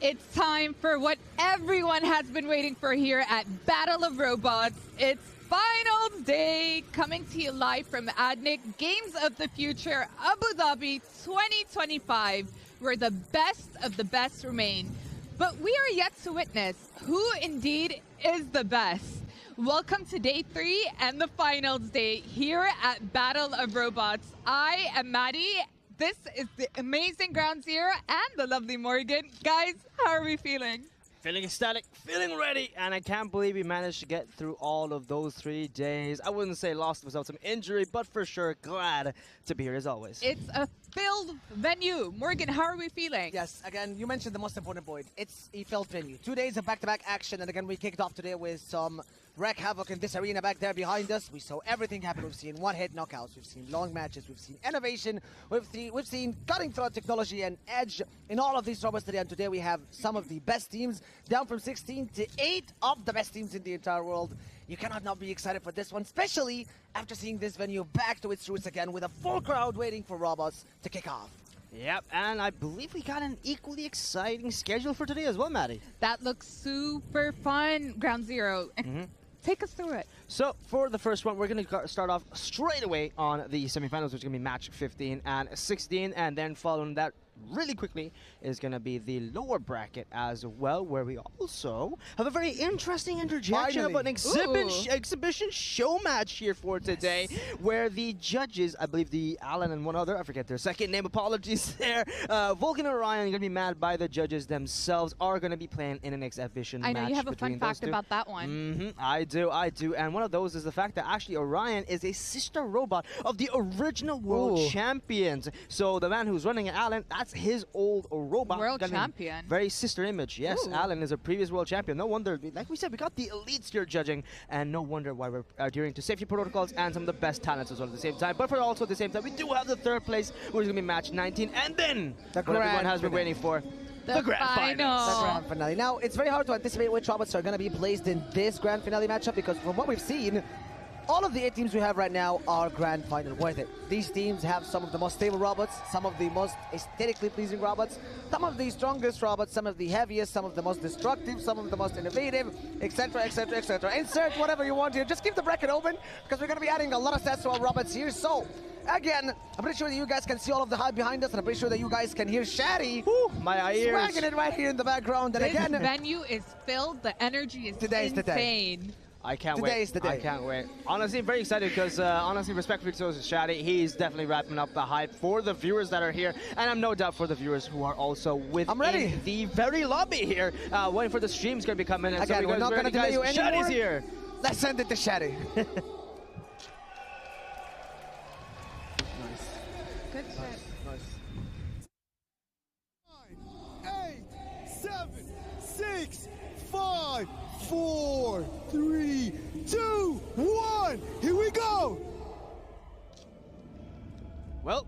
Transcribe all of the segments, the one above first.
It's time for what everyone has been waiting for here at Battle of Robots. It's final day, coming to you live from ADNOC Games of the Future Abu Dhabi 2025, where the best of the best remain. But we are yet to witness who indeed is the best. Welcome to day 3 and the finals day here at Battle of Robots. I am Maddie. This is the amazing Ground Zero and the lovely Morgan. Guys, how are we feeling? Feeling ecstatic, feeling ready, and I can't believe we managed to get through all of those 3 days. I wouldn't say lost without some injury, but for sure glad to be here as always. It's a filled venue. Morgan, how are we feeling? Yes, again, you mentioned the most important point. It's a filled venue. 2 days of back-to-back action, and again, we kicked off today with some wreck havoc in this arena back there behind us. We saw everything happen. We've seen one-hit knockouts. We've seen long matches. We've seen innovation. We've seen cutting-through technology and edge in all of these robots today. And today we have some of the best teams, down from 16 to 8 of the best teams in the entire world. You cannot not be excited for this one, especially after seeing this venue back to its roots again with a full crowd waiting for robots to kick off. Yep, and I believe we got an equally exciting schedule for today as well, Maddie. That looks super fun, Ground Zero. Take us through it. So for the first one, we're going to start off straight away on the semifinals, which is going to be match 15 and 16, and then following that really quickly is going to be the lower bracket as well, where we also have a very interesting interjection of an exhibition show match here for today, where the judges, I believe the Alan and one other, I forget their second name, apologies there, Vulcan and Orion, are going to be mad by the judges themselves, are going to be playing in an exhibition match. I know you have a fun fact about that one. I do, and one of those is the fact that actually Orion is a sister robot of the original world champions. So the man who's running it, Alan, that's his old robot. World champion. Very sister image. Yes, Alan is a previous world champion. No wonder, like we said, we got the elites here judging, and no wonder why we're adhering to safety protocols and some of the best talents as well at the same time. But for also at the same time, we do have the third place, which is going to be match 19, and then what everyone has been waiting for. The grand finals. The grand finale. Now, it's very hard to anticipate which robots are going to be placed in this grand finale matchup, because from what we've seen, all of the 8 teams we have right now are grand final worth it. These teams have some of the most stable robots, some of the most aesthetically pleasing robots, some of the strongest robots, some of the heaviest, some of the most destructive, some of the most innovative, etc., etc., etc. Insert whatever you want here. Just keep the bracket open, because we're going to be adding a lot of stats to our robots here. So, again, I'm pretty sure that you guys can see all of the hype behind us, and I'm pretty sure that you guys can hear Shaddy my ears swagging it right here in the background. And this again, venue is filled. The energy is Today's the day. insane. I can't Today wait. is the day. I can't wait. Honestly, very excited because, honestly, respectfully to Shaddy, he's definitely wrapping up the hype for the viewers that are here, and I'm no doubt for the viewers who are also within the very lobby here, waiting for the streams going to be coming in. Again, so we're not going to delay you anymore. Shaddy's here. Let's send it to Shaddy. Good shit. Nice. 8, 7, 6, 5, 4, 3, 2, 1. Here we go. Well,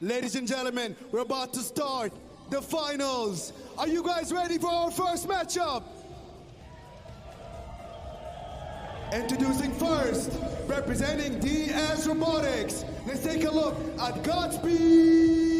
Ladies and gentlemen, we're about to start the finals. Are you guys ready for our first matchup? Introducing first, representing DS Robotics. Let's take a look at Godspeed.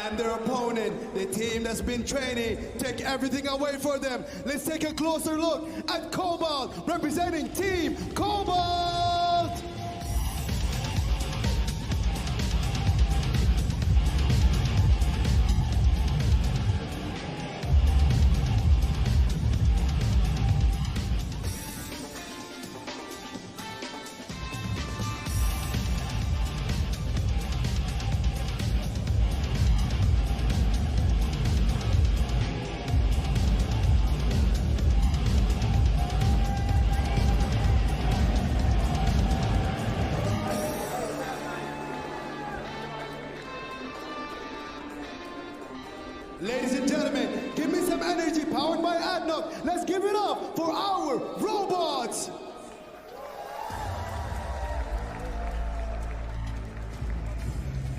And their opponent, the team that's been training, take everything away for them. Let's take a closer look at Cobalt, representing Team Cobalt! Ladies and gentlemen, give me some energy powered by ADNOC. Let's give it up for our robots.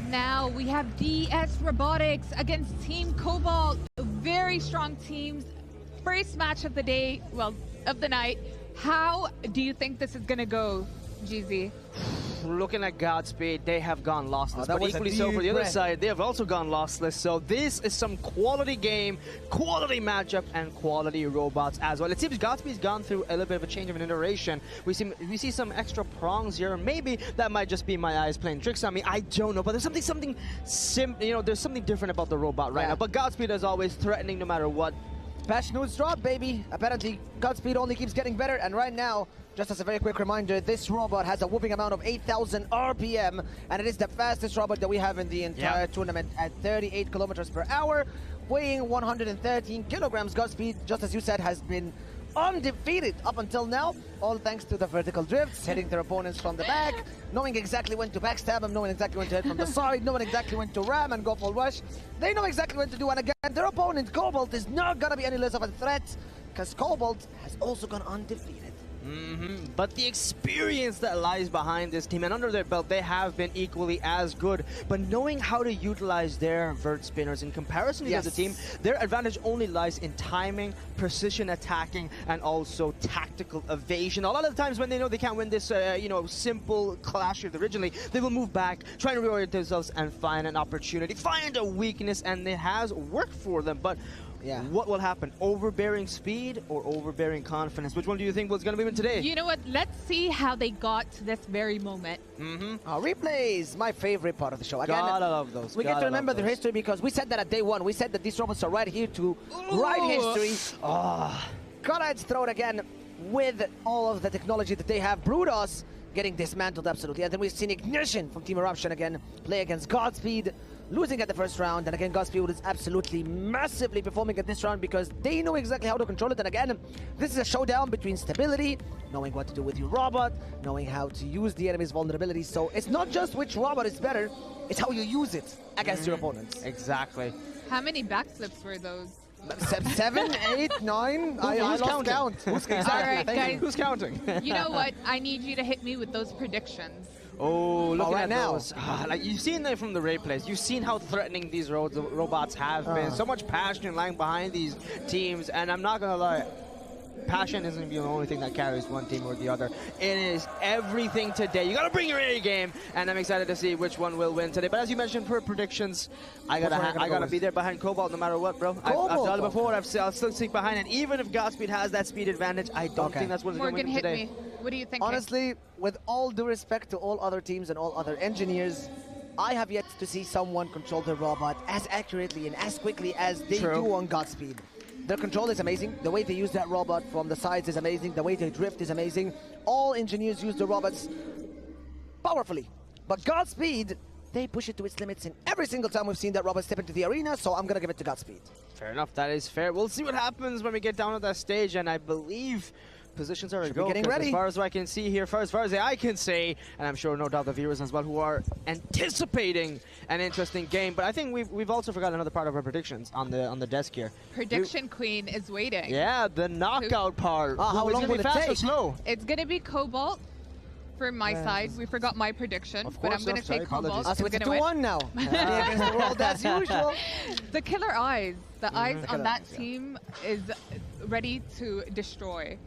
Now we have DS Robotics against Team Cobalt. Very strong teams. First match of the day, well, of the night. How do you think this is going to go, GZ? Looking at Godspeed, they have gone lossless, that but was a equally so for the deep other breath. side, they have also gone lossless. So this is some quality game, quality matchup, and quality robots as well. It seems Godspeed's gone through a little bit of a change of an iteration. We see some extra prongs here. Maybe that might just be my eyes playing tricks on me. I don't know, but there's something there's something different about the robot right now. But Godspeed is always threatening no matter what. Patch notes drop, baby. Apparently, Godspeed only keeps getting better, and right now, just as a very quick reminder, this robot has a whooping amount of 8,000 RPM, and it is the fastest robot that we have in the entire tournament at 38 kilometers per hour, weighing 113 kilograms. Godspeed, just as you said, has been undefeated up until now, all thanks to the vertical drifts, hitting their opponents from the back, knowing exactly when to backstab them, knowing exactly when to hit from the side, knowing exactly when to ram and go full rush. They know exactly when to do, and again, their opponent, Cobalt, is not gonna be any less of a threat, because Cobalt has also gone undefeated. But the experience that lies behind this team, and under their belt, they have been equally as good. But knowing how to utilize their vert spinners in comparison to the other team, their advantage only lies in timing, precision attacking, and also tactical evasion. A lot of the times when they know they can't win this, simple clash with originally, they will move back, try to reorient themselves, and find an opportunity, find a weakness, and it has worked for them. But what will happen? Overbearing speed or overbearing confidence? Which one do you think was going to win today? You know what? Let's see how they got to this very moment. Replays, my favorite part of the show. Again, Gotta love those. we get to remember their history because we said that at day one. We said that these robots are right here to write history. Cut its throat again with all of the technology that they have. Brutus getting dismantled absolutely. And then we've seen Ignition from Team Eruption again play against Godspeed, losing at the first round. And again, Godspeed is absolutely massively performing at this round because they know exactly how to control it. And again, this is a showdown between stability, knowing what to do with your robot, knowing how to use the enemy's vulnerabilities. So it's not just which robot is better, it's how you use it against your opponents. Exactly. How many backflips were those? 7, 8, 9. I lost count. All right, guys. Who's counting? You know what? I need you to hit me with those predictions. Oh, look right at now. those. Like you've seen them from the replays. You've seen how threatening these robots have been. So much passion lying behind these teams, and I'm not gonna lie. Passion isn't the only thing that carries one team or the other. It is everything today. You gotta bring your A game, and I'm excited to see which one will win today. But as you mentioned, for predictions, I gotta be there behind Cobalt no matter what, bro. I've done it before. I'll still stick behind it, even if Godspeed has that speed advantage. I don't think that's what is going to win Morgan, today. hit me. What do you think? Honestly, with all due respect to all other teams and all other engineers, I have yet to see someone control the robot as accurately and as quickly as they do on Godspeed. Their control is amazing. The way they use that robot from the sides is amazing. The way they drift is amazing. All engineers use the robots powerfully. But Godspeed, they push it to its limits in every single time we've seen that robot step into the arena, so I'm going to give it to Godspeed. Fair enough, that is fair. We'll see what happens when we get down to that stage, and I believe positions are a go. Getting ready. As far as I can see here, as far as I can say, and I'm sure no doubt the viewers as well who are anticipating an interesting game. But I think we've also forgotten another part of our predictions on the desk here. Prediction Queen is waiting. Yeah, the knockout part. How long will it fast take? or slow? It's going to be Cobalt for my side. We forgot my prediction, but I'm going to say Cobalt. So is it's gonna 2-1 now. Against the world as usual. The killer eyes. The eyes on that team is ready to destroy.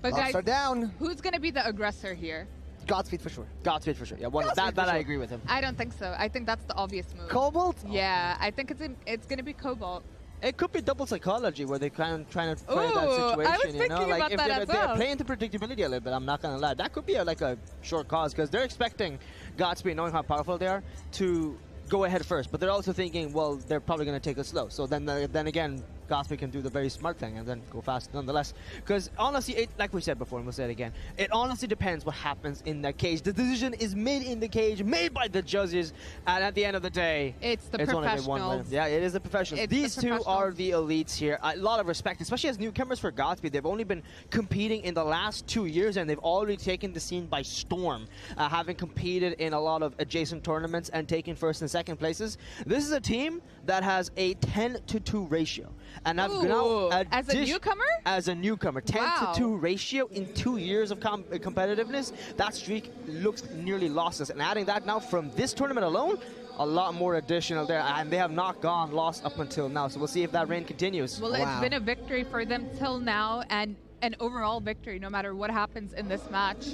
But Locks guys, are down. who's going to be the aggressor here? Godspeed for sure. Godspeed for sure. Yeah, that I agree with him. I don't think so. I think that's the obvious move. Cobalt? Yeah, I think it's going to be Cobalt. It could be double psychology where they're trying to play that Ooh, situation. I was thinking about if that as they're well. playing the predictability a little bit, I'm not going to lie. That could be like a short cause because they're expecting Godspeed, knowing how powerful they are, to go ahead first. But they're also thinking, well, they're probably going to take it slow. So then again, Godspeed can do the very smart thing and then go fast nonetheless. Because honestly, like we said before, and we'll say it again, it honestly depends what happens in that cage. The decision is made in the cage, made by the judges, and at the end of the day, it's the only been one winner. professionals. Yeah, it is the professionals. It's These the two are professionals. the elites here. A lot of respect, especially as newcomers for Godspeed. They've only been competing in the last 2 years, and they've already taken the scene by storm, having competed in a lot of adjacent tournaments and taking first and second places. This is a team that has a 10-to-2 ratio. And I've now as a newcomer? As a newcomer, 10-to-2 Wow. ratio in 2 years of competitiveness. That streak looks nearly lossless. And adding that now from this tournament alone, a lot more additional there. And they have not gone lost up until now. So we'll see if that reign continues. Well, it's been a victory for them till now, and an overall victory no matter what happens in this match.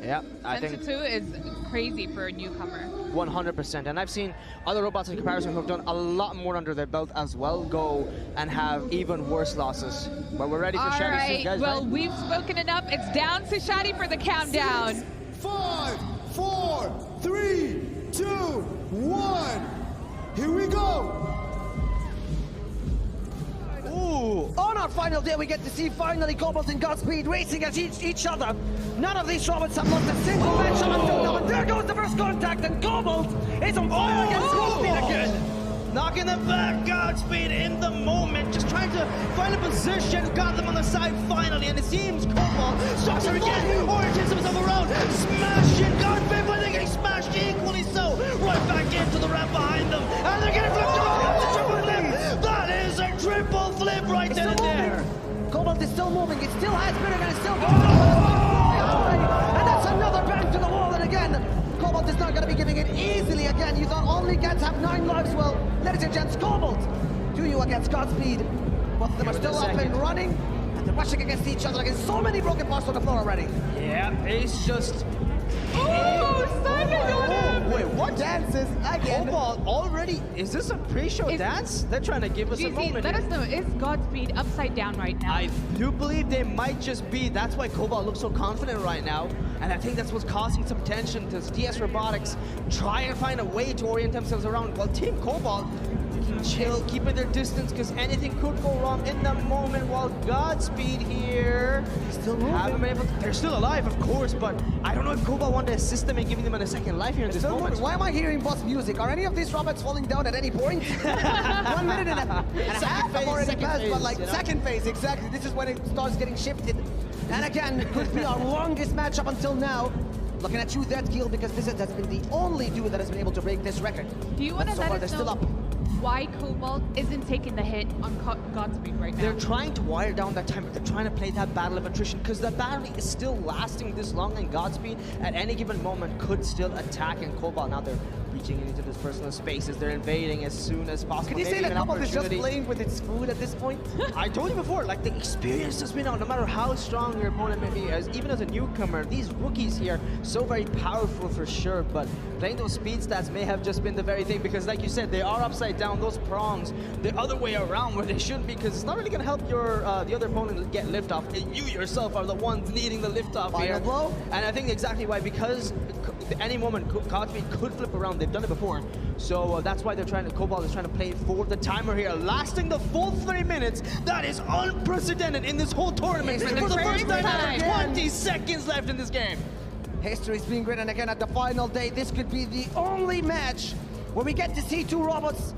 Yeah, I think 10-2 is crazy for a newcomer. 100%. And I've seen other robots in comparison who have done a lot more under their belt as well go and have even worse losses. But we're ready for All Shadi right, soon, guys. well, right? we've spoken enough. It's down to Shadi for the countdown. 5, 4, 3, 2, 1. Here we go. Ooh. On our final day, we get to see finally Cobalt and Godspeed racing at each other. None of these robots have lost a single match up until now, and there goes the first contact, and Cobalt is on fire against Godspeed again. Knocking them back, Godspeed in the moment, just trying to find a position, got them on the side finally, and it seems Cobalt stops her again, Orion takes himself around, smashing Godspeed, but they're getting smashed equally so, right back into the ramp behind them, and they're getting flipped around, it's a triple flip, that is a triple flip right then and there. Cobalt is still moving, it still has been, and it's still going. And that's another bang to the wall, and again, Cobalt is not going to be giving it easily again. You thought only Gats have 9 lives. Well, ladies and gents, Cobalt, do you against Godspeed? Both of them are still up and running, and they're rushing against each other against so many broken parts on the floor already. Yeah, it's just... Oh, Simon got him! Wait, what? Dances again. Cobalt already... Is this a pre-show dance? They're trying to give us a GC, moment let here. us know, is Godspeed upside down right now? I do believe they might just be. That's why Cobalt looks so confident right now. And I think that's what's causing some tension to TS Robotics try and find a way to orient themselves around. While Team Cobalt can chill, keeping their distance, because anything could go wrong in the moment. While Godspeed here still moving. haven't been able to, they're still alive, of course, but I don't know if Cobalt wanted to assist them in giving them a second life here in this moment. Why am I hearing boss music? Are any of these robots falling down at any point? 1 minute and a half have already passed, but like second phase, exactly. This is when it starts getting shifted. And again, it could be our longest match up until now. Looking at you, that kill, because this has been the only duo that has been able to break this record. Do you want to so let far, us they're know still up. why Cobalt isn't taking the hit on Godspeed right now? They're trying to wire down that time, but they're trying to play that battle of attrition because the battle is still lasting this long, and Godspeed at any given moment could still attack, and Cobalt now they're reaching into those personal spaces. They're invading as soon as possible. Can you say Maybe that an Cobalt is just opportunity. playing with its food at this point? I told you before, like the experience has been out, no matter how strong your opponent may be, even as a newcomer, these rookies here, so very powerful for sure, but playing those speed stats may have just been the very thing, because like you said, they are upside down, those prongs, the other way around where they shouldn't be, because it's not really going to help your the other opponent get liftoff. You yourself are the ones needing the liftoff here. Final blow? And I think exactly why, because at any moment Godspeed could flip around. They've done it before. So that's why they're trying to, Cobalt is trying to play for the timer here, lasting the full 3 minutes. That is unprecedented in this whole tournament. Yes, For the first time time. ever, 20 seconds left in this game. History is being written again at the final day. This could be the only match where we get to see two robots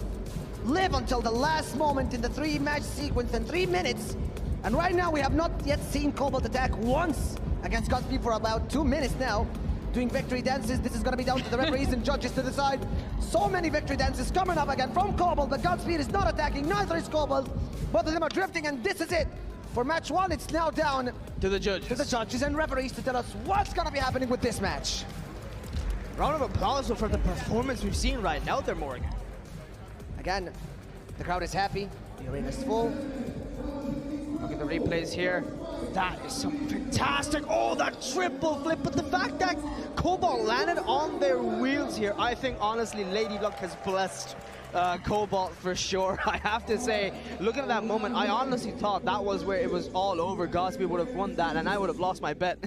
live until the last moment in the 3-match sequence in 3 minutes. And right now we have not yet seen Cobalt attack once against Godspeed for about 2 minutes now, doing victory dances. This is going to be down to the referees and judges to decide. So many victory dances coming up again from Cobalt, but Godspeed is not attacking, neither is Cobalt. Both of them are drifting, and this is it. For match 1, it's now down To the judges. and referees to tell us what's going to be happening with this match. Round of applause for the performance we've seen right now there, Morgan. Again, the crowd is happy, the arena is full. Look at the replays here. That is some fantastic, oh, that triple flip. But the fact that Cobalt landed on their wheels here, I think honestly Lady Luck has blessed Cobalt for sure. I have to say, looking at that moment, I honestly thought that was where it was all over. Godspeed would have won that and I would have lost my bet.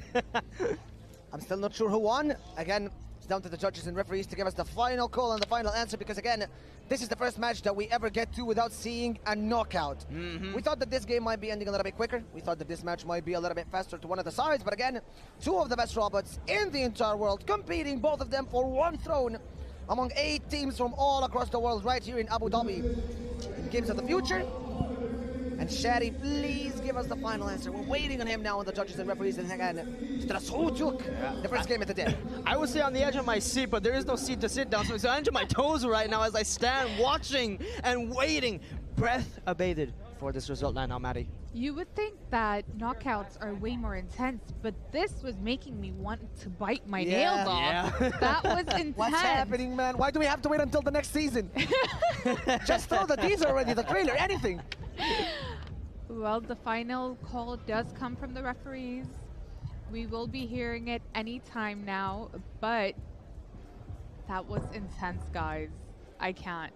I'm still not sure who won. Again, it's down to the judges and referees to give us the final call and the final answer, because again, this is the first match that we ever get to without seeing a knockout. We thought that this game might be ending a little bit quicker. We thought that this match might be a little bit faster to one of the sides, but again, two of the best robots in the entire world competing, both of them for one throne among 8 teams from all across the world right here in Abu Dhabi in Games of the Future. And Shadi, please give us the final answer. We're waiting on him now, on the judges and referees, and again, to tell us who took the first game of the day. I would say on the edge of my seat, but there is no seat to sit down, so it's on the edge of my toes right now as I stand watching and waiting, breath abated for this result line now, Maddie. You would think that knockouts are way more intense, but this was making me want to bite my nails off. Yeah. That was intense. What's happening, man? Why do we have to wait until the next season? Just throw the teaser already, the trailer, anything. Well, the final call does come from the referees. We will be hearing it any time now, but that was intense, guys. I can't.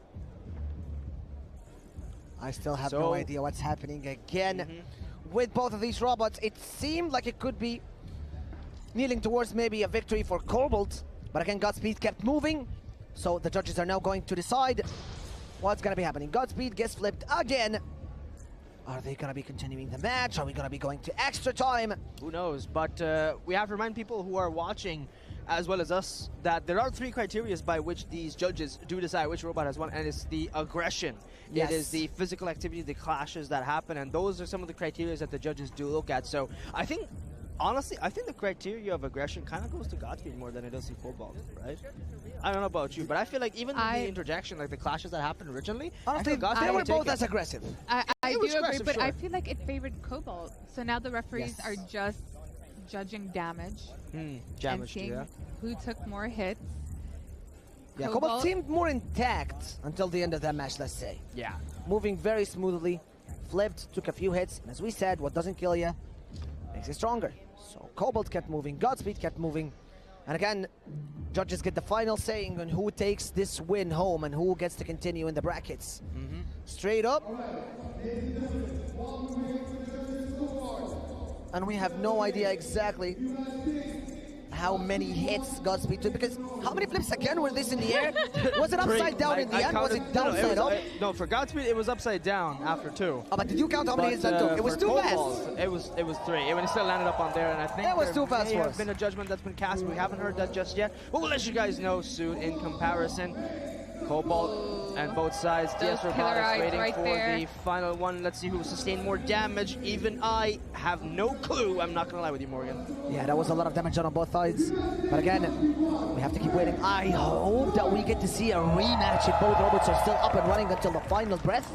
I still have no idea what's happening again with both of these robots. It seemed like it could be kneeling towards maybe a victory for Cobalt, but again, Godspeed kept moving, so the judges are now going to decide what's going to be happening. Godspeed gets flipped again. Are they going to be continuing the match? Are we going to be going to extra time? Who knows? But we have to remind people who are watching, as well as us, that there are 3 criteria by which these judges do decide which robot has won, and it's the aggression. Yes. It is the physical activity, the clashes that happen, and those are some of the criteria that the judges do look at. So I think, honestly, I think the criteria of aggression kind of goes to Godspeed more than it does to Cobalt, right? I don't know about you, but I feel like even the interjection, like the clashes that happened originally, Honestly, they were both as aggressive. I It do was agree, aggressive, but sure. I feel like it favored Cobalt. So now the referees Yes. are just judging damage and Damage, seeing yeah. who took more hits. Yeah, Cobalt seemed more intact until the end of that match, let's say. Yeah. Moving very smoothly, flipped, took a few hits, and as we said, what doesn't kill you makes you stronger. So Cobalt kept moving, Godspeed kept moving, and again, judges get the final saying on who takes this win home and who gets to continue in the brackets. Straight up. And we have no idea exactly how many hits Godspeed took, because how many flips again were this in the air? Was it upside down in the end? Was it downside up? No, for Godspeed it was upside down after 2. Oh, but did you count how many hits that took? It was for too Cobalt, fast. It was 3. When it still landed up on there, and I think That was there too fast may for have us. been a judgment that's been cast. We haven't heard that just yet, but we'll let you guys know soon. In comparison, Cobalt and both sides. Those DS killer Robotics eyes waiting right for there. the final one. Let's see who sustained more damage. Even I have no clue. I'm not gonna lie with you, Morgan. Yeah, that was a lot of damage done on both sides. But again, we have to keep waiting. I hope that we get to see a rematch if both robots are still up and running until the final breath.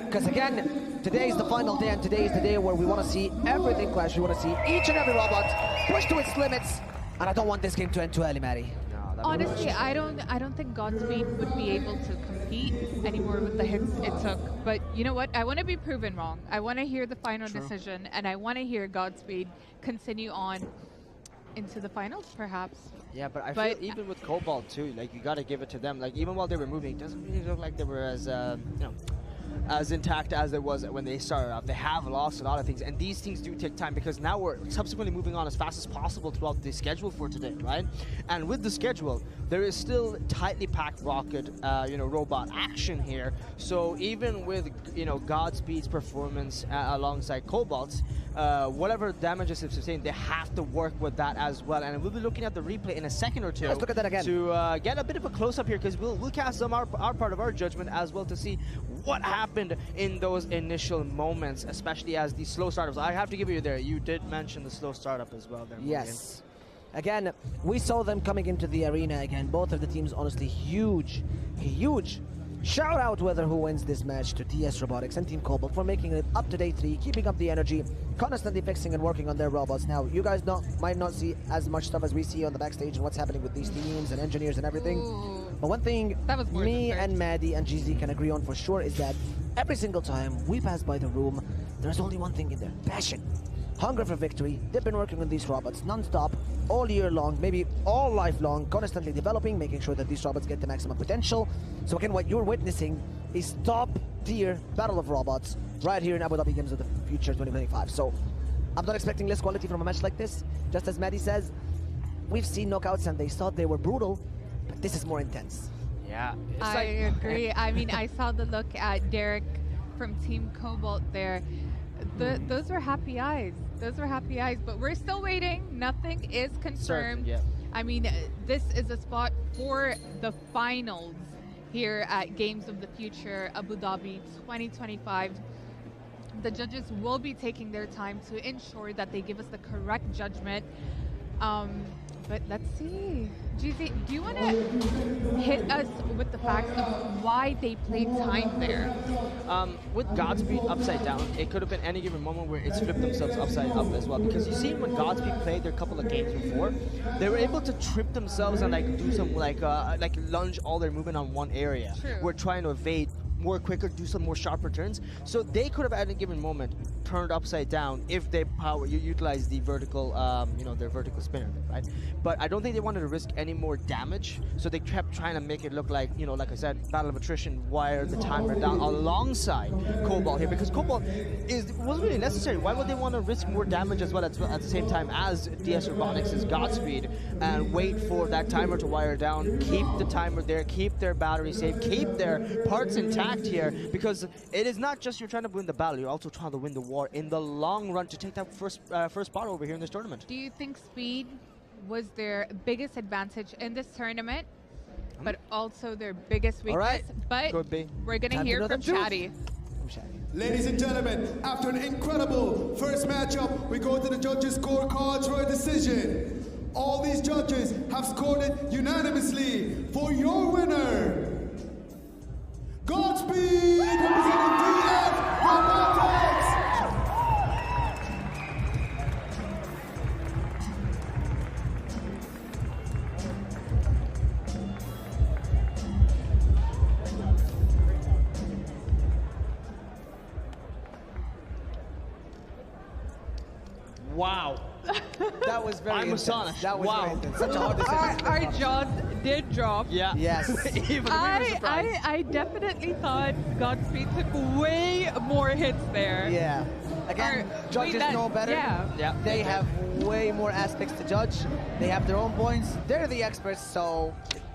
Because again, today is the final day, and today is the day where we want to see everything clash. We want to see each and every robot push to its limits. And I don't want this game to end too early, Maddie. Honestly, I don't think Godspeed would be able to compete anymore with the hits it took. But you know what? I want to be proven wrong. I want to hear the final decision, and I want to hear Godspeed continue on into the finals, perhaps. Yeah, but I feel even with Cobalt too, like you gotta give it to them. Like even while they were moving, it doesn't really look like they were as as intact as it was when they started out. They have lost a lot of things, and these things do take time because now we're subsequently moving on as fast as possible throughout the schedule for today, right? And with the schedule, there is still tightly packed rocket, robot action here. So even with, Godspeed's performance alongside Cobalt's, whatever damages they've sustained, they have to work with that as well. And we'll be looking at the replay in a second or two. Let's look at that again. To get a bit of a close-up here, because we'll cast some our part of our judgment as well to see what happened in those initial moments, especially as the slow startups. I have to give you there. You did mention the slow startup as well there. Yes. Again, we saw them coming into the arena again. Both of the teams, honestly, huge. Shout out whether who wins this match to TS Robotics and Team Cobalt for making it up to day 3, keeping up the energy, constantly fixing and working on their robots. Now, you guys might not see as much stuff as we see on the backstage and what's happening with these teams and engineers and everything. Ooh. But one thing me and Maddie and GZ can agree on for sure is that every single time we pass by the room, there's only one thing in there: passion. Hunger for victory. They've been working on these robots non-stop, all year long, maybe all life long, constantly developing, making sure that these robots get the maximum potential. So again, what you're witnessing is top-tier battle of robots right here in Abu Dhabi Games of the Future 2025. So I'm not expecting less quality from a match like this. Just as Maddie says, we've seen knockouts and they thought they were brutal, but this is more intense. Yeah. I agree. I mean, I saw the look at Derek from Team Cobalt there. Those were happy eyes. Those were happy eyes, but we're still waiting. Nothing is confirmed. Yeah. I mean, this is a spot for the finals here at Games of the Future Abu Dhabi 2025. The judges will be taking their time to ensure that they give us the correct judgment. But let's see. GZ, do you want to hit us with the facts of why they played time there? With Godspeed upside down, it could have been any given moment where it's flipped themselves upside up as well. Because you see when Godspeed played their couple of games before, they were able to trip themselves and do some like lunge all their movement on one area. True. We're trying to evade more quicker, do some more sharper turns. So they could have at any given moment turned upside down if they utilize the vertical, their vertical spinner, right? But I don't think they wanted to risk any more damage, so they kept trying to make it look like, like I said, battle of attrition, wire the timer down alongside Cobalt here, because Cobalt wasn't really necessary. Why would they want to risk more damage as well at the same time as DS Robotics' Godspeed and wait for that timer to wire down, keep the timer there, keep their battery safe, keep their parts intact here, because it is not just you're trying to win the battle, you're also trying to win the war in the long run to take that first spot over here in this tournament. Do you think speed was their biggest advantage in this tournament, but also their biggest weakness? All right. But Could be. we're going to hear from Chatty. Ladies and gentlemen, after an incredible first matchup, we go to the judges' scorecards for a decision. All these judges have scored it unanimously for your winner, Godspeed, representing DF Robotics. Wow. That was very I'm intense. astonished. That was Wow. very intense. Such a hard decision. Our jaws did drop. Yeah. Yes. Even we were surprised. I definitely thought Godspeed took way more hits there. Yeah. Again, judges know better. Yeah. They have way more aspects to judge. They have their own points. They're the experts, so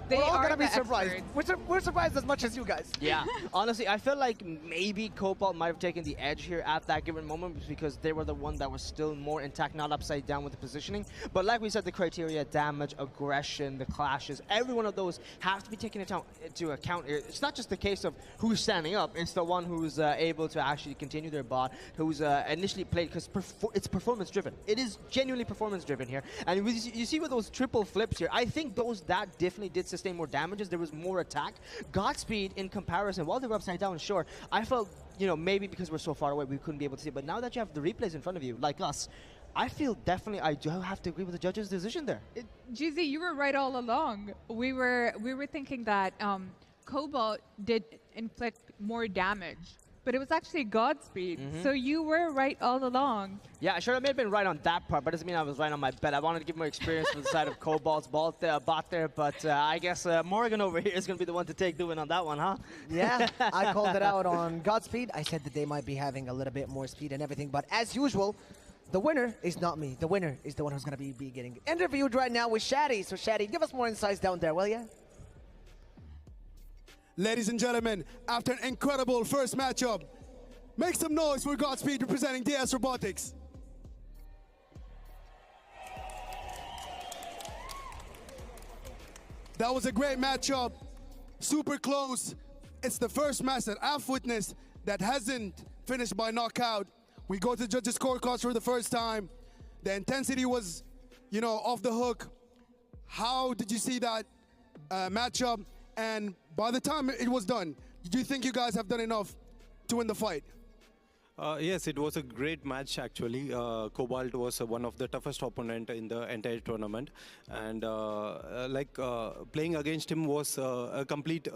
we're all gonna be surprised. We're surprised as much as you guys. Yeah, honestly, I feel like maybe Cobalt might have taken the edge here at that given moment because they were the one that was still more intact, not upside down with the positioning. But like we said, the criteria, damage, aggression, the clashes, every one of those have to be taken into account. It's not just the case of who's standing up, it's the one who's able to actually continue their bot, who's initially played, because it's performance driven. It is genuinely performance driven here. And you see with those triple flips here, I think that definitely did sustain more damages. There was more attack. Godspeed, in comparison, while they were upside down, sure, I felt, maybe because we're so far away, we couldn't be able to see it. But now that you have the replays in front of you, like us, I feel definitely I do have to agree with the judge's decision there. GZ, you were right all along. We were thinking that Cobalt did inflict more damage, but it was actually Godspeed. So you were right all along. Yeah, I may have been right on that part, but doesn't mean I was right on my bet. I wanted to give more experience to the side of Cobalt's bot there, but I guess Morgan over here is going to be the one to take the win on that one, huh? Yeah, I called it out on Godspeed. I said that they might be having a little bit more speed and everything, but as usual, the winner is not me. The winner is the one who's going to be getting interviewed right now with Shaddy. So Shaddy, give us more insights down there, will you? Ladies and gentlemen, after an incredible first matchup, make some noise for Godspeed representing DS Robotics. That was a great matchup, super close. It's the first match that I've witnessed that hasn't finished by knockout. We go to the judges' scorecards for the first time. The intensity was, off the hook. How did you see that matchup? And by the time it was done, do you think you guys have done enough to win the fight? Yes, it was a great match actually. Cobalt was one of the toughest opponent in the entire tournament, and playing against him was a complete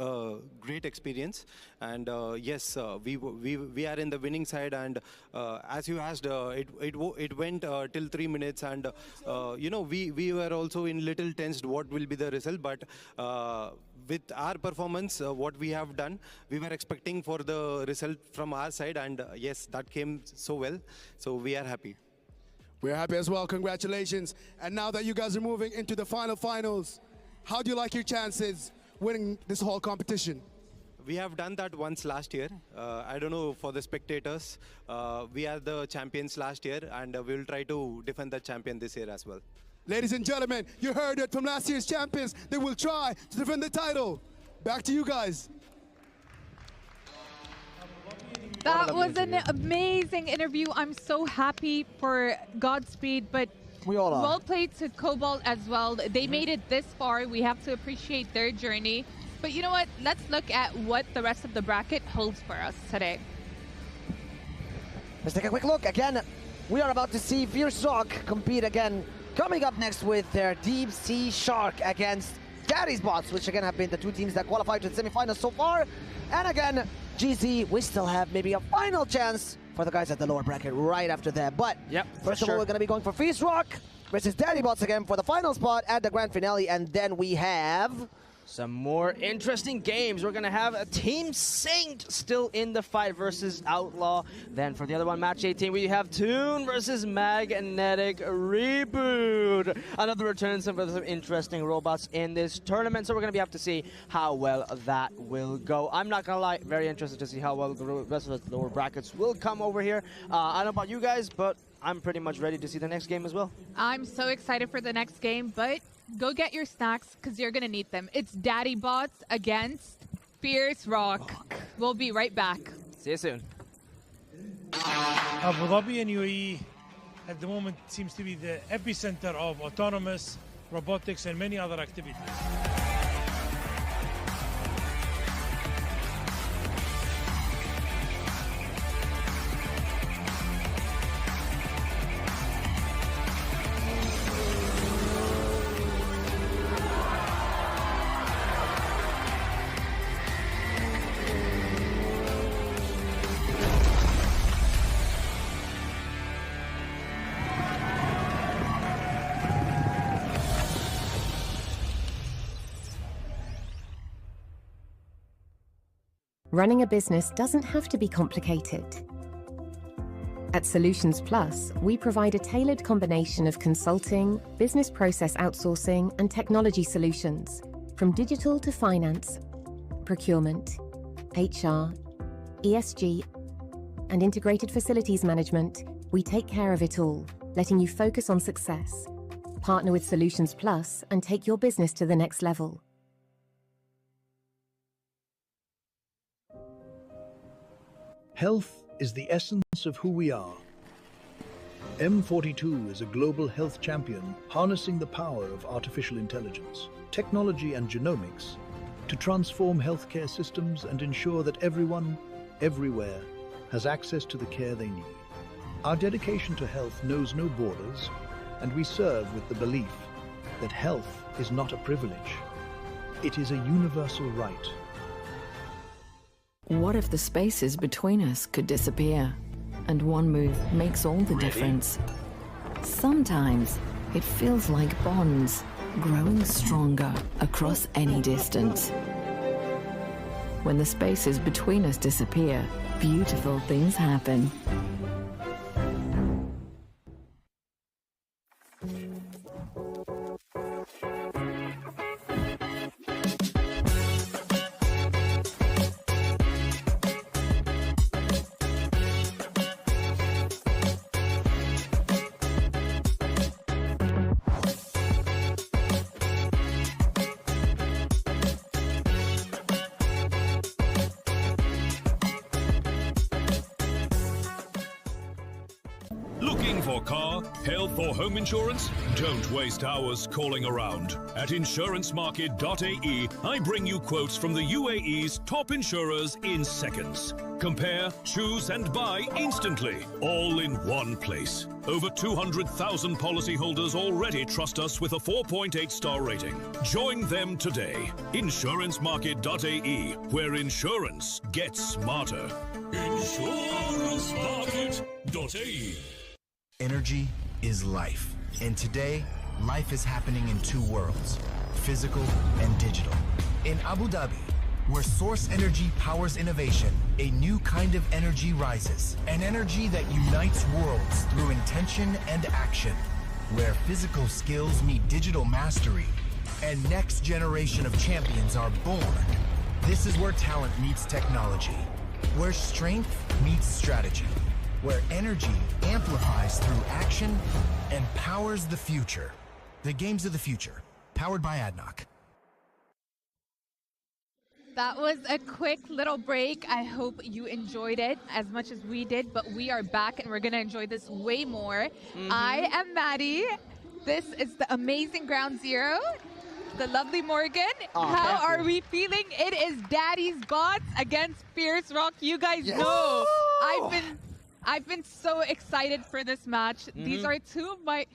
great experience. And yes, we are in the winning side, and as you asked, it went till 3 minutes, and we were also in little tensed what will be the result, but with our performance, what we have done, we were expecting for the result from our side, and yes, that came so well, so we are happy. We're happy as well, congratulations. And now that you guys are moving into the finals, how do you like your chances winning this whole competition? We have done that once last year. I don't know for the spectators, we are the champions last year, and we will try to defend the champion this year as well. Ladies and gentlemen, you heard it from last year's champions. They will try to defend the title. Back to you guys. That was an amazing interview. I'm so happy for Godspeed, but We all are. well played to Cobalt as well. They made it this far. We have to appreciate their journey. But you know what? Let's look at what the rest of the bracket holds for us today. Let's take a quick look. Again, we are about to see Fierce Rock compete again. Coming up next with their Deep Sea Shark against Daddy's Bots, which again have been the two teams that qualified to the semifinals so far. And again, GZ, we still have maybe a final chance for the guys at the lower bracket right after that. But first of all, we're going to be going for Fierce Rock versus Daddy Bots again for the final spot at the grand finale. And then we have some more interesting games. We're going to have a Team Saint still in the fight versus Outlaw. Then for the other one, match 18, we have Toon versus Magnetic Reboot. Another return for some interesting robots in this tournament. So we're going to have to see how well that will go. I'm not going to lie, very interested to see how well the rest of the lower brackets will come over here. I don't know about you guys, but I'm pretty much ready to see the next game as well. I'm so excited for the next game, but go get your snacks because you're going to need them. It's Daddy Bots against Fierce Rock. We'll be right back. See you soon. Abu Dhabi and UAE at the moment seems to be the epicenter of autonomous robotics and many other activities. Running a business doesn't have to be complicated. At Solutions Plus, we provide a tailored combination of consulting, business process outsourcing, and technology solutions, from digital to finance, procurement, HR, ESG, and integrated facilities management. We take care of it all, letting you focus on success. Partner with Solutions Plus and take your business to the next level. Health is the essence of who we are. M42 is a global health champion harnessing the power of artificial intelligence, technology and genomics to transform healthcare systems and ensure that everyone, everywhere, has access to the care they need. Our dedication to health knows no borders, and we serve with the belief that health is not a privilege. It is a universal right. What if the spaces between us could disappear? And one move makes all the difference. Sometimes it feels like bonds growing stronger across any distance. When the spaces between us disappear, beautiful things happen. Looking for car, health or home insurance? Don't waste hours calling around. At insurancemarket.ae, I bring you quotes from the UAE's top insurers in seconds. Compare, choose and buy instantly, all in one place. Over 200,000 policyholders already trust us with a 4.8-star rating. Join them today. Insurancemarket.ae, where insurance gets smarter. Insurancemarket.ae. Energy is life. And today, life is happening in two worlds, physical and digital. In Abu Dhabi, where source energy powers innovation, a new kind of energy rises. An energy that unites worlds through intention and action. Where physical skills meet digital mastery, and next generation of champions are born. This is where talent meets technology. Where strength meets strategy. Where energy amplifies through action and powers the future. The games of the future, powered by ADNOC. That was a quick little break. I hope you enjoyed it as much as we did, but we are back and we're going to enjoy this way more. I am Maddie. This is the amazing Ground Zero. The lovely Morgan. How are we feeling? It is Daddy's Bots against Fierce Rock. You guys know I've been so excited for this match. These are two of my...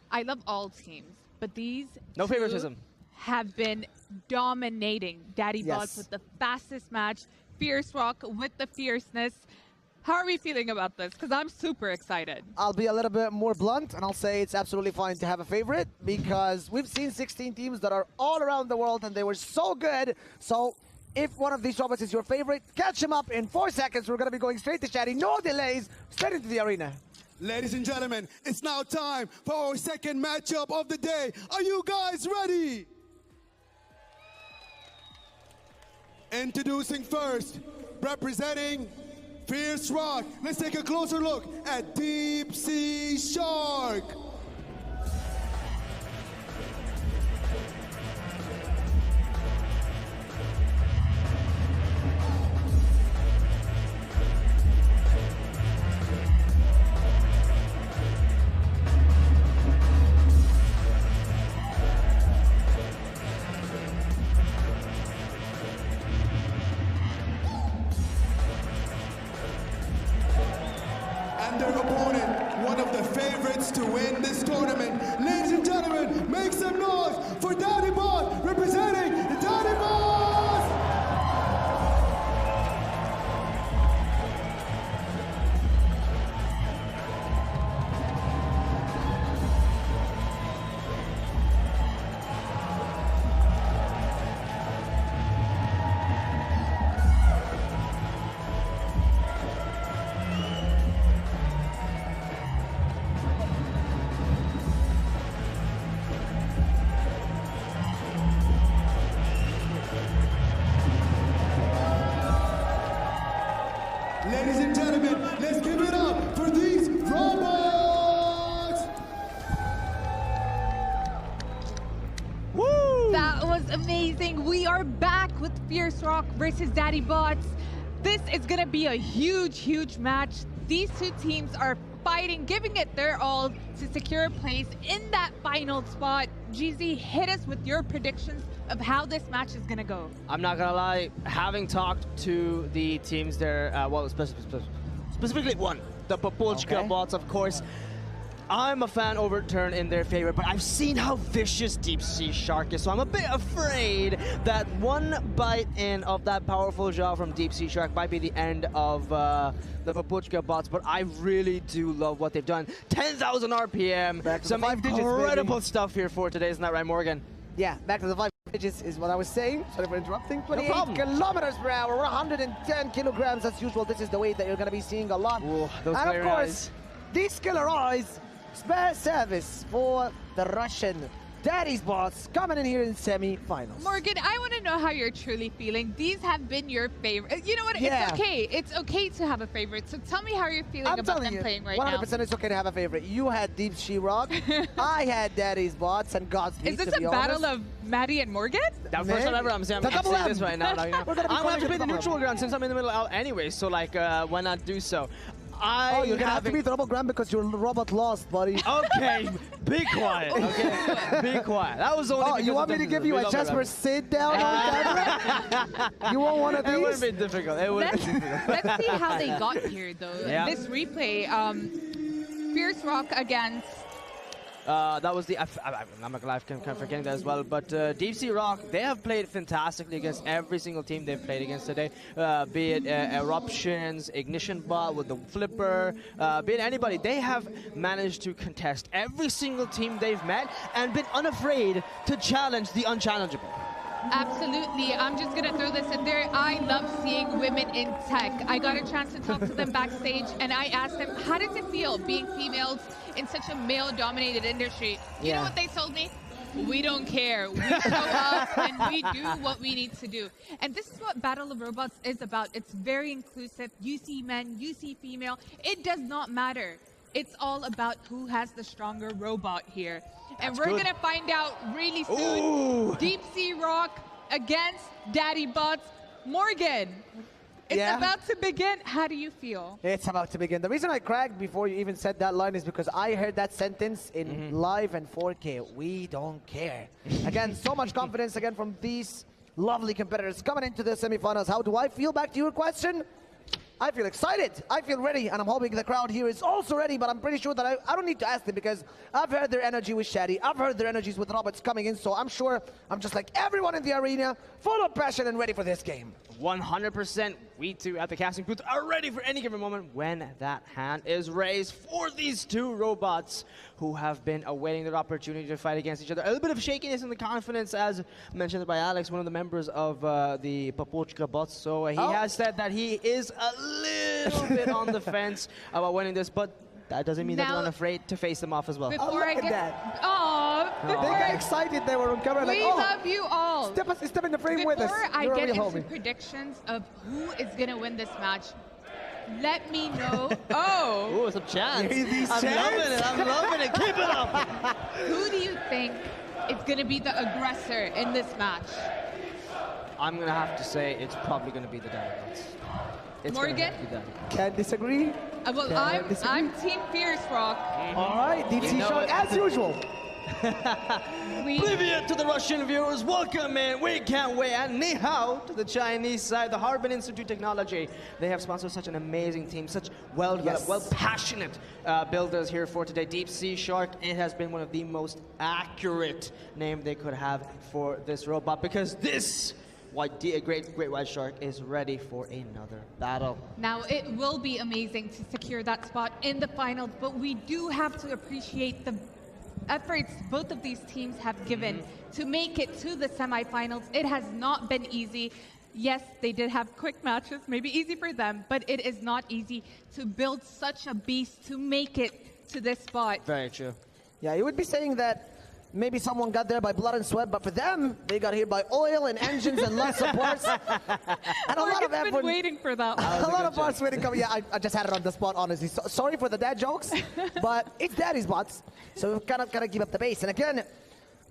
I love all teams, but these No favoritism. have been dominating Daddy Bots with the fastest match, Fierce Rock with the fierceness. How are we feeling about this? Because I'm super excited. I'll be a little bit more blunt, and I'll say it's absolutely fine to have a favorite because we've seen 16 teams that are all around the world, and they were so good. So if one of these robots is your favorite, catch him up in 4 seconds. We're going to be going straight to Shadi. No delays, straight into the arena. Ladies and gentlemen, it's now time for our second matchup of the day. Are you guys ready? Introducing first, representing Fierce Rock. Let's take a closer look at Deep Sea Shark. And their opponent, one of the favorites to win this tournament. Ladies and gentlemen, make some noise for Daddy Boss, representing the Daddy Boss! Ladies and gentlemen, let's give it up for these robots! Woo! That was amazing. We are back with Fierce Rock versus Daddy Bots. This is going to be a huge, huge match. These two teams are fighting, giving it their all to secure a place in that final spot. GZ, hit us with your predictions of how this match is going to go. I'm not gonna lie, having talked to the teams there, well, specifically one, the Popolchka bots, of course, I'm a fan over turn in their favor, but I've seen how vicious Deep Sea Shark is, so I'm a bit afraid that one bite in of that powerful jaw from Deep Sea Shark might be the end of the Papuchka bots, but I really do love what they've done. 10,000 RPM, some incredible stuff here for today, isn't that right, Morgan? Yeah, back to the 5 digits is what I was saying. Sorry for interrupting. 28 problem. kilometers per hour, 110 kilograms as usual. This is the weight that you're going to be seeing a lot. Ooh, those and of killer course, eyes. these killer eyes, spare service for the Russian Daddy's bots coming in here in semi-finals. Morgan, I want to know how you're truly feeling. These have been your favorite. You know what? Yeah. It's okay. It's okay to have a favorite. So tell me how you're feeling I'm about telling them you, playing right 100% now. it's okay to have a favorite. You had Deep Sea Rock. I had Daddy's bots and Godspeed. Is this to a be battle honest. of Maddie and Morgan? That first time ever, I'm saying The double saying M. this right now. We're gonna be I'm going to have to calling play it the double neutral M. ground since I'm in the middle out anyway, so like, why not do so? Oh, you're gonna have to be the double ground because your robot lost, buddy. Okay, be quiet. Okay, be quiet. That was only. Oh, because you of want me to the- give you we a love it, Jasper right? sit down on camera? You want one of It would have these? been difficult. It would have Let's, been difficult. let's see how they got here, though. Yeah. This replay, Fierce Rock against That was the. I'm not gonna lie, I'm kind of forgetting that as well. But Deep Sea Rock, they have played fantastically against every single team they've played against today. Be it Eruptions, Ignition Bot with the Flipper, be it anybody. They have managed to contest every single team they've met and been unafraid to challenge the unchallengeable. Absolutely. I'm just going to throw this in there. I love seeing women in tech. I got a chance to talk to them backstage, and I asked them, how does it feel being females in such a male-dominated industry? You know what they told me? We don't care. We show up and we do what we need to do. And this is what Battle of Robots is about. It's very inclusive. You see men, you see female. It does not matter. It's all about who has the stronger robot here. And we're going to find out really soon. Ooh. Deep Sea Rock against Daddy Bots. Morgan, it's about to begin. How do you feel? It's about to begin. The reason I cracked before you even said that line is because I heard that sentence in live and 4K. We don't care. Again, so much confidence again from these lovely competitors coming into the semifinals. How do I feel? Back to your question. I feel excited. I feel ready, and I'm hoping the crowd here is also ready, but I'm pretty sure that I don't need to ask them because I've heard their energy with Shadi. I've heard their energies with Roberts coming in, so I'm sure I'm just like everyone in the arena, full of passion and ready for this game. 100%. We too at the casting booth are ready for any given moment when that hand is raised for these two robots who have been awaiting their opportunity to fight against each other. A little bit of shakiness in the confidence, as mentioned by Alex, one of the members of the Papuchka bots. So he has said that he is a little bit on the fence about winning this, but that doesn't mean that they're unafraid to face them off as well. Before I look at get... that. Oh, They got excited. They were on camera like, we oh, love you all. step in the frame with us. Before I You're a get real into homie. predictions of who is going to win this match, let me know. Oh, Ooh, some chance. These I'm loving it. I'm loving it. Keep it up. who do you think is going to be the aggressor in this match? I'm going to have to say it's probably going to be the Diamonds. Morgan? Can't disagree. Well, Can't disagree. I'm Team Fierce Rock. All right, Deep Sea know Shark it. as usual. Privyet to the Russian viewers, welcome in, we can't wait, and ni hao to the Chinese side, the Harbin Institute Technology. They have sponsored such an amazing team, such well-developed, well-passionate builders here for today. Deep Sea Shark, it has been one of the most accurate name they could have for this robot, because this great white shark is ready for another battle. Now, it will be amazing to secure that spot in the finals, but we do have to appreciate the efforts both of these teams have given to make it to the semifinals. It has not been easy. Yes, they did have quick matches, maybe easy for them, but it is not easy to build such a beast to make it to this spot. Very true. Yeah, you would be saying that maybe someone got there by blood and sweat, but for them, they got here by oil and engines and lots of parts. And a lot of Morgan's been effort. waiting for that one. A lot of parts waiting coming. Yeah, I just had it on the spot, honestly. So, sorry for the dad jokes, but it's Daddy's bots, so we've kind of got to keep up the pace. And again,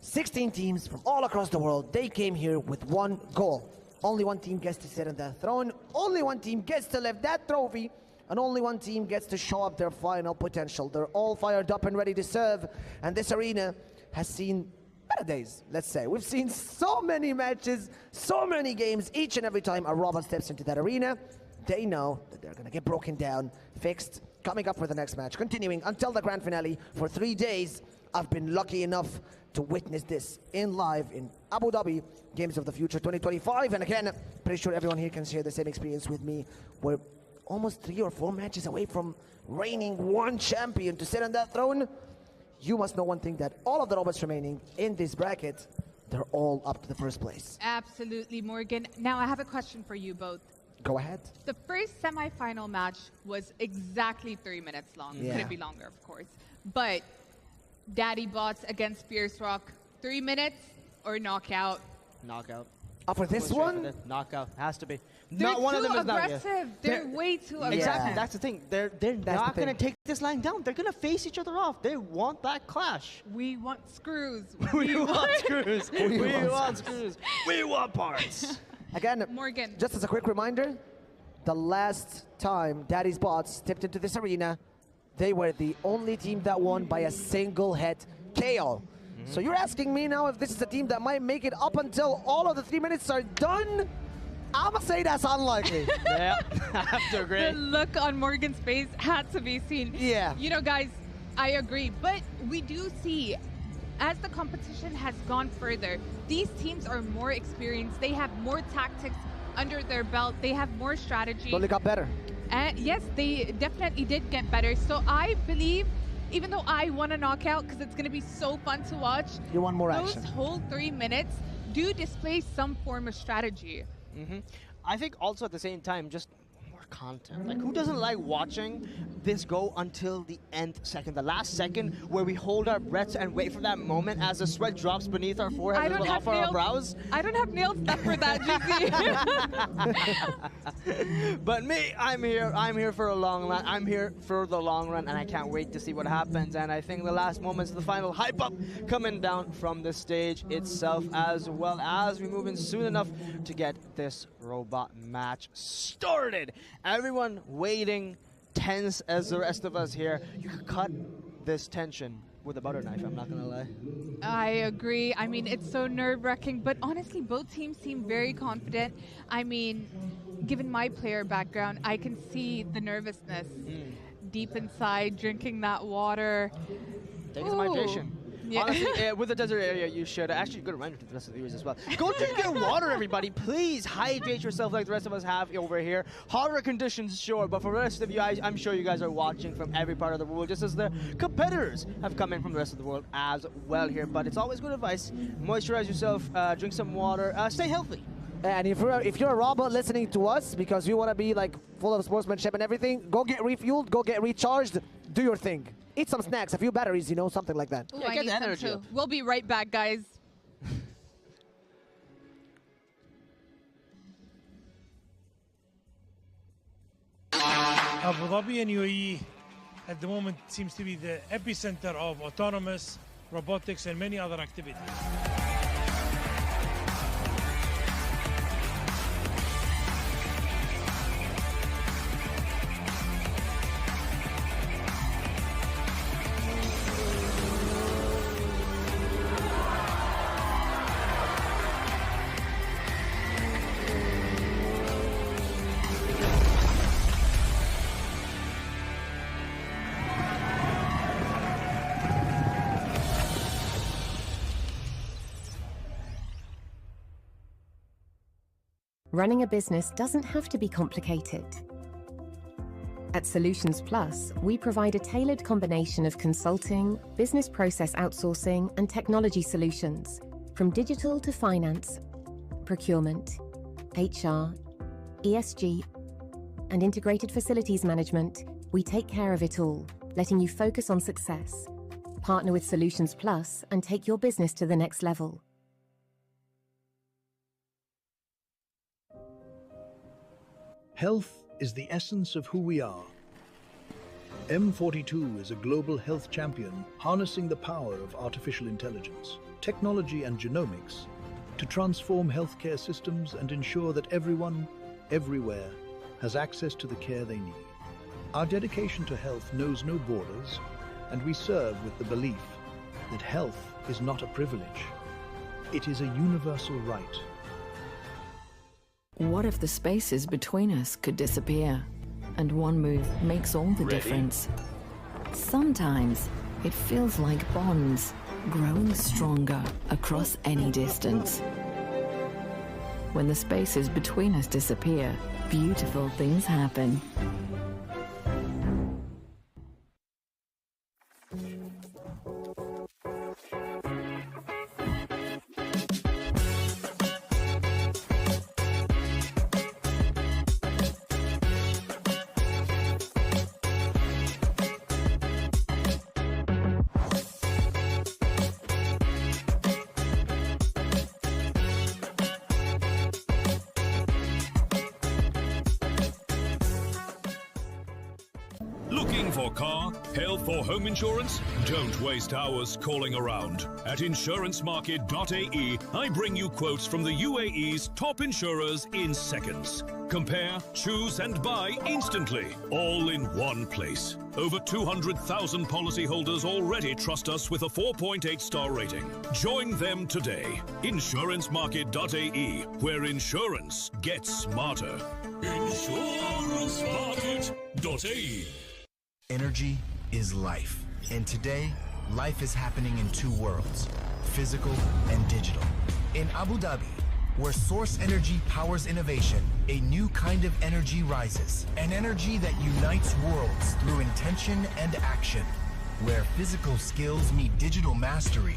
16 teams from all across the world, they came here with one goal. Only one team gets to sit on the throne, only one team gets to lift that trophy, and only one team gets to show up their final potential. They're all fired up and ready to serve, and this arena has seen better days, let's say. We've seen so many matches, so many games. Each and every time a robot steps into that arena, they know that they're going to get broken down, fixed, coming up for the next match, continuing until the grand finale for 3 days. I've been lucky enough to witness this in live in Abu Dhabi, Games of the Future 2025. And again, pretty sure everyone here can share the same experience with me. We're almost 3 or 4 matches away from reigning one champion to sit on that throne. You must know one thing, that all of the robots remaining in this bracket, they're all up to the first place. Absolutely, Morgan. Now, I have a question for you both. Go ahead. The first semi-final match was exactly 3 minutes long. Yeah. Couldn't be longer, of course. But Daddy Bots against Fierce Rock, 3 minutes or knockout? Knockout. For this Go straight one? for the knockout. Has to be. They're Not one of too them is not yet. aggressive. They're way too aggressive. Exactly. That's the thing. They're not the going to thing. take this line down. They're going to face each other off. They want that clash. We want screws. We want screws. We want want screws. We want parts. Again, Morgan. just as a quick reminder, the last time Daddy's Bots stepped into this arena, they were the only team that won by a single head KO. So you're asking me now if this is a team that might make it up until all of the 3 minutes are done? I'ma say that's unlikely. Yeah, I have to agree. The look on Morgan's face had to be seen. Yeah. You know, guys, I agree. But we do see, as the competition has gone further, these teams are more experienced. They have more tactics under their belt. They have more strategy. Only got better. And yes, they definitely did get better. So I believe, even though I want a knockout because it's going to be so fun to watch, You want more those action. whole 3 minutes do display some form of strategy. I think also at the same time, just more content. Like, who doesn't like watching this go until the end second, the last second, where we hold our breaths and wait for that moment as the sweat drops beneath our forehead and off our brows? I don't have nails enough for that, GC. But me, I'm here for a long run. I'm here for the long run, and I can't wait to see what happens. And I think the last moments, the final hype up coming down from the stage itself, as well as we move in soon enough to get this robot match started. Everyone waiting, tense as the rest of us here. You could cut this tension with a butter knife, I'm not gonna lie. I agree. I mean, it's so nerve-wracking, but honestly, both teams seem very confident. I mean, given my player background, I can see the nervousness deep inside, drinking that water. Take some hydration. Yeah. Honestly, with the desert area, you should actually good reminder to the rest of the viewers as well. Go drink your water, everybody. Please hydrate yourself like the rest of us have over here. Hotter conditions, sure, but for the rest of you, I'm sure you guys are watching from every part of the world, just as the competitors have come in from the rest of the world as well here. But it's always good advice. Moisturize yourself, drink some water, stay healthy. And if you're a robot listening to us because you want to be like full of sportsmanship and everything, go get refueled, go get recharged, do your thing. Eat some snacks, a few batteries, you know, something like that. Ooh, Yeah, I get need the some energy too. up. We'll be right back, guys. Abu Dhabi and UAE at the moment seems to be the epicenter of autonomous, robotics and many other activities. Running a business doesn't have to be complicated. At Solutions Plus, we provide a tailored combination of consulting, business process outsourcing, and technology solutions, from digital to finance, procurement, HR, ESG, and integrated facilities management. We take care of it all, letting you focus on success. Partner with Solutions Plus and take your business to the next level. Health is the essence of who we are. M42 is a global health champion harnessing the power of artificial intelligence, technology and genomics to transform healthcare systems and ensure that everyone, everywhere, has access to the care they need. Our dedication to health knows no borders, and we serve with the belief that health is not a privilege. It is a universal right. What if the spaces between us could disappear and one move makes all the difference. Sometimes it feels like bonds growing stronger across any distance. When the spaces between us disappear, beautiful things happen. Looking for car, health or home insurance? Don't waste hours calling around. At insurancemarket.ae, I bring you quotes from the UAE's top insurers in seconds. Compare, choose and buy instantly, all in one place. Over 200,000 policyholders already trust us with a 4.8-star rating. Join them today. Insurancemarket.ae, where insurance gets smarter. Insurancemarket.ae. Energy is life. And today, life is happening in two worlds, physical and digital. In Abu Dhabi, where source energy powers innovation, a new kind of energy rises. An energy that unites worlds through intention and action. Where physical skills meet digital mastery,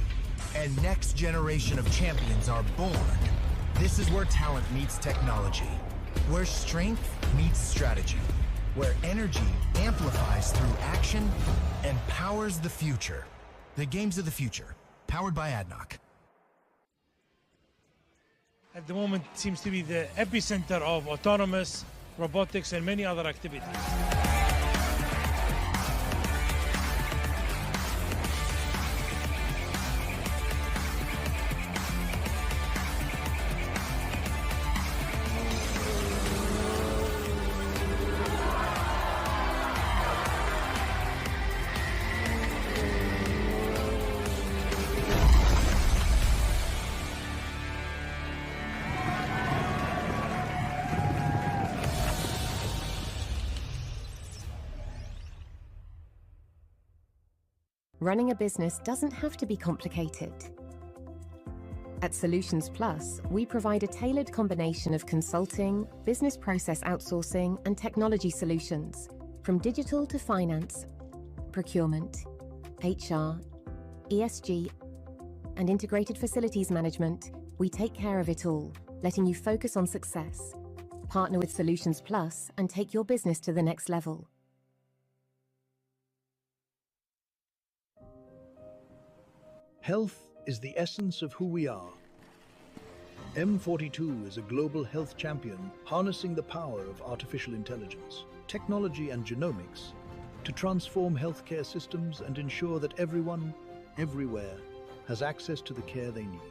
and next generation of champions are born. This is where talent meets technology. Where strength meets strategy. Where energy amplifies through action and powers the future. The games of the future, powered by ADNOC. At the moment, it seems to be the epicenter of autonomous, robotics, and many other activities. Running a business doesn't have to be complicated. At Solutions Plus, we provide a tailored combination of consulting, business process outsourcing, and technology solutions, from digital to finance, procurement, HR, ESG, and integrated facilities management. We take care of it all, letting you focus on success. Partner with Solutions Plus and take your business to the next level. Health is the essence of who we are. M42 is a global health champion harnessing the power of artificial intelligence, technology and genomics to transform healthcare systems and ensure that everyone, everywhere, has access to the care they need.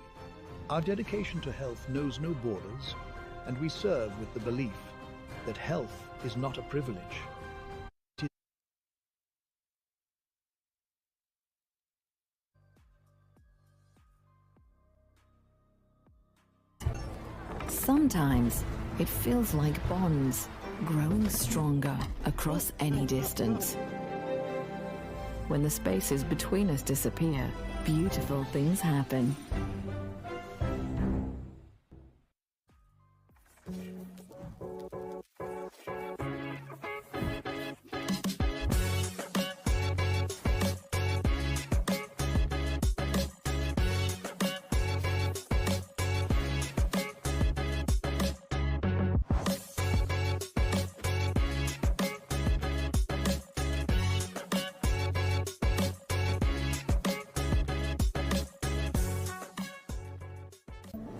Our dedication to health knows no borders, and we serve with the belief that health is not a privilege. Sometimes it feels like bonds growing stronger across any distance. When the spaces between us disappear, beautiful things happen.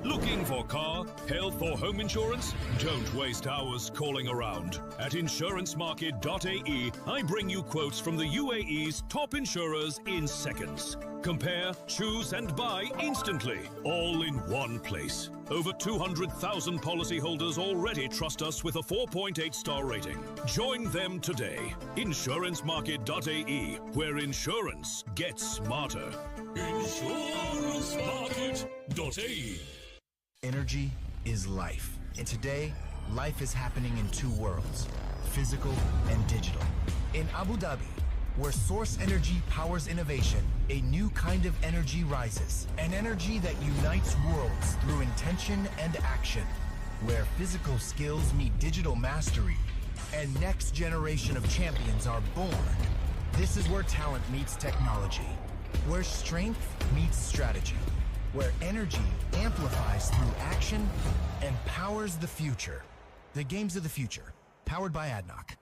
Looking for car, health or home insurance? Don't waste hours calling around. At insurancemarket.ae, I bring you quotes from the UAE's top insurers in seconds. Compare, choose and buy instantly, all in one place. Over 200,000 policyholders already trust us with a 4.8-star rating. Join them today. Insurancemarket.ae, where insurance gets smarter. Insurancemarket.ae. Energy is life. And today, life is happening in two worlds, physical and digital. In Abu Dhabi, where source energy powers innovation, a new kind of energy rises. An energy that unites worlds through intention and action. Where physical skills meet digital mastery, and next generation of champions are born. This is where talent meets technology. Where strength meets strategy. Where energy amplifies through action and powers the future. The games of the future, powered by ADNOC.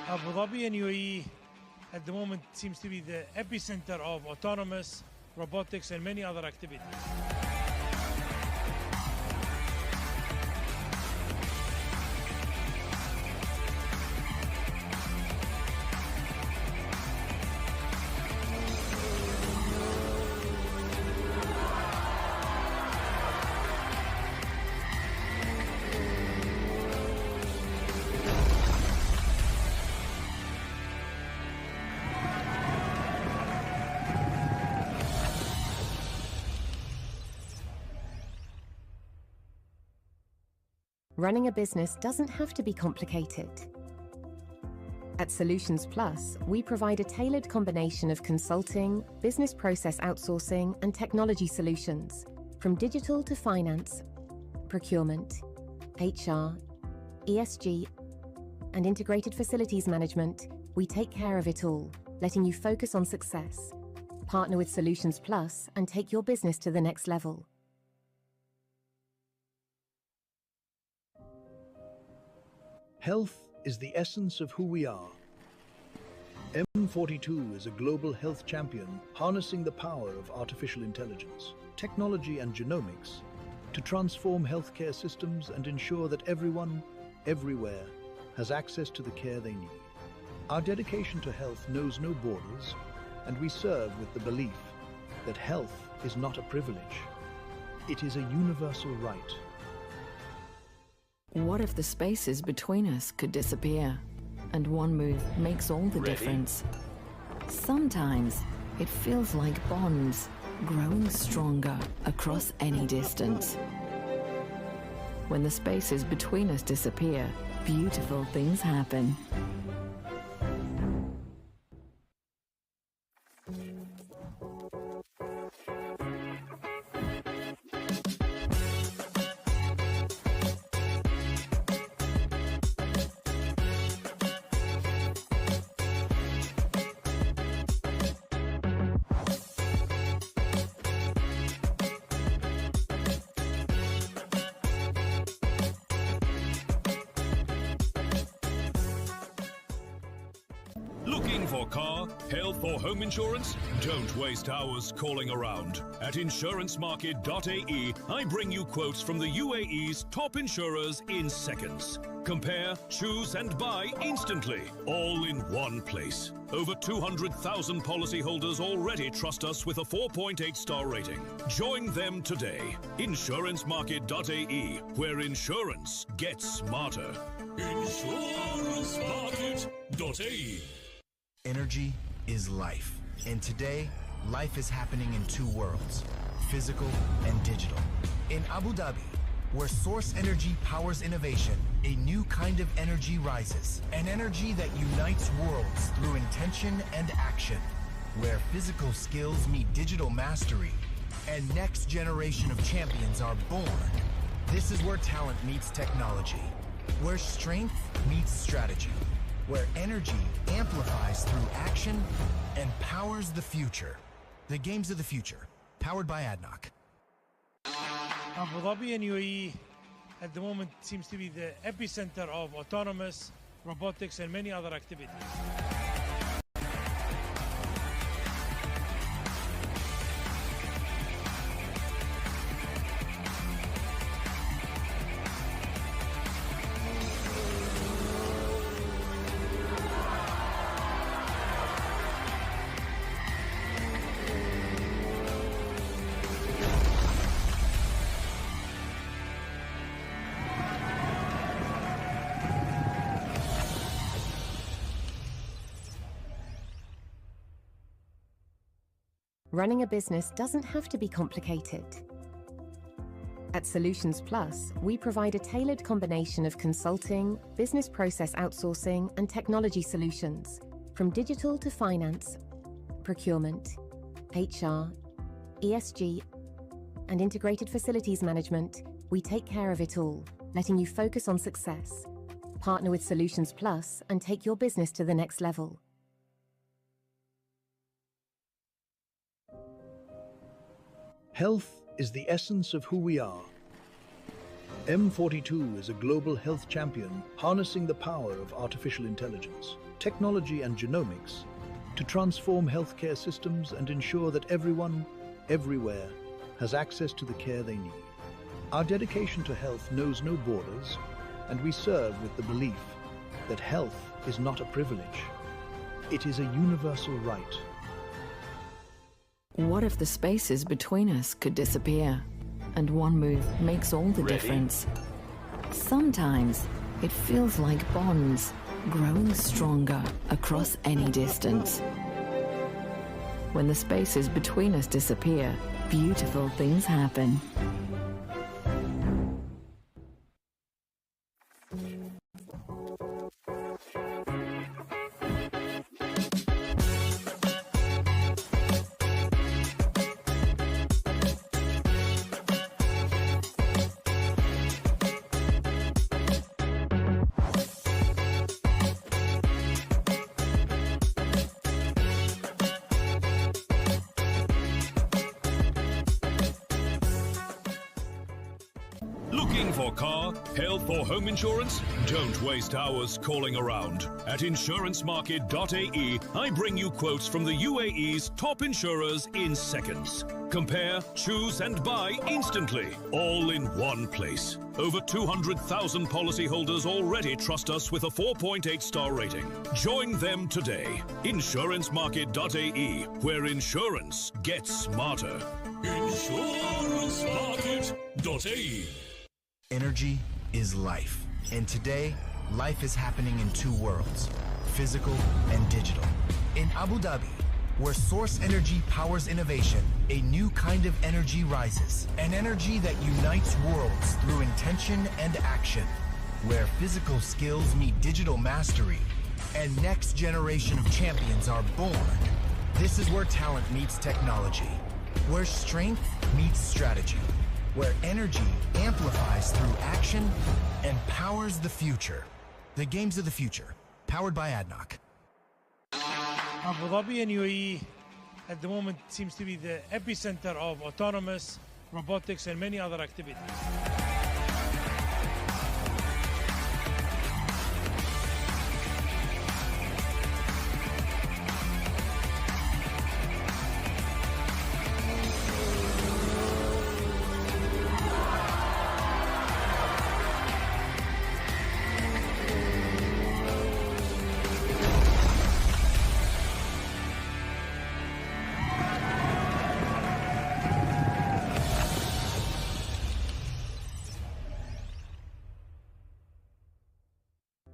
Abu Dhabi and UAE at the moment seems to be the epicenter of autonomous, robotics and many other activities. Running a business doesn't have to be complicated. At Solutions Plus, we provide a tailored combination of consulting, business process outsourcing, and technology solutions, from digital to finance, procurement, HR, ESG, and integrated facilities management. We take care of it all, letting you focus on success. Partner with Solutions Plus and take your business to the next level. Health is the essence of who we are. M42 is a global health champion harnessing the power of artificial intelligence, technology and genomics to transform healthcare systems and ensure that everyone, everywhere, has access to the care they need. Our dedication to health knows no borders, and we serve with the belief that health is not a privilege. It is a universal right. What if the spaces between us could disappear? And one move makes all the difference. Sometimes it feels like bonds growing stronger across any distance. When the spaces between us disappear, beautiful things happen. Looking for car, health or home insurance? Don't waste hours calling around. At insurancemarket.ae, I bring you quotes from the UAE's top insurers in seconds. Compare, choose and buy instantly, all in one place. Over 200,000 policyholders already trust us with a 4.8 star rating. Join them today. Insurancemarket.ae, where insurance gets smarter. Insurancemarket.ae. Energy is life. And today, life is happening in two worlds, physical and digital. In Abu Dhabi, where source energy powers innovation, a new kind of energy rises. An energy that unites worlds through intention and action. Where physical skills meet digital mastery, and next generation of champions are born. This is where talent meets technology. Where strength meets strategy. Where energy amplifies through action and powers the future. The games of the future, powered by ADNOC. Abu Dhabi and UAE at the moment seems to be the epicenter of autonomous, robotics and many other activities. Running a business doesn't have to be complicated. At Solutions Plus, we provide a tailored combination of consulting, business process outsourcing, and technology solutions. From digital to finance, procurement, HR, ESG, and integrated facilities management, we take care of it all, letting you focus on success. Partner with Solutions Plus and take your business to the next level. Health is the essence of who we are. M42 is a global health champion harnessing the power of artificial intelligence, technology and genomics to transform healthcare systems and ensure that everyone, everywhere, has access to the care they need. Our dedication to health knows no borders, and we serve with the belief that health is not a privilege. It is a universal right. What if the spaces between us could disappear? And one move makes all the difference. Sometimes it feels like bonds growing stronger across any distance. When the spaces between us disappear, beautiful things happen. Looking for car, health or home insurance? Don't waste hours calling around. At insurancemarket.ae, I bring you quotes from the UAE's top insurers in seconds. Compare, choose and buy instantly, all in one place. Over 200,000 policyholders already trust us with a 4.8-star rating. Join them today. Insurancemarket.ae, where insurance gets smarter. Insurancemarket.ae. Energy is life. And today, life is happening in two worlds, physical and digital. In Abu Dhabi, where source energy powers innovation, a new kind of energy rises. An energy that unites worlds through intention and action. Where physical skills meet digital mastery, and next generation of champions are born. This is where talent meets technology. Where strength meets strategy. Where energy amplifies through action and powers the future. The games of the future, powered by ADNOC. Abu Dhabi and UAE at the moment seems to be the epicenter of autonomous, robotics and many other activities.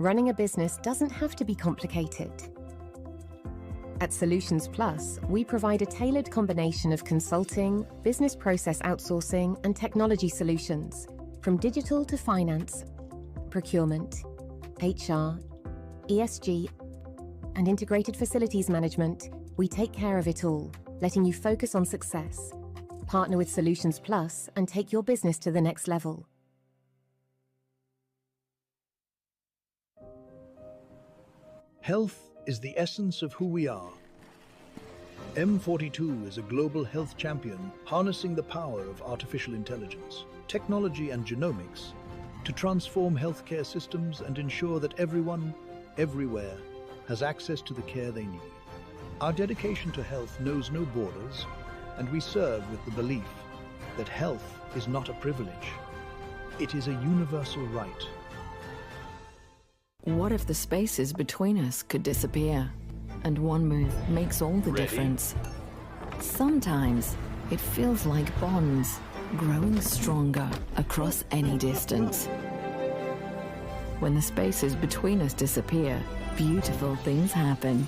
Running a business doesn't have to be complicated. At Solutions Plus, we provide a tailored combination of consulting, business process outsourcing, and technology solutions. From digital to finance, procurement, HR, ESG, and integrated facilities management, we take care of it all, letting you focus on success. Partner with Solutions Plus and take your business to the next level. Health is the essence of who we are. M42 is a global health champion harnessing the power of artificial intelligence, technology and genomics to transform healthcare systems and ensure that everyone, everywhere, has access to the care they need. Our dedication to health knows no borders, and we serve with the belief that health is not a privilege. It is a universal right. What if the spaces between us could disappear? And one move makes all the difference. Sometimes it feels like bonds growing stronger across any distance. When the spaces between us disappear, beautiful things happen.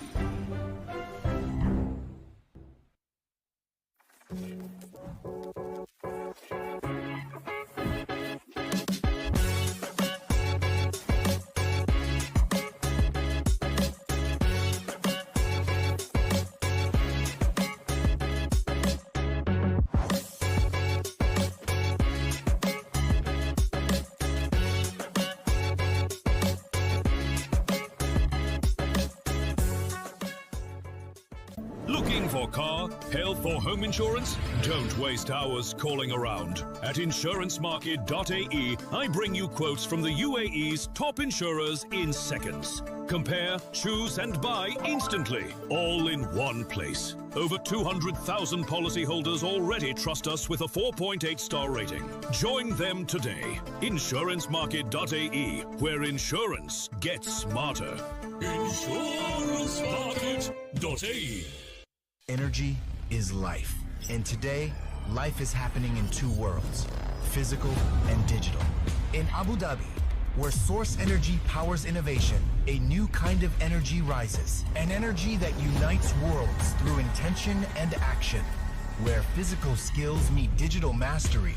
Looking for car, health or home insurance? Don't waste hours calling around. At insurancemarket.ae, I bring you quotes from the UAE's top insurers in seconds. Compare, choose and buy instantly, all in one place. Over 200,000 policyholders already trust us with a 4.8-star rating. Join them today. Insurancemarket.ae, where insurance gets smarter. Insurancemarket.ae. Energy is life. And today, life is happening in two worlds, physical and digital. In Abu Dhabi, where source energy powers innovation, a new kind of energy rises. An energy that unites worlds through intention and action. Where physical skills meet digital mastery,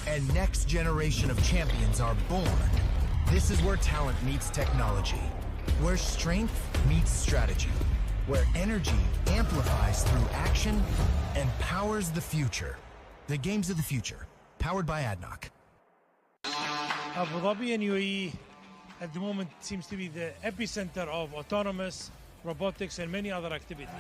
and next generation of champions are born. This is where talent meets technology. Where strength meets strategy. Where energy amplifies through action and powers the future. The games of the future, powered by ADNOC. Abu Dhabi and UAE at the moment seems to be the epicenter of autonomous, robotics and many other activities.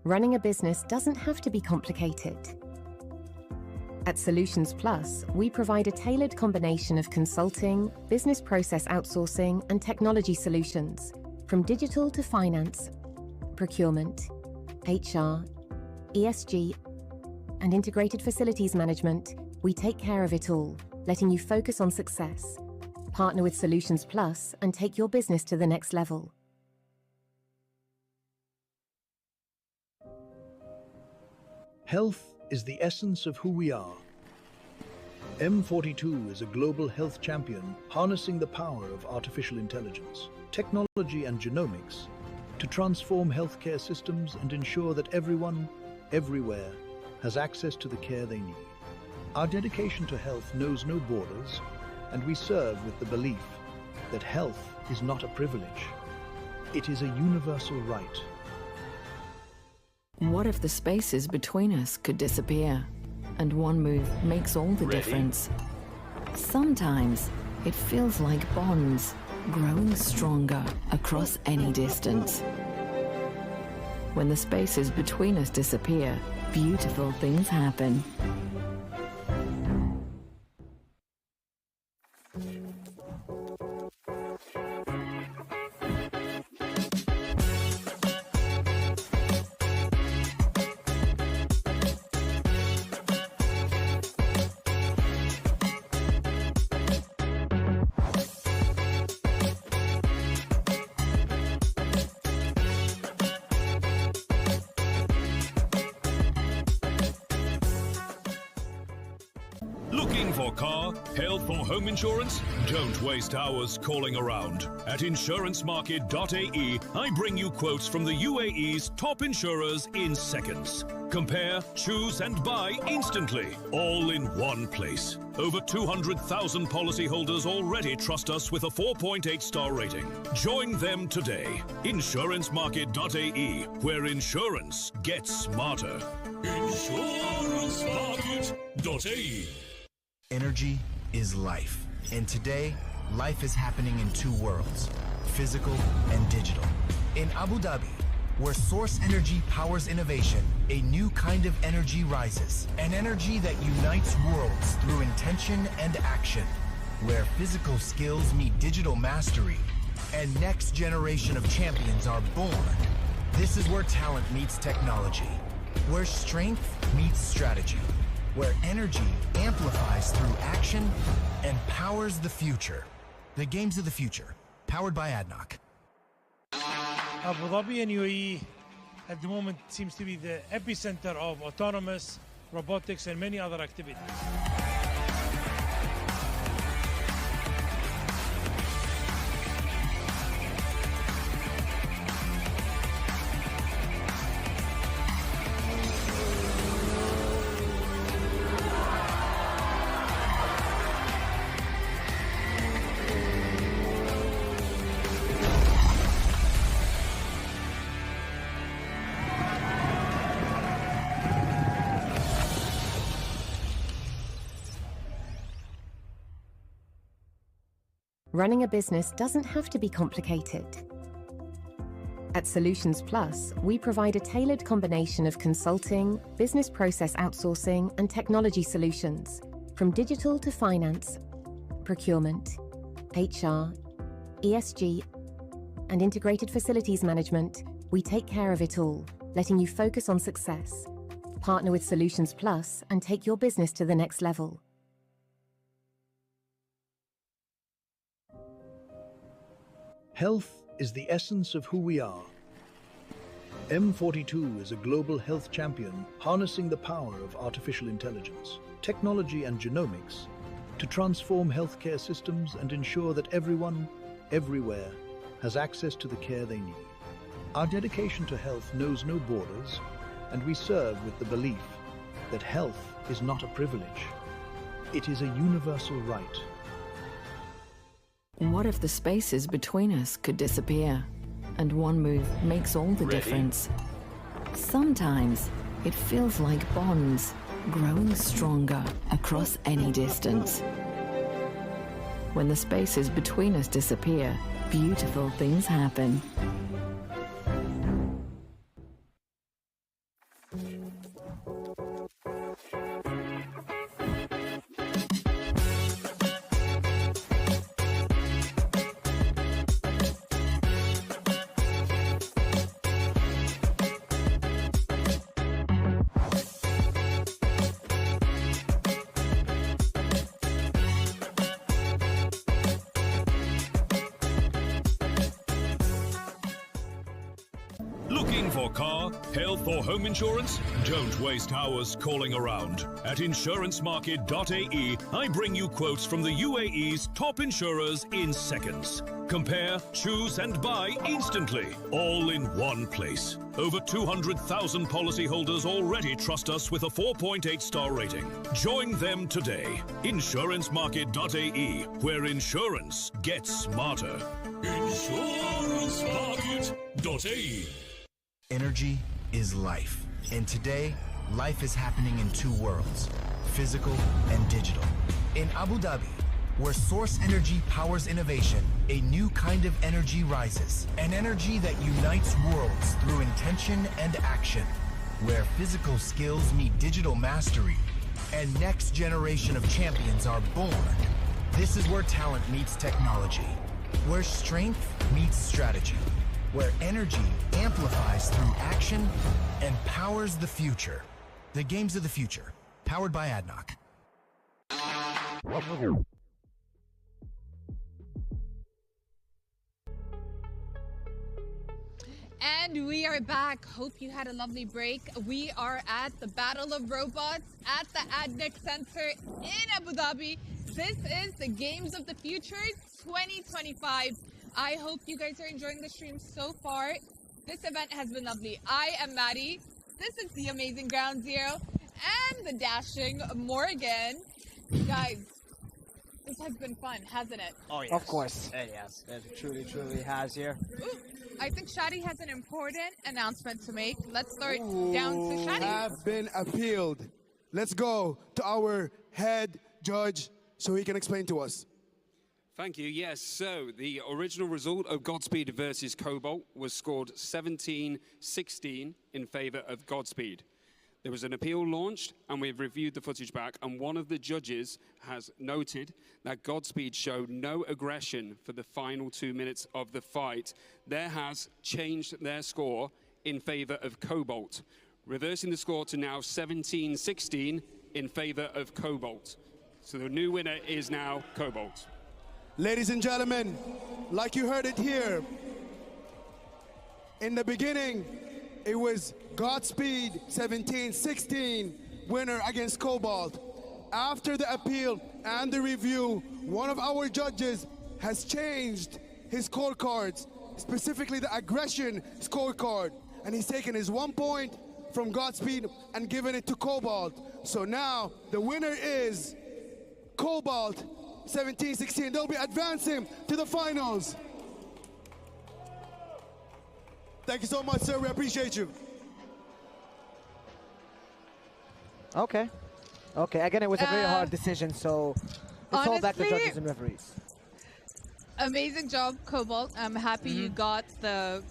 Running a business doesn't have to be complicated. At Solutions Plus, we provide a tailored combination of consulting, business process outsourcing, and technology solutions, from digital to finance, procurement, HR, ESG, and integrated facilities management. We take care of it all, letting you focus on success. Partner with Solutions Plus and take your business to the next level. Health is the essence of who we are. M42 is a global health champion harnessing the power of artificial intelligence, technology and genomics to transform healthcare systems and ensure that everyone, everywhere, has access to the care they need. Our dedication to health knows no borders, and we serve with the belief that health is not a privilege. It is a universal right. What if the spaces between us could disappear? And one move makes all the difference. Sometimes it feels like bonds growing stronger across any distance. When the spaces between us disappear, beautiful things happen. Looking for car, health or home insurance? Don't waste hours calling around. At insurancemarket.ae, I bring you quotes from the UAE's top insurers in seconds. Compare, choose and buy instantly, all in one place. Over 200,000 policyholders already trust us with a 4.8-star rating. Join them today. Insurancemarket.ae, where insurance gets smarter. Insurancemarket.ae. Energy is life. And today, life is happening in two worlds, physical and digital. In Abu Dhabi, where source energy powers innovation, a new kind of energy rises. An energy that unites worlds through intention and action. Where physical skills meet digital mastery, and next generation of champions are born. This is where talent meets technology. Where strength meets strategy. Where energy amplifies through action and powers the future. The games of the future, powered by ADNOC. Abu Dhabi and UAE at the moment seems to be the epicenter of autonomous, robotics and many other activities. Running a business doesn't have to be complicated. At Solutions Plus, we provide a tailored combination of consulting, business process outsourcing, and technology solutions, from digital to finance, procurement, HR, ESG, and integrated facilities management. We take care of it all, letting you focus on success. Partner with Solutions Plus and take your business to the next level. Health is the essence of who we are. M42 is a global health champion harnessing the power of artificial intelligence, technology and genomics to transform healthcare systems and ensure that everyone, everywhere, has access to the care they need. Our dedication to health knows no borders, and we serve with the belief that health is not a privilege. It is a universal right. What if the spaces between us could disappear? And one move makes all the difference. Sometimes it feels like bonds growing stronger across any distance. When the spaces between us disappear, beautiful things happen. Looking for car, health or home insurance? Don't waste hours calling around. At insurancemarket.ae, I bring you quotes from the UAE's top insurers in seconds. Compare, choose and buy instantly, all in one place. Over 200,000 policyholders already trust us with a 4.8-star rating. Join them today. Insurancemarket.ae, where insurance gets smarter. Insurancemarket.ae. Energy is life. And today, life is happening in two worlds, physical and digital. In Abu Dhabi, where source energy powers innovation, a new kind of energy rises. An energy that unites worlds through intention and action. Where physical skills meet digital mastery, and next generation of champions are born. This is where talent meets technology. Where strength meets strategy. Where energy amplifies through action and powers the future. The games of the future, powered by ADNOC. And we are back. Hope you had a lovely break. We are at the Battle of Robots at the ADNOC Center in Abu Dhabi. This is the Games of the Future 2025. I hope you guys are enjoying the stream so far. This event has been lovely. I am Maddie. This is the amazing Ground Zero and the dashing Morgan. Guys, this has been fun, hasn't it? Oh, yes. Of course. Yes, it truly has here. Ooh, I think Shadi has an important announcement to make. Let's start down to Shadi. Have been appealed. Let's go to our head judge so he can explain to us. Thank you. Yes, so the original result of Godspeed versus Cobalt was scored 17-16 in favor of Godspeed. There was an appeal launched, and we've reviewed the footage back, and one of the judges has noted that Godspeed showed no aggression for the final 2 minutes of the fight. There has changed their score in favor of Cobalt, reversing the score to now 17-16 in favor of Cobalt. So the new winner is now Cobalt. Ladies and gentlemen, like you heard it here, in the beginning, it was Godspeed 17-16 winner against Cobalt. After the appeal and the review, one of our judges has changed his scorecards, specifically the aggression scorecard, and he's taken his 1 point from Godspeed and given it to Cobalt. So now the winner is Cobalt 17-16. They'll be advancing to the finals. Thank you so much, sir. We appreciate you. Okay. Okay, again, it was a very hard decision, so it's all back to honestly, judges and referees. Amazing job, Cobalt. I'm happy you got the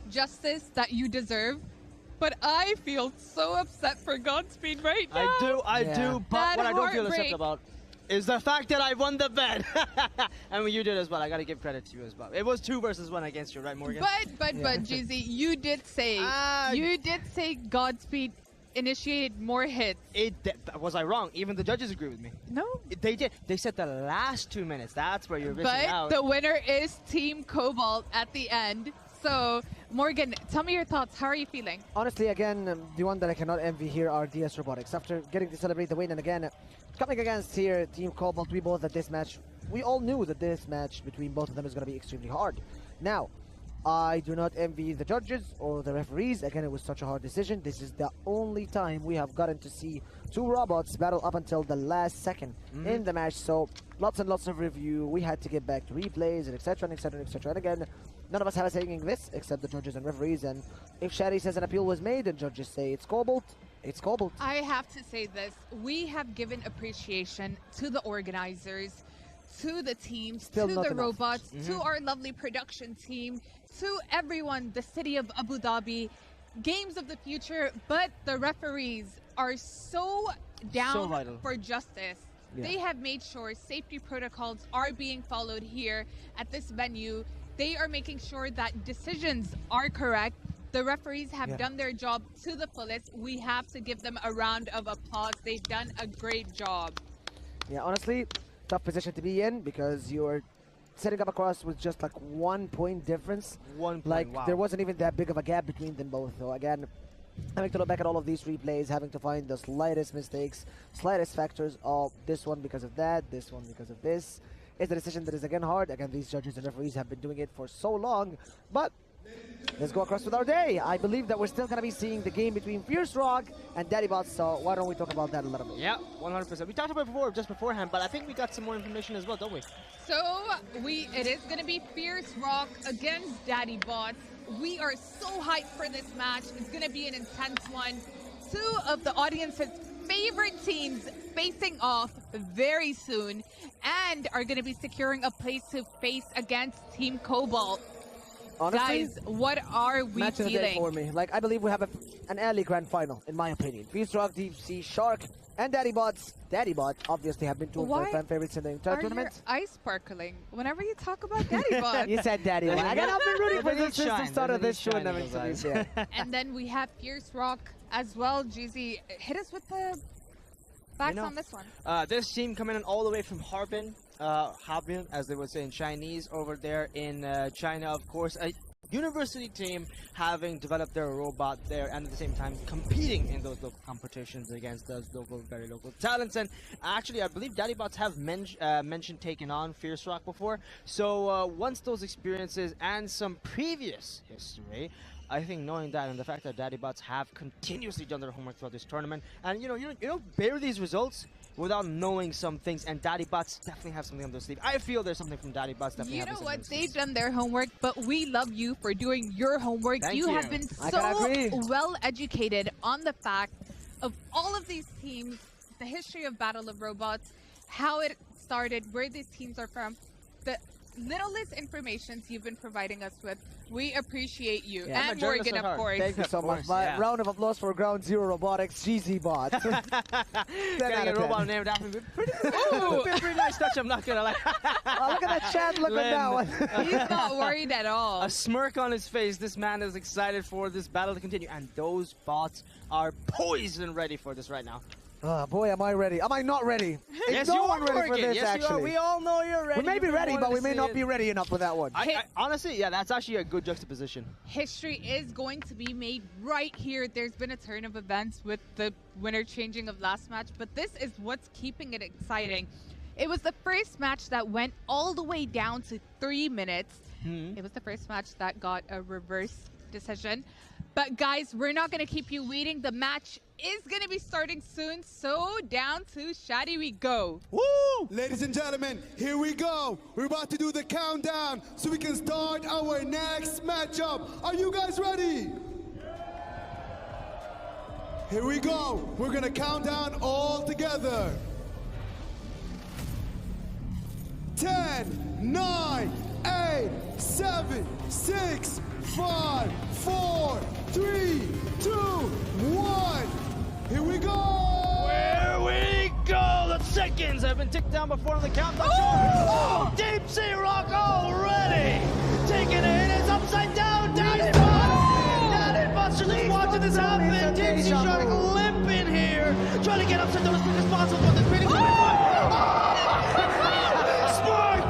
justice that you deserve. But I feel so upset for Godspeed right now. I do. But That what I don't feel upset heartbreak. about is the fact that I won the bet. And when you did as well, I gotta give credit to you as well. It was 2 versus 1 against you, right, Morgan? But GZ, you did say Godspeed initiated more hits. Was I wrong? Even the judges agree with me. No. They did. They said the last 2 minutes. That's where you're missing But out. the winner is Team Cobalt at the end. So, Morgan, tell me your thoughts. How are you feeling? Honestly, again, the one that I cannot envy here are DS Robotics. After getting to celebrate the win, and again, coming against here, Team Cobalt, we both at this match, we all knew that this match between both of them is going to be extremely hard. Now, I do not envy the judges or the referees. Again, it was such a hard decision. This is the only time we have gotten to see 2 robots battle up until the last second in the match. So lots and lots of review. We had to get back to replays and etc. and etc. and etc. And again, none of us have a saying in this except the judges and referees. And if Shadi says an appeal was made and judges say it's Cobalt, it's Cobalt. I have to say this. We have given appreciation to the organizers, to the teams, Still to not the enough. robots, to our lovely production team, to everyone, the city of Abu Dhabi, Games of the Future, but the referees are so down vital. for justice. Yeah. They have made sure safety protocols are being followed here at this venue. They are making sure that decisions are correct. The referees have done their job to the fullest. We have to give them a round of applause. They've done a great job. Yeah, honestly, tough position to be in because you're setting up across with just like 1 point difference. 1 point, Like, wow. there wasn't even that big of a gap between them both. So again, having to look back at all of these replays, having to find the slightest mistakes, slightest factors of this one because of that, this one because of this, is a decision that is again hard. Again, these judges and referees have been doing it for so long, but let's go across with our day. I believe that we're still going to be seeing the game between Fierce Rock and Daddy Bots, so why don't we talk about that a little bit? Yeah, 100%. We talked about it just beforehand, but I think we got some more information as well, don't we? So it is going to be Fierce Rock against Daddy Bots. We are so hyped for this match. It's going to be an intense one. 2 of the audience's favorite teams facing off very soon and are going to be securing a place to face against Team Cobalt. Honestly, Guys, what are we match of the day for feeling? me. Like, I believe we have an early grand final, in my opinion. Fierce Rock, Deep Sea, Shark, and Daddy Bots. Daddy Bot obviously have been 2 of my Why fan favorites in the entire Are your tournament. eyes sparkling whenever you talk about Daddy Bots? You said Daddy Bot. Again, I've been rooting for They this since the shine. start of They this shine in tournament. those To be eyes. fair. And then we have Fierce Rock as well. GZ, hit us with the facts on this one. This team coming in all the way from Harbin, as they would say in Chinese, over there in China, of course. A university team having developed their robot there and at the same time competing in those local competitions against those very local talents. And actually, I believe Daddy Bots have mentioned taking on Fierce Rock before. So once those experiences and some previous history, I think knowing that and the fact that Daddy Bots have continuously done their homework throughout this tournament, and you don't bear these results without knowing some things, and Daddy Bots definitely have something on their sleeve. I feel there's something from Daddy Bots definitely. You know having what? something on their They've sleeve. done their homework, but we love you for doing your homework. Thank you you. have been I gotta so agree. well educated on the fact of all of these teams, the history of Battle of Robots, how it started, where these teams are from, the littlest information you've been providing us with. We appreciate you. Yeah, I'm a And journalist Morgan, at of heart. course. Thank you so Of much. course, My yeah. round of applause for Ground Zero Robotics, GZ Bot. 10 out Getting a of robot 10. named after me. Pretty nice touch, I'm not gonna lie. Oh, look at that chat look on that one. He's not worried at all. A smirk on his face. This man is excited for this battle to continue, and those bots are poised and ready for this right now. Oh boy, am I ready. Am I not ready? Yes, Is no you one are, ready for Morgan. this, Yes, you are. actually? We all know you're ready. We may be You've been ready, but wanting we to may see not it. be ready enough for that one. Honestly, yeah, that's actually a good juxtaposition. History is going to be made right here. There's been a turn of events with the winner changing of last match, but this is what's keeping it exciting. It was the first match that went all the way down to 3 minutes. It was the first match that got a reverse decision. But guys, we're not going to keep you waiting. The match is going to be starting soon, so down to Shadi we go. Woo! Ladies and gentlemen, here we go. We're about to do the countdown so we can start our next matchup. Are you guys ready? Here we go. We're gonna count down all together. 10, 9, 8, 7, 6, 5, 4, 3, 2, 1. Here we go! Here we go! The seconds have been ticked down before on the countdown. Oh! Deep Sea Rock already! Taking a hit, it's upside down! Daddy Buster just watching this happen! Deep Sea Shark limping here! Trying to get upside down as quick as possible, but the critical Spark!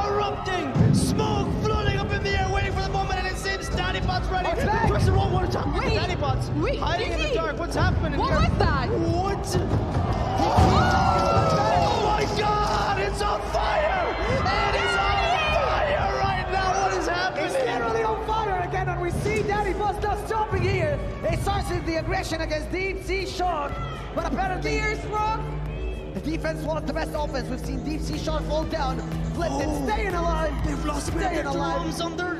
Erupting! Smoke floating up in the air, waiting for the moment, and it seems Daddy Bot's ready! Pressing one more time! Daddy Bot's hiding in the dark! What's happening What here? was that? What? Oh my God! It's on fire! It is on fire right now! What is happening? It's literally on fire again, and we see Daddy Bus not stopping here. It starts with the aggression against Deep Sea Shark, but apparently the defense was the best offense. We've seen Deep Sea Shark fall down, flipped and staying alive. They've lost their drums on their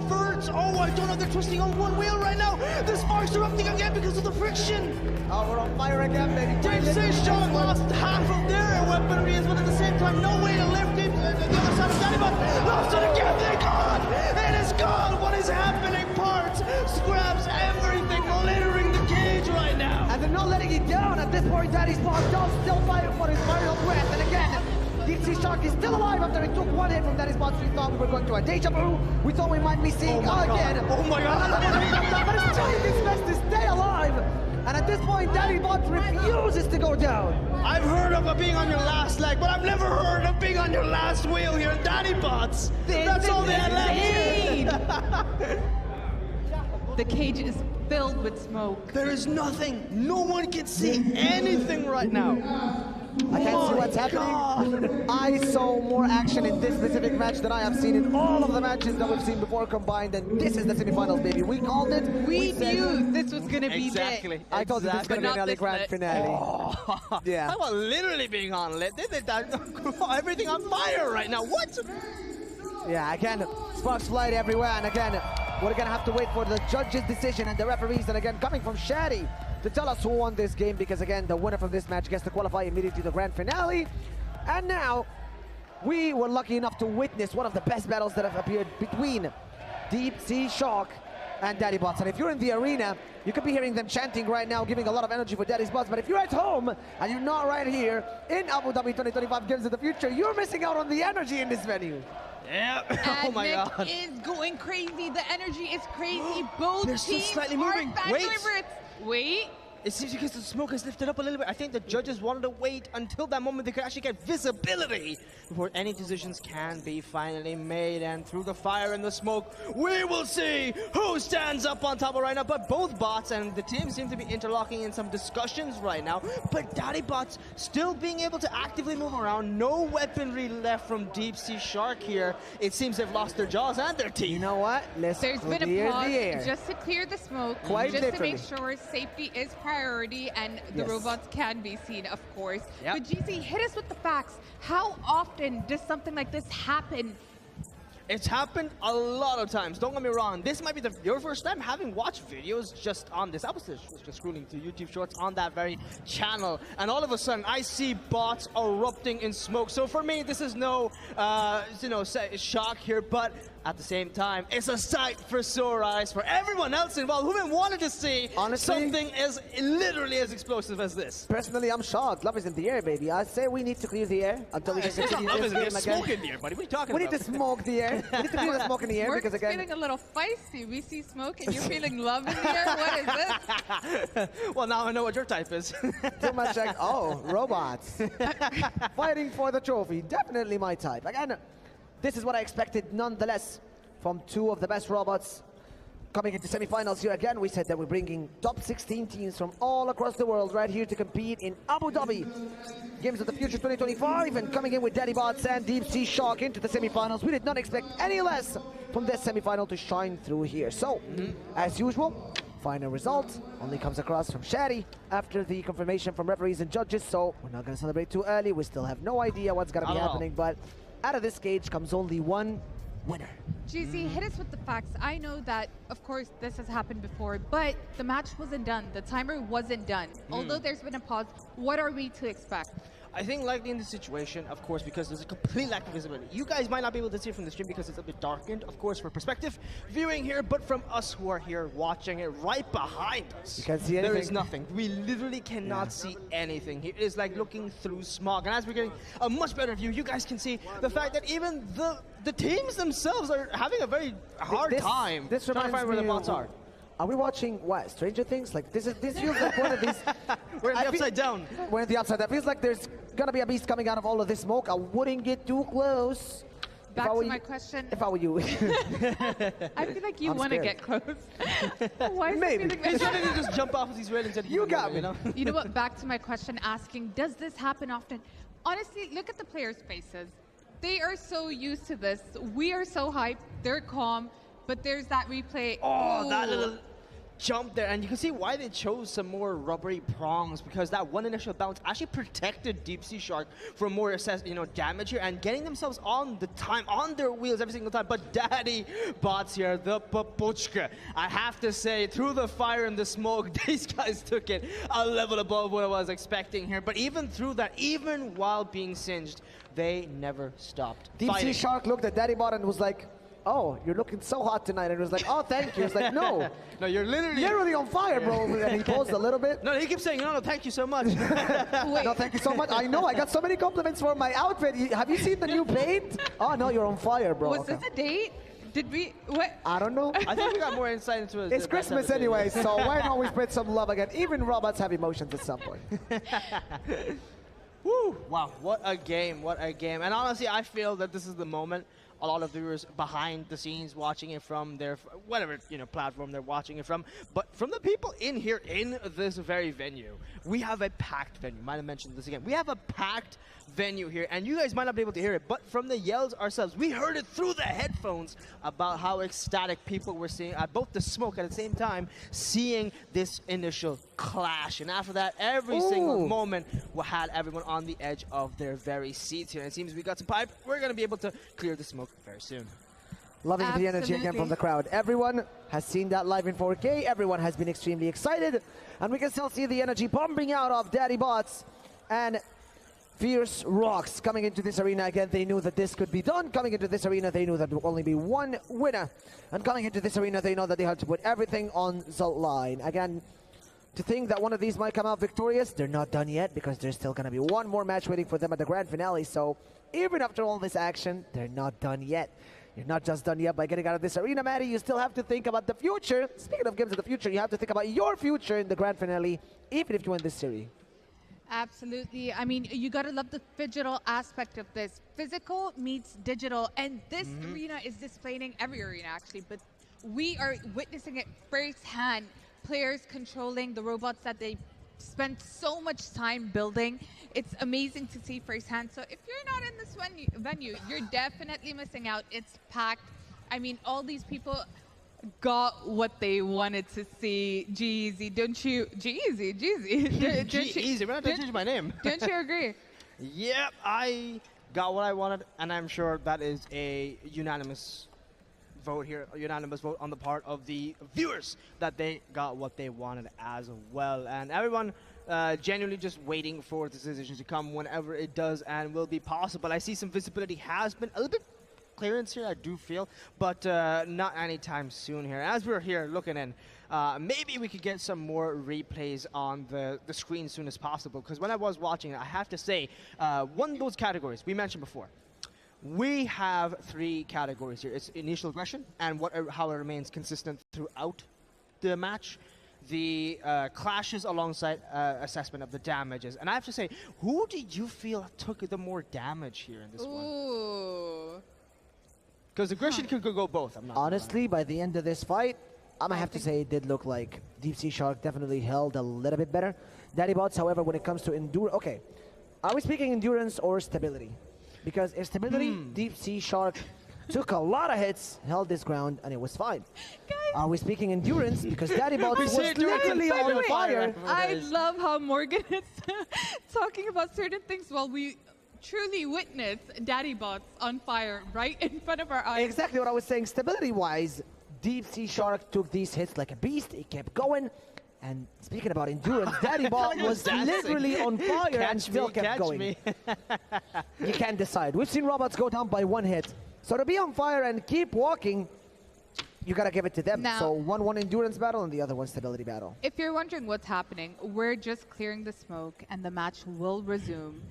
verts. Oh, I don't know. They're twisting on one wheel right now. The sparks erupting again because of the friction. Oh, we're on fire again, baby. Deep Sea Shark lost half of their weaponry as well at the same time. No way to lift it. The other side of Daddy Bot lost it again. Thank God. It is gone. What is happening? Parts, scraps, everything littering the cage right now. And they're not letting it down. At this point, Daddy Spot does still fight for his final breath. And again, Deep Sea Shark is still alive after he took one hit from Daddy Spot. We thought we were going to a deja vu. We thought we might be seeing again. Oh my God. But he's trying his best to stay alive. And at this point, Daddy Bot refuses to go down. I've heard of being on your last leg, but I've never heard of being on your last wheel here in Daddy Bots. That's all they had left. The cage is filled with smoke. There is nothing. No one can see anything right now. I can't see what's happening. I saw more action in this specific match than I have seen in all of the matches that we've seen before combined, and this is the semifinals, baby. We called it. We knew this was going to be Exactly. I told you this was going to be an grand finale. Oh. Yeah. Talk about literally being on lit. Everything on fire right now. What? Yeah, again, sparks flight everywhere, and again, we're gonna have to wait for the judge's decision and the referees, and again, coming from Shadi to tell us who won this game, because again, the winner from this match gets to qualify immediately to the grand finale. And now, we were lucky enough to witness one of the best battles that have appeared between Deep Sea Shark and Daddy Bots. And if you're in the arena, you could be hearing them chanting right now, giving a lot of energy for Daddy's Bots. But if you're at home and you're not right here in Abu Dhabi 2025 Games of the Future, you're missing out on the energy in this venue. Yeah. And Oh my Nick God. is going crazy. The energy is crazy. Both They're still teams slightly are moving. back Wait. favorites. Wait. It seems because the smoke has lifted up a little bit. I think the judges wanted to wait until that moment they could actually get visibility before any decisions can be finally made. And through the fire and the smoke, we will see who stands up on top of right now. But both bots and the team seem to be interlocking in some discussions right now. But Daddy Bots still being able to actively move around. No weaponry left from Deep Sea Shark here. It seems they've lost their jaws and their teeth. You know what? Let's There's been clear a pause the air. just to clear the smoke, Quite just literally. to make sure safety is priority and the Yes. robots can be seen, of course. Yep. But GC, hit us with the facts. How often does something like this happen? It's happened a lot of times. Don't get me wrong. This might be your first time having watched videos just on this. I was just scrolling through YouTube Shorts on that very channel, and all of a sudden I see bots erupting in smoke. So for me, this is no, shock here. But at the same time, it's a sight for sore eyes for everyone else involved who been wanted to see Honestly, something as literally as explosive as this. Personally, I'm shocked. Love is in the air, baby. I say we need to clear the air until we can It's not continue love, this it's game again. smoke in the air, buddy. What are you talking We about? need to smoke the air. We need to clear the smoke in the air We're because again, feeling a little feisty. We see smoke and you're feeling love in the air. What is this? Well, now I know what your type is. too much like, oh, robots. Fighting for the trophy. Definitely my type. Again, this is what I expected nonetheless from two of the best robots coming into semifinals here. Again, we said that we're bringing top 16 teams from all across the world right here to compete in Abu Dhabi Games of the Future 2025, and coming in with Daddy Bots and Deep Sea Shark into the semifinals. We did not expect any less from this semifinal to shine through here. So, as usual, final result only comes across from Shadi after the confirmation from referees and judges, so we're not going to celebrate too early. We still have no idea what's going to be happening, but out of this cage comes only one winner. GC, hit us with the facts. I know that, of course, this has happened before, but the match wasn't done. The timer wasn't done. Although there's been a pause, what are we to expect? I think likely in this situation, of course, because there's a complete lack of visibility. You guys might not be able to see it from the stream because it's a bit darkened, of course, for perspective viewing here, but from us who are here watching it right behind us, you can't see anything. There is nothing. We literally cannot see anything. It is like looking through smog. And as we're getting a much better view, you guys can see the fact that even the teams themselves are having a very hard time trying to find where the bots are. Are we watching what? Stranger Things? Like this feels like one of these. We're in the upside down. We're in the upside down. Feels like there's gonna be a beast coming out of all of this smoke. I wouldn't get too close. Back to my question. If I were you. I feel like you want to get close. Why is Maybe. He's trying to just jump off of these railings and you got me. You know? You know what? Back to my question asking, does this happen often? Honestly, look at the players' faces. They are so used to this. We are so hyped. They're calm. But there's that replay. Oh, that little jump there, and you can see why they chose some more rubbery prongs, because that one initial bounce actually protected Deep Sea Shark from more damage here, and getting themselves on the time, on their wheels every single time. But Daddy Bots here, the Papuchka, I have to say, through the fire and the smoke, these guys took it a level above what I was expecting here. But even through that, even while being singed, they never stopped Deep fighting. Sea Shark looked at Daddy Bot and was like, oh, you're looking so hot tonight. And it was like, oh, thank you. It's like, no. No, you're literally on fire, bro. And he paused a little bit. No, he keeps saying, no, thank you so much. No, thank you so much. I know, I got so many compliments for my outfit. Have you seen the new paint? Oh, no, you're on fire, bro. Was this a date? Did we, what? I don't know. I think we got more insight into it. It's Christmas anyway, so why don't we spread some love again? Even robots have emotions at some point. Woo! Wow, what a game, what a game. And honestly, I feel that this is the moment a lot of viewers behind the scenes watching it from their, whatever, platform they're watching it from. But from the people in here, in this very venue, we have a packed venue. Might have mentioned this again. We have a packed venue here, and you guys might not be able to hear it, but from the yells ourselves, we heard it through the headphones about how ecstatic people were seeing at both the smoke at the same time, seeing this initial clash. And after that, every single moment had everyone on the edge of their very seats here. And it seems we got some pipe. We're going to be able to clear the smoke very soon. Loving the energy again from the crowd. Everyone has seen that live in 4K. Everyone has been extremely excited. And we can still see the energy pumping out of Daddy Bots and Fierce Rocks coming into this arena again. They knew that this could be done. Coming into this arena, they knew that there would only be one winner. And coming into this arena, they know that they had to put everything on the line. Again, to think that one of these might come out victorious, they're not done yet, because there's still going to be one more match waiting for them at the grand finale. So even after all this action, they're not done yet. You're not just done yet by getting out of this arena, Maddie. You still have to think about the future. Speaking of games of the future, you have to think about your future in the grand finale, even if you win this series. Absolutely. I mean, you got to love the digital aspect of this. Physical meets digital, and this arena is displaying every arena, actually, but we are witnessing it firsthand. Players controlling the robots that they spent so much time building. It's amazing to see firsthand. So if you're not in this venue, you're definitely missing out. It's packed. I mean, all these people got what they wanted to see. Jeezy, don't you? Jeezy. Jeezy, we're not going to change my name. Don't you agree? Yep, I got what I wanted, and I'm sure that is a unanimous vote here, a unanimous vote on the part of the viewers that they got what they wanted as well. And everyone genuinely just waiting for this decision to come whenever it does and will be possible. I see some visibility has been a little bit clearance here, I do feel, but not anytime soon here. As we're here looking in, maybe we could get some more replays on the screen as soon as possible, because when I was watching it, I have to say, one of those categories we mentioned before, we have 3 categories here. It's initial aggression and how it remains consistent throughout the match, the clashes alongside assessment of the damages. And I have to say, who did you feel took the more damage here in this one? Because aggression could go both. I'm not honestly, by the end of this fight, I'm gonna have to say it did look like Deep Sea Shark definitely held a little bit better. Daddy Bots, however, when it comes to endurance, okay, are we speaking endurance or stability? Because if stability, Deep Sea Shark took a lot of hits, held his ground, and it was fine. Guys. Are we speaking endurance? Because Daddy Bots was literally on fire. I love how Morgan is talking about certain things while we truly witness Daddy Bots on fire right in front of our eyes. Exactly what I was saying. Stability-wise, Deep Sea Shark took these hits like a beast. It kept going. And speaking about endurance, Daddy Ball was literally on fire and still kept going. You can't decide. We've seen robots go down by one hit. So to be on fire and keep walking, you gotta give it to them. Now, so one endurance battle and the other one stability battle. If you're wondering what's happening, we're just clearing the smoke and the match will resume.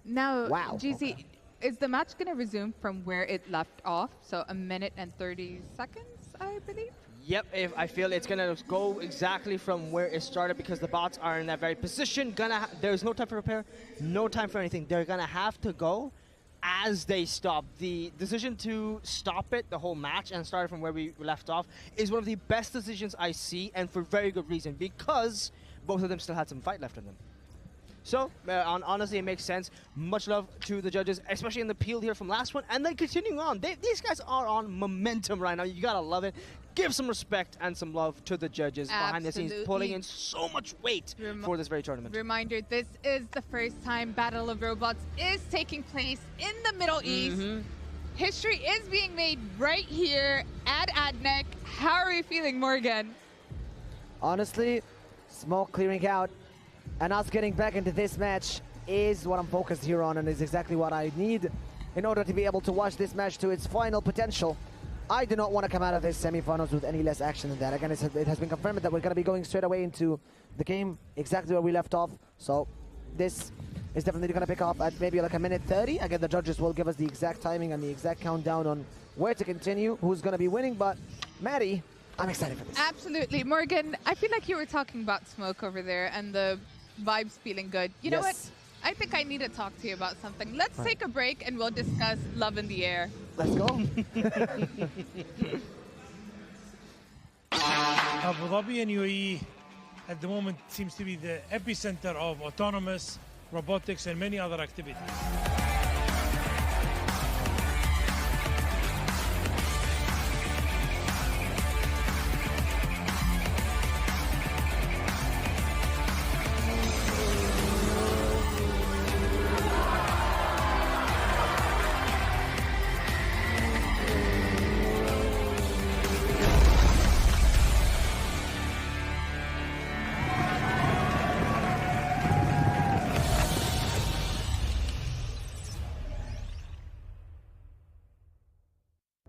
Now, GC, is the match gonna resume from where it left off? So 1 minute and 30 seconds, I believe? Yep, I feel it's gonna go exactly from where it started because the bots are in that very position. There's no time for repair, no time for anything. They're gonna have to go as they stop. The decision to stop it, the whole match, and start from where we left off is one of the best decisions I see, and for very good reason, because both of them still had some fight left in them. So, honestly, it makes sense. Much love to the judges, especially in the peel here from last one. And then continuing on. These guys are on momentum right now. You gotta love it. Give some respect and some love to the judges behind the scenes, pulling in so much weight for this very tournament. Reminder, this is the first time Battle of Robots is taking place in the Middle East. History is being made right here at ADNOC. How are you feeling, Morgan? Honestly, smoke clearing out. And us getting back into this match is what I'm focused here on, and is exactly what I need in order to be able to watch this match to its final potential. I do not want to come out of this semifinals with any less action than that. Again, it has been confirmed that we're going to be going straight away into the game, exactly where we left off. So this is definitely going to pick up at maybe like 1 minute 30. Again, the judges will give us the exact timing and the exact countdown on where to continue, who's going to be winning. But Maddie, I'm excited for this. Absolutely. Morgan, I feel like you were talking about smoke over there and the vibes feeling good. You know what? I think I need to talk to you about something. Let's take a break and we'll discuss Love in the Air. Let's go. Abu Dhabi and UAE at the moment seems to be the epicenter of autonomous, robotics and many other activities.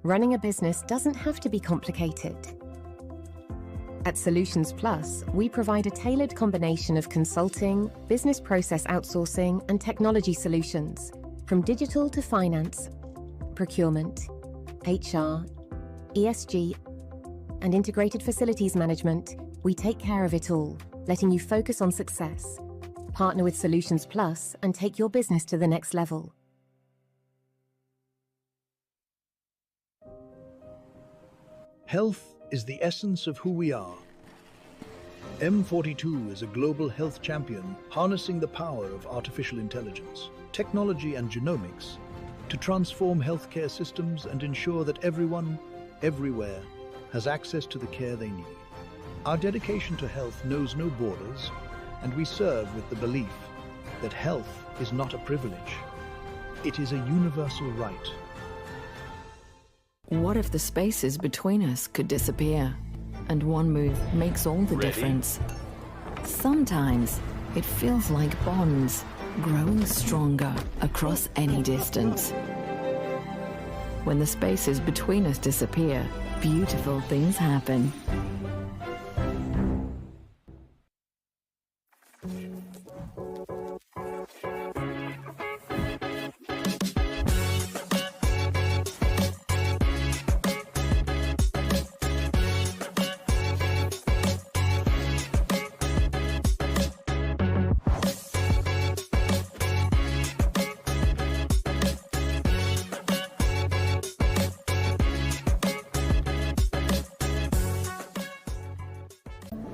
Running a business doesn't have to be complicated. At Solutions Plus, we provide a tailored combination of consulting, business process outsourcing, and technology solutions, from digital to finance, procurement, HR, ESG, and integrated facilities management. We take care of it all, letting you focus on success. Partner with Solutions Plus and take your business to the next level. Health is the essence of who we are. M42 is a global health champion harnessing the power of artificial intelligence, technology and genomics to transform healthcare systems and ensure that everyone, everywhere, has access to the care they need. Our dedication to health knows no borders, and we serve with the belief that health is not a privilege. It is a universal right. What if the spaces between us could disappear? And one move makes all the difference. Sometimes it feels like bonds growing stronger across any distance. When the spaces between us disappear, beautiful things happen.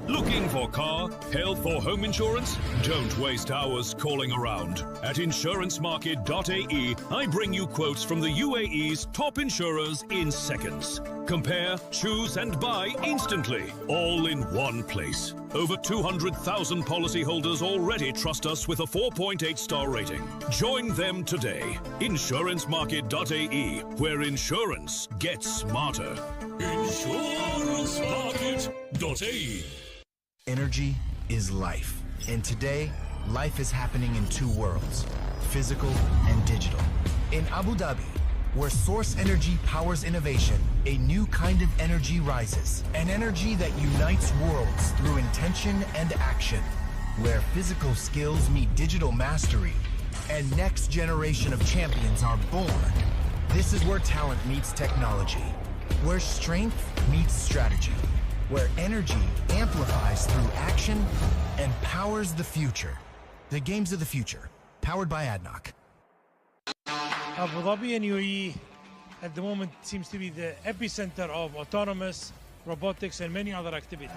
Looking for car, health or home insurance? Don't waste hours calling around. At insurancemarket.ae, I bring you quotes from the UAE's top insurers in seconds. Compare, choose and buy instantly, all in one place. Over 200,000 policyholders already trust us with a 4.8 star rating. Join them today. Insurancemarket.ae, where insurance gets smarter. Insurancemarket.ae. Energy is life. And today, life is happening in two worlds, physical and digital. In Abu Dhabi, where source energy powers innovation, a new kind of energy rises. An energy that unites worlds through intention and action. Where physical skills meet digital mastery, and next generation of champions are born. This is where talent meets technology. Where strength meets strategy. Where energy amplifies through action and powers the future. The games of the future, powered by ADNOC. Abu Dhabi and UAE at the moment seems to be the epicenter of autonomous, robotics and many other activities.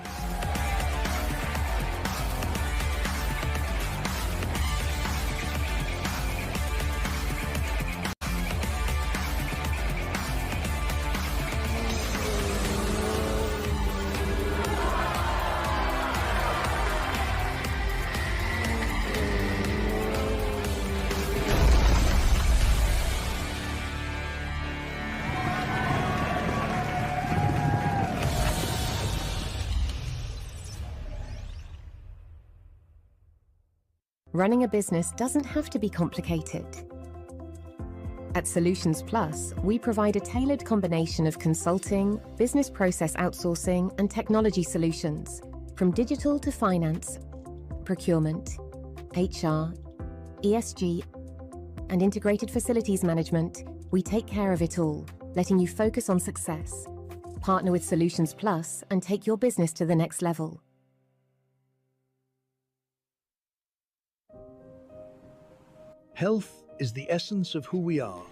Running a business doesn't have to be complicated. At Solutions Plus, we provide a tailored combination of consulting, business process outsourcing, and technology solutions, from digital to finance, procurement, HR, ESG, and integrated facilities management. We take care of it all, letting you focus on success. Partner with Solutions Plus and take your business to the next level. Health is the essence of who we are.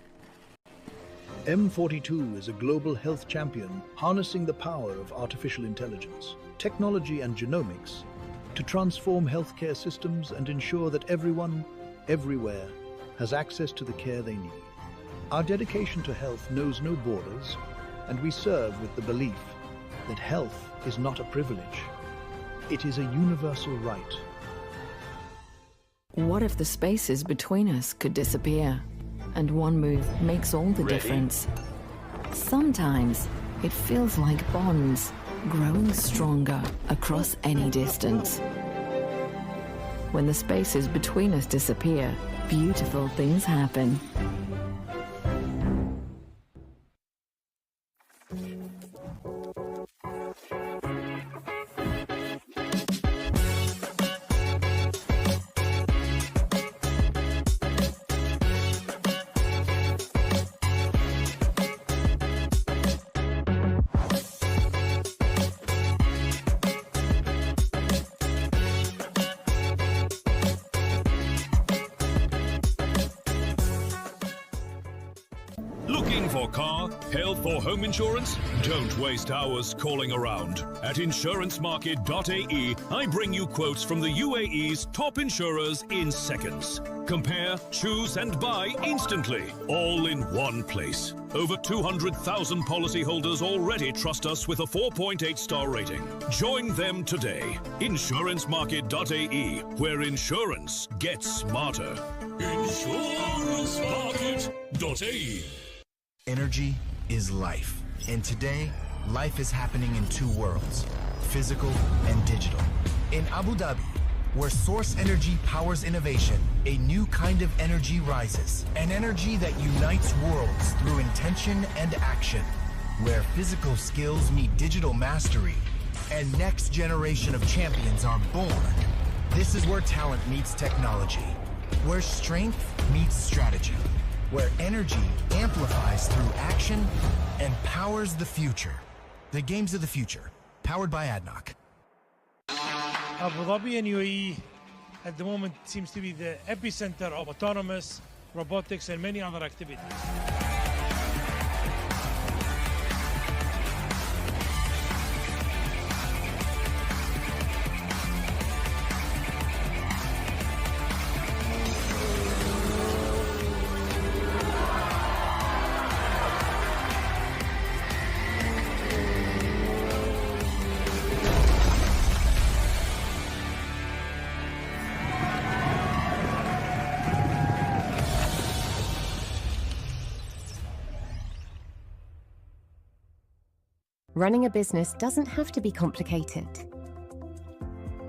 M42 is a global health champion harnessing the power of artificial intelligence, technology and genomics to transform healthcare systems and ensure that everyone, everywhere, has access to the care they need. Our dedication to health knows no borders, and we serve with the belief that health is not a privilege. It is a universal right. What if the spaces between us could disappear? And one move makes all the difference. Sometimes it feels like bonds growing stronger across any distance. When the spaces between us disappear, beautiful things happen. Looking for car, health or home insurance? Don't waste hours calling around. At insurancemarket.ae, I bring you quotes from the UAE's top insurers in seconds. Compare, choose and buy instantly, all in one place. Over 200,000 policyholders already trust us with a 4.8-star rating. Join them today. Insurancemarket.ae, where insurance gets smarter. Insurancemarket.ae. Energy is life. And today, life is happening in two worlds, physical and digital. In Abu Dhabi, where source energy powers innovation, a new kind of energy rises. An energy that unites worlds through intention and action. Where physical skills meet digital mastery, and next generation of champions are born. This is where talent meets technology. Where strength meets strategy. Where energy amplifies through action and powers the future. The games of the future, powered by ADNOC. Abu Dhabi and UAE at the moment seems to be the epicenter of autonomous, robotics and many other activities. Running a business doesn't have to be complicated.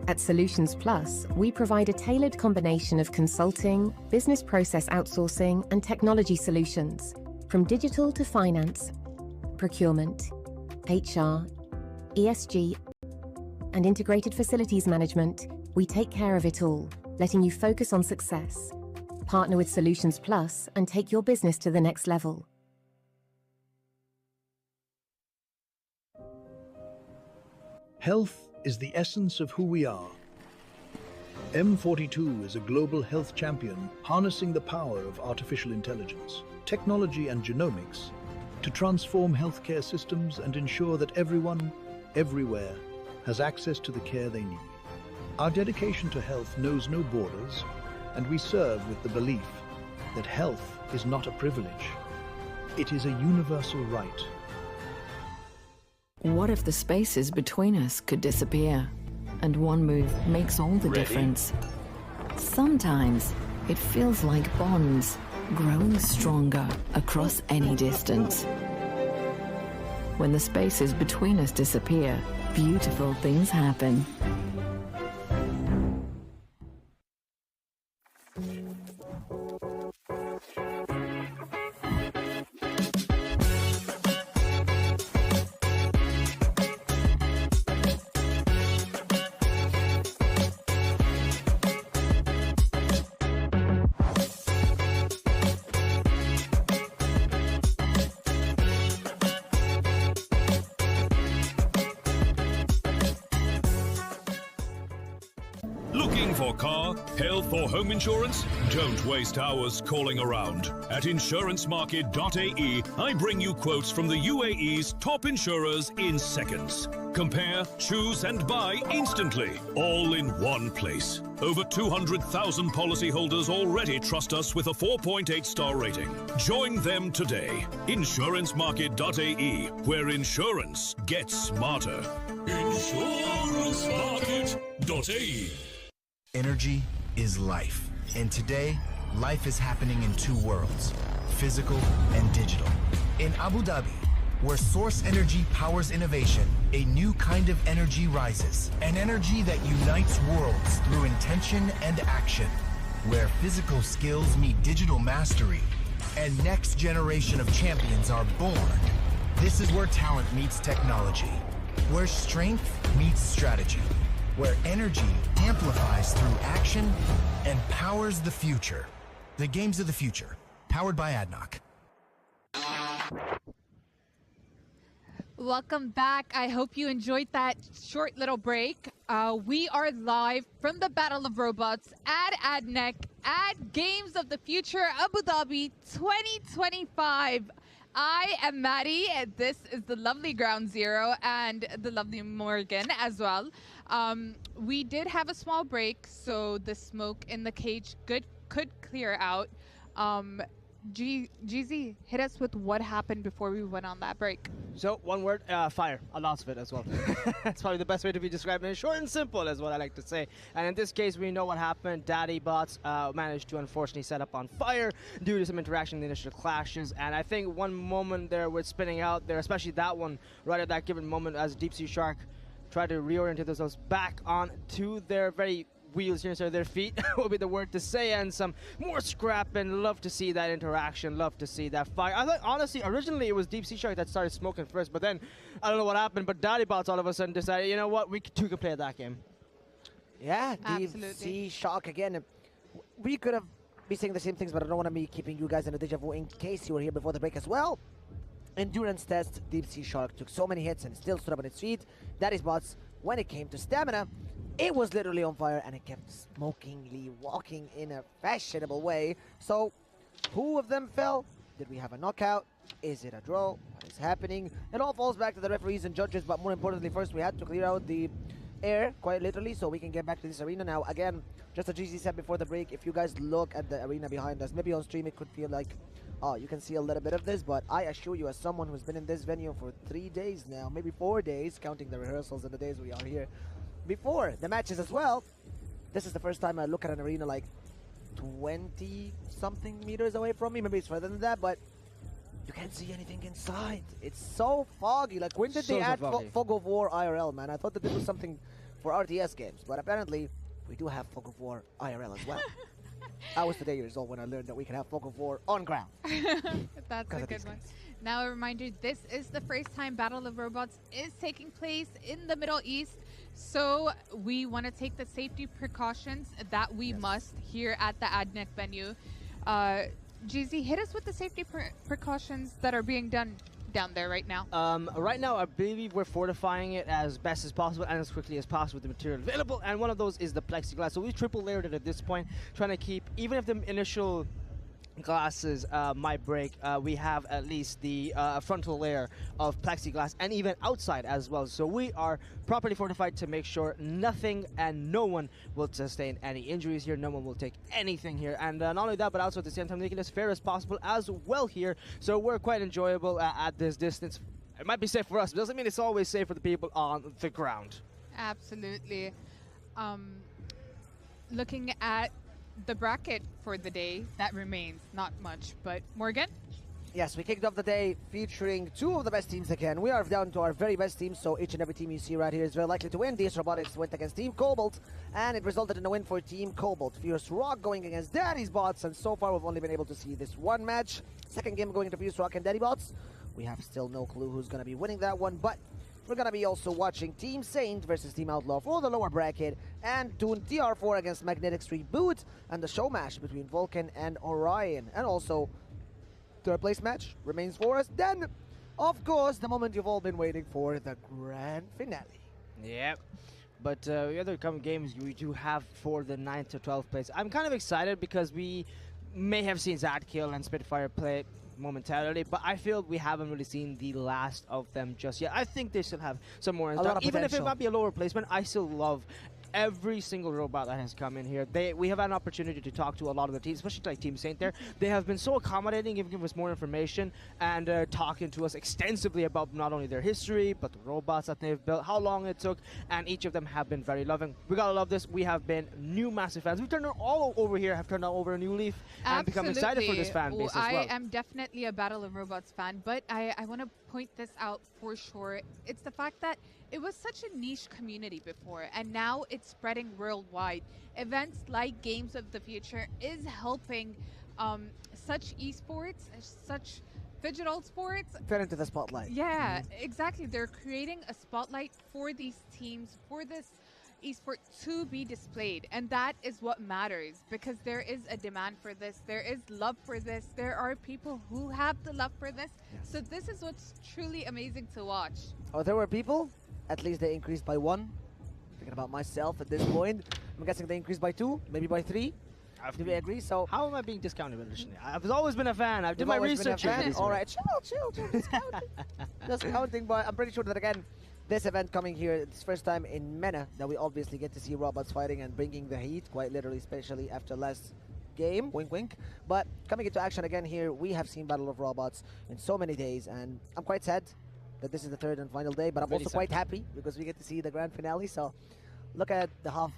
At Solutions Plus, we provide a tailored combination of consulting, business process outsourcing, and technology solutions, from digital to finance, procurement, HR, ESG, and integrated facilities management. We take care of it all, letting you focus on success. Partner with Solutions Plus and take your business to the next level. Health is the essence of who we are. M42 is a global health champion harnessing the power of artificial intelligence, technology and genomics to transform healthcare systems and ensure that everyone, everywhere, has access to the care they need. Our dedication to health knows no borders, and we serve with the belief that health is not a privilege. It is a universal right. What if the spaces between us could disappear? And one move makes all the difference. Sometimes it feels like bonds growing stronger across any distance. When the spaces between us disappear, beautiful things happen. Looking for car, health or home insurance? Don't waste hours calling around. At insurancemarket.ae, I bring you quotes from the UAE's top insurers in seconds. Compare, choose and buy instantly, all in one place. Over 200,000 policyholders already trust us with a 4.8-star rating. Join them today. Insurancemarket.ae, where insurance gets smarter. Insurancemarket.ae. Energy is life. And today, life is happening in two worlds, physical and digital. In Abu Dhabi, where source energy powers innovation, a new kind of energy rises. An energy that unites worlds through intention and action. Where physical skills meet digital mastery, and next generation of champions are born. This is where talent meets technology. Where strength meets strategy. Where energy amplifies through action and powers the future. The games of the future, powered by ADNOC. Welcome back. I hope you enjoyed that short little break. We are live from the Battle of Robots at ADNOC at Games of the Future Abu Dhabi 2025. I am Maddie, and this is the lovely Ground Zero and the lovely Morgan as well. We did have a small break, so the smoke in the cage could clear out. GZ, hit us with what happened before we went on that break. So, one word, fire. A lot of it as well. That's probably the best way to be describing it. Short and simple is what I like to say. And in this case, we know what happened. Daddy bots managed to unfortunately set up on fire due to some interaction in the initial clashes. And I think one moment there with spinning out there, especially that one, right at that given moment as Deep Sea Shark tried to reorient themselves back onto their very wheels here instead of their feet will be the word to say, and some more scrap, and love to see that interaction, love to see that fire. I thought honestly originally it was Deep Sea Shark that started smoking first, but then I don't know what happened, but Daddy Bots all of a sudden decided, you know what, we too can play that game. Yeah, Deep Sea Shark again. We could have been saying the same things, but I don't want to be keeping you guys in a deja vu in case you were here before the break as well. Endurance test, Deep Sea Shark took so many hits and still stood up on its feet. Daddy's Bots, when it came to stamina, it was literally on fire and it kept smokingly walking in a fashionable way. So, who of them fell? Did we have a knockout? Is it a draw? What is happening? It all falls back to the referees and judges, but more importantly, first we had to clear out the air, quite literally, so we can get back to this arena. Now, again, just as GZ said before the break, if you guys look at the arena behind us, maybe on stream it could feel like, oh, you can see a little bit of this, but I assure you, as someone who's been in this venue for 3 days now, maybe 4 days, counting the rehearsals and the days we are here, before the matches as well, this is the first time I look at an arena like 20-something meters away from me. Maybe it's further than that, but you can't see anything inside. It's so foggy. Like, when did they add Fog of War IRL, man? I thought that this was something for RTS games, but apparently we do have Fog of War IRL as well. I was today years old when I learned that we can have Fog of War on ground. That's a good one. Now a reminder, this is the first time Battle of Robots is taking place in the Middle East. So we want to take the safety precautions that we must here at the ADNOC venue. GZ, hit us with the safety precautions that are being done down there right now. Right now, I believe we're fortifying it as best as possible and as quickly as possible with the material available. And one of those is the plexiglass. So we've triple layered it at this point, trying to keep, even if the initial glasses might break, we have at least the frontal layer of plexiglass and even outside as well. So we are properly fortified to make sure nothing and no one will sustain any injuries here. No one will take anything here. And not only that, but also at the same time making it as fair as possible as well here. So we're quite enjoyable at this distance. It might be safe for us, but doesn't mean it's always safe for the people on the ground. Absolutely. Looking at the bracket for the day, that remains not much, but Morgan? Yes, we kicked off the day featuring two of the best teams again. We are down to our very best teams, so each and every team you see right here is very likely to win. DS Robotics went against Team Cobalt, and it resulted in a win for Team Cobalt. Fierce Rock going against Daddy's Bots, and so far we've only been able to see this one match. Second game going into Fierce Rock and Daddy Bots. We have still no clue who's going to be winning that one, but we're going to be also watching Team Saint versus Team Outlaw for the lower bracket, and Toon TR4 against Magnetic's Reboot, and the show match between Vulcan and Orion. And also, third place match remains for us. Then, of course, the moment you've all been waiting for, the grand finale. Yep. But the other coming games we do have for the 9th to 12th place. I'm kind of excited because we may have seen Zadkill and Spitfire play momentarily, but I feel we haven't really seen the last of them just yet. I think they still have some more in stock. Even if it might be a lower placement, I still love every single robot that has come in here. We have had an opportunity to talk to a lot of the teams, especially like Team Saint there. They have been so accommodating, giving us more information and talking to us extensively about not only their history, but the robots that they've built, how long it took, and each of them have been very loving. We gotta love this. We have been new massive fans. We've turned all over here, have turned over a new leaf, and become excited for this fan base as well. I am definitely a Battle of Robots fan, but I want to point this out for sure. It's the fact that it was such a niche community before, and now it's spreading worldwide. Events like Games of the Future is helping such esports, such digital sports fit into the spotlight. Yeah, exactly. They're creating a spotlight for these teams, for this esport to be displayed, and that is what matters, because there is a demand for this, there is love for this, there are people who have the love for this. So this is what's truly amazing to watch. Oh, there were people? At least they increased by 1. Thinking about myself at this point, I'm guessing they increased by 2, maybe by 3. Do we agree? So how am I being discounted additionally? I've always been a fan. I've done my research. All right, chill. Just counting, but I'm pretty sure that again, this event coming here, it's first time in MENA that we obviously get to see robots fighting and bringing the heat, quite literally, especially after last game, wink wink. But coming into action again here, we have seen Battle of Robots in so many days, and I'm quite sad that this is the third and final day, but I'm also quite happy because we get to see the grand finale. So look at the half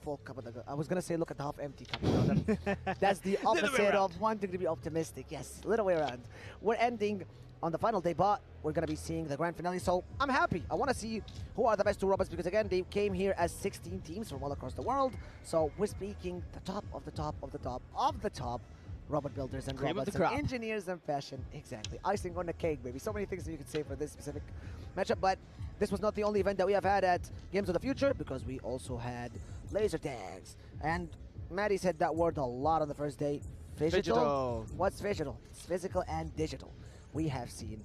full cup of the, I was gonna say look at the half empty cup. No, that's the opposite of wanting to be optimistic. Yes, little way around. We're ending on the final day, but we're gonna be seeing the grand finale, so I'm happy. I want to see who are the best two robots, because again, they came here as 16 teams from all across the world. So we're speaking the top of the top of the top of the top robot builders and robots and engineers and fashion. Exactly, icing on the cake, baby. So many things that you could say for this specific matchup, but this was not the only event that we have had at Games of the Future, because we also had laser tags. And Maddie said that word a lot on the first day. Phygital. What's phygital? It's physical and digital. We have seen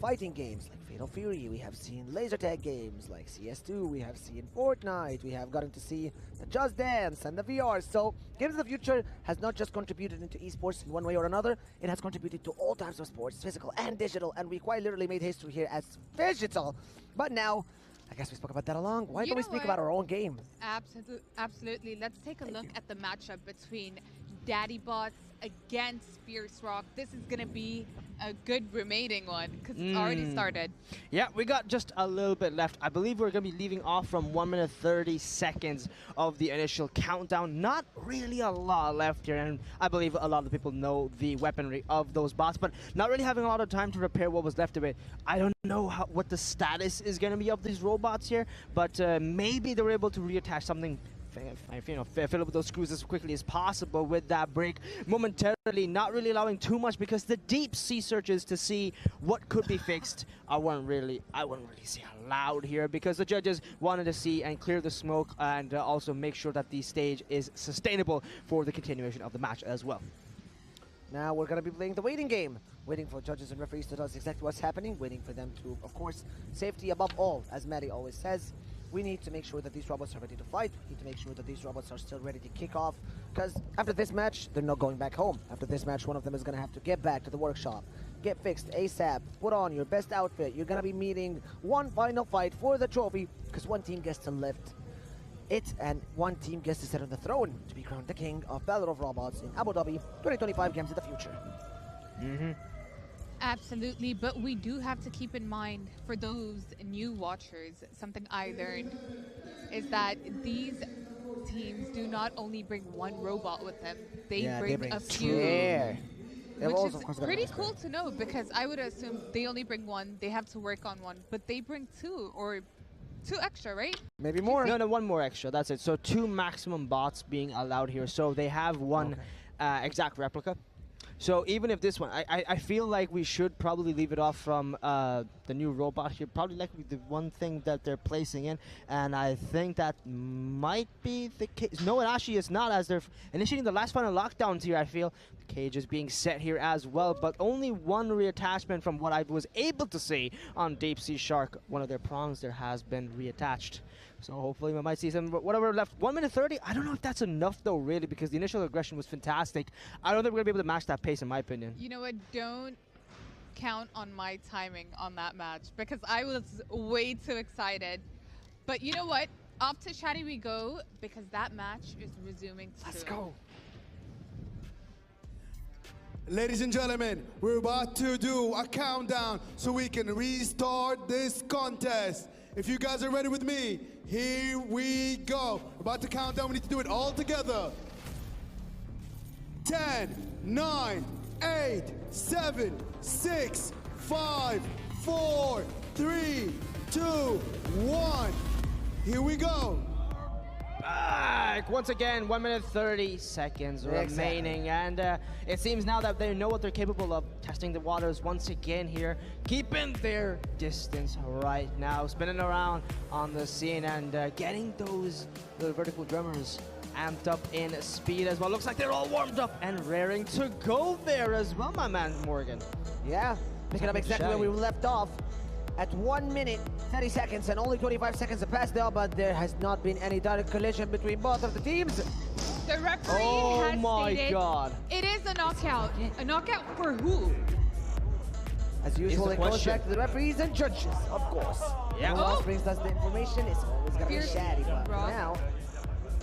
fighting games like Fatal Fury, we have seen laser tag games like CS2, we have seen Fortnite, we have gotten to see the Just Dance and the VR. So Games of the Future has not just contributed into esports in one way or another, it has contributed to all types of sports, physical and digital, and we quite literally made history here as phygital. But now, I guess we spoke about that along. Why don't we speak about our own game? Absolutely. Let's take a look at the matchup between Daddy Bots against Fierce Rock. This is going to be a good remaining one because it's already started. Yeah, we got just a little bit left. I believe we're going to be leaving off from 1 minute 30 seconds of the initial countdown. Not really a lot left here, and I believe a lot of people know the weaponry of those bots, but not really having a lot of time to repair what was left of it. I don't know what the status is going to be of these robots here, but maybe they were able to reattach something, fill up those screws as quickly as possible with that break momentarily, not really allowing too much because the deep sea searches to see what could be fixed I wouldn't really say allowed here because the judges wanted to see and clear the smoke and also make sure that the stage is sustainable for the continuation of the match as well. Now we're going to be playing the waiting game, waiting for judges and referees to tell us exactly what's happening, waiting for them to, of course, safety above all, as Maddie always says. We need to make sure that these robots are ready to fight. We need to make sure that these robots are still ready to kick off. Because after this match, they're not going back home. After this match, one of them is going to have to get back to the workshop, get fixed ASAP, put on your best outfit. You're going to be meeting one final fight for the trophy because one team gets to lift it and one team gets to sit on the throne to be crowned the king of Battle of Robots in Abu Dhabi 2025 Games of the Future. Absolutely, but we do have to keep in mind for those new watchers, something I learned is that these teams do not only bring one robot with them, they bring a few. Which is pretty cool to know because I would assume they only bring one, they have to work on one, but they bring two or two extra, right? Maybe more. No, one more extra, that's it. So 2 maximum bots being allowed here. So they have one exact replica. So even if this one, I feel like we should probably leave it off from the new robot here. Probably likely the one thing that they're placing in. And I think that might be the case. No, it actually is not, as they're initiating the last final lockdowns here, I feel. The cage is being set here as well. But only one reattachment from what I was able to see on Deep Sea Shark. One of their prongs there has been reattached. So hopefully we might see some, whatever left. 1 minute 30, I don't know if that's enough though, really, because the initial aggression was fantastic. I don't think we're gonna be able to match that pace, in my opinion. You know what, don't count on my timing on that match because I was way too excited. But you know what, off to Shadi we go because that match is resuming soon. Let's go. Ladies and gentlemen, we're about to do a countdown so we can restart this contest. If you guys are ready with me, here we go. We're about to count down. We need to do it all together. 10, 9, 8, 7, 6, 5, 4, 3, 2, 1. Here we go. Back once again, 1 minute 30 seconds remaining, and it seems now that they know what they're capable of. Testing the waters once again here, keeping their distance right now, spinning around on the scene and getting those little vertical drummers amped up in speed as well. Looks like they're all warmed up and raring to go there as well, my man Morgan. Yeah, picking up exactly where we left off. At 1 minute 30 seconds and only 25 seconds have passed now, but there has not been any direct collision between both of the teams. The referee has stated God. It is a knockout. A knockout for who? As usual, it goes back to the referees and judges, of course. Yeah. Who else brings us the information? It's always gonna be Shadi, but now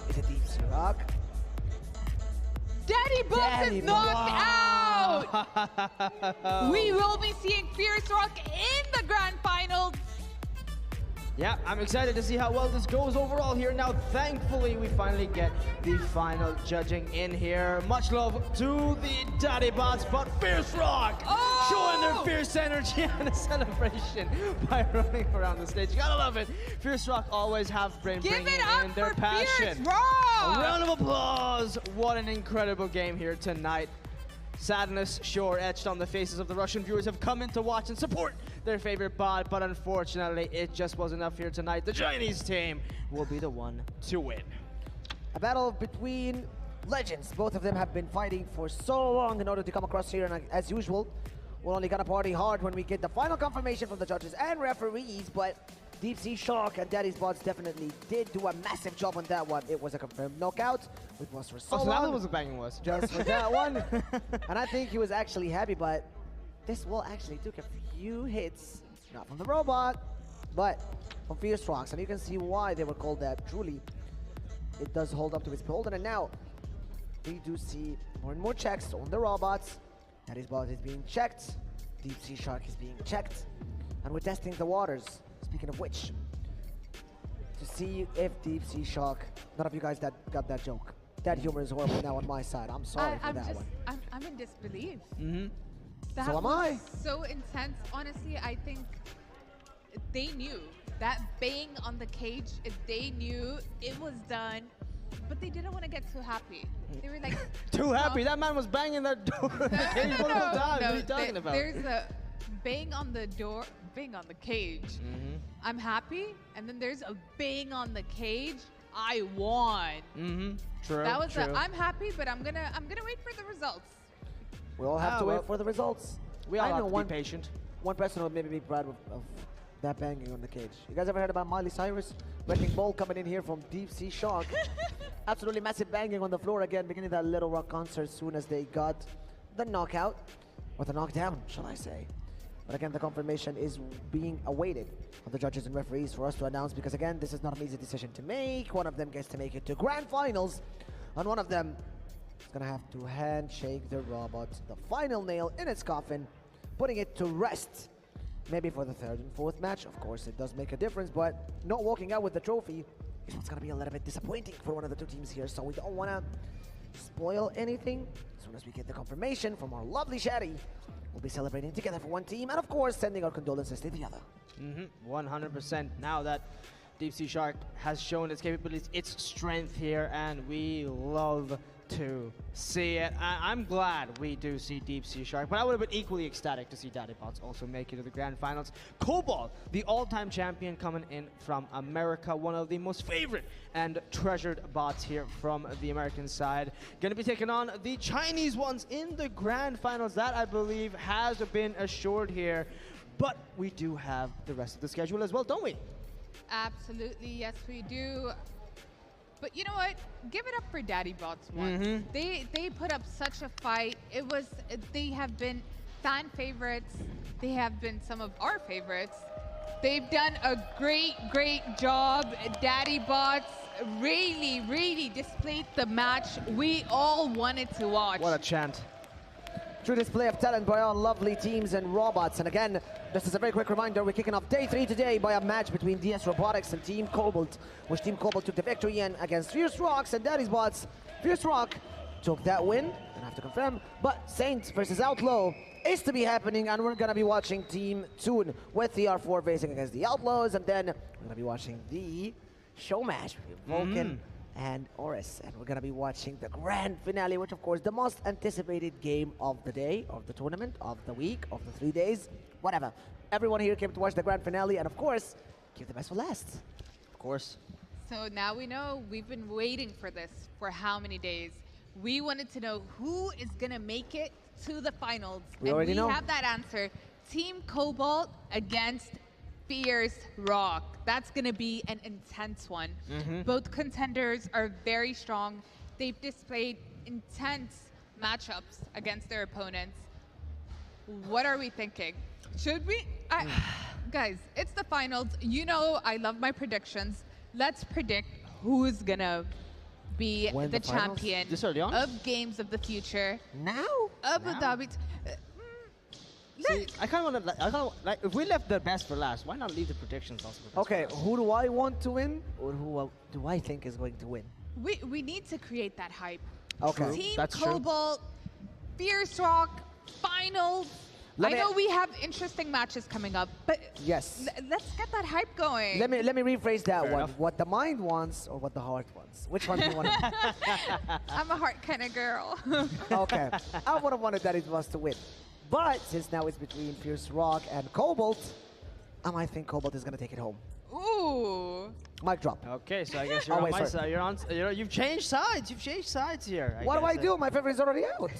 it's a Deep Sea Rock. Daddy Bots is knocked out! We will be seeing Fierce Rock in the grand finals. Yeah, I'm excited to see how well this goes overall here. Now, thankfully, we finally get the final judging in here. Much love to the Daddy Bots, but Fierce Rock showing their fierce energy and a celebration by running around the stage. You gotta love it. Fierce Rock always have bringing in their passion. Fierce Rock! A round of applause. What an incredible game here tonight. Sadness, sure, etched on the faces of the Russian viewers have come in to watch and support their favorite bot, but unfortunately, it just wasn't enough here tonight. The Chinese team will be the one to win. A battle between legends. Both of them have been fighting for so long in order to come across here, and as usual, we're only gonna party hard when we get the final confirmation from the judges and referees, but Deep Sea Shark and Daddy's Bots definitely did do a massive job on that one. It was a confirmed knockout. It was for so long. That was a banging was. Just for that one. And I think he was actually happy, but this wall actually took a few hits. Not from the robot, but from Fierce Rocks. And you can see why they were called that. Truly, it does hold up to its beholden. And now, we do see More and more checks on the robots. Daddy's bot is being checked. Deep Sea Shark is being checked. And we're testing the waters. Speaking of which, to see if Deep Sea Shark, none of you guys that got that joke. That humor is horrible now on my side. I'm sorry for that one. I'm in disbelief. So am I. So intense. Honestly, I think they knew that bang on the cage. They knew it was done, but they didn't want to get too happy. They were like Too happy. That man was banging that door in the cage multiple times. What are you talking about? There's a bang on the door, bang on the cage. I'm happy, and then there's a bang on the cage. I won. True. That was true. I'm happy, but I'm gonna wait for the results. We all have to wait for the results. We all I have know to one be patient. One person would maybe be proud of that banging on the cage. You guys ever heard about Miley Cyrus? Wrecking ball coming in here from Deep Sea Shark. Absolutely massive banging on the floor again, beginning that Little Rock concert as soon as they got the knockout, or the knockdown, shall I say. But again, the confirmation is being awaited of the judges and referees for us to announce, because again, this is not an easy decision to make. One of them gets to make it to grand finals, and one of them is gonna have to handshake the robot, the final nail in its coffin, putting it to rest. Maybe for the third and fourth match. Of course, it does make a difference, but not walking out with the trophy is what's gonna be a little bit disappointing for one of the two teams here, so we don't wanna spoil anything. As soon as we get the confirmation from our lovely Shadi, we'll be celebrating together for one team, and of course, sending our condolences to the other. 100%. Now that Deep Sea Shark has shown its capabilities, its strength here, and we love to see it. I'm glad we do see Deep Sea Shark, but I would have been equally ecstatic to see Daddy Bots also make it to the grand finals. Cobalt, the all-time champion, coming in from America, one of the most favorite and treasured bots here from the American side. Going to be taking on the Chinese ones in the grand finals. That, I believe, has been assured here, but we do have the rest of the schedule as well, don't we? Absolutely, yes we do. But you know what? Give it up for Daddy Bots once. They put up such a fight. They have been fan favorites. They have been some of our favorites. They've done a great job. Daddy Bots really displayed the match we all wanted to watch. What a chant. True display of talent by our lovely teams and robots. And again, this is a very quick reminder, we're kicking off day 3 today by a match between DS Robotics and Team Cobalt, which Team Cobalt took the victory in against Fierce Rocks and Daddy's Bots. Fierce Rock took that win, and I have to confirm, but Saints versus Outlaw is to be happening, and we're gonna be watching Team Toon with the R4 facing against the Outlaws, and then we're gonna be watching the show match between Vulcan and Oris, and we're gonna be watching the grand finale, which of course the most anticipated game of the day, of the tournament, of the week, of the 3 days, whatever. Everyone here came to watch the grand finale, and of course, keep the best for last. Of course. So now we know. We've been waiting for this for how many days? We wanted to know who is gonna make it to the finals. We already know. We have that answer. Team Cobalt against Fierce Rock. That's gonna be an intense one. Both contenders are very strong. They've displayed intense matchups against their opponents. What are we thinking? Should we? Guys, it's the finals. You know I love my predictions. Let's predict who's gonna be Win the the finals? champion This early on? of Games of the Future. Now? Abu Dhabi. See, I kind of want to, like, if we left the best for last, why not leave the predictions also for best Okay, for last? who do I want to win, or who do I think is going to win? We need to create that hype. Okay. Team That's true. Cobalt, Fierce Rock, finals. Let I me- know we have interesting matches coming up, but Yes. let's get that hype going. Let me rephrase that Fair one. enough. What the mind wants or what the heart wants? Which one do you want? I'm a heart kind of girl. Okay, I would have wanted Daddy Bots to win, but since now it's between Fierce Rock and Cobalt, I might think Cobalt is gonna take it home. Ooh. Mic drop. Okay, so I guess you're Oh, on wait, my sorry. side. You're on. You've changed sides. You've changed sides here. What do I guess. do? My favorite is already out.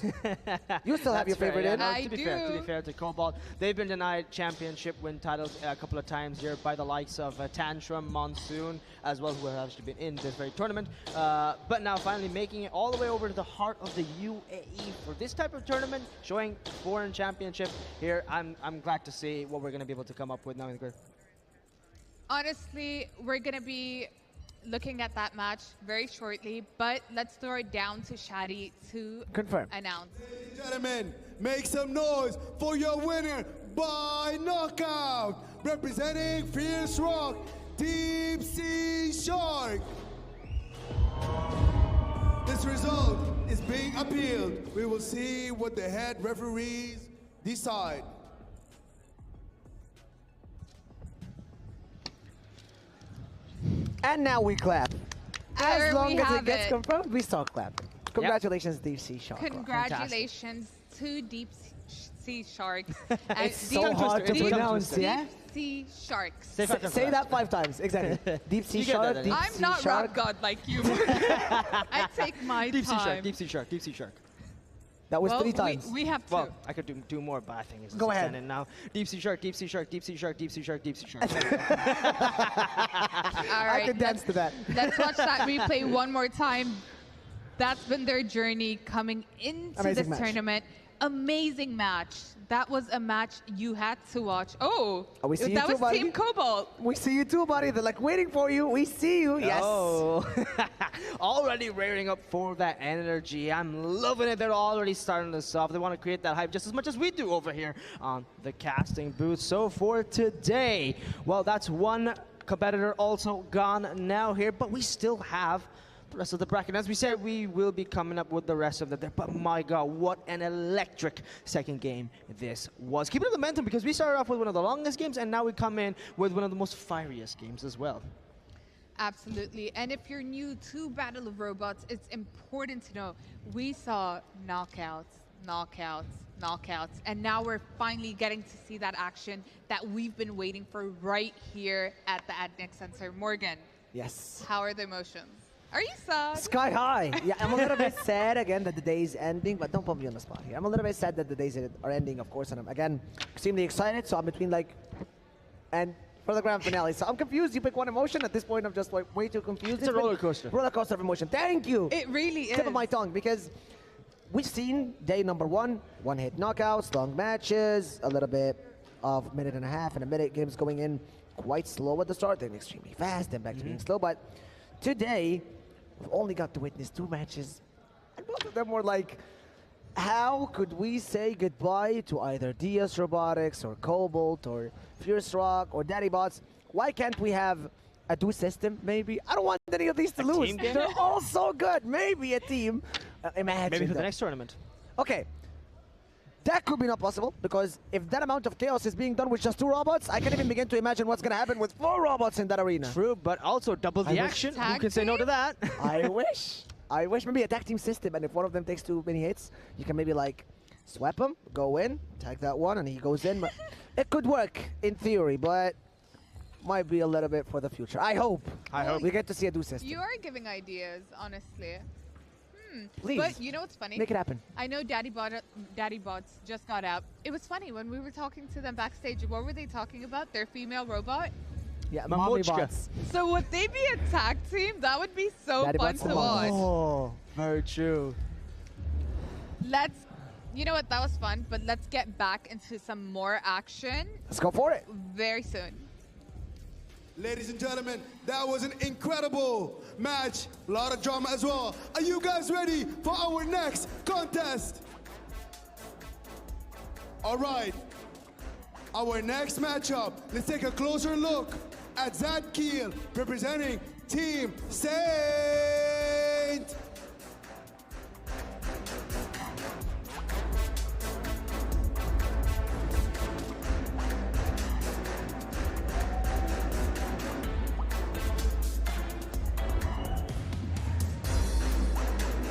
You still have your That's fair, favorite yeah, in. no, I to be do. fair to Cobalt, they've been denied championship win titles a couple of times here by the likes of Tantrum, Monsoon, as well, who have actually been in this very tournament. But now finally making it all the way over to the heart of the UAE for this type of tournament, showing foreign championship here. I'm glad to see what we're going to be able to come up with now in the group. Honestly, we're going to be looking at that match very shortly, but let's throw it down to Shadi to Confirm. announce. Ladies and gentlemen, make some noise for your winner by knockout, representing Fierce Rock, Deep Sea Shark. This result is being appealed. We will see what the head referees decide. And now we clap. There As long we as have it gets it. confirmed, we start clapping. Congratulations, Deep Sea Shark. Congratulations to Deep Sea Sharks. It's so hard to pronounce, yeah? Deep Sea Sharks. Say that 5 times, exactly. Deep Sea You get Shark, that, Deep I'm Sea not Shark. rock god like you. I take my Deep Sea time. Shark, Deep Sea Shark, Deep Sea Shark. That was Well, 3 times. We have to. Well, I could do more, but I think it's Go ahead. extended now. Deep Sea Shark, Deep Sea Shark, Deep Sea Shark, Deep Sea Shark, Deep Sea Shark. All right, I could dance to that. Let's watch that replay one more time. That's been their journey coming into Amazing this match. tournament. Amazing match. That was a match you had to watch. Oh, We see you that too, was buddy. Team Cobalt. We see you too, buddy. They're like waiting for you. We see you. Yes. Oh, already raring up for that energy. I'm loving it. They're already starting this off. They want to create that hype just as much as we do over here on the casting booth. So for today, well, that's one competitor also gone now here, but we still have the rest of the bracket. As we said, we will be coming up with the rest of the deck. But my God, what an electric second game this was. Keeping the momentum because we started off with one of the longest games, and now we come in with one of the most fieriest games as well. Absolutely. And if you're new to Battle of Robots, it's important to know we saw knockouts, and now we're finally getting to see that action that we've been waiting for right here at the ADNOC Center. Morgan, Yes. how are the emotions? Are you sad? Sky high. Yeah, I'm a little bit sad again that the day is ending, but don't put me on the spot here. I'm a little bit sad that the days are ending, of course, and I'm again extremely excited. So I'm between like, and for the grand finale. So I'm confused. You pick one emotion. At this point, I'm just like way too confused. It's a roller coaster. Roller coaster of emotion. Thank you. It really is. Tip of my tongue, because we've seen day number one hit knockouts, long matches, a little bit of minute and a half and a minute games going in quite slow at the start, then extremely fast, then back to being slow. But today, we've only got to witness 2 matches, and both of them were like, how could we say goodbye to either DS Robotics or Cobalt or Fierce Rock or Daddy Bots? Why can't we have a do system, maybe? I don't want any of these to lose. team game? They're all so good. Maybe a team. Imagine Maybe for the that. next tournament. Okay. That could be not possible, because if that amount of chaos is being done with just 2 robots, I can't even begin to imagine what's going to happen with 4 robots in that arena. True, but also double the I wish- action. Who Tag can say no to team? that? I wish. I wish maybe a tag team system, and if one of them takes too many hits, you can maybe like swap him, go in, tag that one, and he goes in. But it could work in theory, but might be a little bit for the future. I hope. I hope. We get to see a do system. You are giving ideas, honestly. Please. But you know what's funny? Make it happen. I know Daddy Bots just got out. It was funny when we were talking to them backstage. What were they talking about? Their female robot? Yeah, mommy Mamochka. bots. So would they be a tag team? That would be so Daddy fun Bots to and watch. Oh. Very true. You know what? That was fun, but let's get back into some more action Let's go for it. very soon. Ladies and gentlemen, that was an incredible match. A lot of drama as well. Are you guys ready for our next contest? All right. Our next matchup, let's take a closer look at Zad Keel representing Team Saint.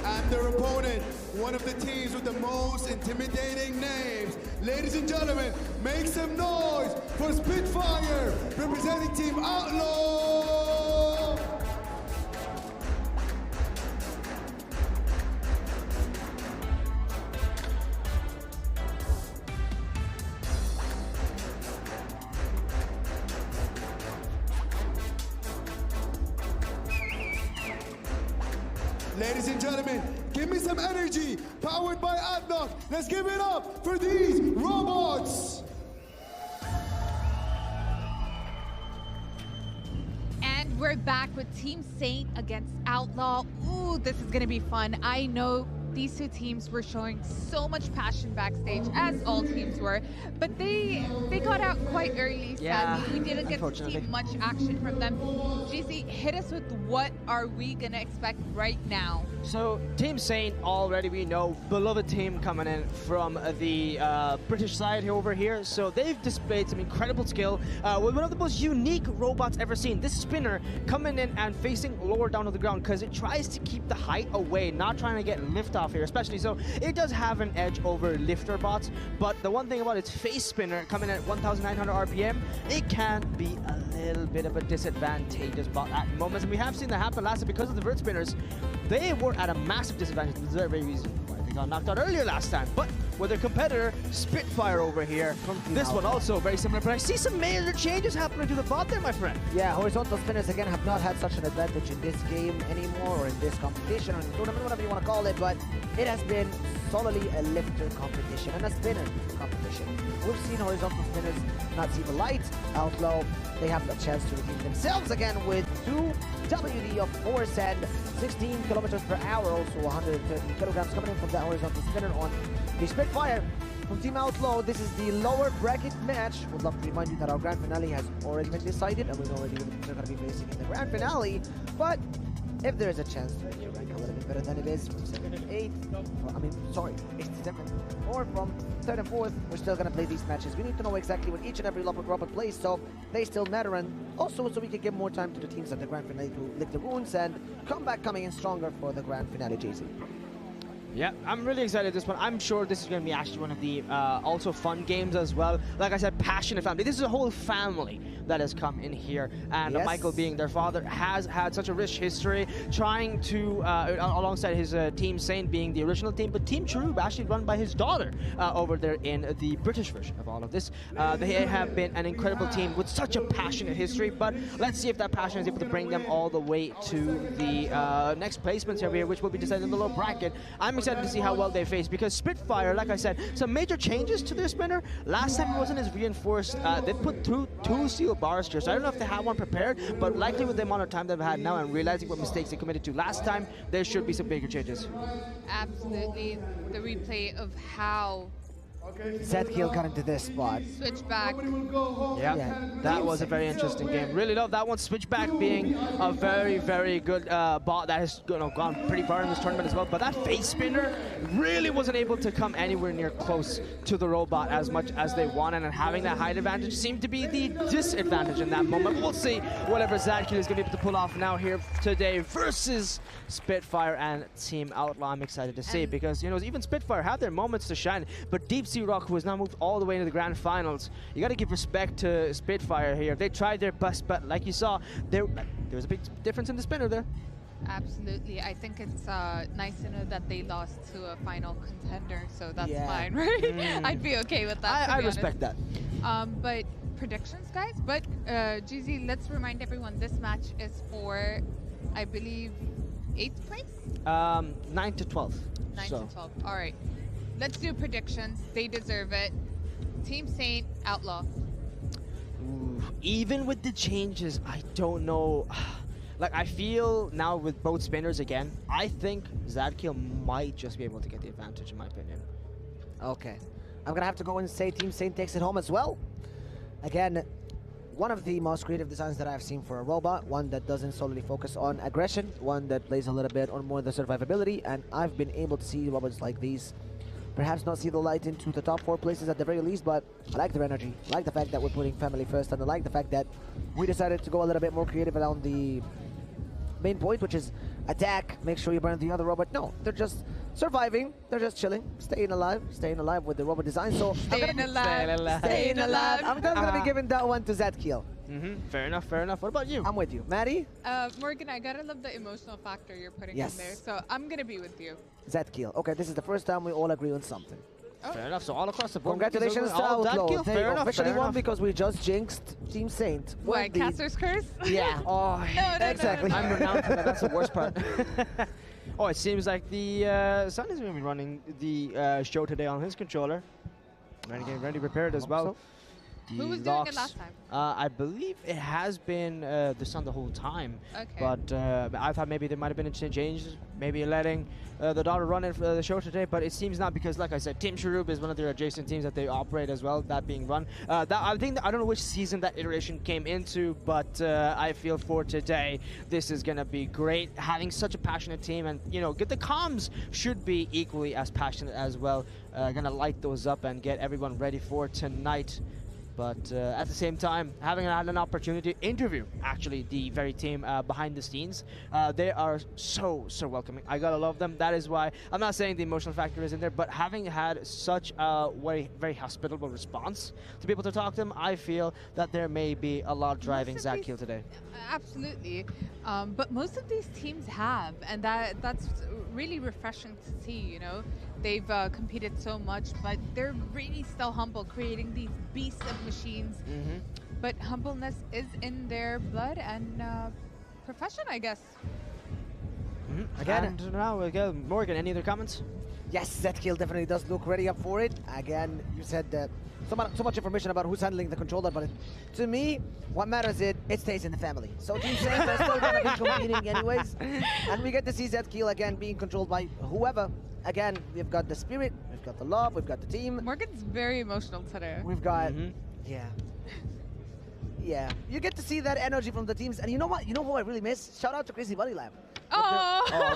And their opponent, one of the teams with the most intimidating names. Ladies and gentlemen, make some noise for Spitfire, representing Team Outlaw. Ladies and gentlemen, give me some energy, powered by ADNOC. Let's give it up for these robots. And we're back with Team Saint against Outlaw. Ooh, this is gonna be fun. I know these two teams were showing so much passion backstage, as all teams were, but they got out quite early, sadly. We didn't get to see much action from them. GC, hit us with what are we gonna expect right now? So, Team Saint, already we know, beloved team coming in from the British side over here. So they've displayed some incredible skill with one of the most unique robots ever seen. This spinner coming in and facing lower down on the ground because it tries to keep the height away, not trying to get lift off here, especially. So it does have an edge over lifter bots, but the one thing about its face spinner coming in at 1,900 RPM, it can be a little bit of a disadvantageous bot at moments. And we have seen that happen last time because of the vert spinners. They were at a massive disadvantage. This is the very reason why they got knocked out earlier last time. But with their competitor, Spitfire over here, this one also very similar. But I see some major changes happening to the bot there, my friend. Yeah, horizontal spinners again have not had such an advantage in this game anymore, or in this competition, or in the tournament, whatever you want to call it, but it has been solely a lifter competition and a spinner competition. We've seen horizontal spinners not see the light. Outlaw, they have a chance to redeem themselves again with 2 WD of force and 16 kilometers per hour, also 130 kilograms coming in from that horizontal spinner on the Spitfire. From Team Outlaw, this is the lower bracket match. Would love to remind you that our grand finale has already been decided, and we know already who they're going to be facing in the grand finale. But if there is a chance to make your rank a little bit better than it is from 7 and 8, sorry, 8 to 7, or from 3rd and 4th, we're still going to play these matches. We need to know exactly what each and every robot plays, so they still matter, and also so we can give more time to the teams at the grand finale to lick the wounds and come back coming in stronger for the grand finale, JC. Yeah, I'm really excited this one. I'm sure this is going to be actually one of the also fun games as well. Like I said, passionate family. This is a whole family that has come in here. And Michael, being their father, has had such a rich history trying to, alongside his Team Saint being the original team, but Team Cherub actually run by his daughter over there in the British version of all of this. They have been an incredible team with such a passionate history, but let's see if that passion is able to bring them all the way to the next placements here, which will be decided in the lower bracket. I'm excited to see how well they face, because Spitfire, like I said, some major changes to their spinner. Last time it wasn't as reinforced. They put through 2 steel bars here, so I don't know if they have one prepared, but likely with the amount of time they've had now and realizing what mistakes they committed to last time, there should be some bigger changes. Absolutely. The replay of how Zedkiel got into this spot. Switchback. Yeah, that was a very interesting game. Really love that one. Switchback being a very, very good bot that has gone pretty far in this tournament as well. But that face spinner really wasn't able to come anywhere near close to the robot as much as they wanted, and having that height advantage seemed to be the disadvantage in that moment. We'll see whatever Zedkiel is going to be able to pull off now here today versus Spitfire and Team Outlaw. I'm excited to see, because even Spitfire had their moments to shine, but Deep Sea Rock, who has now moved all the way into the grand finals, you got to give respect to Spitfire here. They tried their best, but like you saw, there was a big difference in the spinner there. Absolutely. I think it's nice to know that they lost to a final contender, so that's fine, right? I'd be okay with that. I respect that. But predictions, guys. But GZ, let's remind everyone this match is for, I believe, 8th place? 9 to 12. 9 to 12. All right. Let's do predictions. They deserve it. Team Saint, Outlaw. Ooh, even with the changes, I don't know. Like, I feel now with both spinners again, I think Zedkiel might just be able to get the advantage, in my opinion. Okay. I'm going to have to go and say Team Saint takes it home as well. Again, one of the most creative designs that I've seen for a robot, one that doesn't solely focus on aggression, one that plays a little bit on more the survivability, and I've been able to see robots like these perhaps not see the light into the top 4 places at the very least, but I like their energy. I like the fact that we're putting family first, and I like the fact that we decided to go a little bit more creative around the main point, which is attack, make sure you burn the other robot. No, they're just surviving, they're just chilling, staying alive with the robot design. So staying alive. I'm gonna be giving that one to Zedkiel. Fair enough, fair enough. What about you? I'm with you. Maddie? Morgan, I gotta love the emotional factor you're putting in there, so I'm gonna be with you. Zedkiel. Okay, this is the first time we all agree on something. Oh. Fair enough, so all across the board. Congratulations to Outlaw. Fair enough, officially won because we just jinxed Team Saint. Why, Caster's curse? Yeah. No, exactly. I'm renouncing that. That's the worst part. Oh, it seems like the Sun is going to be running the show today on his controller. Getting ready prepared as well. Who was doing it last time? I believe it has been the Sun the whole time. Okay. But I thought maybe there might have been a change, maybe letting the daughter run it for the show today, but it seems not, because like I said, Team Sharub is one of their adjacent teams that they operate as well, that being run. I don't know which season that iteration came into, but I feel for today, this is going to be great. Having such a passionate team, and get the comms should be equally as passionate as well. Going to light those up and get everyone ready for tonight. But at the same time, having had an opportunity to interview actually the very team behind the scenes, they are so welcoming. I gotta love them. That is why I'm not saying the emotional factor is in there, but having had such a very hospitable response to be able to talk to them, I feel that there may be a lot driving Zadkiel today. Absolutely, but most of these teams have, and that's really refreshing to see. They've competed so much, but they're really still humble, creating these beasts of machines. But humbleness is in their blood and profession, I guess. Again, and now we go. Morgan, any other comments? Yes, Zadkiel definitely does look ready up for it. Again, you said so much information about who's handling the controller, but to me, what matters is it stays in the family. So Team Saints are still going to be competing anyways, and we get to see Zadkiel again being controlled by whoever. Again, we've got the spirit, we've got the love, we've got the team. Morgan's very emotional today. We've got, yeah. You get to see that energy from the teams, and you know what? You know who I really miss? Shout out to Crazy Buddy Lab.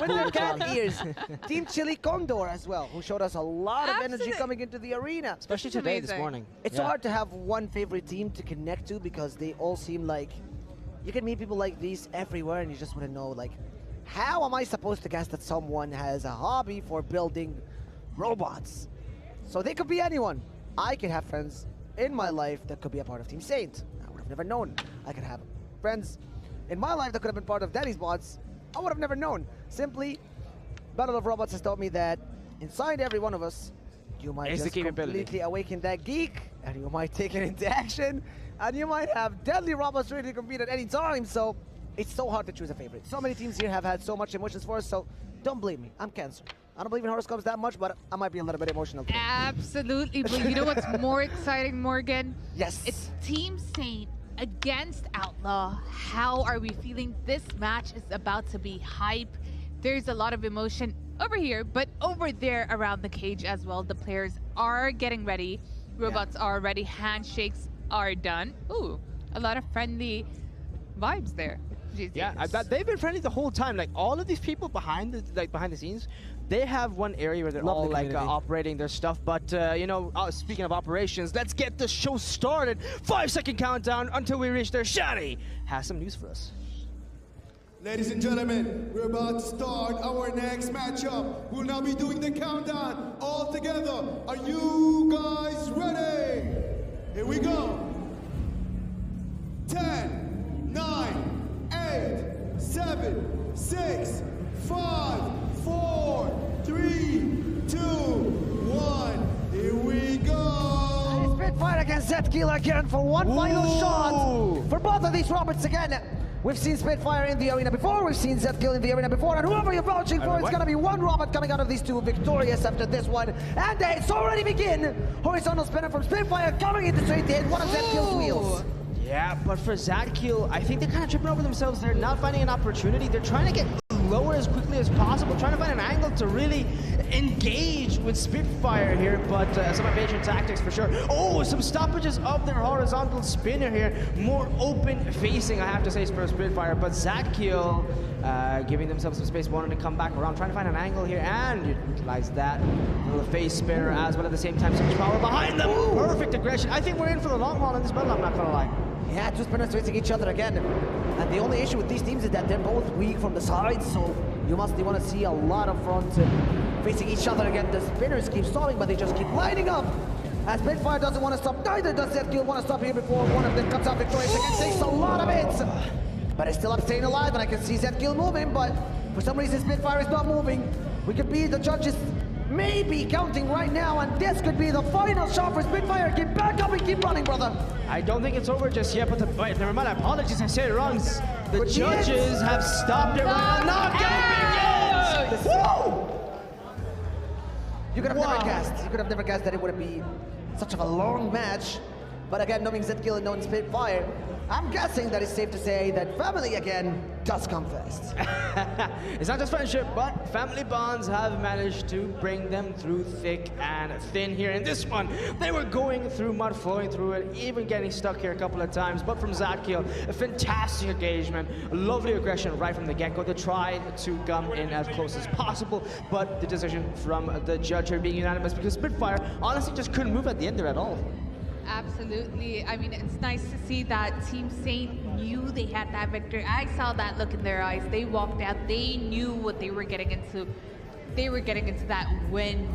With their cat ears. Team Chili Condor as well, who showed us a lot of energy coming into the arena. Especially today, this morning. It's so hard to have one favorite team to connect to, because they all seem like you can meet people like these everywhere, and you just want to know, like, how am I supposed to guess that someone has a hobby for building robots? So they could be anyone. I could have friends in my life that could be a part of Team Saint. I would have never known. I could have friends in my life that could have been part of Daddy's Bots. I would have never known. Simply, Battle of Robots has taught me that inside every one of us, you might just completely awaken that geek, and you might take it into action, and you might have deadly robots ready to compete at any time. So it's so hard to choose a favorite. So many teams here have had so much emotions for us, so don't blame me. I'm Cancer. I don't believe in horoscopes that much, but I might be a little bit emotional today. Absolutely, but you know what's more exciting, Morgan? Yes. It's Team Saint against Outlaw. How are we feeling? This match is about to be hype. There's a lot of emotion over here, but over there around the cage as well. The players are getting ready. Robots are ready. Handshakes are done. Ooh, a lot of friendly vibes there. Yeah, they've been friendly the whole time. Like all of these people behind the scenes, they have one area where they're all like operating their stuff. But speaking of operations, let's get the show started. 5-second countdown until we reach there. Shadi has some news for us. Ladies and gentlemen, we're about to start our next matchup. We'll now be doing the countdown all together. Are you guys ready? Here we go. 10, 9, 8, 7, 6, 5, 4, 3, 2, 1. Here we go. Spitfire against Zadkiel again for one final shot for both of these robots again. We've seen Spitfire in the arena before, we've seen Zadkiel in the arena before, and whoever you're vouching for, it's gonna be one robot coming out of these two victorious after this one. And it's already begin. Horizontal spinner from Spitfire coming into straight to hit one of Zadkiel's wheels. Yeah, but for Zadkiel, I think they're kind of tripping over themselves. They're not finding an opportunity. They're trying to get lower as quickly as possible, trying to find an angle to really engage with Spitfire here, but some evasion tactics for sure. Oh, some stoppages of their horizontal spinner here. More open facing, I have to say, for Spitfire, but Zadkiel giving themselves some space, wanting to come back around, trying to find an angle here, and utilize that little face spinner as well at the same time. So much power behind them. Ooh. Perfect aggression. I think we're in for the long haul in this battle, I'm not gonna lie. Yeah, two spinners facing each other again. And the only issue with these teams is that they're both weak from the sides, so you want to see a lot of front facing each other again. The spinners keep stalling, but they just keep lining up. As Spitfire doesn't want to stop, neither does Zadkiel want to stop here before one of them comes out victorious. Again, takes a lot of hits, but it's still up staying alive, and I can see Zadkiel moving, but for some reason Spitfire is not moving. We could be the judges maybe counting right now, and this could be the final shot for Spitfire. Get back up and keep running, brother. I don't think it's over just yet, but never mind, apologies, I said it wrong. The judges have stopped it right now. Knockout begins! Woo! You could have never guessed. You could have never guessed that it would be such of a long match. But again, knowing Zkill and knowing Spitfire, I'm guessing that it's safe to say that family again does come first. It's not just friendship, but family bonds have managed to bring them through thick and thin here. In this one, they were going through mud, flowing through it, even getting stuck here a couple of times. But from Zkill, a fantastic engagement, lovely aggression right from the get-go. They tried to come in as close as possible, but the decision from the judge here being unanimous because Spitfire honestly just couldn't move at the end there at all. Absolutely. I mean, it's nice to see that Team Saint knew they had that victory. I saw that look in their eyes. They walked out. They knew what they were getting into. They were getting into that win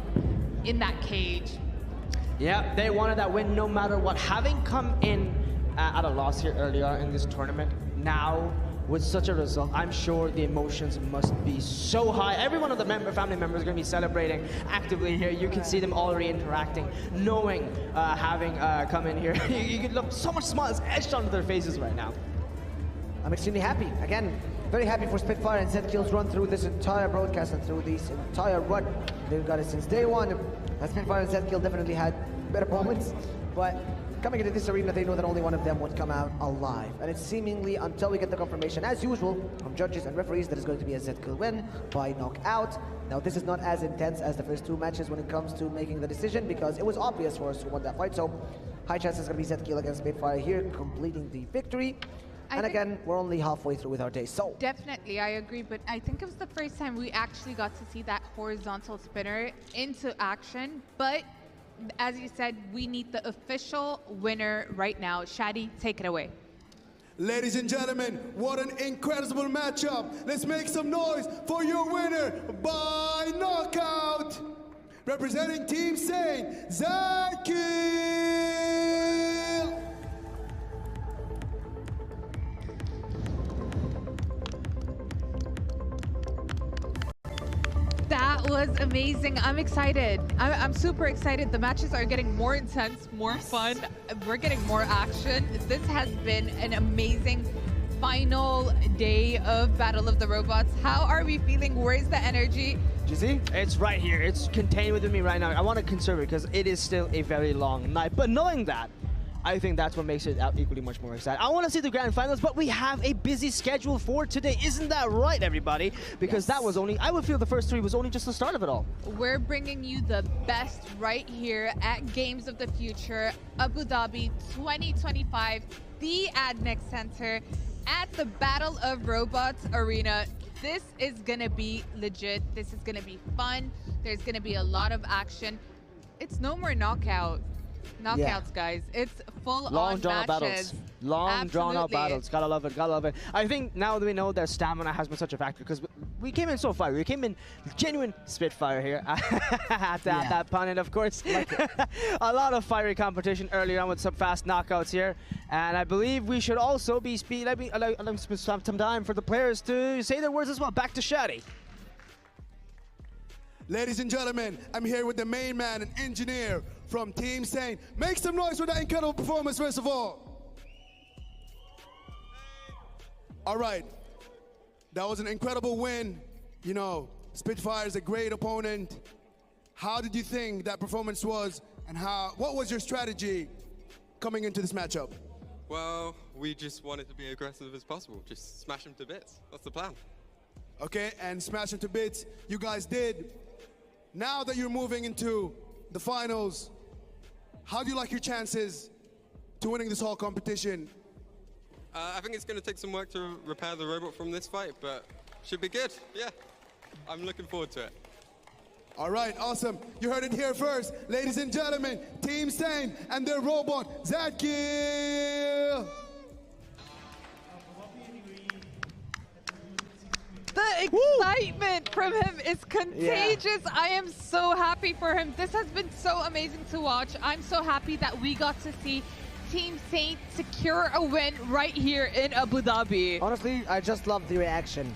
in that cage. Yeah, they wanted that win no matter what. Having come in at a loss here earlier in this tournament, now with such a result, I'm sure the emotions must be so high. Every one of the family members are going to be celebrating actively here. You can see them already interacting, knowing having come in here. You can look so much smiles etched onto their faces right now. I'm extremely happy. Again, very happy for Spitfire and Zkill's run through this entire broadcast and through this entire run. They've got it since day one. Spitfire and Zkill definitely had better moments, but coming into this arena, they know that only one of them would come out alive. And it's seemingly, until we get the confirmation, as usual, from judges and referees, that it's going to be a Zkill win by knockout. Now, this is not as intense as the first two matches when it comes to making the decision, because it was obvious for us who won that fight. So, high chances going to be Zkill against Spitfire here, completing the victory. And again, we're only halfway through with our day, so. Definitely, I agree, but I think it was the first time we actually got to see that horizontal spinner into action, but as you said, we need the official winner right now. Shadi, take it away. Ladies and gentlemen, what an incredible matchup. Let's make some noise for your winner by knockout. Representing Team Saint, Zkill. That was amazing. I'm excited. I'm super excited. The matches are getting more intense, more fun. We're getting more action. This has been an amazing final day of Battle of the Robots. How are we feeling? Where's the energy? Jizzy, it's right here. It's contained within me right now. I want to conserve it because it is still a very long night. But knowing that, I think that's what makes it equally much more exciting. I want to see the grand finals, but we have a busy schedule for today. Isn't that right, everybody? Because that was only, I would feel the first three was only just the start of it all. We're bringing you the best right here at Games of the Future, Abu Dhabi 2025, the ADNOC Center at the Battle of Robots Arena. This is going to be legit. This is going to be fun. There's going to be a lot of action. It's no more knockouts, guys. It's full-on matches. Battles. Long drawn-out battles. Gotta love it. Gotta love it. I think now that we know that stamina has been such a factor, because we came in so far. We came in genuine Spitfire here at that pun, and of course, a lot of fiery competition earlier on with some fast knockouts here. And I believe we should also be allowing some time for the players to say their words as well. Back to Shadi. Ladies and gentlemen, I'm here with the main man and engineer from Team Saint. Make some noise for that incredible performance, first of all. All right, that was an incredible win. You know, Spitfire is a great opponent. How did you think that performance was, and what was your strategy coming into this matchup? Well, we just wanted to be aggressive as possible. Just smash them to bits. That's the plan. Okay, and smash them to bits, you guys did. Now that you're moving into the finals, how do you like your chances to winning this whole competition? I think it's going to take some work to repair the robot from this fight, but should be good. Yeah, I'm looking forward to it. All right, awesome. You heard it here first. Ladies and gentlemen, Team Saint and their robot, Zkill. The excitement from him is contagious. I am so happy for him. This has been so amazing to watch. I'm so happy that we got to see Team Saint secure a win right here in Abu Dhabi. Honestly, I just love the reaction.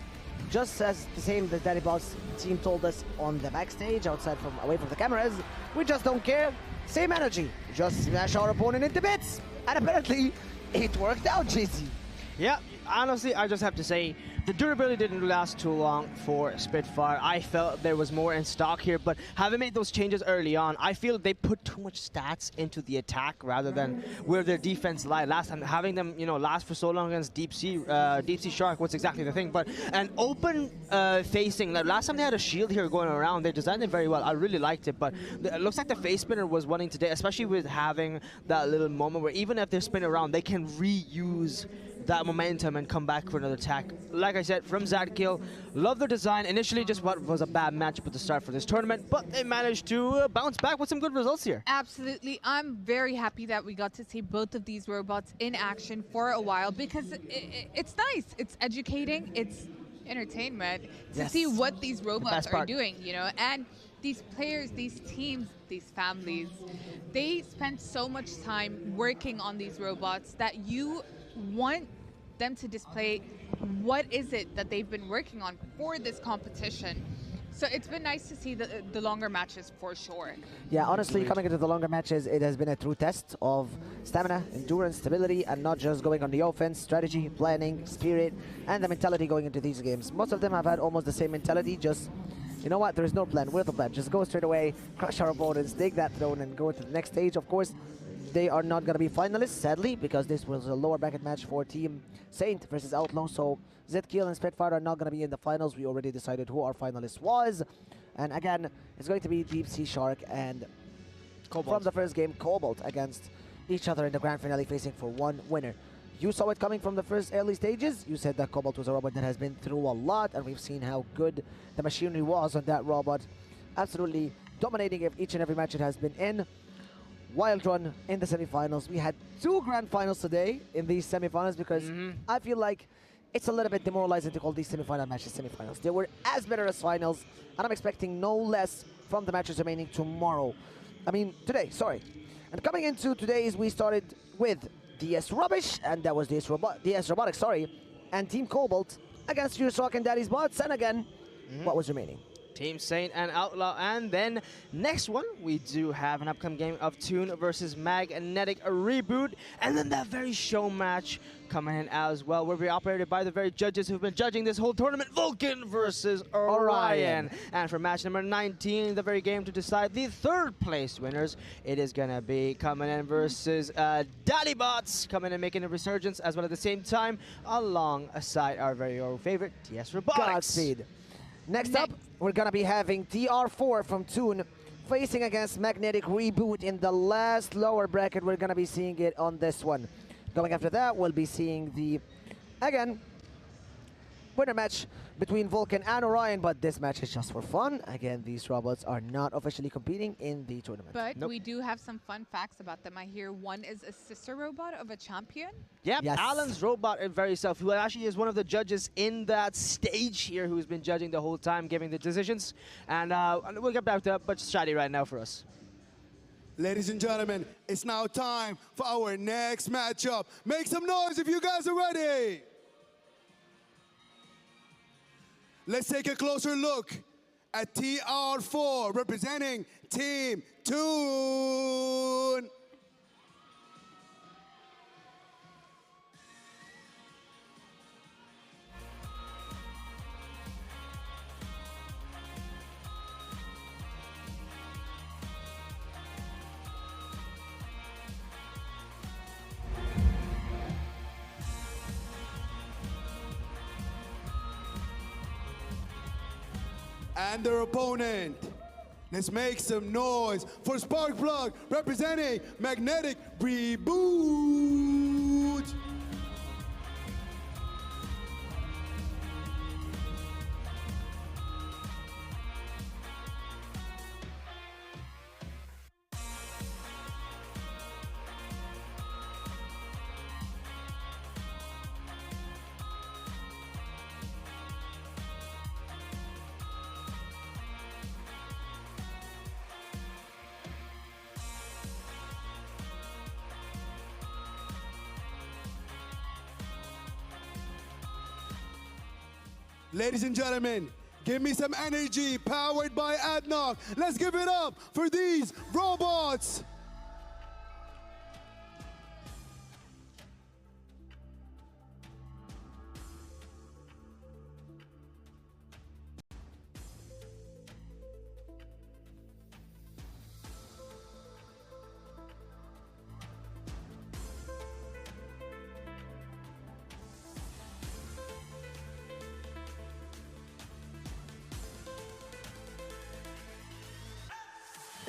Just as the same that Daddy Boss team told us on the backstage, away from the cameras, we just don't care. Same energy. Just smash our opponent into bits. And apparently, it worked out, JC. Yeah, honestly, I just have to say the durability didn't last too long for Spitfire. I felt there was more in stock here, but having made those changes early on, I feel they put too much stats into the attack rather than where their defense lied. Last time, having them, last for so long against Deep Sea Shark was exactly the thing. But an open facing, like last time they had a shield here going around, they designed it very well. I really liked it, but it looks like the face spinner was winning today, especially with having that little moment where even if they're spinning around, they can reuse that momentum and come back for another attack. Like I said, from Zadkill, love the design. Initially, just what was a bad matchup at the start for this tournament, but they managed to bounce back with some good results here. Absolutely. I'm very happy that we got to see both of these robots in action for a while because it's nice. It's educating. It's entertainment to see what these robots are doing, and these players, these teams, these families, they spend so much time working on these robots that you want them to display what is it that they've been working on for this competition. So it's been nice to see the longer matches for sure. Yeah, honestly, coming into the longer matches, it has been a true test of stamina, endurance, stability, and not just going on the offense, strategy, planning, spirit, and the mentality going into these games. Most of them have had almost the same mentality, just, you know what, there is no plan, we're the plan. Just go straight away, crush our opponents, take that throne, and go to the next stage. Of course, they are not going to be finalists, sadly, because this was a lower bracket match for Team Saint versus Outlaw. So Zadkill and Spitfire are not going to be in the finals. We already decided who our finalist was. And again, it's going to be Deep Sea Shark and Cobalt. From the first game, Cobalt against each other in the grand finale, facing for one winner. You saw it coming from the first early stages. You said that Cobalt was a robot that has been through a lot, and we've seen how good the machinery was on that robot. Absolutely dominating each and every match it has been in. Wild run in the semifinals. We had two grand finals today in these semifinals because I feel like it's a little bit demoralizing to call these semifinal matches semifinals. They were as better as finals, and I'm expecting no less from the matches remaining tomorrow. I mean, today, sorry. And coming into today's, we started with DS Rubbish, and that was DS Robotics, sorry, and Team Cobalt against Future Rock and Daddy's Bots. And again, what was remaining? Team Saint and Outlaw. And then next one, we do have an upcoming game of Toon versus Magnetic Reboot. And then that very show match coming in as well, where we operated by the very judges who've been judging this whole tournament, Vulcan versus Orion. And for match number 19, the very game to decide the third place winners, it is going to be coming in versus Daddy Bots, coming in and making a resurgence, as well at the same time, alongside our very own favorite, TS Robotics. Godspeed. Next up, we're going to be having TR4 from Toon facing against Magnetic Reboot in the last lower bracket. We're going to be seeing it on this one. Going after that, we'll be seeing the, again, winner match between Vulcan and Orion, but this match is just for fun. Again, these robots are not officially competing in the tournament. But we do have some fun facts about them. I hear one is a sister robot of a champion. Yep, yes. Alan's robot very self, who actually is one of the judges in that stage here, who's been judging the whole time, giving the decisions. And we'll get back to that, but strategy right now for us. Ladies and gentlemen, it's now time for our next matchup. Make some noise if you guys are ready. Let's take a closer look at TR4 representing Team Toon. And their opponent. Let's make some noise for Sparkplug representing Magnetic Reboot. Ladies and gentlemen, give me some energy powered by ADNOC. Let's give it up for these robots.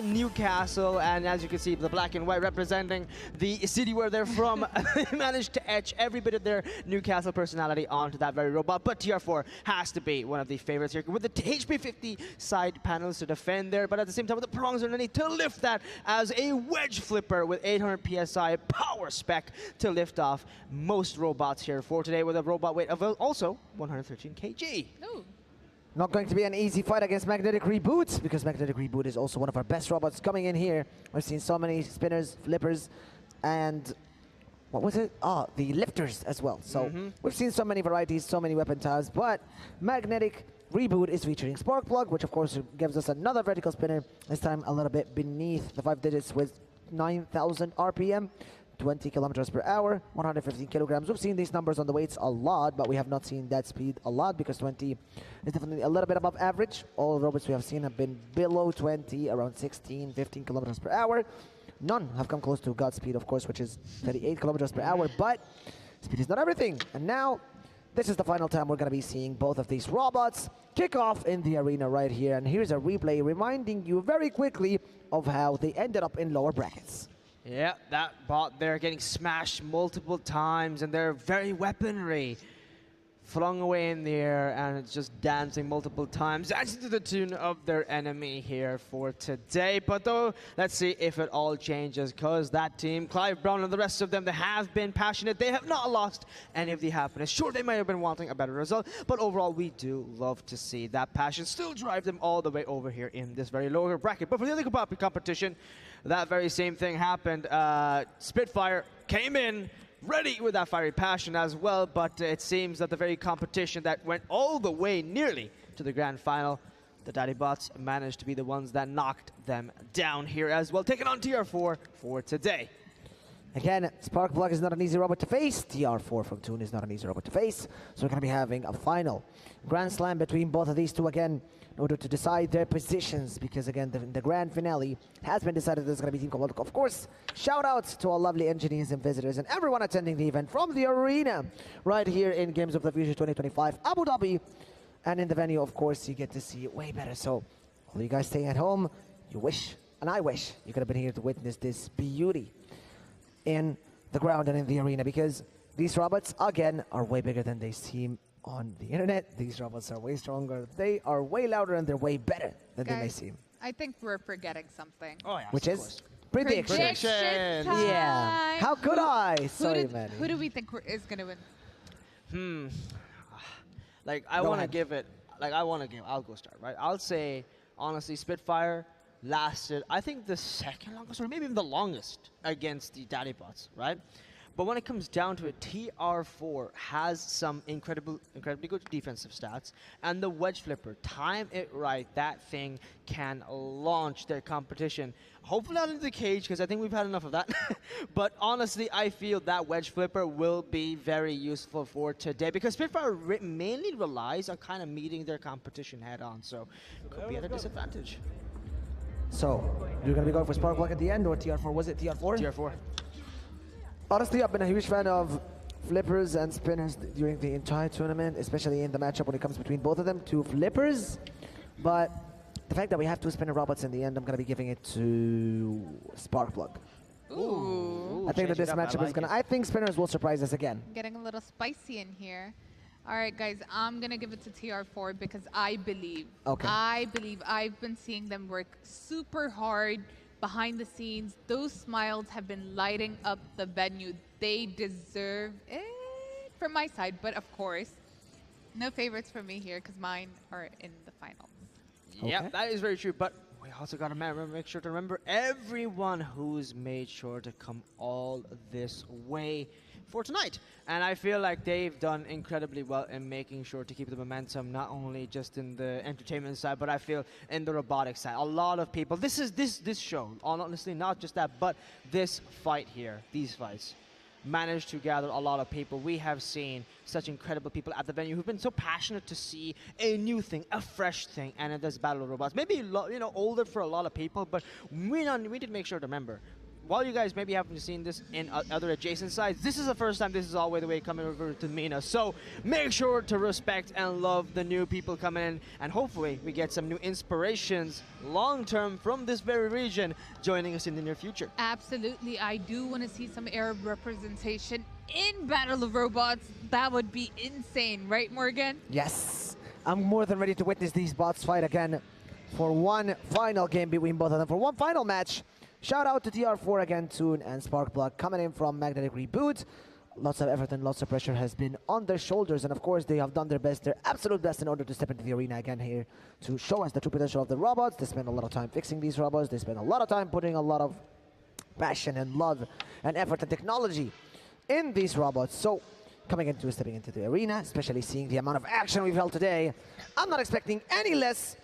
Newcastle, and as you can see, the black and white representing the city where they're from. They managed to etch every bit of their Newcastle personality onto that very robot, but TR4 has to be one of the favorites here with the HP50 side panels to defend there, but at the same time with the prongs underneath to lift that as a wedge flipper with 800 PSI power spec to lift off most robots here for today with a robot weight of also 113 kg. Ooh. Not going to be an easy fight against Magnetic Reboot, because Magnetic Reboot is also one of our best robots coming in here. We've seen so many spinners, flippers, and what was it? Ah, the lifters as well. So we've seen so many varieties, so many weapon types, but Magnetic Reboot is featuring Sparkplug, which of course gives us another vertical spinner, this time a little bit beneath the 5 digits with 9,000 RPM. 20 kilometers per hour, 115 kilograms. We've seen these numbers on the weights a lot, but we have not seen that speed a lot because 20 is definitely a little bit above average. All robots we have seen have been below 20, around 16, 15 kilometers per hour. None have come close to Godspeed, of course, which is 38 kilometers per hour, but speed is not everything. And now, this is the final time we're going to be seeing both of these robots kick off in the arena right here. And here's a replay reminding you very quickly of how they ended up in lower brackets. Yeah, that bot there getting smashed multiple times, and their very weaponry flung away in the air, and it's just dancing multiple times, dancing to the tune of their enemy here for today. But though, let's see if it all changes, because that team, Clive Brown and the rest of them, they have been passionate. They have not lost any of the happiness. Sure, they might have been wanting a better result, but overall, we do love to see that passion still drive them all the way over here in this very lower bracket. But for the other competition, that very same thing happened. Spitfire came in ready with that fiery passion as well, but it seems that the very competition that went all the way nearly to the grand final, the Daddy Bots managed to be the ones that knocked them down here as well, taking on TR4 for today. Again, Sparkplug is not an easy robot to face. TR4 from Toon is not an easy robot to face. So we're going to be having a final Grand Slam between both of these two again in order to decide their positions, because again, the grand finale has been decided there's going to be Team Cobalt. Of course, shout outs to our lovely engineers and visitors and everyone attending the event from the arena right here in Games of the Future 2025 Abu Dhabi. And in the venue, of course, you get to see it way better. So all you guys staying at home, you wish, and I wish, you could have been here to witness this beauty in the ground and in the arena, because these robots, again, are way bigger than they seem on the internet. These robots are way stronger, they are way louder, and they're way better than they may seem. I think we're forgetting something. Oh yeah, which is predictions. Yeah. How could I? Sorry, man. Who do we think is going to win? Like, I'll go start, right? I'll say, honestly, Spitfire lasted, I think, the second longest, or maybe even the longest against the Daddy Bots, right? But when it comes down to it, TR4 has some incredibly good defensive stats, and the wedge flipper, time it right, that thing can launch their competition. Hopefully not into the cage, because I think we've had enough of that. But honestly, I feel that wedge flipper will be very useful for today, because Spitfire mainly relies on kind of meeting their competition head on, so it could be at a disadvantage. So, you're going to be going for Sparkplug at the end, or TR4? Was it TR4? TR4. Honestly, I've been a huge fan of flippers and spinners during the entire tournament, especially in the matchup when it comes between both of them, two flippers. But the fact that we have two spinner robots in the end, I'm going to be giving it to Sparkplug. Ooh. I think that this matchup is going to... I think spinners will surprise us again. Getting a little spicy in here. All right, guys, I'm going to give it to TR4 because I believe. Okay. I believe. I've been seeing them work super hard behind the scenes. Those smiles have been lighting up the venue. They deserve it from my side. But, of course, no favorites for me here because mine are in the finals. Okay. Yeah, that is very true. But we also got to make sure to remember everyone who's made sure to come all this way for tonight. And I feel like they've done incredibly well in making sure to keep the momentum, not only just in the entertainment side, but I feel in the robotics side. A lot of people, this show, honestly, not just that, but this fight here, these fights, managed to gather a lot of people. We have seen such incredible people at the venue who've been so passionate to see a new thing, a fresh thing, and in this Battle of Robots. Maybe, older for a lot of people, but we did make sure to remember, while you guys maybe haven't seen this in other adjacent sides, this is the first time this is all the way coming over to MENA. So make sure to respect and love the new people coming in, and hopefully we get some new inspirations long-term from this very region joining us in the near future. Absolutely. I do want to see some Arab representation in Battle of Robots. That would be insane, right, Morgan? Yes, I'm more than ready to witness these bots fight again for one final game between both of them, for one final match. Shout out to TR4 again, Toon and Sparkplug coming in from Magnetic Reboot. Lots of effort and lots of pressure has been on their shoulders, and of course they have done their best, their absolute best, in order to step into the arena again here to show us the true potential of the robots. They spend a lot of time fixing these robots. They spend a lot of time putting a lot of passion and love and effort and technology in these robots. So stepping into the arena, especially seeing the amount of action we've held today, I'm not expecting any less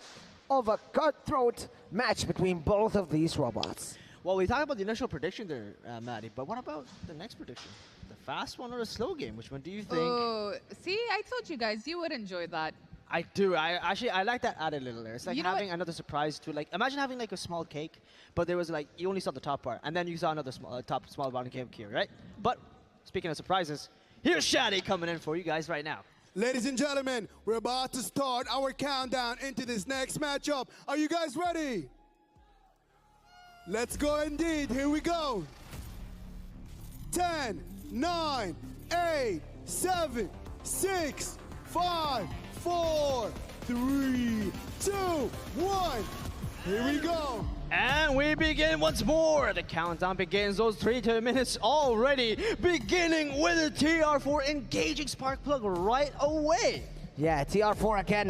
of a cutthroat match between both of these robots. Well, we talked about the initial prediction there, Maddie, but what about the next prediction? The fast one or the slow game? Which one do you think? Oh, see, I told you guys you would enjoy that. I do. I like that added little there. It's like having another surprise to, like, imagine having like a small cake, but there was like, you only saw the top part, and then you saw another small bottom cake here, right? But speaking of surprises, here's Shadi coming in for you guys right now. Ladies and gentlemen, we're about to start our countdown into this next matchup. Are you guys ready? Let's go indeed. Here we go. 10, 9, 8, 7, 6, 5, 4, 3, 2, 1. Here we go. And we begin once more. The countdown begins. Those 3 minutes already beginning with a TR4 engaging Sparkplug right away. Yeah, TR4 again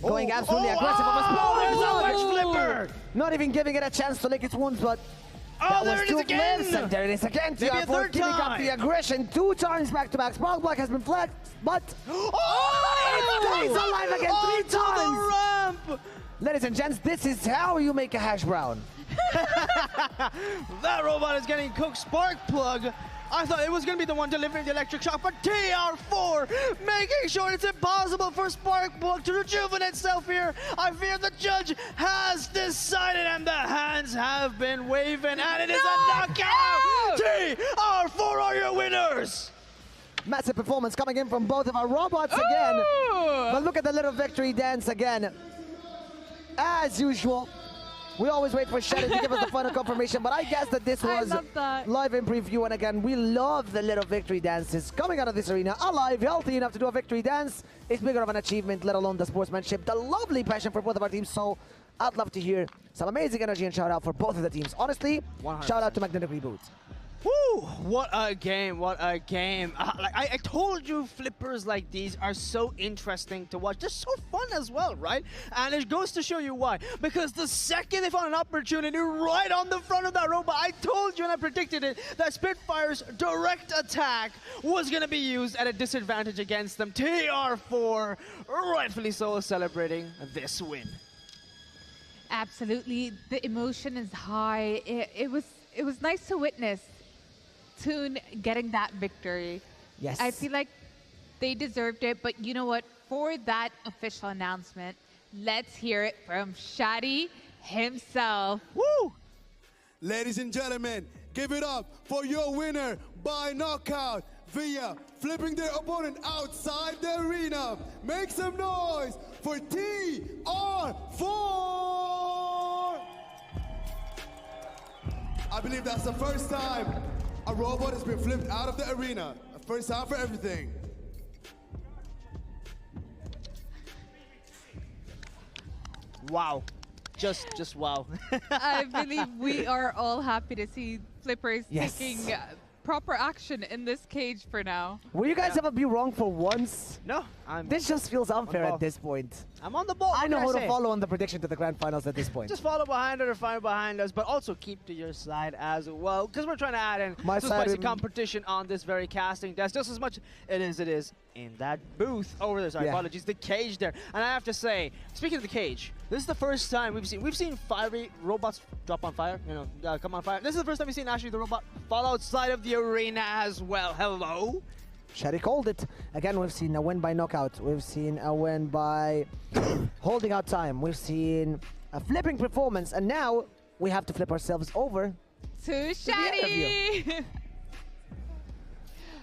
going absolutely aggressive. There's a much flipper. Not even giving it a chance to lick its wounds, but there it is again. And there it is again. TR4 keeping up the aggression 2 times back-to-back. Sparkplug has been flagged, but it stays alive again 3 times. The ramp. Ladies and gents, this is how you make a hash brown. That robot is getting cooked. Sparkplug, I thought it was going to be the one delivering the electric shock, but TR4 making sure it's impossible for Sparkplug to rejuvenate itself here. I fear the judge has decided, and the hands have been waving, and it is a knockout. TR4 are your winners. Massive performance coming in from both of our robots again. But look at the little victory dance again. As usual, we always wait for Shadi to give us the final confirmation, but I guess that this was live in preview, and again, we love the little victory dances coming out of this arena. Alive, healthy enough to do a victory dance. It's bigger of an achievement, let alone the sportsmanship, the lovely passion for both of our teams. So I'd love to hear some amazing energy and shout out for both of the teams. Honestly, 100%. Shout out to Magnetic Reboot. Woo! What a game, what a game. Like I told you, flippers like these are so interesting to watch. They're so fun as well, right? And it goes to show you why. Because the second they found an opportunity right on the front of that robot, I told you and I predicted it, that Spitfire's direct attack was going to be used at a disadvantage against them. TR4, rightfully so, celebrating this win. Absolutely. The emotion is high. It was nice to witness Toon getting that victory. Yes. I feel like they deserved it, but you know what? For that official announcement, let's hear it from Shadi himself. Woo! Ladies and gentlemen, give it up for your winner by knockout via flipping their opponent outside the arena. Make some noise for TR4! I believe that's the first time a robot has been flipped out of the arena. A first time for everything. Wow. Just wow. I believe we are all happy to see flippers taking proper action in this cage for now. Will you guys ever be wrong for once? No. This just feels unfair at this point. I'm on the ball. I know how to follow on the prediction to the grand finals at this point. Just follow behind or follow behind us, but also keep to your side as well, because we're trying to add in some spicy competition on this very casting desk, just as much it is in that booth over there. Sorry, apologies, the cage there. And I have to say, speaking of the cage, this is the first time we've seen fiery robots drop on fire, come on fire. This is the first time we've seen actually the robot fall outside of the arena as well. Hello? Shadi called it. Again, we've seen a win by knockout. We've seen a win by holding out time. We've seen a flipping performance. And now we have to flip ourselves over to Shadi.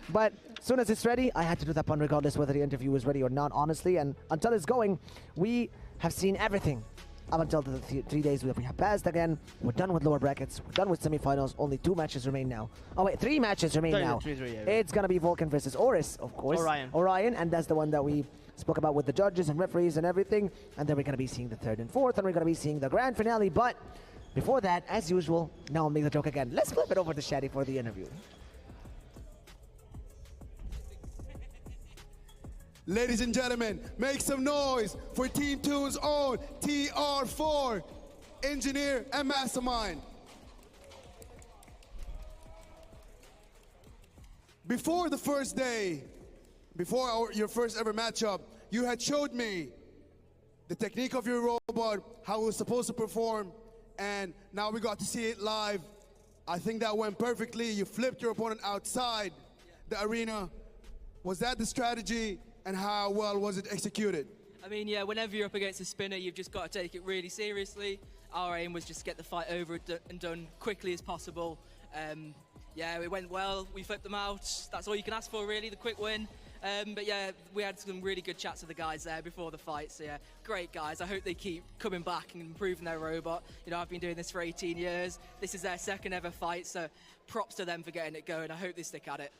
But as soon as it's ready, I had to do that pun regardless whether the interview was ready or not, honestly. And until it's going, we have seen everything. Up until the 3 days we have passed again. We're done with lower brackets. We're done with semifinals. Only 2 matches remain now. Oh wait, 3 matches remain now. It's gonna be Vulcan versus Oris, of course. Orion, and that's the one that we spoke about with the judges and referees and everything. And then we're gonna be seeing the 3rd and 4th, and we're gonna be seeing the grand finale. But before that, as usual, now I'll make the joke again. Let's flip it over to Shadi for the interview. Ladies and gentlemen, make some noise for Team Toon's own TR4, engineer and mastermind. Before the first day, before your first ever matchup, you had showed me the technique of your robot, how it was supposed to perform, and now we got to see it live. I think that went perfectly. You flipped your opponent outside the arena. Was that the strategy? And how well was it executed? I mean, yeah, whenever you're up against a spinner, you've just got to take it really seriously. Our aim was just to get the fight over and done quickly as possible. Yeah, it went well. We flipped them out. That's all you can ask for, really, the quick win. But yeah, we had some really good chats with the guys there before the fight. So yeah, great guys. I hope they keep coming back and improving their robot. You know, I've been doing this for 18 years. This is their 2nd ever fight, so props to them for getting it going. I hope they stick at it.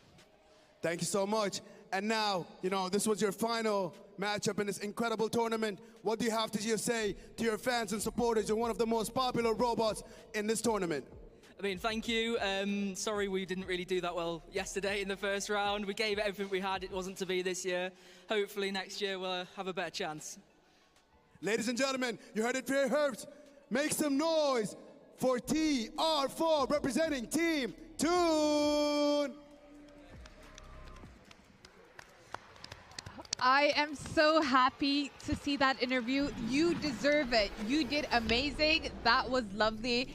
Thank you so much. And now, you know, this was your final matchup in this incredible tournament. What do you have to say to your fans and supporters? You're one of the most popular robots in this tournament. I mean, thank you. Sorry we didn't really do that well yesterday in the first round. We gave it everything we had. It wasn't to be this year. Hopefully next year we'll have a better chance. Ladies and gentlemen, you heard it here first. Make some noise for TR4 representing Team Toon. I am so happy to see that interview. You deserve it. You did amazing. That was lovely.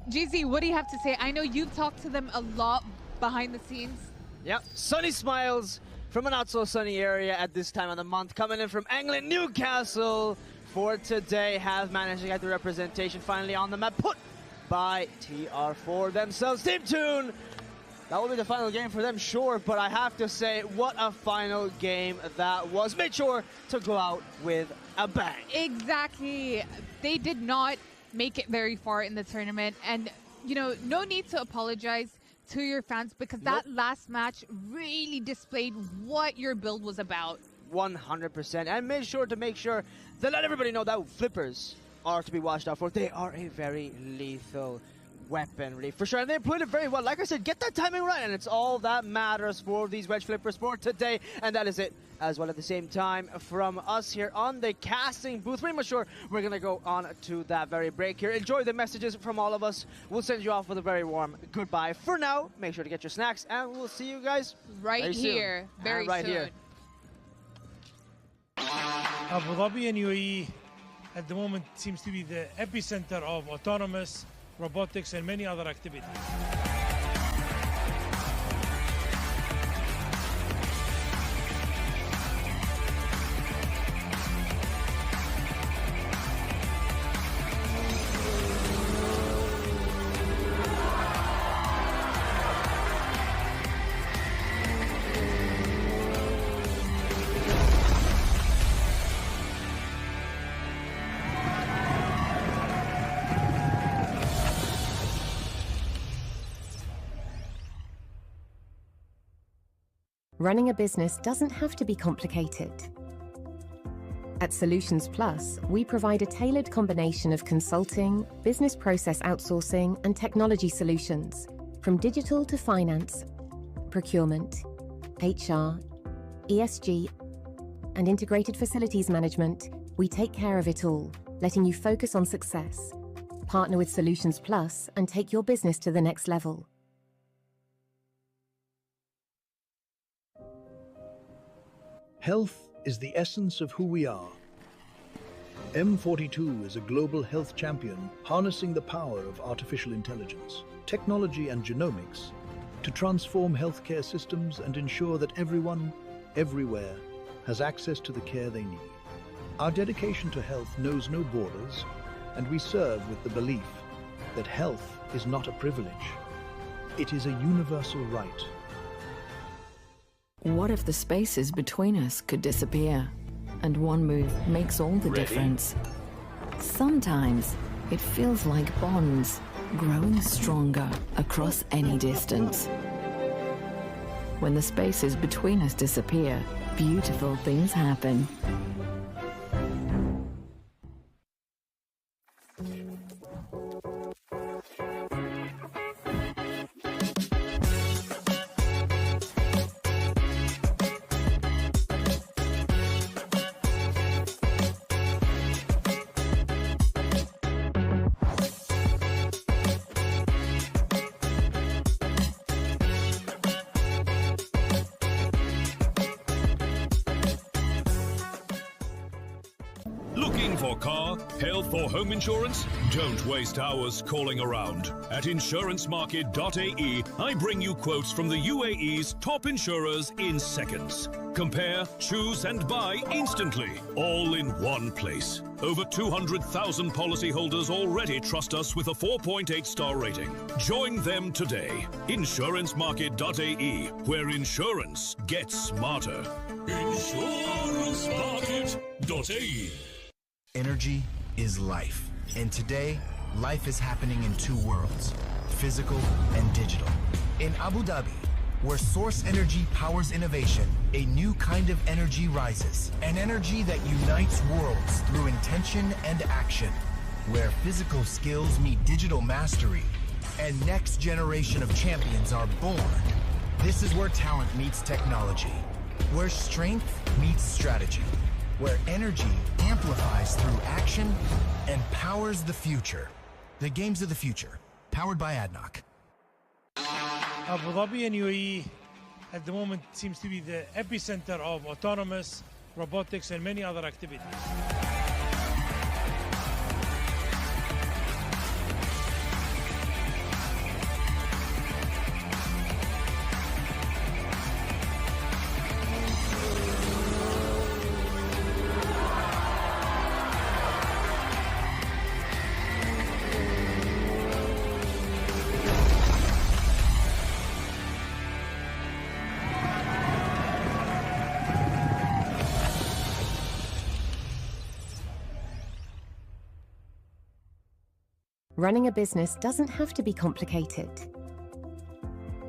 GZ, what do you have to say? I know you've talked to them a lot behind the scenes. Yep, sunny smiles from a not so sunny area at this time of the month. Coming in from England, Newcastle for today. Have managed to get the representation finally on the map put by TR4 themselves. Team Toon. That will be the final game for them, sure, but I have to say, what a final game that was. Made sure to go out with a bang. Exactly. They did not make it very far in the tournament, and, you know, no need to apologize to your fans because that last match really displayed what your build was about. 100%, and made sure to let everybody know that flippers are to be watched out for. They are a very lethal weaponry for sure, and they played it very well. Like I said, get that timing right, and it's all that matters for these wedge flippers for today. And that is it as well. At the same time, from us here on the casting booth, pretty much sure we're gonna go on to that very break here. Enjoy the messages from all of us. We'll send you off with a very warm goodbye for now. Make sure to get your snacks, and we'll see you guys right here very right soon. Here. Abu Dhabi and UAE at the moment seems to be the epicenter of autonomous robotics and many other activities. Running a business doesn't have to be complicated. At Solutions Plus, we provide a tailored combination of consulting, business process outsourcing, and technology solutions, from digital to finance, procurement, HR, ESG, and integrated facilities management. We take care of it all, letting you focus on success. Partner with Solutions Plus and take your business to the next level. Health is the essence of who we are. M42 is a global health champion harnessing the power of artificial intelligence, technology and genomics to transform healthcare systems and ensure that everyone, everywhere, has access to the care they need. Our dedication to health knows no borders, and we serve with the belief that health is not a privilege. It is a universal right. What if the spaces between us could disappear? And one move makes all the difference. Sometimes it feels like bonds growing stronger across any distance. When the spaces between us disappear, beautiful things happen. Looking for car, health or home insurance? Don't waste hours calling around. At insurancemarket.ae, I bring you quotes from the UAE's top insurers in seconds. Compare, choose and buy instantly, all in one place. Over 200,000 policyholders already trust us with a 4.8-star rating. Join them today. Insurancemarket.ae, where insurance gets smarter. Insurancemarket.ae. Energy is life. And today, life is happening in two worlds, physical and digital. In Abu Dhabi, where source energy powers innovation, a new kind of energy rises. An energy that unites worlds through intention and action. Where physical skills meet digital mastery, and next generation of champions are born. This is where talent meets technology. Where strength meets strategy. Where energy amplifies through action and powers the future. The games of the future, powered by ADNOC. Abu Dhabi and UAE at the moment seems to be the epicenter of autonomous, robotics and many other activities. Running a business doesn't have to be complicated.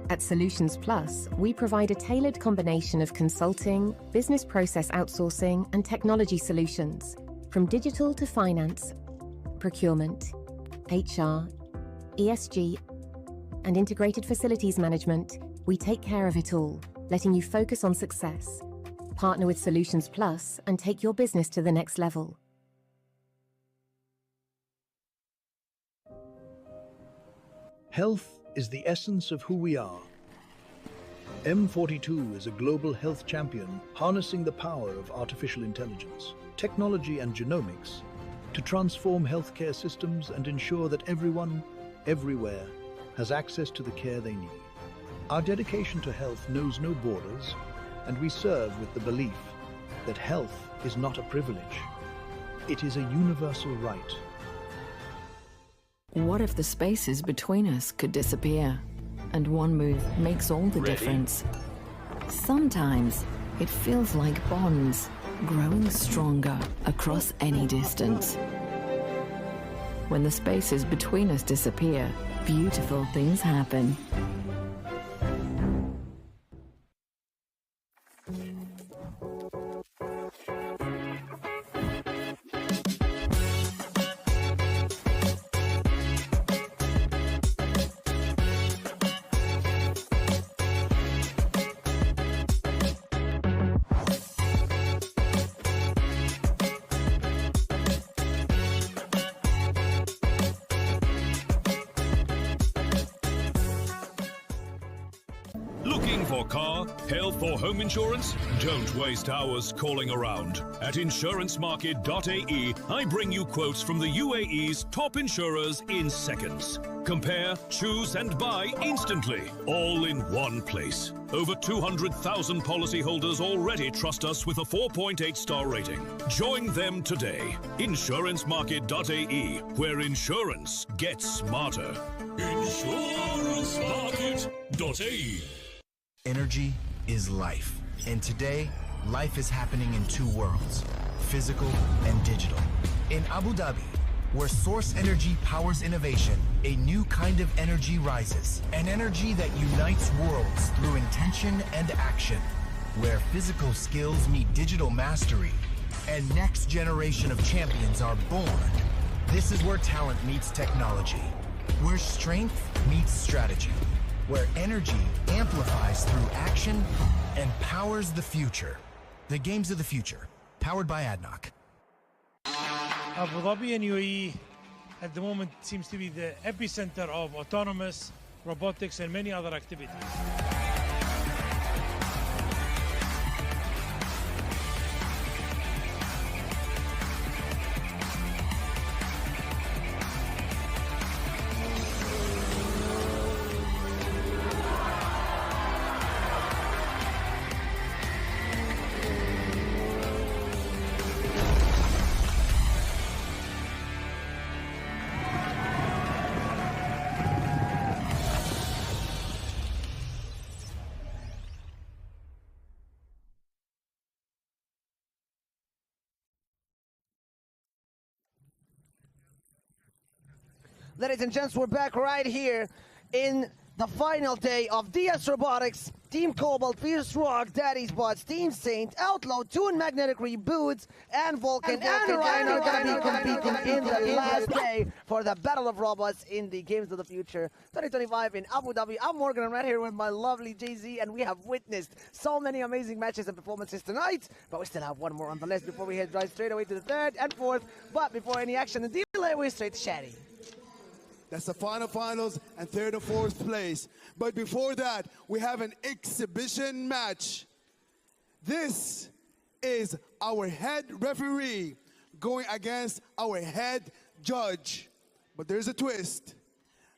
At Solutions Plus, we provide a tailored combination of consulting, business process outsourcing, and technology solutions, from digital to finance, procurement, HR, ESG, and integrated facilities management. We take care of it all, letting you focus on success. Partner with Solutions Plus and take your business to the next level. Health is the essence of who we are. M42 is a global health champion harnessing the power of artificial intelligence, technology and genomics to transform healthcare systems and ensure that everyone, everywhere, has access to the care they need. Our dedication to health knows no borders, and we serve with the belief that health is not a privilege. It is a universal right. What if the spaces between us could disappear? And one move makes all the difference. Sometimes it feels like bonds growing stronger across any distance. When the spaces between us disappear, beautiful things happen. Looking for car, health or home insurance? Don't waste hours calling around. At insurancemarket.ae, I bring you quotes from the UAE's top insurers in seconds. Compare, choose and buy instantly, all in one place. Over 200,000 policyholders already trust us with a 4.8-star rating. Join them today. Insurancemarket.ae, where insurance gets smarter. Insurancemarket.ae. Energy is life. And today, life is happening in two worlds, physical and digital. In Abu Dhabi, where source energy powers innovation, a new kind of energy rises. An energy that unites worlds through intention and action. Where physical skills meet digital mastery, and next generation of champions are born. This is where talent meets technology. Where strength meets strategy. Where energy amplifies through action and powers the future. The games of the future, powered by ADNOC. Abu Dhabi and UAE at the moment seems to be the epicenter of autonomous, robotics and many other activities. Ladies and gents, we're back right here in the final day of DS Robotics. Team Cobalt, Fierce Rock, Daddy's Bots, Team Saint, Outlaw, Toon Magnetic Reboots, and Vulcan and Orion are going to be competing in the last day for the Battle of Robots in the Games of the Future 2025 in Abu Dhabi. I'm Morgan, I'm right here with my lovely Jay-Z, and we have witnessed so many amazing matches and performances tonight, but we still have one more on the list before we head right straight away to the third and fourth. But before any action and delay, we're straight to Shaddy. That's the finals and third and fourth place. But before that, we have an exhibition match. This is our head referee going against our head judge. But there's a twist.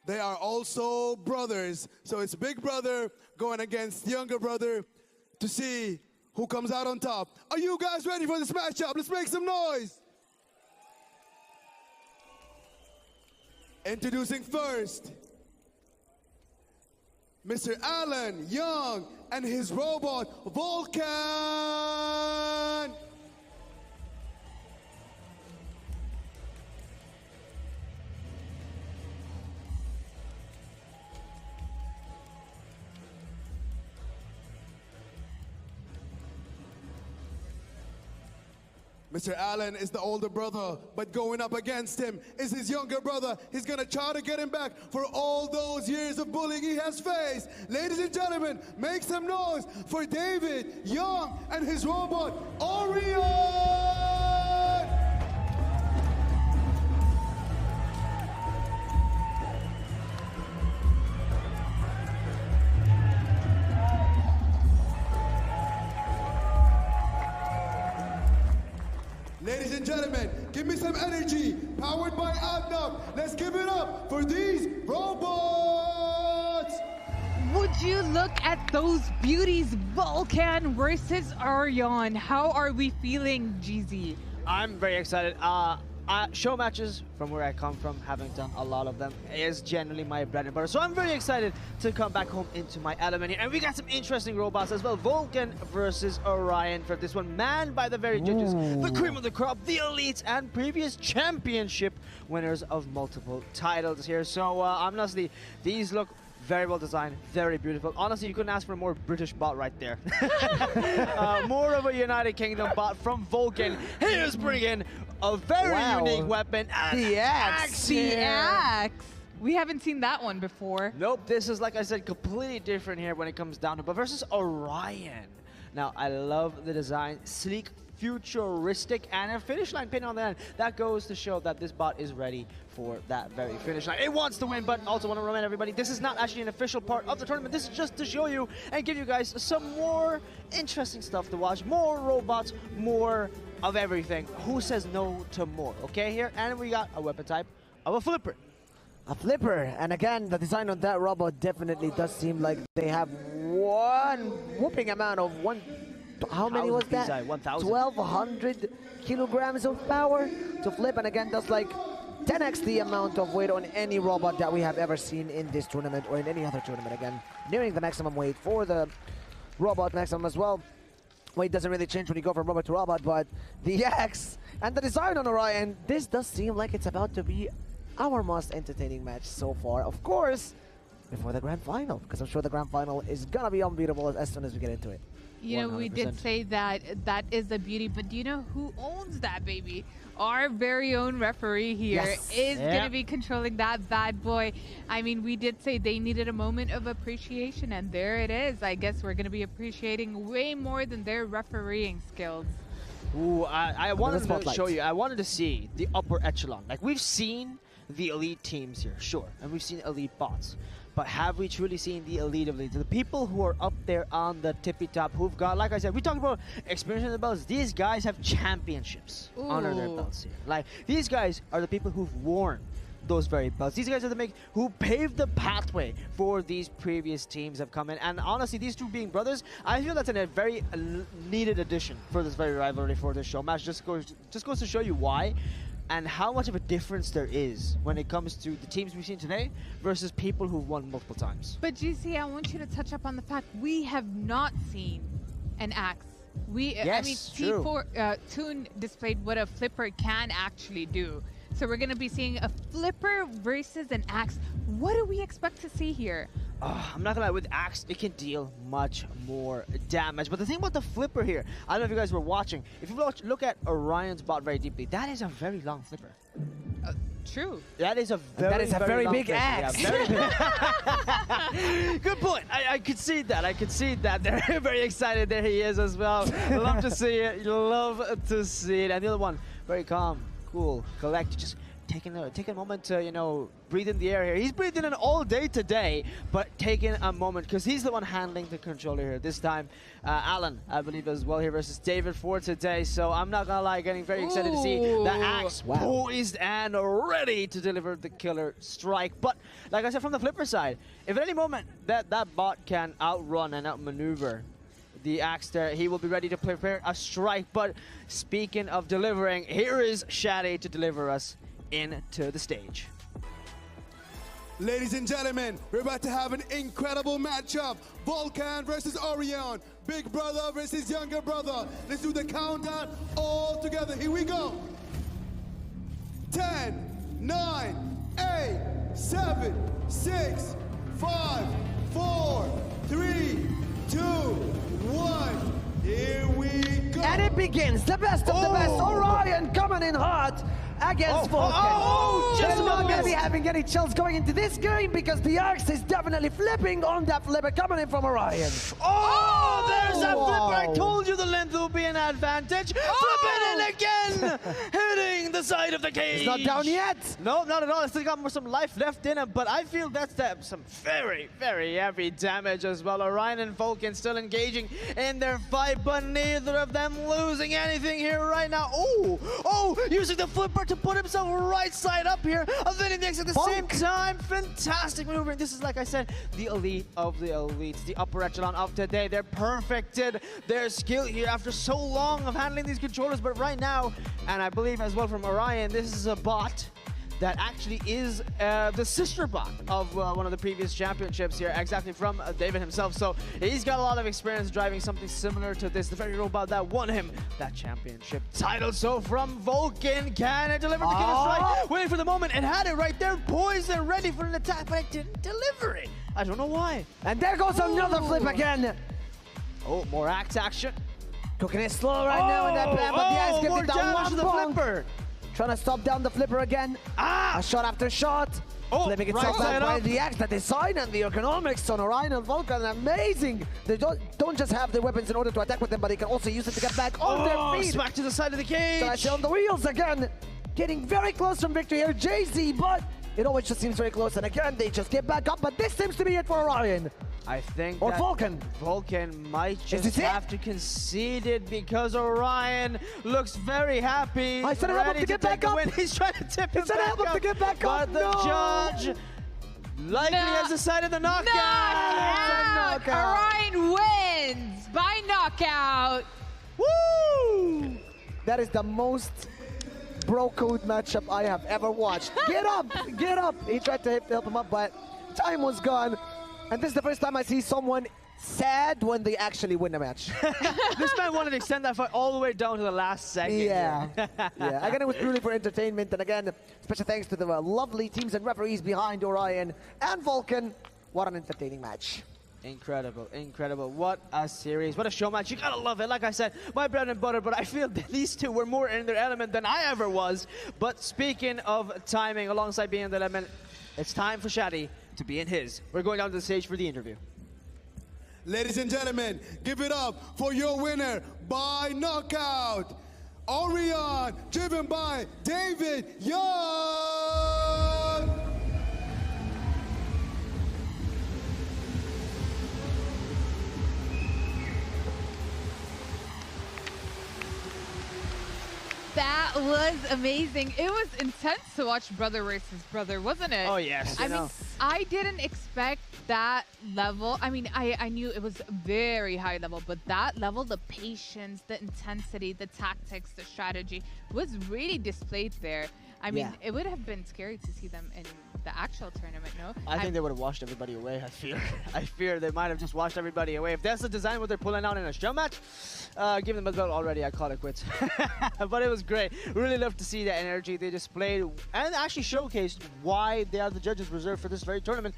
They are also brothers. So it's big brother going against younger brother to see who comes out on top. Are you guys ready for this matchup? Let's make some noise. Introducing first, Mr. Alan Young and his robot, Vulcan. Mr. Allen is the older brother, but going up against him is his younger brother. He's gonna try to get him back for all those years of bullying he has faced. Ladies and gentlemen, make some noise for David Young and his robot, Orion! Ladies and gentlemen, give me some energy, powered by ADNOC. Let's give it up for these robots! Would you look at those beauties, Vulcan versus Orion? How are we feeling, GZ? I'm very excited. Show matches, from where I come from, having done a lot of them, is generally my bread and butter. So I'm very excited to come back home into my element here. And we got some interesting robots as well. Vulcan versus Orion for this one, manned by the very judges, the cream of the crop, the elites, and previous championship winners of multiple titles here. So honestly, these look very well designed, very beautiful. Honestly, you couldn't ask for a more British bot right there. More of a United Kingdom bot from Vulcan. Here's bringing a very unique weapon, the axe. The axe. We haven't seen that one before. Nope, this is, like I said, completely different here when it comes down to, but versus Orion. Now, I love the design, sleek, futuristic, and a finish line pin on the end. That goes to show that this bot is ready for that very finish line. It wants to win, but also want to remind everybody, this is not actually an official part of the tournament. This is just to show you and give you guys some more interesting stuff to watch, more robots, more of everything. Who says no to more? Okay, here, and we got a weapon type of a flipper. A flipper, and again, the design on that robot definitely does seem like they have one whooping amount of one. How many was that? 1,000. 1,200 kilograms of power to flip, and again, that's like 10x the amount of weight on any robot that we have ever seen in this tournament or in any other tournament. Again, nearing the maximum weight for the robot maximum as well. Weight doesn't really change when you go from robot to robot, but the axe and the design on Orion, this does seem like it's about to be our most entertaining match so far. Of course, before the grand final, because I'm sure the grand final is gonna be unbeatable as soon as we get into it. You know, 100%. we did say that that is the beauty, but do you know who owns that baby? Our very own referee here is going to be controlling that bad boy. I mean, we did say they needed a moment of appreciation, and there it is. I guess we're going to be appreciating way more than their refereeing skills. Ooh, I wanted to show you, I wanted to see the upper echelon. Like, we've seen the elite teams here, sure, and we've seen elite bots. But have we truly seen the elite of elites? The people who are up there on the tippy top, who've got, like I said, we talked about experience in the belts. These guys have championships under their belts here. Like, these guys are the people who've worn those very belts. These guys are the who paved the pathway for these previous teams have come in. And honestly, these two being brothers, I feel that's a very needed addition for this very rivalry, for this show match. Just goes to show you why. And how much of a difference there is when it comes to the teams we've seen today versus people who've won multiple times. But GC, I want you to touch up on the fact we have not seen an axe. I mean, Toon displayed what a flipper can actually do. So we're going to be seeing a flipper versus an axe. What do we expect to see here? I'm not gonna lie, with axe, it can deal much more damage. But the thing about the flipper here, I don't know if you guys were watching. If you look at Orion's bot very deeply, that is a very long flipper. True. That is a very big axe. Yeah, very big. Good point. I could see that. I could see that. They're very excited. There he is as well. Love to see it. Love to see it. And the other one, very calm, cool, collected. Just taking a moment to, you know, breathe in the air here. He's breathing in all day today, but taking a moment because he's the one handling the controller here. This time, Alan, I believe, as well here versus David for today. So I'm not gonna lie, getting very excited to see the axe poised and ready to deliver the killer strike. But like I said, from the flipper side, if at any moment that bot can outrun and outmaneuver the axe there, he will be ready to prepare a strike. But speaking of delivering, here is Shadi to deliver us into the stage. Ladies and gentlemen, we're about to have an incredible matchup. Vulcan versus Orion. Big brother versus younger brother. Let's do the countdown all together. Here we go. 10, 9, 8, 7, 6, 5, 4, 3, 2, 1. Here we go. And it begins. The best of the best. Orion coming in hot against Vulcan. Just not going to be having any chills going into this game because the axe is definitely flipping on that flipper coming in from Orion. There's that flipper. I told you the length will be an advantage. Flipping in again. Hitting the side of the cage. It's not down yet. No, not at all. It's still got some life left in him, but I feel that's some very, very heavy damage as well. Orion and Vulcan still engaging in their fight, but neither of them losing anything here right now. Using the flipper to put himself right side up here, avoiding the exit at the same time. Fantastic maneuvering. This is, like I said, the elite of the elites, the upper echelon of today. They're perfected their skill here after so long of handling these controllers, but right now, and I believe as well from Orion, this is a bot that actually is the sister bot of one of the previous championships here, exactly from David himself. So he's got a lot of experience driving something similar to this, the very robot that won him that championship title. So from Vulcan, can it deliver the killer strike? Waiting for the moment, it had it right there, poised and ready for an attack, but it didn't deliver it. I don't know why. And there goes another flip again. More axe action. Cooking it slow right now in that plan, but the axe gets it down one the flipper. Trying to stop down the flipper again. A shot after shot. Flipping itself back by the axe, the design and the ergonomics on Orion and Vulcan, amazing. They don't just have the weapons in order to attack with them, but they can also use it to get back on their feet. Smack to the side of the cage. Slash on the wheels again. Getting very close from victory here, Jay-Z, but it always just seems very close. And again, they just get back up, but this seems to be it for Orion. I think or Vulcan. Vulcan might just have to concede it because Orion looks very happy. I said help him to get back up. He's trying to tip him back help him to get back up. But the judge likely has decided the knockout. Orion wins by knockout. Woo! That is the most bro code matchup I have ever watched. Get up, get up. He tried to help him up, but time was gone. And this is the first time I see someone sad when they actually win a match. This man wanted to extend that fight all the way down to the last second. Yeah. Yeah. Again, it was purely for entertainment. And again, special thanks to the lovely teams and referees behind Orion and Vulcan. What an entertaining match. Incredible, incredible. What a series. What a show match. You gotta love it. Like I said, my bread and butter, but I feel that these two were more in their element than I ever was. But speaking of timing, alongside being in their element, it's time for Shadi to be in his. We're going down to the stage for the interview. Ladies and gentlemen, give it up for your winner by knockout, Orion, driven by David Young. That was amazing. It was intense to watch brother versus brother, wasn't it? Oh, yes. I mean, I didn't expect that level. I mean, I knew it was very high level, but that level, the patience, the intensity, the tactics, the strategy was really displayed there. I mean, it would have been scary to see them in the actual tournament, no? I think they would have washed everybody away, I fear. I fear they might have just washed everybody away. If that's the design what they're pulling out in a show match, give them a belt already, I call it quits. But it was great. Really love to see the energy they displayed and actually showcased why they are the judges reserved for this very tournament.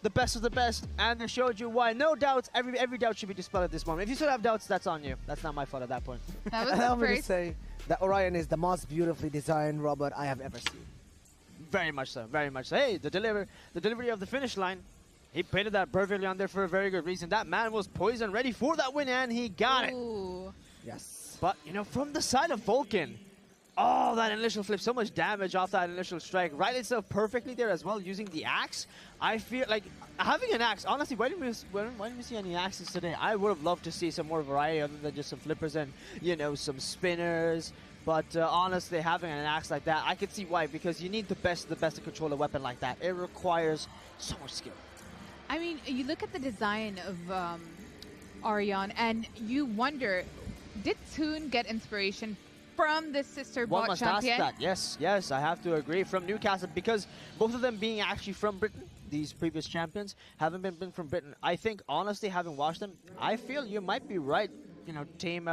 The best of the best, and they showed you why. No doubts, every doubt should be dispelled at this moment. If you still have doubts, that's on you. That's not my fault at that point. That was I'm going to say that Orion is the most beautifully designed robot I have ever seen. Very much so, very much so. Hey, the delivery of the finish line, he painted that perfectly on there for a very good reason. That man was poised and ready for that win, and he got it. Yes. But, you know, from the side of Vulcan, oh, that initial flip, so much damage off that initial strike. Right itself perfectly there as well, using the axe. I feel like having an axe, honestly, why didn't we see any axes today? I would have loved to see some more variety other than just some flippers and, you know, some spinners. But honestly, having an axe like that, I could see why, because you need the best of the best to control a weapon like that. It requires so much skill. I mean, you look at the design of Orion, and you wonder, did Toon get inspiration from the sister One bot must champion? ask that. Yes, yes, I have to agree. From Newcastle, because both of them being actually from Britain, these previous champions haven't been from Britain. I think, honestly, having watched them, I feel you might be right. You know, Team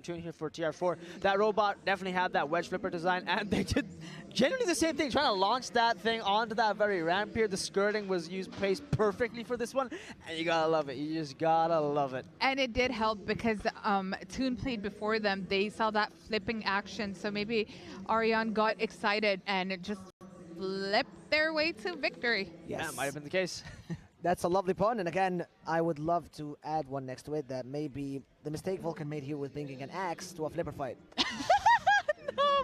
Toon here for TR4. That robot definitely had that wedge flipper design, and they did generally the same thing, trying to launch that thing onto that very ramp here. The skirting was placed perfectly for this one, and you gotta love it. You just gotta love it. And it did help because Toon played before them. They saw that flipping action, so maybe Orion got excited and it just flipped their way to victory. Yes. Yeah, might have been the case. That's a lovely pun, and again, I would love to add one next to it, that maybe the mistake Vulcan made here with bringing an axe to a flipper fight.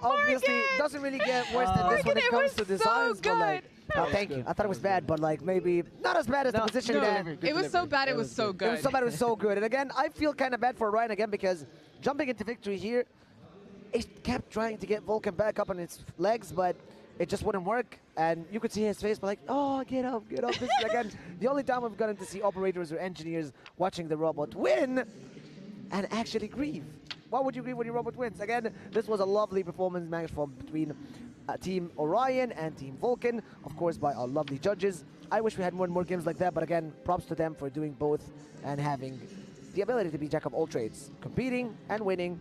Obviously, it doesn't really get worse than this when it comes to designs, but like, thank you. I thought it was bad, but like maybe not as bad as the position that. It was so bad, it was so good. It was so bad, it was so good. And again, I feel kind of bad for Ryan again because jumping into victory here, it kept trying to get Vulcan back up on its legs, but it just wouldn't work, and you could see his face, but like, oh, get up, get up. This is, again, the only time I've gotten to see operators or engineers watching the robot win and actually grieve. Why would you grieve when your robot wins? Again, this was a lovely performance match from between Team Orion and Team Vulcan, of course, by our lovely judges. I wish we had more games like that, but again, props to them for doing both and having the ability to be jack of all trades, competing and winning,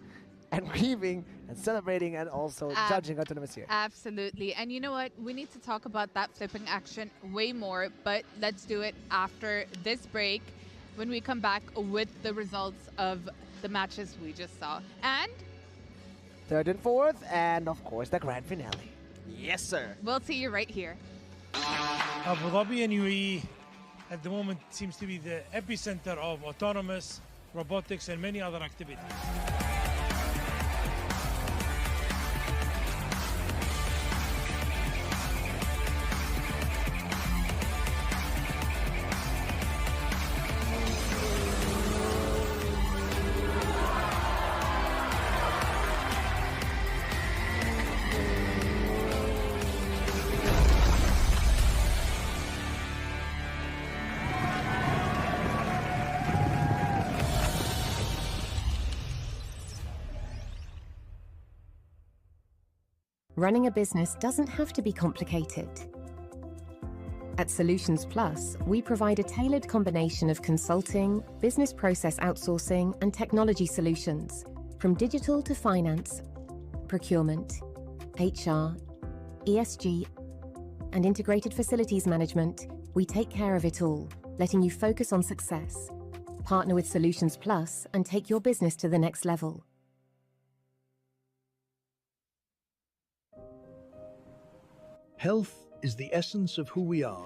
and grieving and celebrating and also judging autonomous here. Absolutely. And you know what? We need to talk about that flipping action way more, but let's do it after this break when we come back with the results of the matches we just saw. And third and fourth, and of course the grand finale. Yes, sir. We'll see you right here. Abu Dhabi and UAE at the moment seems to be the epicenter of autonomous, robotics, and many other activities. Running a business doesn't have to be complicated. At Solutions Plus, we provide a tailored combination of consulting, business process outsourcing, and technology solutions, from digital to finance, procurement, HR, ESG, and integrated facilities management. We take care of it all, letting you focus on success. Partner with Solutions Plus and take your business to the next level. Health is the essence of who we are.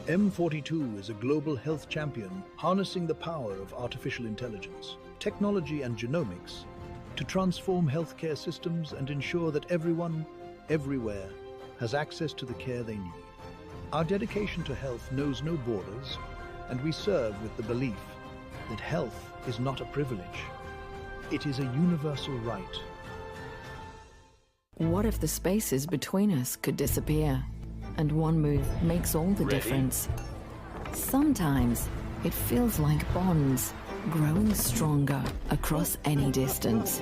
M42 is a global health champion harnessing the power of artificial intelligence, technology and genomics to transform healthcare systems and ensure that everyone, everywhere, has access to the care they need. Our dedication to health knows no borders, and we serve with the belief that health is not a privilege. It is a universal right. What if the spaces between us could disappear? And one move makes all the difference. Sometimes it feels like bonds growing stronger across any distance.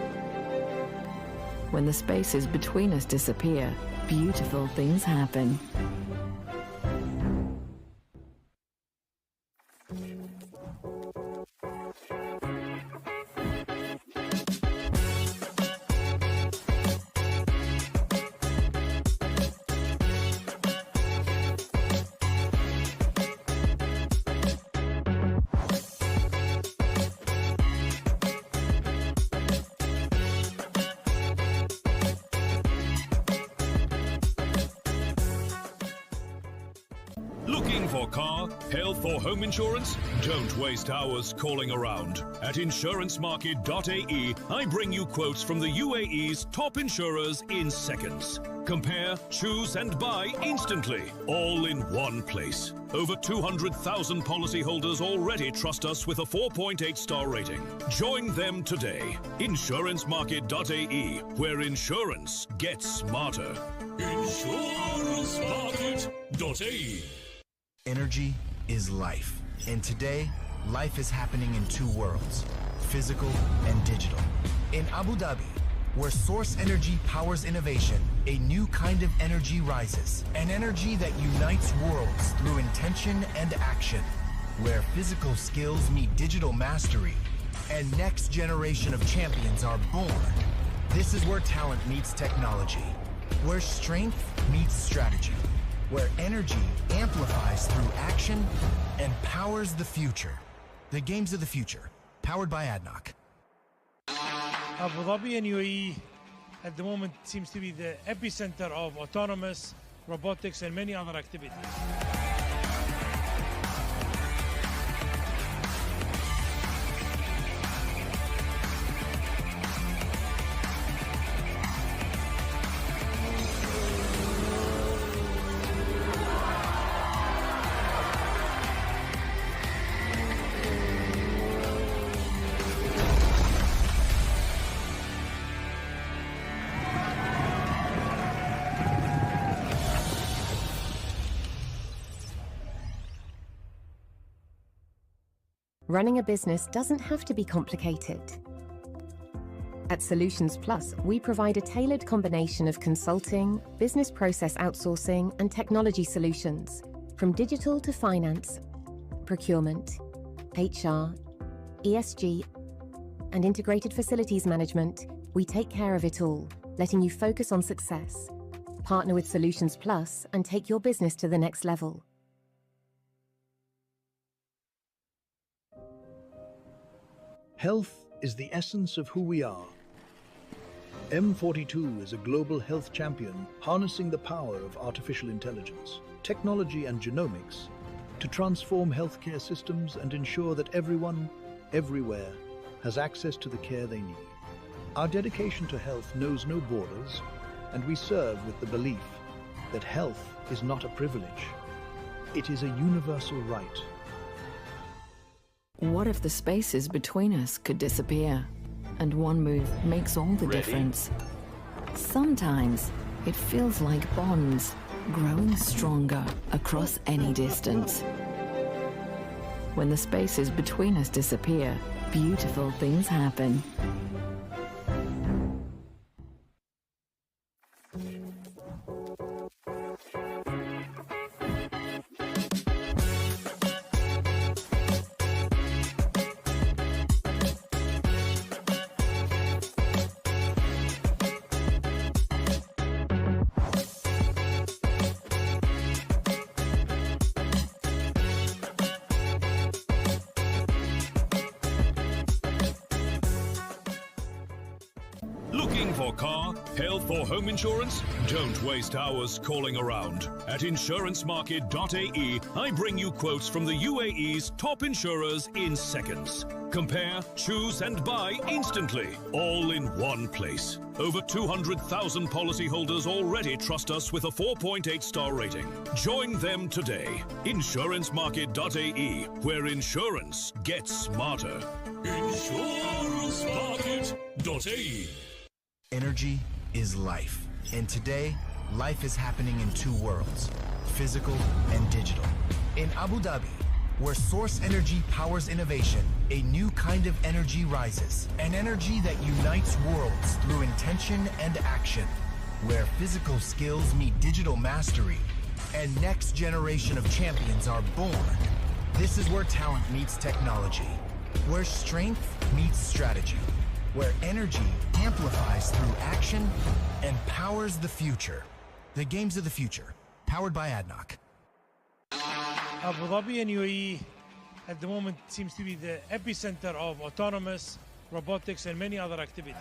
When the spaces between us disappear, beautiful things happen. Looking for car, health or home insurance? Don't waste hours calling around. At insurancemarket.ae, I bring you quotes from the UAE's top insurers in seconds. Compare, choose and buy instantly, all in one place. Over 200,000 policyholders already trust us with a 4.8-star rating. Join them today. Insurancemarket.ae, where insurance gets smarter. Insurancemarket.ae. Energy is life. And today, life is happening in two worlds, physical and digital. In Abu Dhabi, where source energy powers innovation, a new kind of energy rises. An energy that unites worlds through intention and action. Where physical skills meet digital mastery, and next generation of champions are born. This is where talent meets technology. Where strength meets strategy. Where energy amplifies through action and powers the future. The games of the future, powered by ADNOC. Abu Dhabi and UAE at the moment seems to be the epicenter of autonomous, robotics, and many other activities. Running a business doesn't have to be complicated. At Solutions Plus, we provide a tailored combination of consulting, business process outsourcing, and technology solutions, from digital to finance, procurement, HR, ESG, and integrated facilities management. We take care of it all, letting you focus on success. Partner with Solutions Plus and take your business to the next level. Health is the essence of who we are. M42 is a global health champion harnessing the power of artificial intelligence, technology and genomics to transform healthcare systems and ensure that everyone, everywhere, has access to the care they need. Our dedication to health knows no borders, and we serve with the belief that health is not a privilege. It is a universal right. What if the spaces between us could disappear? And one move makes all the difference. Sometimes it feels like bonds growing stronger across any distance. When the spaces between us disappear, beautiful things happen. Looking for car, health or home insurance? Don't waste hours calling around. At insurancemarket.ae, I bring you quotes from the UAE's top insurers in seconds. Compare, choose and buy instantly, all in one place. Over 200,000 policyholders already trust us with a 4.8-star rating. Join them today. Insurancemarket.ae, where insurance gets smarter. Insurancemarket.ae. Energy is life. And today, life is happening in two worlds, physical and digital. In Abu Dhabi, where source energy powers innovation, a new kind of energy rises. An energy that unites worlds through intention and action. Where physical skills meet digital mastery, and next generation of champions are born. This is where talent meets technology. Where strength meets strategy. Where energy amplifies through action and powers the future. The games of the future, powered by ADNOC. Abu Dhabi and UAE at the moment seems to be the epicenter of autonomous, robotics and many other activities.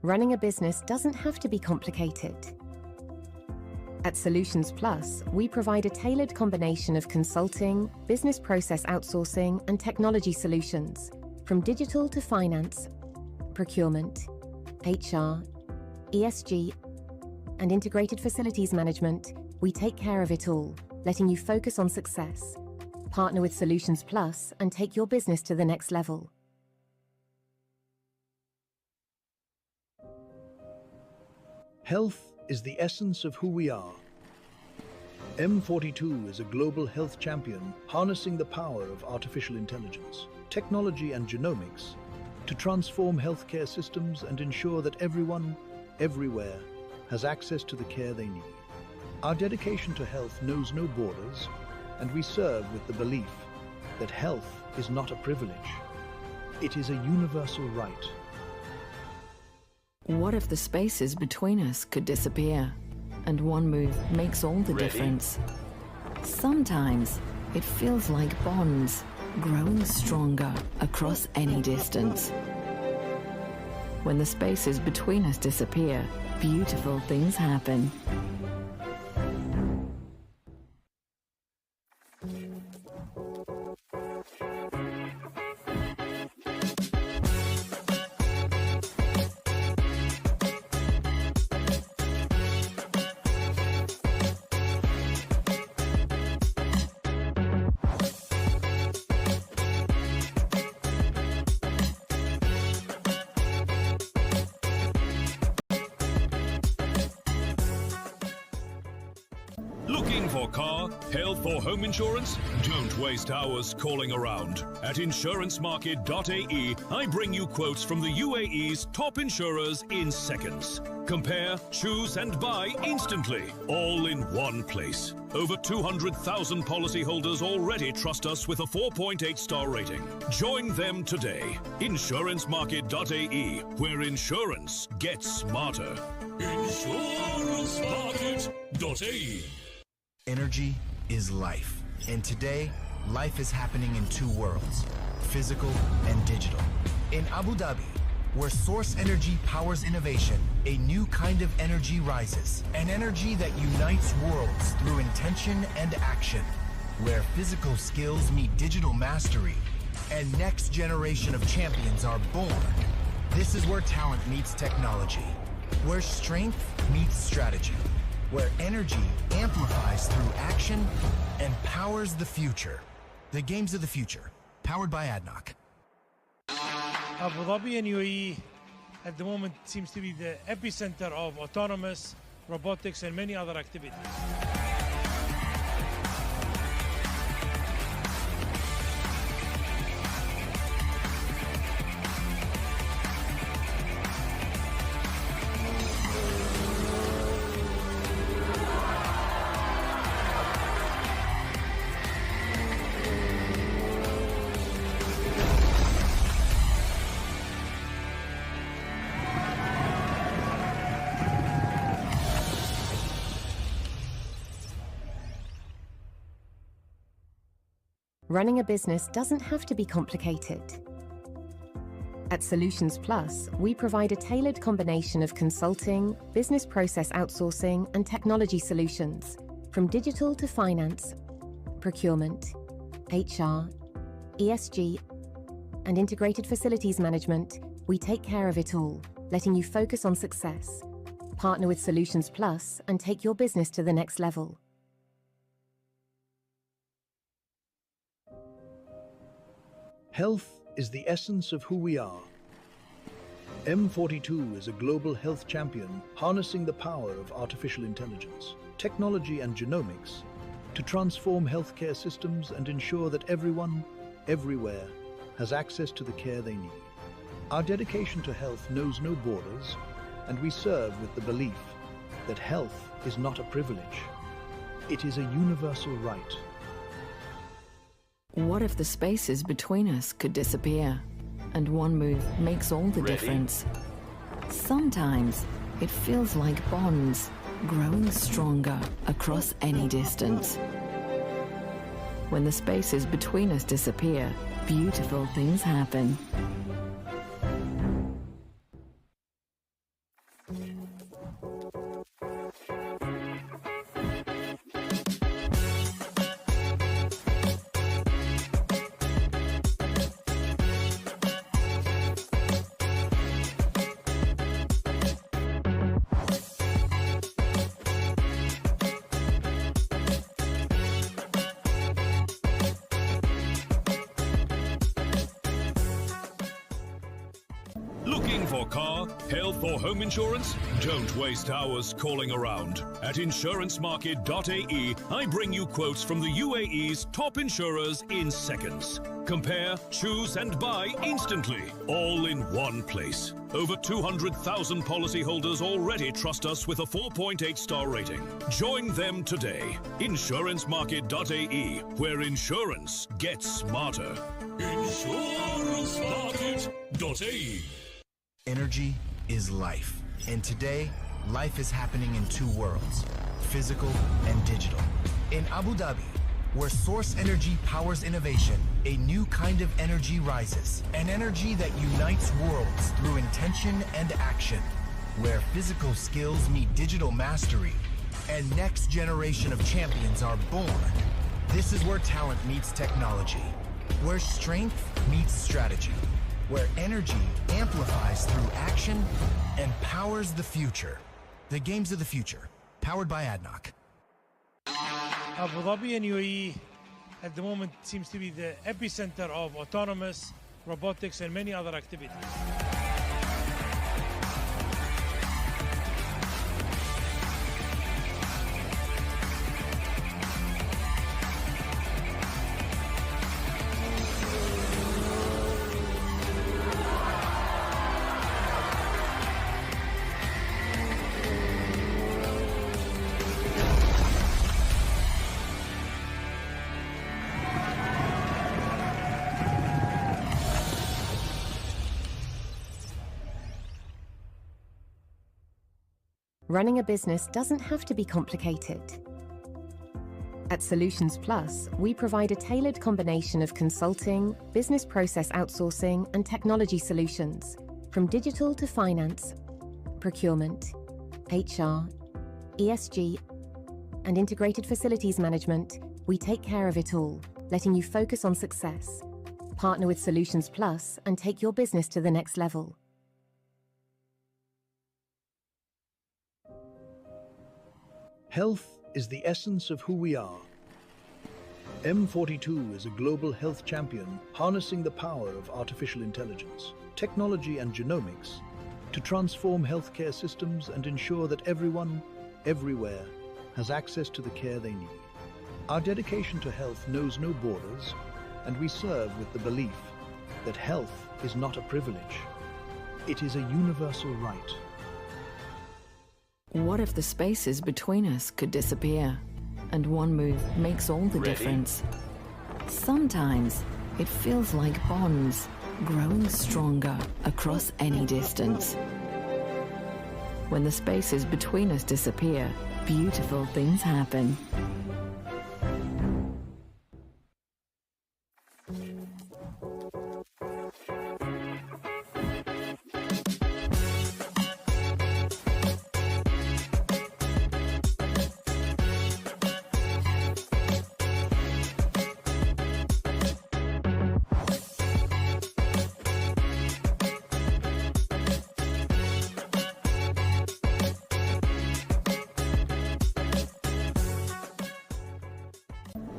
Running a business doesn't have to be complicated. At Solutions Plus, we provide a tailored combination of consulting, business process outsourcing, and technology solutions, from digital to finance, procurement, HR, ESG, and integrated facilities management. We take care of it all, letting you focus on success. Partner with Solutions Plus and take your business to the next level. Health is the essence of who we are. M42 is a global health champion harnessing the power of artificial intelligence, technology and genomics to transform healthcare systems and ensure that everyone, everywhere, has access to the care they need. Our dedication to health knows no borders, and we serve with the belief that health is not a privilege. It is a universal right. What if the spaces between us could disappear? And one move makes all the difference. Sometimes it feels like bonds growing stronger across any distance. When the spaces between us disappear, beautiful things happen. Looking for car, health or home insurance? Don't waste hours calling around. At insurancemarket.ae, I bring you quotes from the UAE's top insurers in seconds. Compare, choose and buy instantly, all in one place. Over 200,000 policyholders already trust us with a 4.8 star rating. Join them today. Insurancemarket.ae, where insurance gets smarter. Insurancemarket.ae. Energy is life. And today, life is happening in two worlds, physical and digital. In Abu Dhabi, where source energy powers innovation, a new kind of energy rises. An energy that unites worlds through intention and action. Where physical skills meet digital mastery, and next generation of champions are born. This is where talent meets technology. Where strength meets strategy. Where energy amplifies through action and powers the future. The games of the future, powered by ADNOC. Abu Dhabi and UAE at the moment seems to be the epicenter of autonomous, robotics and many other activities. Running a business doesn't have to be complicated. At Solutions Plus, we provide a tailored combination of consulting, business process outsourcing, and technology solutions, from digital to finance, procurement, HR, ESG, and integrated facilities management. We take care of it all, letting you focus on success. Partner with Solutions Plus and take your business to the next level. Health is the essence of who we are. M42 is a global health champion harnessing the power of artificial intelligence, technology and genomics to transform healthcare systems and ensure that everyone, everywhere, has access to the care they need. Our dedication to health knows no borders, and we serve with the belief that health is not a privilege. It is a universal right. What if the spaces between us could disappear? And one move makes all the difference. Sometimes it feels like bonds growing stronger across any distance. When the spaces between us disappear, beautiful things happen. Looking for car, health or home insurance? Don't waste hours calling around. At insurancemarket.ae, I bring you quotes from the UAE's top insurers in seconds. Compare, choose and buy instantly, all in one place. Over 200,000 policyholders already trust us with a 4.8 star rating. Join them today. Insurancemarket.ae, where insurance gets smarter. Insurancemarket.ae. Energy is life. And today, life is happening in two worlds, physical and digital. In Abu Dhabi, where source energy powers innovation, a new kind of energy rises. An energy that unites worlds through intention and action. Where physical skills meet digital mastery, and next generation of champions are born. This is where talent meets technology. Where strength meets strategy. Where energy amplifies through action and powers the future. The games of the future, powered by ADNOC. Abu Dhabi and UAE at the moment seems to be the epicenter of autonomous, robotics and many other activities. Running a business doesn't have to be complicated. At Solutions Plus, we provide a tailored combination of consulting, business process outsourcing, and technology solutions, from digital to finance, procurement, HR, ESG, and integrated facilities management. We take care of it all, letting you focus on success. Partner with Solutions Plus and take your business to the next level. Health is the essence of who we are. M42 is a global health champion harnessing the power of artificial intelligence, technology and genomics to transform healthcare systems and ensure that everyone, everywhere, has access to the care they need. Our dedication to health knows no borders, and we serve with the belief that health is not a privilege. It is a universal right. What if the spaces between us could disappear? And one move makes all the difference. Sometimes it feels like bonds growing stronger across any distance. When the spaces between us disappear, beautiful things happen.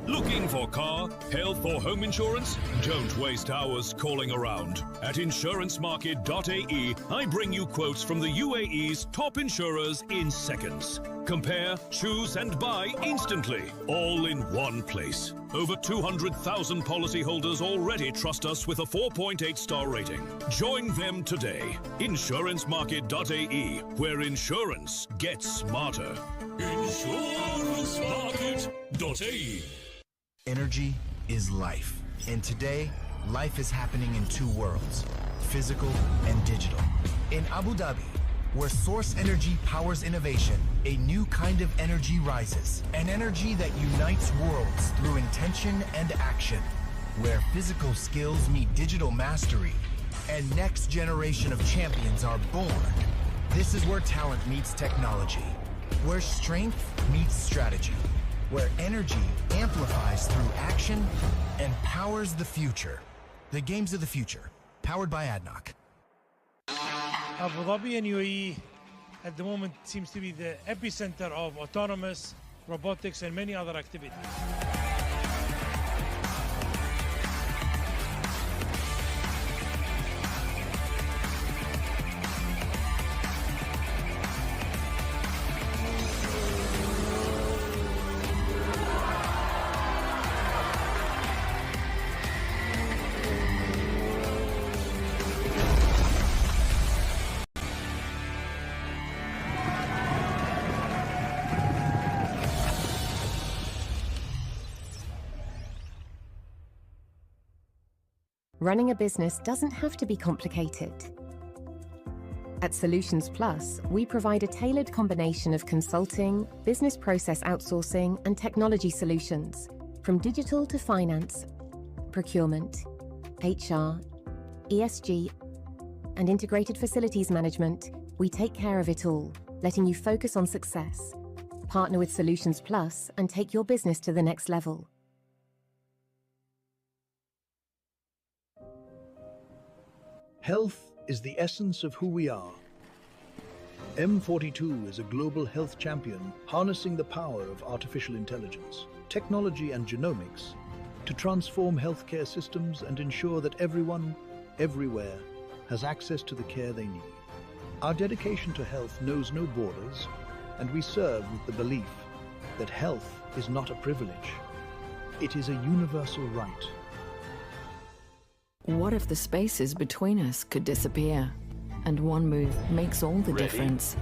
Looking for car, health or home insurance? Don't waste hours calling around. At insurancemarket.ae, I bring you quotes from the UAE's top insurers in seconds. Compare, choose and buy instantly, all in one place. Over 200,000 policyholders already trust us with a 4.8-star rating. Join them today. Insurancemarket.ae, where insurance gets smarter. Insurancemarket.ae. Energy is life. And today, life is happening in two worlds, physical and digital. In Abu Dhabi, where source energy powers innovation, a new kind of energy rises. An energy that unites worlds through intention and action. Where physical skills meet digital mastery, and next generation of champions are born. This is where talent meets technology. Where strength meets strategy. Where energy amplifies through action and powers the future. The games of the future, powered by ADNOC. Abu Dhabi and UAE at the moment seems to be the epicenter of autonomous, robotics and many other activities. Running a business doesn't have to be complicated. At Solutions Plus, we provide a tailored combination of consulting, business process outsourcing, and technology solutions, from digital to finance, procurement, HR, ESG, and integrated facilities management. We take care of it all, letting you focus on success. Partner with Solutions Plus and take your business to the next level. Health is the essence of who we are. M42 is a global health champion harnessing the power of artificial intelligence, technology and genomics to transform healthcare systems and ensure that everyone, everywhere, has access to the care they need. Our dedication to health knows no borders, and we serve with the belief that health is not a privilege. It is a universal right. What if the spaces between us could disappear? And one move makes all the difference.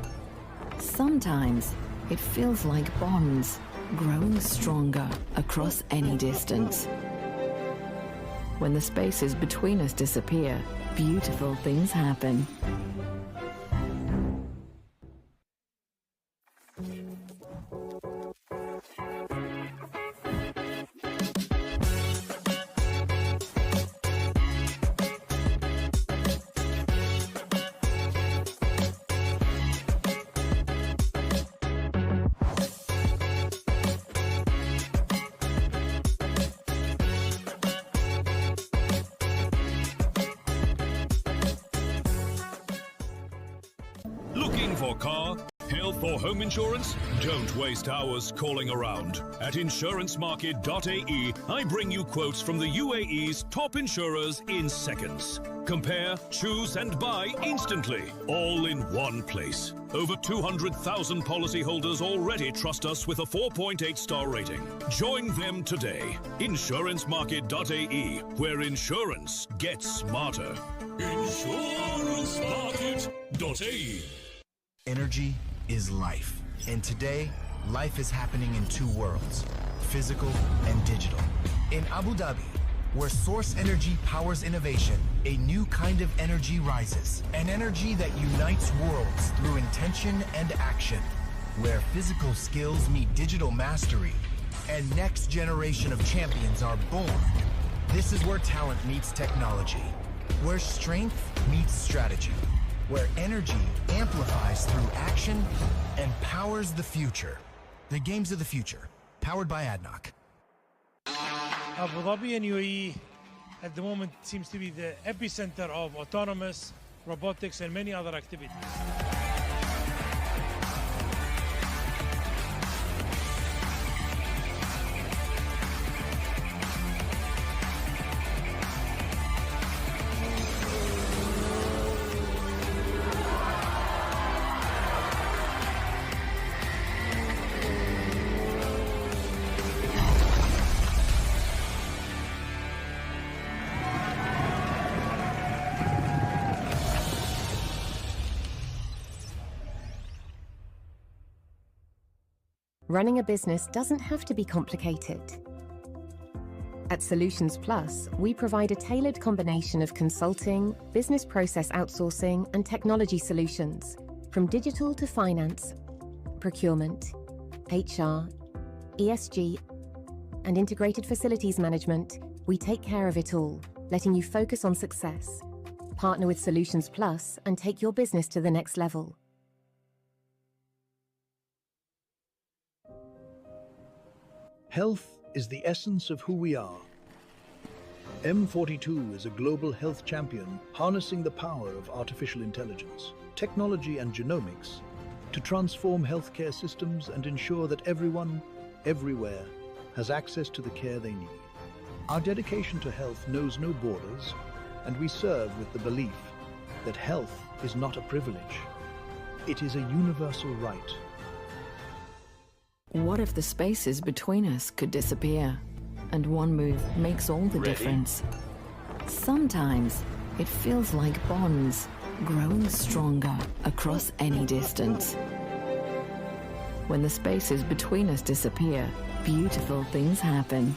Sometimes it feels like bonds growing stronger across any distance. When the spaces between us disappear, beautiful things happen. Looking for car, health or home insurance? Don't waste hours calling around. At insurancemarket.ae, I bring you quotes from the UAE's top insurers in seconds. Compare, choose and buy instantly, all in one place. Over 200,000 policyholders already trust us with a 4.8-star rating. Join them today. Insurancemarket.ae, where insurance gets smarter. Insurancemarket.ae. Energy is life. And today, life is happening in two worlds, physical and digital. In Abu Dhabi, where source energy powers innovation, a new kind of energy rises. An energy that unites worlds through intention and action. Where physical skills meet digital mastery, and next generation of champions are born. This is where talent meets technology. Where strength meets strategy. Where energy amplifies through action and powers the future. The games of the future, powered by ADNOC. Abu Dhabi and UAE at the moment seems to be the epicenter of autonomous, robotics and many other activities. Running a business doesn't have to be complicated. At Solutions Plus, we provide a tailored combination of consulting, business process outsourcing, and technology solutions, from digital to finance, procurement, HR, ESG, and integrated facilities management. We take care of it all, letting you focus on success. Partner with Solutions Plus and take your business to the next level. Health is the essence of who we are. M42 is a global health champion harnessing the power of artificial intelligence, technology and genomics to transform healthcare systems and ensure that everyone, everywhere, has access to the care they need. Our dedication to health knows no borders, and we serve with the belief that health is not a privilege. It is a universal right. What if the spaces between us could disappear? And one move makes all the difference. Sometimes it feels like bonds growing stronger across any distance. When the spaces between us disappear, beautiful things happen.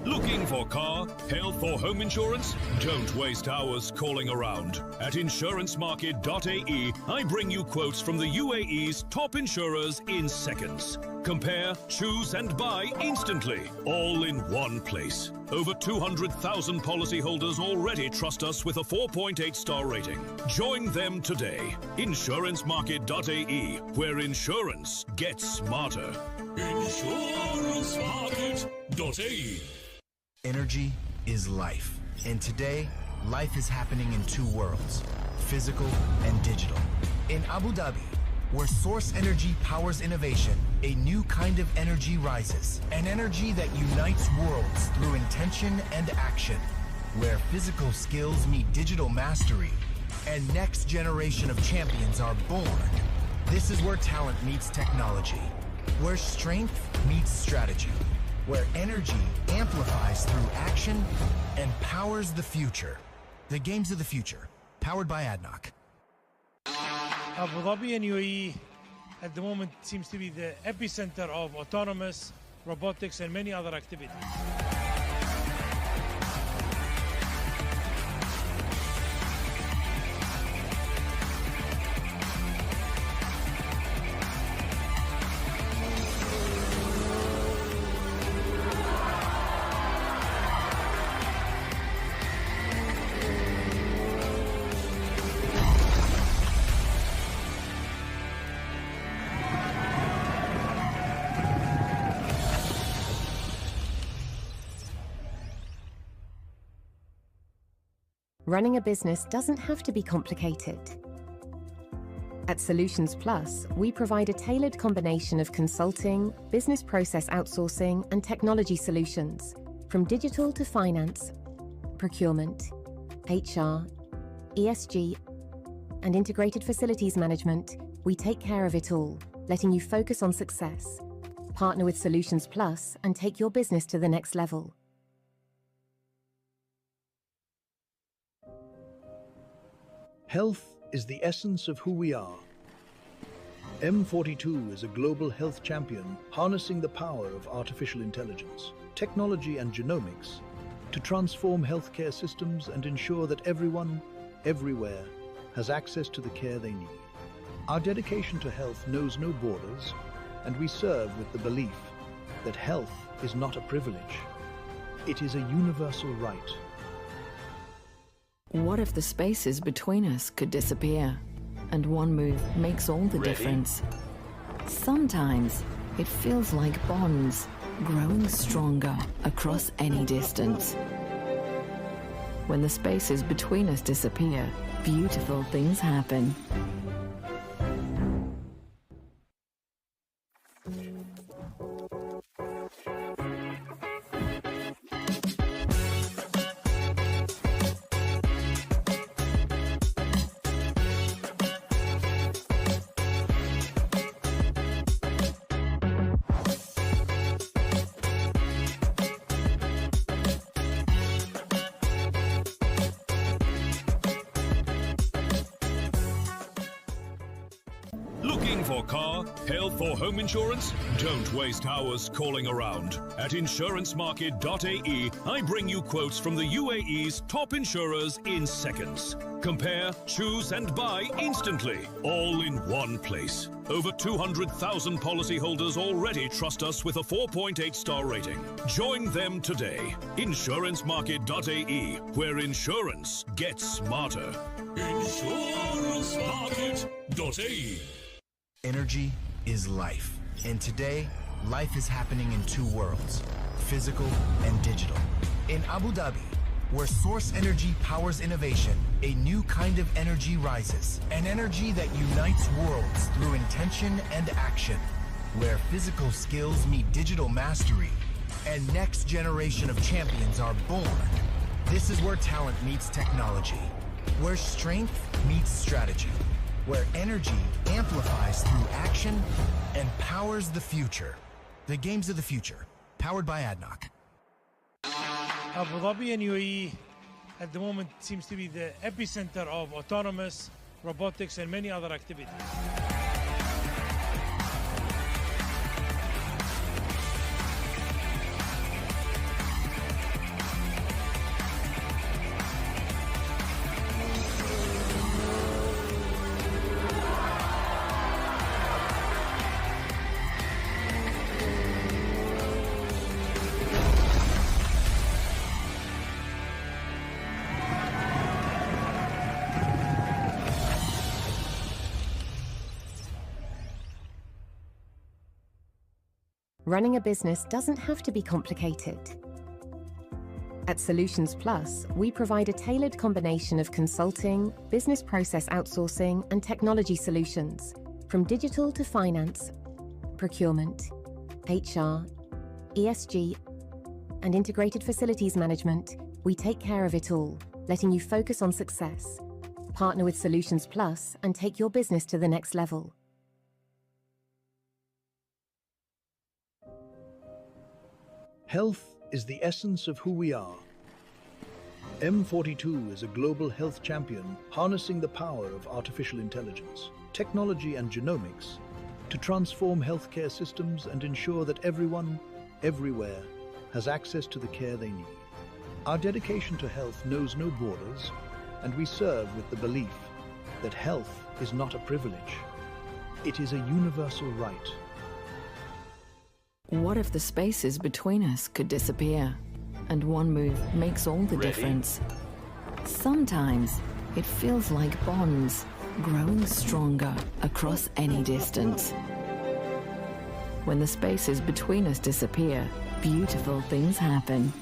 Looking for car, health or home insurance? Don't waste hours calling around. At insurancemarket.ae, I bring you quotes from the UAE's top insurers in seconds. Compare, choose and buy instantly, all in one place. Over 200,000 policyholders already trust us with a 4.8-star rating. Join them today. Insurancemarket.ae, where insurance gets smarter. Insurancemarket.ae. Energy is life. And today, life is happening in two worlds, physical and digital. In Abu Dhabi, where source energy powers innovation, a new kind of energy rises. An energy that unites worlds through intention and action. Where physical skills meet digital mastery, and next generation of champions are born. This is where talent meets technology. Where strength meets strategy. Where energy amplifies through action and powers the future. The games of the future, powered by ADNOC. Abu Dhabi and UAE at the moment seems to be the epicenter of autonomous, robotics and many other activities. Running a business doesn't have to be complicated. At Solutions Plus, we provide a tailored combination of consulting, business process outsourcing, and technology solutions, from digital to finance, procurement, HR, ESG, and integrated facilities management. We take care of it all, letting you focus on success. Partner with Solutions Plus and take your business to the next level. Health is the essence of who we are. M42 is a global health champion harnessing the power of artificial intelligence, technology and genomics to transform healthcare systems and ensure that everyone, everywhere, has access to the care they need. Our dedication to health knows no borders, and we serve with the belief that health is not a privilege. It is a universal right. What if the spaces between us could disappear? And one move makes all the difference. Sometimes it feels like bonds growing stronger across any distance. When the spaces between us disappear, beautiful things happen. Looking for car, health or home insurance? Don't waste hours calling around. At insurancemarket.ae, I bring you quotes from the UAE's top insurers in seconds. Compare, choose and buy instantly, all in one place. Over 200,000 policyholders already trust us with a 4.8-star rating. Join them today. Insurancemarket.ae, where insurance gets smarter. Insurancemarket.ae. Energy is life. And today, life is happening in two worlds, physical and digital. In Abu Dhabi, where source energy powers innovation, a new kind of energy rises. An energy that unites worlds through intention and action. Where physical skills meet digital mastery, and next generation of champions are born. This is where talent meets technology. Where strength meets strategy. Where energy amplifies through action and powers the future. The games of the future, powered by ADNOC. Abu Dhabi and UAE at the moment seems to be the epicenter of autonomous, robotics and many other activities. Running a business doesn't have to be complicated. At Solutions Plus, we provide a tailored combination of consulting, business process outsourcing, and technology solutions, from digital to finance, procurement, HR, ESG, and integrated facilities management. We take care of it all, letting you focus on success. Partner with Solutions Plus and take your business to the next level. Health is the essence of who we are. M42 is a global health champion harnessing the power of artificial intelligence, technology and genomics to transform healthcare systems and ensure that everyone, everywhere, has access to the care they need. Our dedication to health knows no borders, and we serve with the belief that health is not a privilege. It is a universal right. What if the spaces between us could disappear? And one move makes all the difference. Sometimes it feels like bonds growing stronger across any distance. When the spaces between us disappear, beautiful things happen.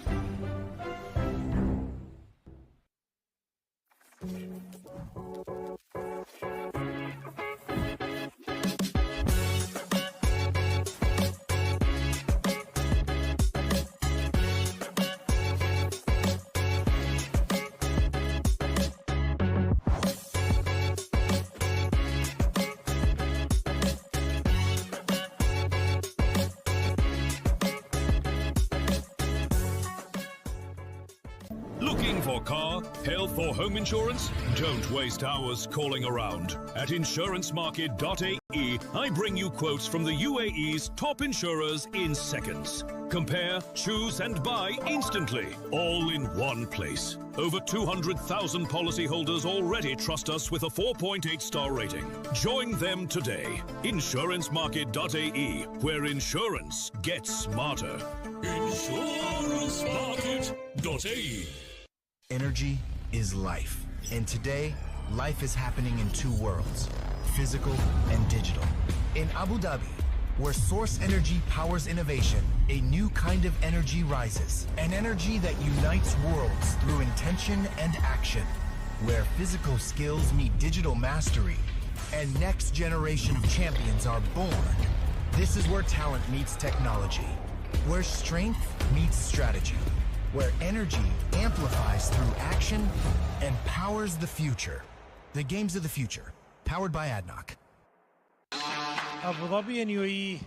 Looking for car, health or home insurance? Don't waste hours calling around. At insurancemarket.ae, I bring you quotes from the UAE's top insurers in seconds. Compare, choose and buy instantly, all in one place. Over 200,000 policyholders already trust us with a 4.8-star rating. Join them today. Insurancemarket.ae, where insurance gets smarter. Insurancemarket.ae. Energy is life. And today, life is happening in two worlds, physical and digital. In Abu Dhabi, where source energy powers innovation, a new kind of energy rises. An energy that unites worlds through intention and action. Where physical skills meet digital mastery, and next generation of champions are born. This is where talent meets technology. Where strength meets strategy. Where energy amplifies through action and powers the future. The games of the future, powered by ADNOC. Abu Dhabi and UAE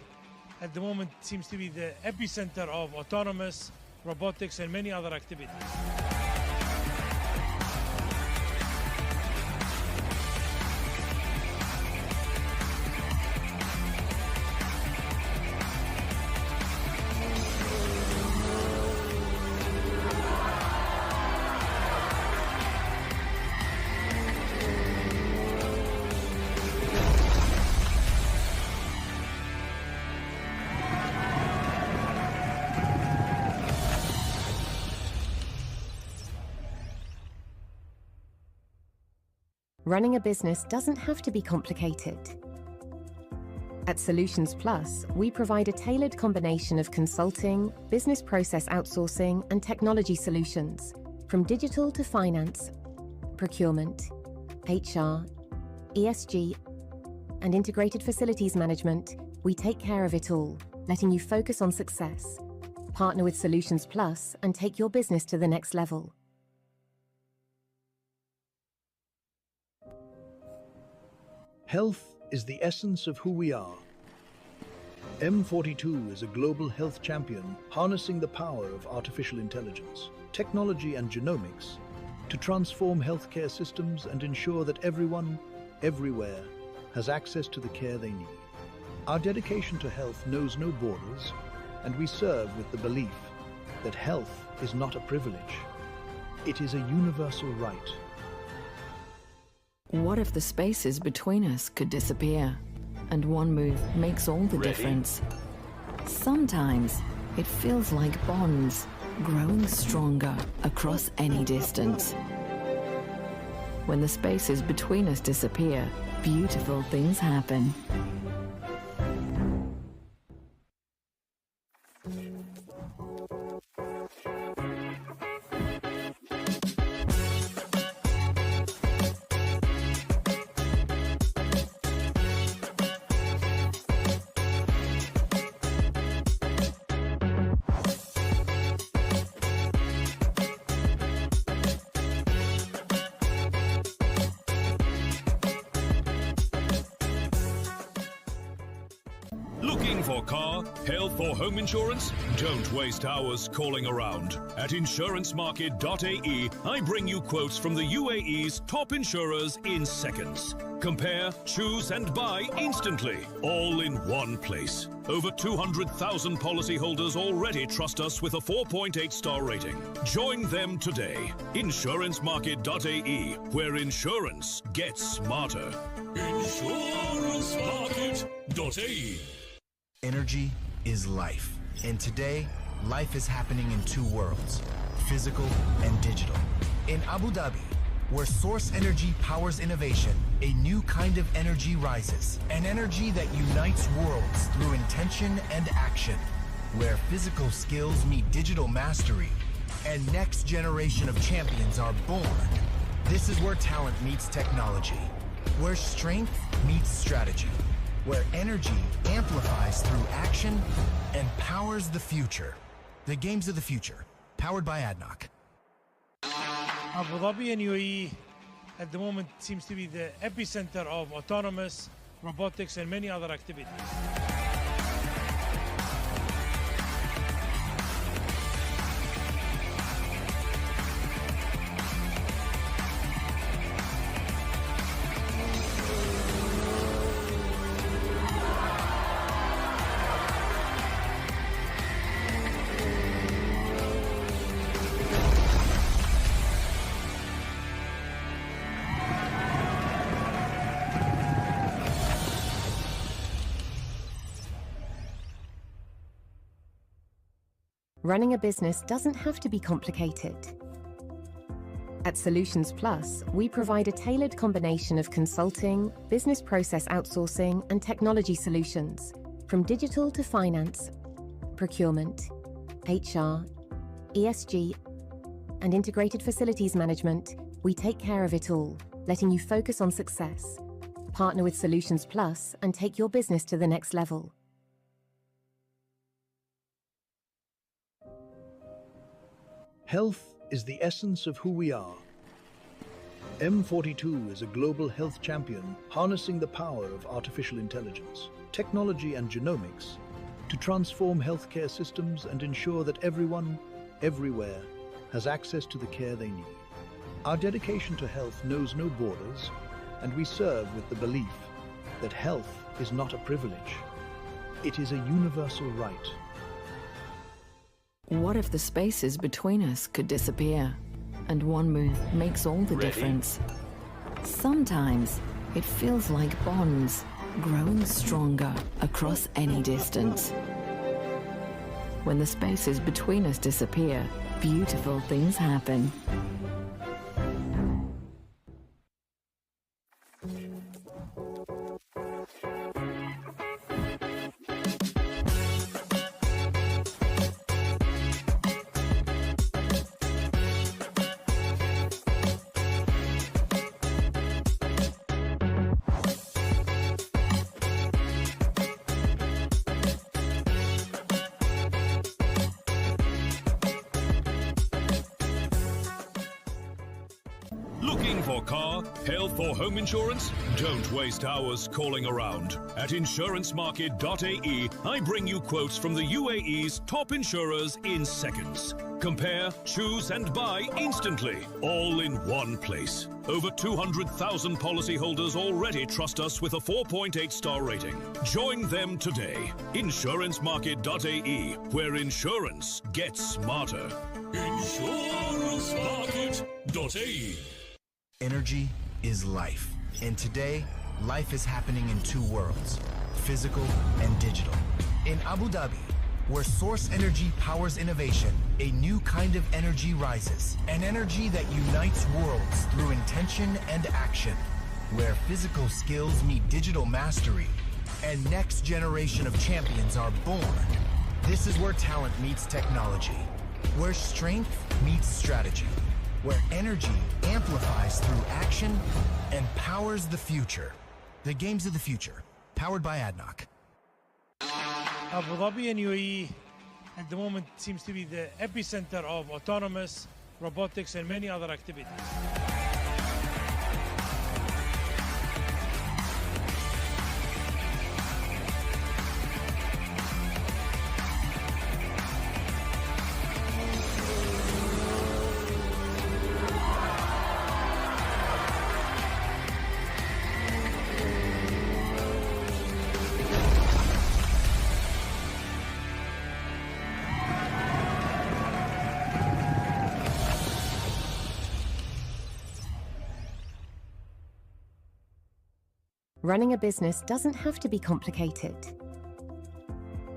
at the moment seems to be the epicenter of autonomous, robotics and many other activities. Running a business doesn't have to be complicated. At Solutions Plus, we provide a tailored combination of consulting, business process outsourcing, and technology solutions, from digital to finance, procurement, HR, ESG, and integrated facilities management. We take care of it all, letting you focus on success. Partner with Solutions Plus and take your business to the next level. Health is the essence of who we are. M42 is a global health champion harnessing the power of artificial intelligence, technology and genomics to transform healthcare systems and ensure that everyone, everywhere, has access to the care they need. Our dedication to health knows no borders, and we serve with the belief that health is not a privilege. It is a universal right. What if the spaces between us could disappear? And one move makes all the difference. Sometimes it feels like bonds growing stronger across any distance. When the spaces between us disappear, beautiful things happen. Looking for car, health or home insurance? Don't waste hours calling around. At insurancemarket.ae, I bring you quotes from the UAE's top insurers in seconds. Compare, choose and buy instantly, all in one place. Over 200,000 policyholders already trust us with a 4.8-star rating. Join them today. Insurancemarket.ae, where insurance gets smarter. Insurancemarket.ae. Energy is life. And today, life is happening in two worlds, physical and digital. In Abu Dhabi, where source energy powers innovation, a new kind of energy rises. An energy that unites worlds through intention and action. Where physical skills meet digital mastery, and next generation of champions are born. This is where talent meets technology. Where strength meets strategy. Where energy amplifies through action and powers the future. The games of the future, powered by ADNOC. Abu Dhabi and UAE at the moment seems to be the epicenter of autonomous, robotics and many other activities. Running a business doesn't have to be complicated. At Solutions Plus, we provide a tailored combination of consulting, business process outsourcing, and technology solutions, from digital to finance, procurement, HR, ESG, and integrated facilities management. We take care of it all, letting you focus on success. Partner with Solutions Plus and take your business to the next level. Health is the essence of who we are. M42 is a global health champion harnessing the power of artificial intelligence, technology and genomics to transform healthcare systems and ensure that everyone, everywhere, has access to the care they need. Our dedication to health knows no borders, and we serve with the belief that health is not a privilege. It is a universal right. What if the spaces between us could disappear? And one move makes all the difference. Sometimes it feels like bonds growing stronger across any distance. When the spaces between us disappear, beautiful things happen. Looking for car, health or home insurance? Don't waste hours calling around. At insurancemarket.ae, I bring you quotes from the UAE's top insurers in seconds. Compare, choose and buy instantly, all in one place. Over 200,000 policyholders already trust us with a 4.8-star rating. Join them today. Insurancemarket.ae, where insurance gets smarter. Insurancemarket.ae. Energy is life. And today, life is happening in two worlds, physical and digital. In Abu Dhabi, where source energy powers innovation, a new kind of energy rises. An energy that unites worlds through intention and action. Where physical skills meet digital mastery, and next generation of champions are born. This is where talent meets technology. Where strength meets strategy. Where energy amplifies through action and powers the future. The games of the future, powered by ADNOC. Abu Dhabi and UAE at the moment seems to be the epicenter of autonomous, robotics and many other activities. Running a business doesn't have to be complicated.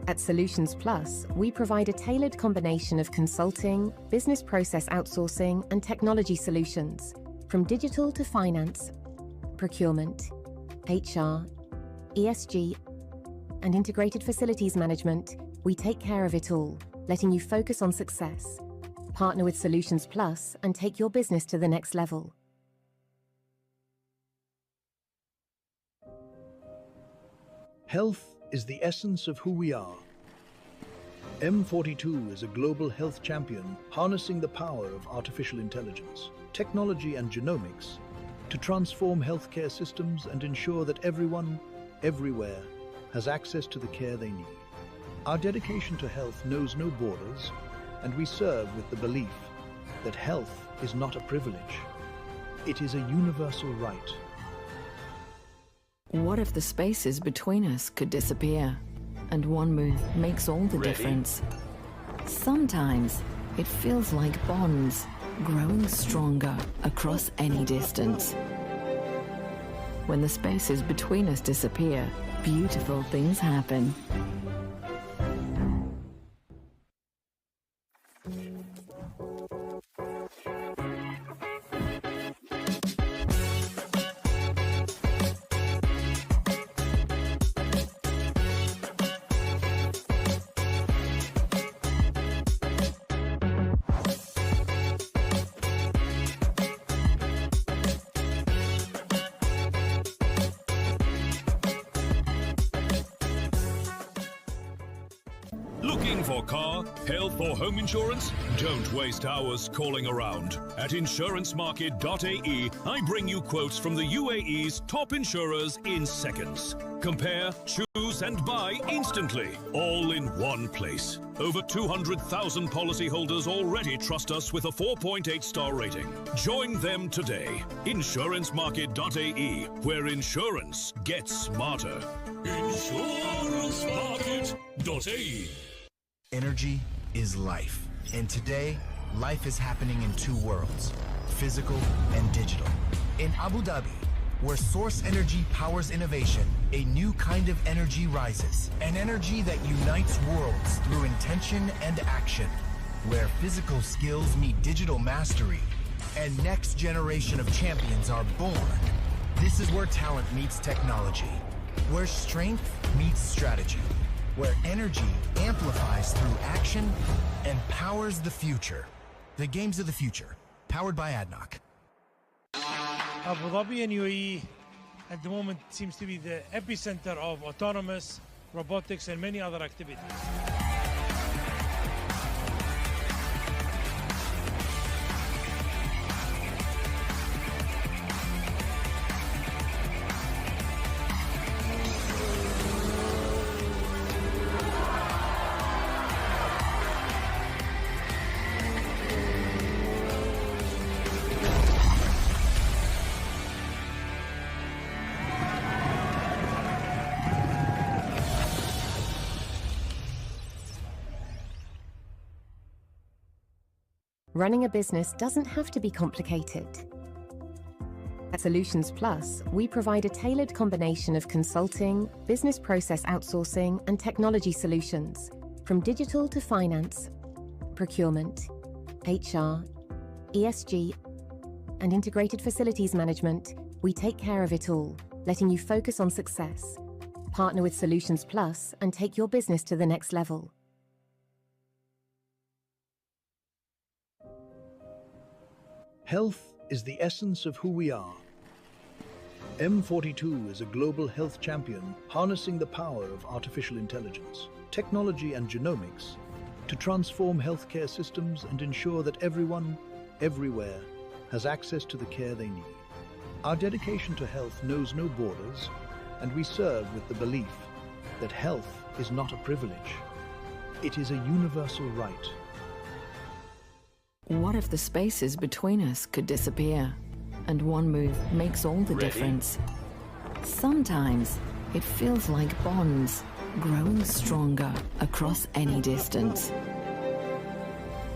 At Solutions Plus, we provide a tailored combination of consulting, business process outsourcing, and technology solutions, from digital to finance, procurement, HR, ESG, and integrated facilities management. We take care of it all, letting you focus on success. Partner with Solutions Plus and take your business to the next level. Health is the essence of who we are. M42 is a global health champion harnessing the power of artificial intelligence, technology and genomics to transform healthcare systems and ensure that everyone, everywhere, has access to the care they need. Our dedication to health knows no borders, and we serve with the belief that health is not a privilege. It is a universal right. What if the spaces between us could disappear? And one move makes all the difference. Sometimes it feels like bonds growing stronger across any distance. When the spaces between us disappear, beautiful things happen. Looking for car, health or home insurance? Don't waste hours calling around. At insurancemarket.ae, I bring you quotes from the UAE's top insurers in seconds. Compare, choose and buy instantly, all in one place. Over 200,000 policyholders already trust us with a 4.8-star rating. Join them today. Insurancemarket.ae, where insurance gets smarter. Insurancemarket.ae. Energy is life. And today, life is happening in two worlds, physical and digital. In Abu Dhabi, where source energy powers innovation, a new kind of energy rises. An energy that unites worlds through intention and action. Where physical skills meet digital mastery, and next generation of champions are born. This is where talent meets technology. Where strength meets strategy. Where energy amplifies through action and powers the future. The games of the future, powered by ADNOC. Abu Dhabi and UAE at the moment seems to be the epicenter of autonomous, robotics and many other activities. Running a business doesn't have to be complicated. At Solutions Plus, we provide a tailored combination of consulting, business process outsourcing, and technology solutions, from digital to finance, procurement, HR, ESG, and integrated facilities management. We take care of it all, letting you focus on success. Partner with Solutions Plus and take your business to the next level. Health is the essence of who we are. M42 is a global health champion harnessing the power of artificial intelligence, technology and genomics to transform healthcare systems and ensure that everyone, everywhere, has access to the care they need. Our dedication to health knows no borders, and we serve with the belief that health is not a privilege. It is a universal right. What if the spaces between us could disappear? And one move makes all the difference. Sometimes it feels like bonds growing stronger across any distance.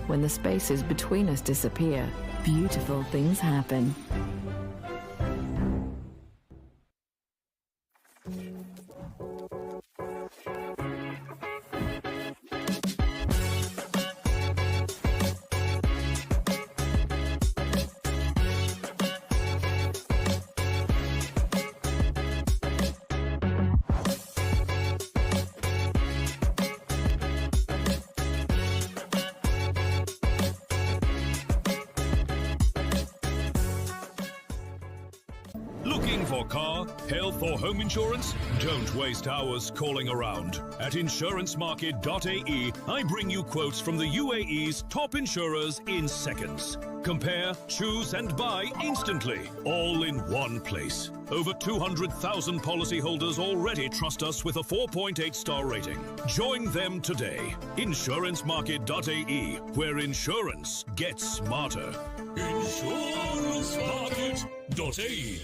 When the spaces between us disappear, beautiful things happen. Looking for car, health or home insurance? Don't waste hours calling around. At insurancemarket.ae, I bring you quotes from the UAE's top insurers in seconds. Compare, choose and buy instantly, all in one place. Over 200,000 policyholders already trust us with a 4.8-star rating. Join them today. Insurancemarket.ae, where insurance gets smarter. Insurancemarket.ae.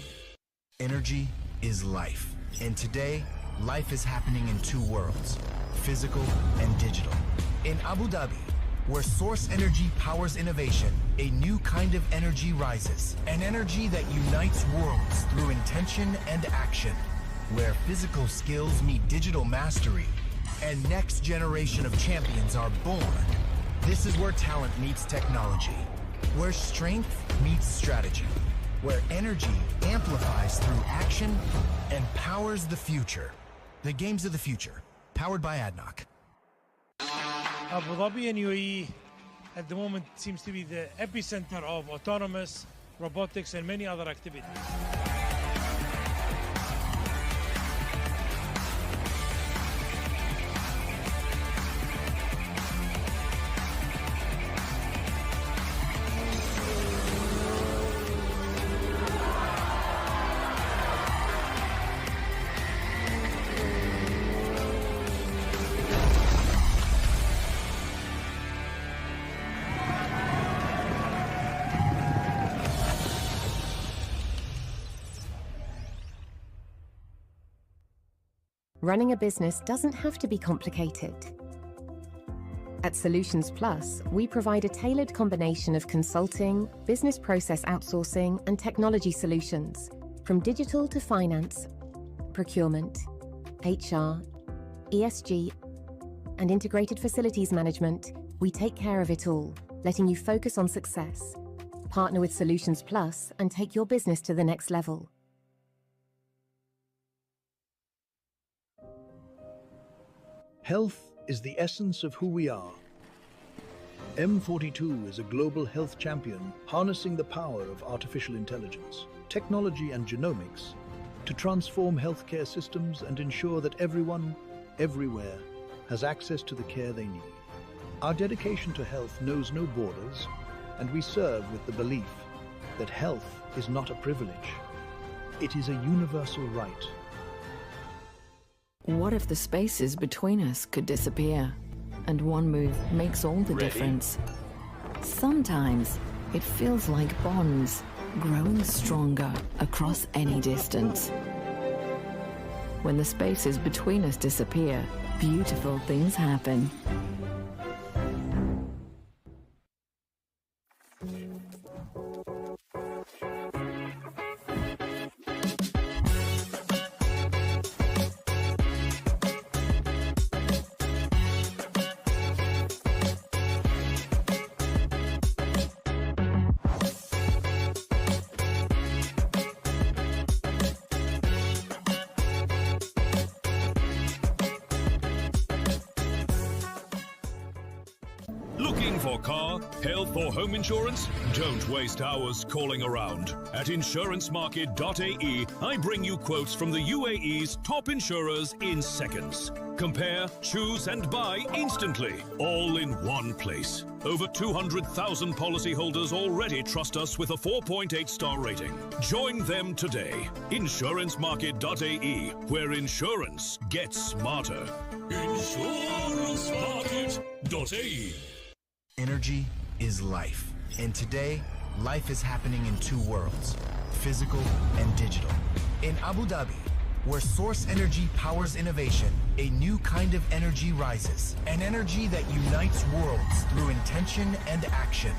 Energy is life. And today, life is happening in two worlds, physical and digital. In Abu Dhabi, where source energy powers innovation, a new kind of energy rises. An energy that unites worlds through intention and action. Where physical skills meet digital mastery, and next generation of champions are born. This is where talent meets technology. Where strength meets strategy. Where energy amplifies through action and powers the future. The games of the future, powered by ADNOC. Abu Dhabi and UAE at the moment seems to be the epicenter of autonomous, robotics and many other activities. Running a business doesn't have to be complicated. At Solutions Plus, we provide a tailored combination of consulting, business process outsourcing, and technology solutions, from digital to finance, procurement, HR, ESG, and integrated facilities management. We take care of it all, letting you focus on success. Partner with Solutions Plus and take your business to the next level. Health is the essence of who we are. M42 is a global health champion harnessing the power of artificial intelligence, technology and genomics to transform healthcare systems and ensure that everyone, everywhere, has access to the care they need. Our dedication to health knows no borders, and we serve with the belief that health is not a privilege. It is a universal right. What if the spaces between us could disappear? And one move makes all the difference. Sometimes it feels like bonds growing stronger across any distance. When the spaces between us disappear, beautiful things happen. Looking for car, health or home insurance? Don't waste hours calling around. At insurancemarket.ae, I bring you quotes from the UAE's top insurers in seconds. Compare, choose and buy instantly, all in one place. Over 200,000 policyholders already trust us with a 4.8-star rating. Join them today. Insurancemarket.ae, where insurance gets smarter. Insurancemarket.ae. Energy is life. And today, life is happening in two worlds, physical and digital. In Abu Dhabi, where source energy powers innovation, a new kind of energy rises. An energy that unites worlds through intention and action.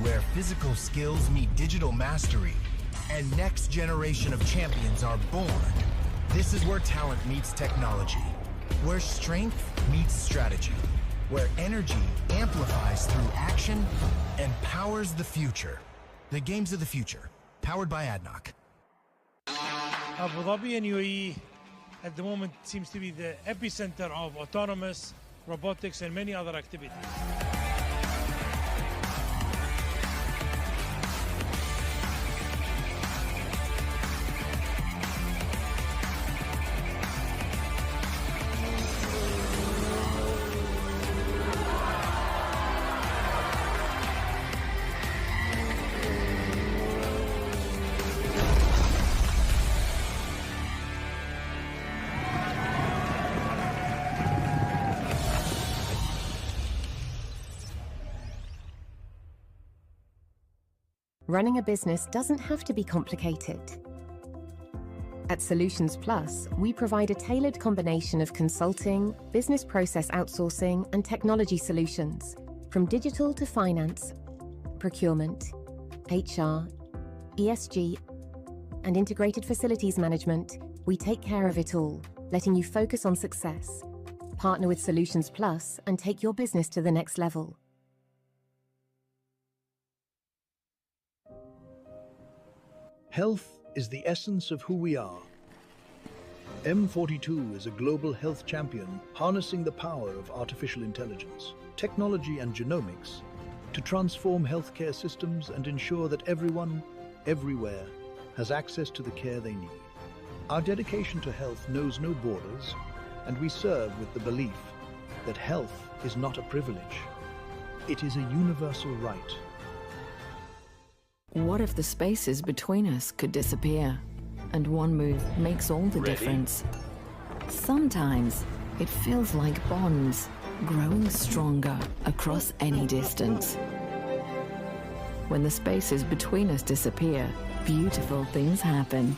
Where physical skills meet digital mastery and next generation of champions are born. This is where talent meets technology. Where strength meets strategy. Where energy amplifies through action and powers the future. The games of the future, powered by ADNOC. Abu Dhabi and UAE at the moment seems to be the epicenter of autonomous, robotics and many other activities. Running a business doesn't have to be complicated. At Solutions Plus, we provide a tailored combination of consulting, business process outsourcing, and technology solutions, from digital to finance, procurement, HR, ESG, and integrated facilities management. We take care of it all, letting you focus on success. Partner with Solutions Plus and take your business to the next level. Health is the essence of who we are. M42 is a global health champion harnessing the power of artificial intelligence, technology and genomics to transform healthcare systems and ensure that everyone, everywhere, has access to the care they need. Our dedication to health knows no borders, and we serve with the belief that health is not a privilege. It is a universal right. What if the spaces between us could disappear? And one move makes all the difference. Sometimes it feels like bonds growing stronger across any distance. When the spaces between us disappear, beautiful things happen.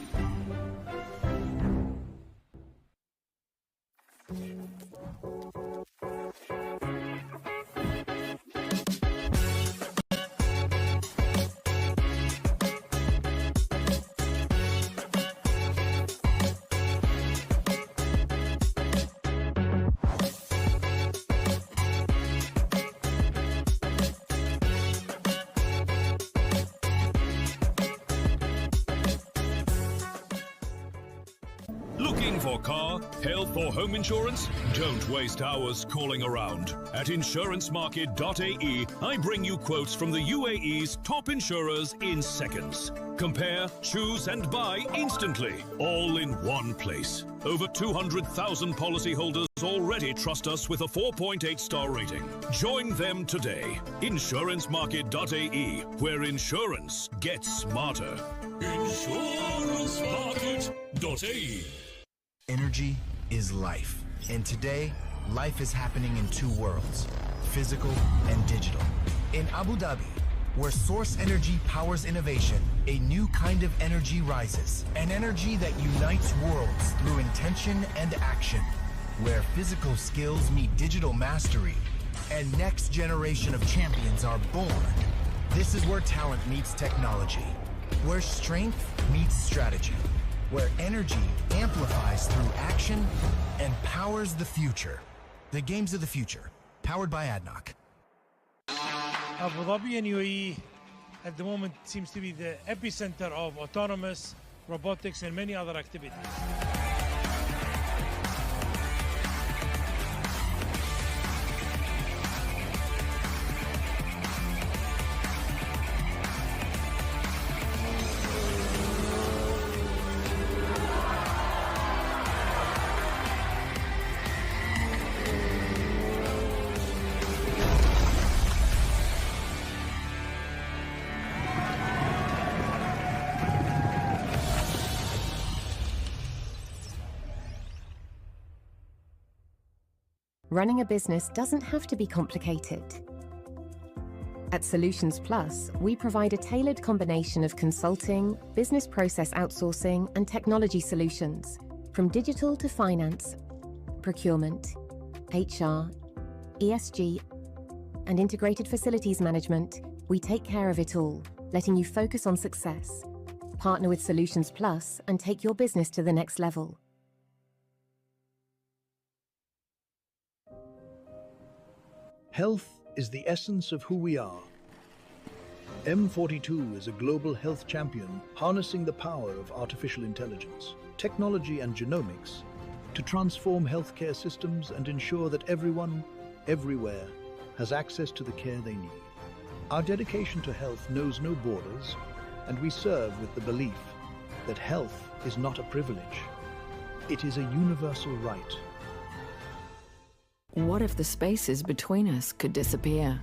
Looking for car, health or home insurance? Don't waste hours calling around. At insurancemarket.ae, I bring you quotes from the UAE's top insurers in seconds. Compare, choose and buy instantly, all in one place. Over 200,000 policyholders already trust us with a 4.8 star rating. Join them today. Insurancemarket.ae, where insurance gets smarter. Insurancemarket.ae. Energy is life. And today, life is happening in two worlds, physical and digital. In Abu Dhabi, where source energy powers innovation, a new kind of energy rises. An energy that unites worlds through intention and action. Where physical skills meet digital mastery, and next generation of champions are born. This is where talent meets technology. Where strength meets strategy. Where energy amplifies through action and powers the future. The games of the future, powered by ADNOC. Abu Dhabi and UAE at the moment seems to be the epicenter of autonomous, robotics and many other activities. Running a business doesn't have to be complicated. At Solutions Plus, we provide a tailored combination of consulting, business process outsourcing, and technology solutions, from digital to finance, procurement, HR, ESG, and integrated facilities management. We take care of it all, letting you focus on success. Partner with Solutions Plus and take your business to the next level. Health is the essence of who we are. M42 is a global health champion harnessing the power of artificial intelligence, technology and genomics to transform healthcare systems and ensure that everyone, everywhere, has access to the care they need. Our dedication to health knows no borders, and we serve with the belief that health is not a privilege. It is a universal right. What if the spaces between us could disappear?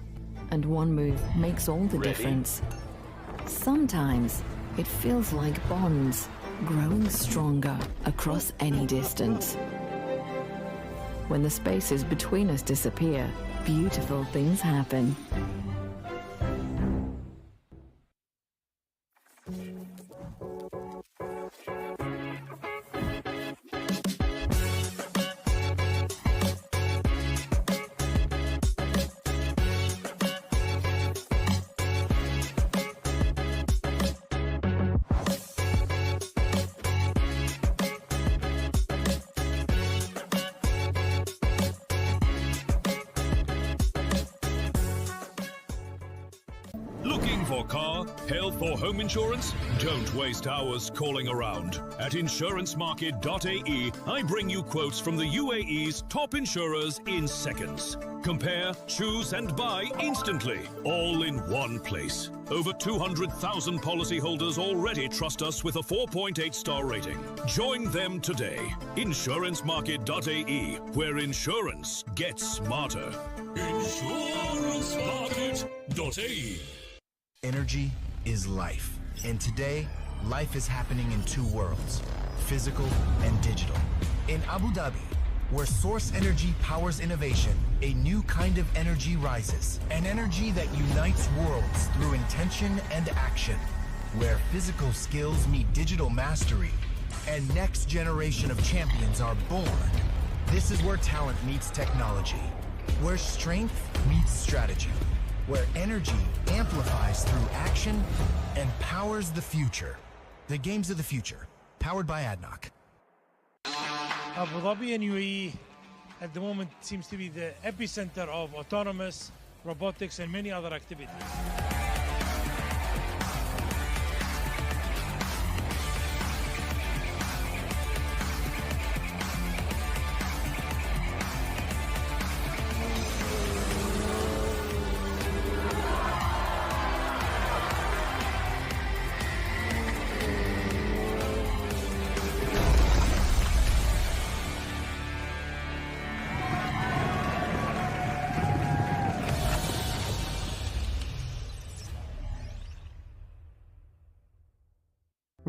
And one move makes all the difference. Sometimes it feels like bonds growing stronger across any distance. When the spaces between us disappear, beautiful things happen. Looking for car, health or home insurance? Don't waste hours calling around. At insurancemarket.ae, I bring you quotes from the UAE's top insurers in seconds. Compare, choose and buy instantly, all in one place. Over 200,000 policyholders already trust us with a 4.8 star rating. Join them today. Insurancemarket.ae, where insurance gets smarter. Insurancemarket.ae. Energy is life. And today, life is happening in two worlds, physical and digital. In Abu Dhabi, where source energy powers innovation, a new kind of energy rises. An energy that unites worlds through intention and action. Where physical skills meet digital mastery, and next generation of champions are born. This is where talent meets technology. Where strength meets strategy. Where energy amplifies through action and powers the future. The games of the future, powered by ADNOC. Abu Dhabi and UAE at the moment seems to be the epicenter of autonomous, robotics and many other activities.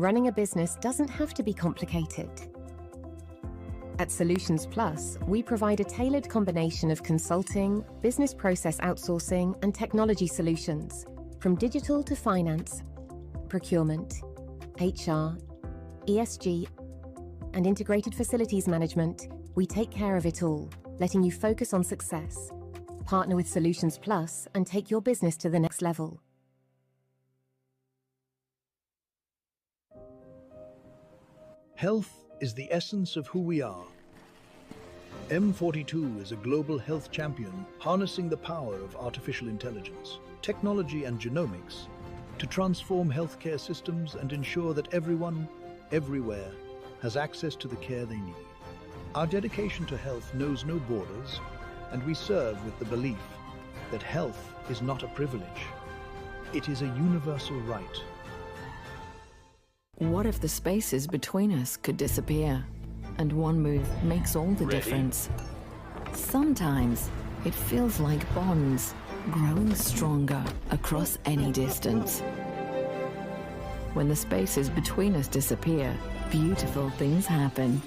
Running a business doesn't have to be complicated. At Solutions Plus, we provide a tailored combination of consulting, business process outsourcing, and technology solutions, from digital to finance, procurement, HR, ESG, and integrated facilities management. We take care of it all, letting you focus on success. Partner with Solutions Plus and take your business to the next level. Health is the essence of who we are. M42 is a global health champion harnessing the power of artificial intelligence, technology and genomics to transform healthcare systems and ensure that everyone, everywhere, has access to the care they need. Our dedication to health knows no borders, and we serve with the belief that health is not a privilege. It is a universal right. What if the spaces between us could disappear, and one move makes all the difference? Sometimes it feels like bonds growing stronger across any distance. When the spaces between us disappear, beautiful things happen.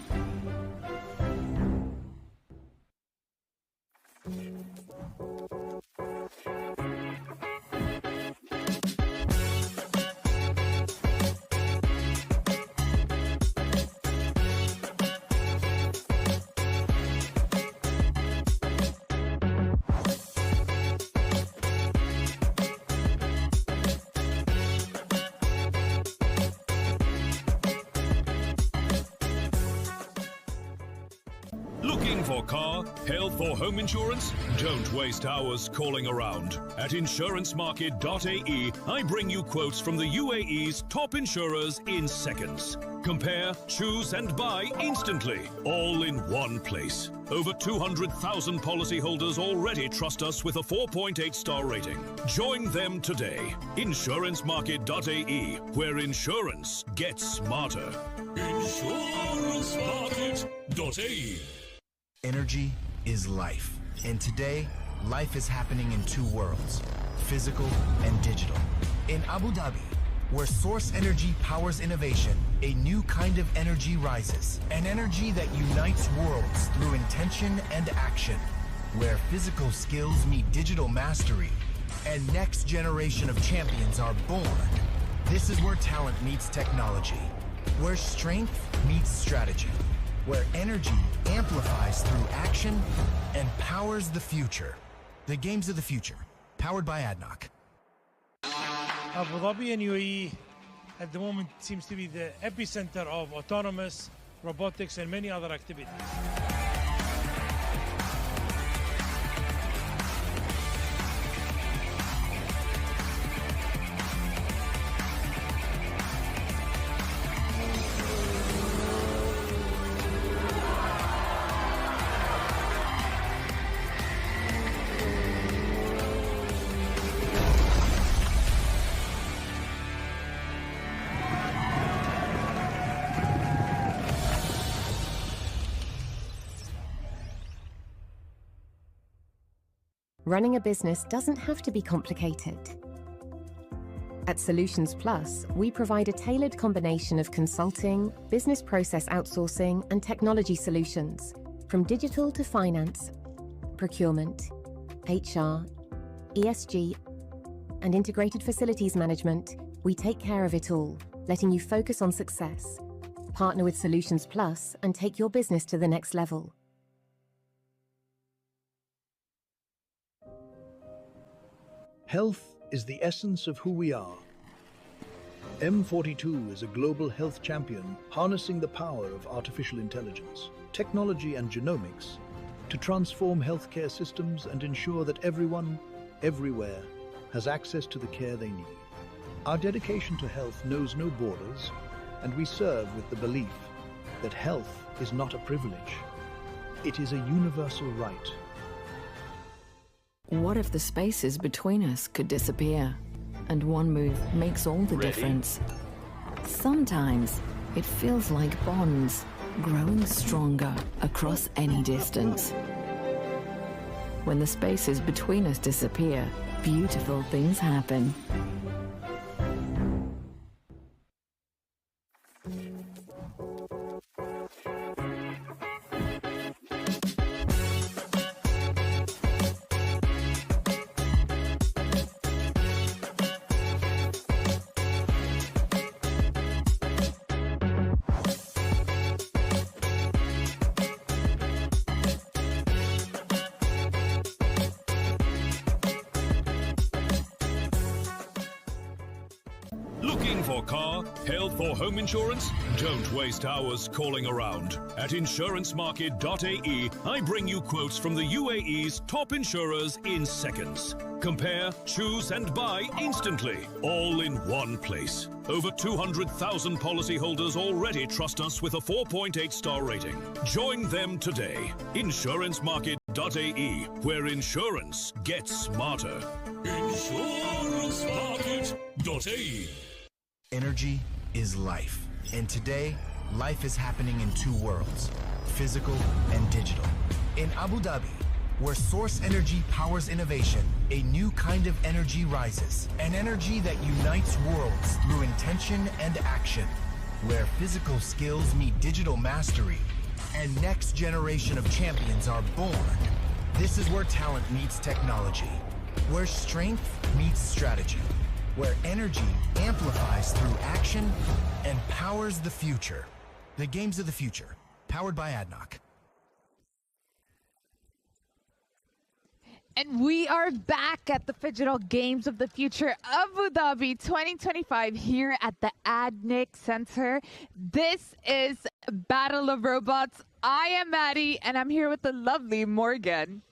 Looking for car, health or home insurance? Don't waste hours calling around. At insurancemarket.ae, I bring you quotes from the UAE's top insurers in seconds. Compare, choose and buy instantly, all in one place. Over 200,000 policyholders already trust us with a 4.8-star rating. Join them today. Insurancemarket.ae, where insurance gets smarter. Insurancemarket.ae. Energy is life. And today, life is happening in two worlds, physical and digital. In Abu Dhabi, where source energy powers innovation, a new kind of energy rises. An energy that unites worlds through intention and action. Where physical skills meet digital mastery, and next generation of champions are born. This is where talent meets technology. Where strength meets strategy. Where energy amplifies through action and powers the future. The games of the future, powered by ADNOC. Abu Dhabi and UAE at the moment seems to be the epicenter of autonomous, robotics and many other activities. Running a business doesn't have to be complicated. At Solutions Plus, we provide a tailored combination of consulting, business process outsourcing, and technology solutions, from digital to finance, procurement, HR, ESG, and integrated facilities management. We take care of it all, letting you focus on success. Partner with Solutions Plus and take your business to the next level. Health is the essence of who we are. M42 is a global health champion harnessing the power of artificial intelligence, technology and genomics to transform healthcare systems and ensure that everyone, everywhere, has access to the care they need. Our dedication to health knows no borders, and we serve with the belief that health is not a privilege. It is a universal right. What if the spaces between us could disappear, and one move makes all the difference? Sometimes it feels like bonds growing stronger across any distance. When the spaces between us disappear, beautiful things happen. Looking for car, health or home insurance? Don't waste hours calling around. At insurancemarket.ae, I bring you quotes from the UAE's top insurers in seconds. Compare, choose and buy instantly, all in one place. Over 200,000 policyholders already trust us with a 4.8 star rating. Join them today. Insurancemarket.ae, where insurance gets smarter. Insurancemarket.ae. Energy is life. And today, life is happening in two worlds, physical and digital. In Abu Dhabi, where source energy powers innovation, a new kind of energy rises. An energy that unites worlds through intention and action. Where physical skills meet digital mastery, and next generation of champions are born. This is where talent meets technology. Where strength meets strategy. Where energy amplifies through action and powers the future. The games of the future, powered by ADNOC. And we are back at the Digital Games of the Future Abu Dhabi 2025 here at the ADNOC Center. This is Battle of Robots. I am Maddie, and I'm here with the lovely Morgan.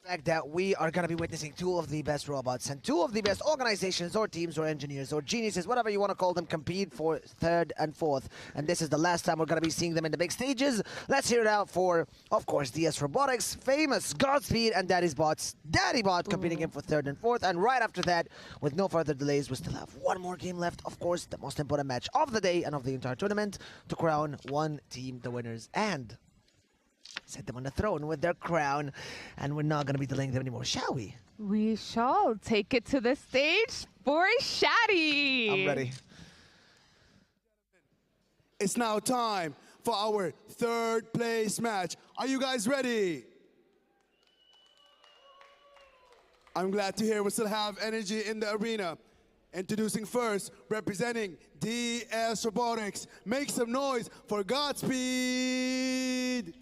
Fact that we are going to be witnessing two of the best robots and two of the best organizations or teams or engineers or geniuses, whatever you want to call them, compete for third and fourth. And this is the last time we're going to be seeing them in the big stages. Let's hear it out for, of course, DS Robotics, famous Godspeed, and Daddy's Bots. Daddy Bot competing in for third and fourth. And right after that, with no further delays, we still have one more game left. Of course, the most important match of the day and of the entire tournament to crown one team the winners and set them on the throne with their crown. And we're not going to be delaying them anymore, shall we? We shall take it to the stage for Shadi. I'm ready. It's now time for our third place match. Are you guys ready? I'm glad to hear we still have energy in the arena. Introducing first, representing DS Robotics. Make some noise for Godspeed.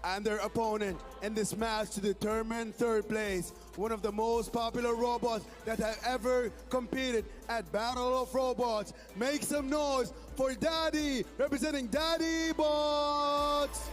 And their opponent in this match to determine third place, one of the most popular robots that have ever competed at Battle of Robots. Make some noise for Daddy, representing Daddy Bots.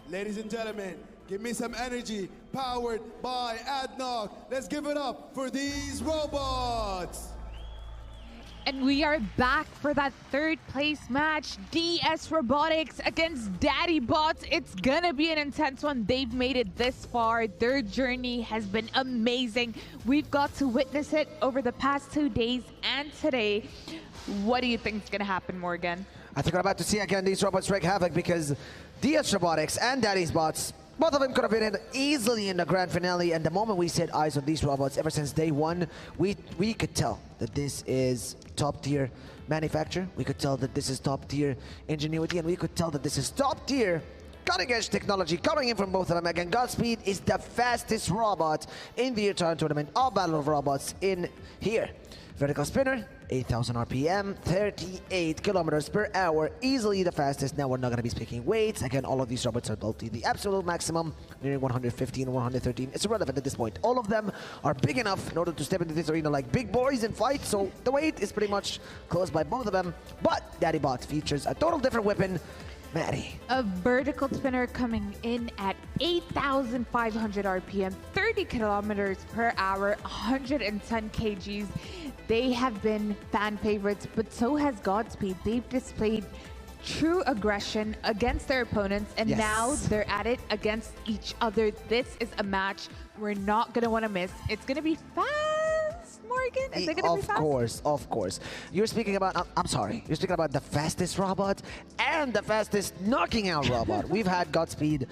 Ladies and gentlemen, give me some energy, powered by ADNOC. Let's give it up for these robots. And we are back for that third place match. DS Robotics against Daddy Bots. It's gonna be an intense one. They've made it this far. Their journey has been amazing. We've got to witness it over the past 2 days and today. What do you think is gonna happen, Morgan? I think we're about to see again these robots wreak havoc because DS Robotics and Daddy's Bots, both of them could have been in easily in the grand finale, and the moment we set eyes on these robots, ever since day one, we could tell that this is top tier manufacture, we could tell that this is top tier ingenuity, and we could tell that this is top tier cutting edge technology coming in from both of them. Again, Godspeed is the fastest robot in the entire tournament of Battle of Robots in here. Vertical spinner, 8,000 RPM, 38 kilometers per hour, easily the fastest. Now we're not going to be speaking weights. Again, all of these robots are built to the absolute maximum, nearing 115 or 113. It's irrelevant at this point. All of them are big enough in order to step into this arena like big boys and fight, so the weight is pretty much close by both of them. But Daddy Bot features a total different weapon. Maddie. A vertical spinner coming in at 8,500 RPM, 30 kilometers per hour, 110 kgs. They have been fan favorites, but so has Godspeed. They've displayed true aggression against their opponents, and now they're at it against each other. This is a match we're not going to want to miss. It's going to be fast, Morgan. Is it going to be fast? Of course. You're speaking about, I'm sorry, you're speaking about the fastest robot and the fastest knocking out robot. We've had Godspeed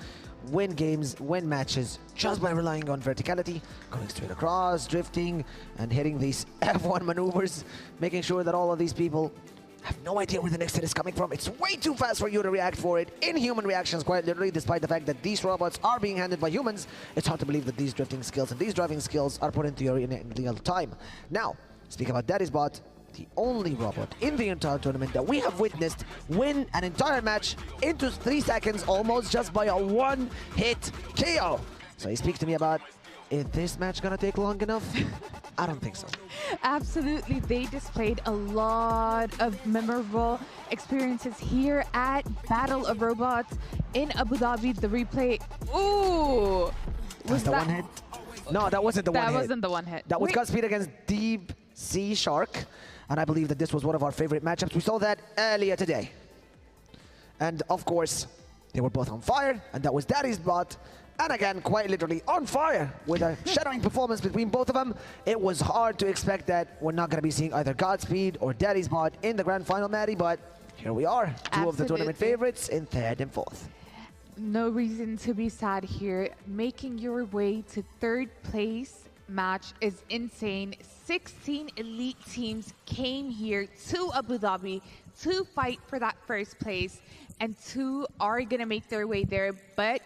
win games, win matches, just by relying on verticality, going straight across, drifting, and hitting these F1 maneuvers, making sure that all of these people have no idea where the next hit is coming from. It's way too fast for you to react for it. Inhuman reactions, quite literally, despite the fact that these robots are being handled by humans. It's hard to believe that these drifting skills and these driving skills are put into your arena in real time. Now, speaking about Daddy's Bot, the only robot in the entire tournament that we have witnessed win an entire match into 3 seconds almost just by a one-hit KO. So you speak to me about, is this match gonna take long enough? I don't think so. Absolutely. They displayed a lot of memorable experiences here at Battle of Robots in Abu Dhabi. The replay. Ooh! Was that one hit? No, that wasn't the one hit. That wasn't the one hit. That was Godspeed against Deep Sea Shark. And I believe that this was one of our favorite matchups. We saw that earlier today. And of course, they were both on fire, and that was Daddy's Bot. And again, quite literally on fire with a shattering performance between both of them. It was hard to expect that we're not going to be seeing either Godspeed or Daddy's Bot in the grand final, Maddie, but here we are. Two of the tournament favorites in third and fourth. No reason to be sad here. Making your way to third place match is insane. 16 elite teams came here to Abu Dhabi to fight for that first place, and 2 are going to make their way there, but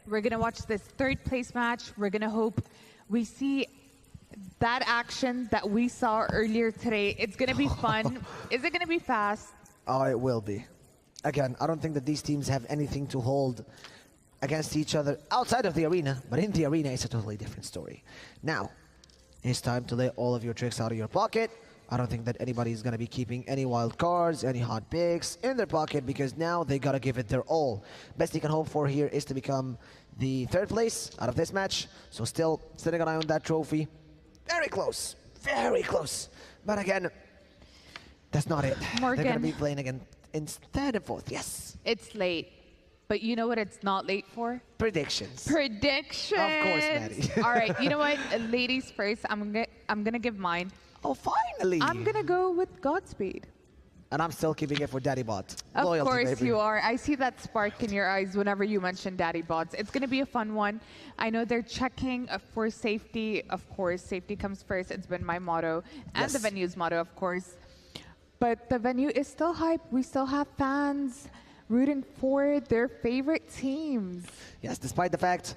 we're going to watch this third place match. We're going to hope we see that action that we saw earlier today. It's going to be fun. Is it going to be fast? Oh, it will be. Again, I don't think that these teams have anything to hold against each other outside of the arena, but in the arena, it's a totally different story. Now, it's time to let all of your tricks out of your pocket. I don't think that anybody's going to be keeping any wild cards, any hot picks in their pocket, because now they got to give it their all. Best you can hope for here is to become the third place out of this match. So still sitting an eye on that trophy. Very close. Very close. But again, that's not it. Morgan. They're going to be playing again in third and fourth. Yes. It's late. But you know what it's not late for? Predictions. Predictions. Of course, Maddie. All right. You know what? Ladies first. I'm gonna give mine. Oh, finally. I'm gonna go with Godspeed. And I'm still keeping it for Daddy Bot. Of Loyalty, course baby. you are. I see that spark in your eyes whenever you mention Daddy Bots. It's gonna be a fun one. I know they're checking for safety. Of course, safety comes first. It's been my motto, and the venue's motto, of course. But the venue is still hype. We still have fans rooting for their favorite teams. Yes, despite the fact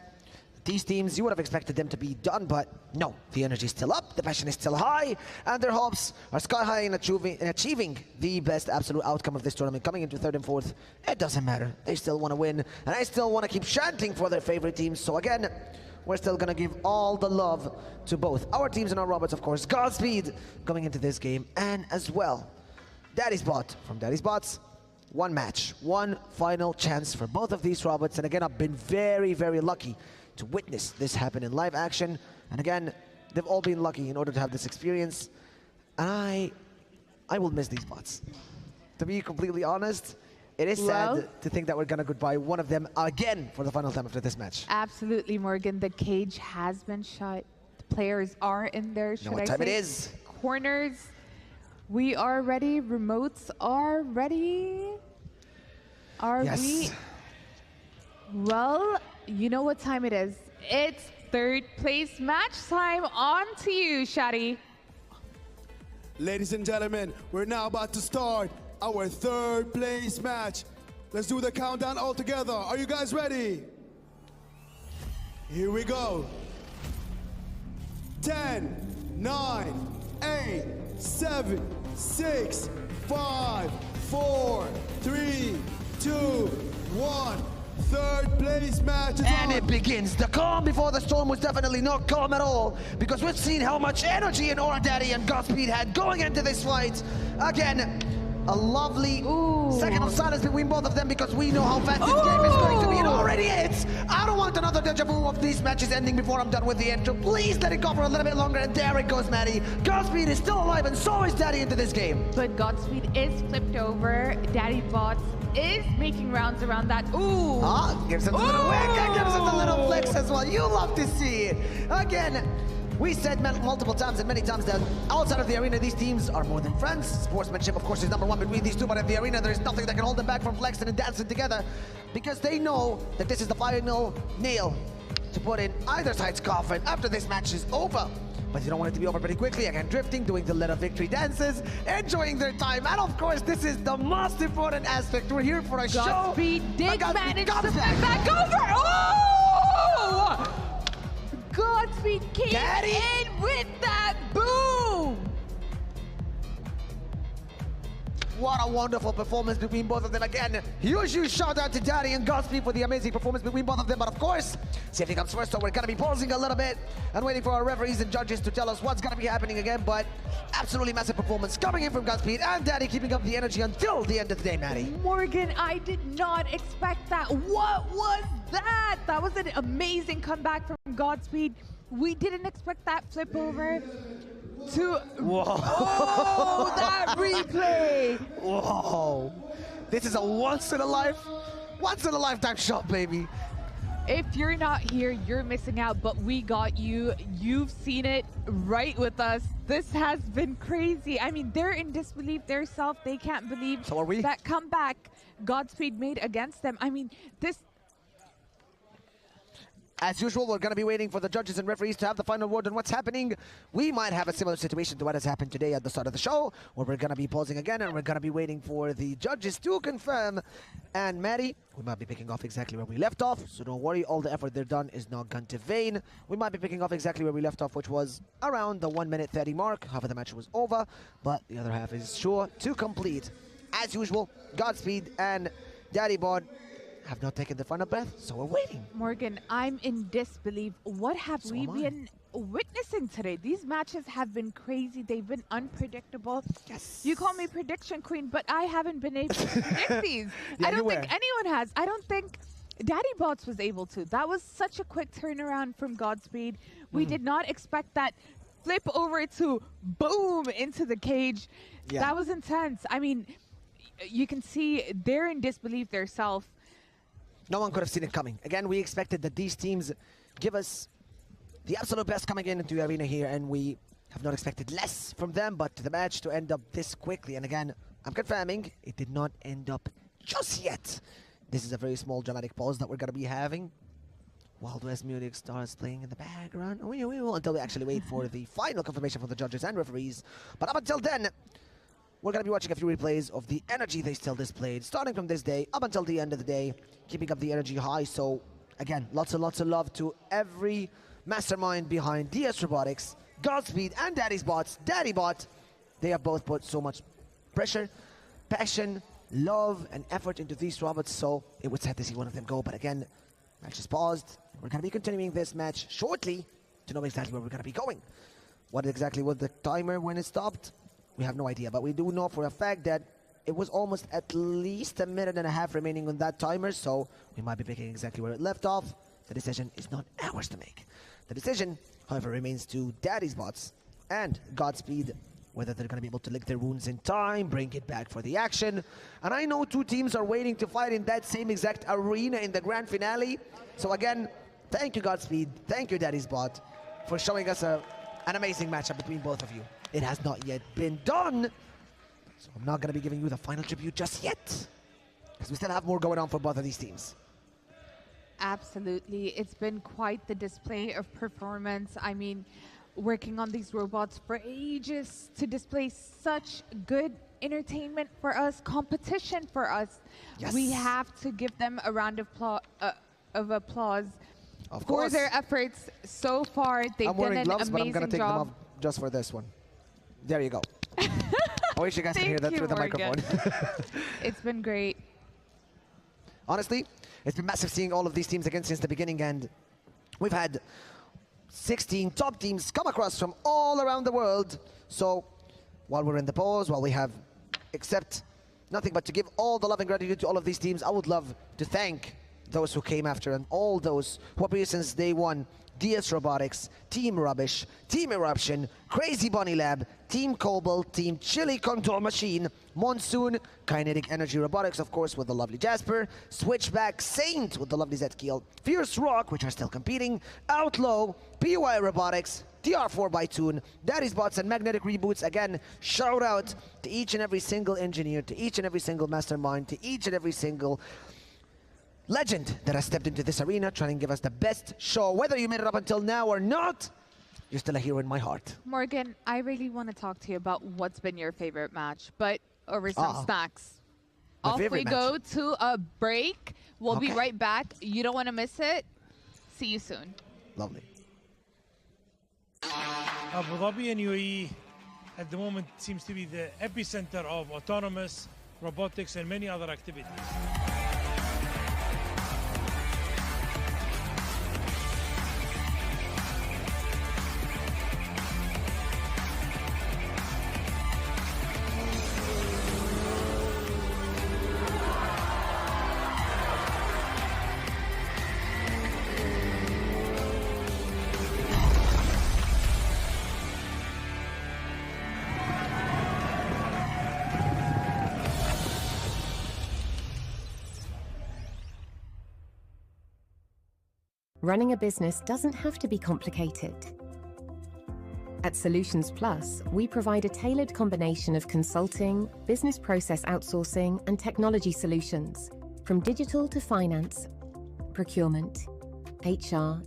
these teams, you would have expected them to be done, but no, the energy is still up, the passion is still high, and their hopes are sky high in achieving the best absolute outcome of this tournament, coming into third and fourth. It doesn't matter, they still want to win, and I still want to keep chanting for their favorite teams. So again, we're still going to give all the love to both our teams and our robots, of course. Godspeed coming into this game, and as well, Daddy's Bot from Daddy's Bots. One match, one final chance for both of these robots. And again, I've been very, very lucky to witness this happen in live action. And again, they've all been lucky in order to have this experience. And I will miss these bots. To be completely honest, it is sad to think that we're gonna goodbye one of them again for the final time after this match. Absolutely, Morgan. The cage has been shut. The players are in there. You know what time it is? Corners. We are ready. Remotes are ready. Are we? Well, you know what time it is. It's third place match time. On to you, Shadi. Ladies and gentlemen, we're now about to start our third place match. Let's do the countdown all together. Are you guys ready? Here we go. 10, 9, 8, 7, 6, 5, 4, 3, 2, 1. Third place match is And on. it begins. The calm before the storm was definitely not calm at all, because we've seen how much energy and Aura Daddy and Godspeed had going into this fight. Again, a lovely second of silence between both of them, because we know how fast this game is going to be. It already is. I don't want another deja vu of these matches ending before I'm done with the intro. Please let it go for a little bit longer, and there it goes, Maddie. Godspeed is still alive, and so is Daddy into this game. But Godspeed is flipped over. Daddy Bots is making rounds around that. Ooh! Gives him a little wink and gives him a little flex as well. You love to see it. Again, we said multiple times and many times that outside of the arena, these teams are more than friends. Sportsmanship, of course, is number one between these two, but in the arena, there is nothing that can hold them back from flexing and dancing together, because they know that this is the final nail to put in either side's coffin after this match is over. But you don't want it to be over pretty quickly. Again, drifting, doing the little victory dances, enjoying their time. And of course, this is the most important aspect. We're here for a show. Godspeed did manage to flip back. back over. Oh! Godspeed came in with that boom. What a wonderful performance between both of them. Again, huge shout out to Daddy and Godspeed for the amazing performance between both of them. But of course, safety comes first, so we're going to be pausing a little bit and waiting for our referees and judges to tell us what's going to be happening again. But absolutely massive performance coming in from Godspeed, and Daddy keeping up the energy until the end of the day, Maddie. Morgan, I did not expect that. What was that? That was an amazing comeback from Godspeed. We didn't expect that flip over to... Whoa. Oh, that replay. Whoa. This is a once in a lifetime shot, baby. If you're not here, you're missing out, but we got you. You've seen it right with us. This has been crazy. I mean, they're in disbelief themselves. They can't believe so are we. That comeback Godspeed made against them. I mean, this... As usual, we're going to be waiting for the judges and referees to have the final word on what's happening. We might have a similar situation to what has happened today at the start of the show, where we're going to be pausing again, and we're going to be waiting for the judges to confirm. And Maddie, we might be picking off exactly where we left off, so don't worry, all the effort they've done is not gone to vain. We might be picking off exactly where we left off, which was around the 1 minute 30 mark. Half of the match was over, but the other half is sure to complete. As usual, Godspeed and Daddy Bod have not taken the final breath, so we're waiting. Morgan, I'm in disbelief. What have we been witnessing today? These matches have been crazy. They've been unpredictable. Yes. You call me prediction queen, but I haven't been able to predict these. Yeah, I don't think anyone has. I don't think Daddy Bots was able to. That was such a quick turnaround from Godspeed. We did not expect that flip over to boom into the cage. Yeah. That was intense. I mean, you can see they're in disbelief themselves. No one could have seen it coming. Again, we expected that these teams give us the absolute best coming into the arena here, and we have not expected less from them, but the match to end up this quickly. And again, I'm confirming it did not end up just yet. This is a very small dramatic pause that we're going to be having. Wild West music starts playing in the background. Until we actually wait for the final confirmation from the judges and referees. But up until then, we're going to be watching a few replays of the energy they still displayed, starting from this day up until the end of the day, keeping up the energy high. So, again, lots and lots of love to every mastermind behind DS Robotics, Godspeed, and Daddy's Bots. Daddy Bot, they have both put so much pressure, passion, love, and effort into these robots, so it was sad to see one of them go. But again, match is paused. We're going to be continuing this match shortly to know exactly where we're going to be going. What exactly was the timer when it stopped? We have no idea, but we do know for a fact that it was almost at least a minute and a half remaining on that timer, so we might be picking exactly where it left off. The decision is not ours to make. The decision, however, remains to Daddy's Bots and Godspeed, whether they're going to be able to lick their wounds in time, bring it back for the action. And I know two teams are waiting to fight in that same exact arena in the grand finale. So again, thank you, Godspeed. Thank you, Daddy's Bot, for showing us an amazing matchup between both of you. It has not yet been done, so I'm not going to be giving you the final tribute just yet, because we still have more going on for both of these teams. Absolutely. It's been quite the display of performance. I mean, working on these robots for ages to display such good entertainment for us, competition for us. Yes. We have to give them a round of applause Of for course. their efforts so far. They've I'm done wearing an gloves, but I'm amazing going to take them job. off just for this one. There you go. I wish you guys could hear that through the microphone. It's been great. Honestly, it's been massive seeing all of these teams again since the beginning, and we've had 16 top teams come across from all around the world. So while we're in the pause, while we have accept nothing but to give all the love and gratitude to all of these teams, I would love to thank those who came after and all those who have been here since day one. DS Robotics, Team Rubbish, Team Eruption, Crazy Bunny Lab, Team Cobalt, Team Chili Contour Machine, Monsoon, Kinetic Energy Robotics, of course, with the lovely Jasper, Switchback, Saint with the lovely Zetkiel, Fierce Rock, which are still competing, Outlaw, PY Robotics, TR4 by Toon, Daddy's Bots, and Magnetic Reboots. Again, shout out to each and every single engineer, to each and every single mastermind, to each and every single legend that has stepped into this arena trying to give us the best show. Whether you made it up until now or not, you're still a hero in my heart. Morgan, I really want to talk to you about what's been your favorite match, but over some snacks. Off we go to a break. We'll be right back. You don't want to miss it. See you soon. Lovely. Abu Dhabi and UAE at the moment seems to be the epicenter of autonomous, robotics, and many other activities. Running a business doesn't have to be complicated. At Solutions Plus, we provide a tailored combination of consulting, business process outsourcing, and technology solutions, from digital to finance, procurement, HR,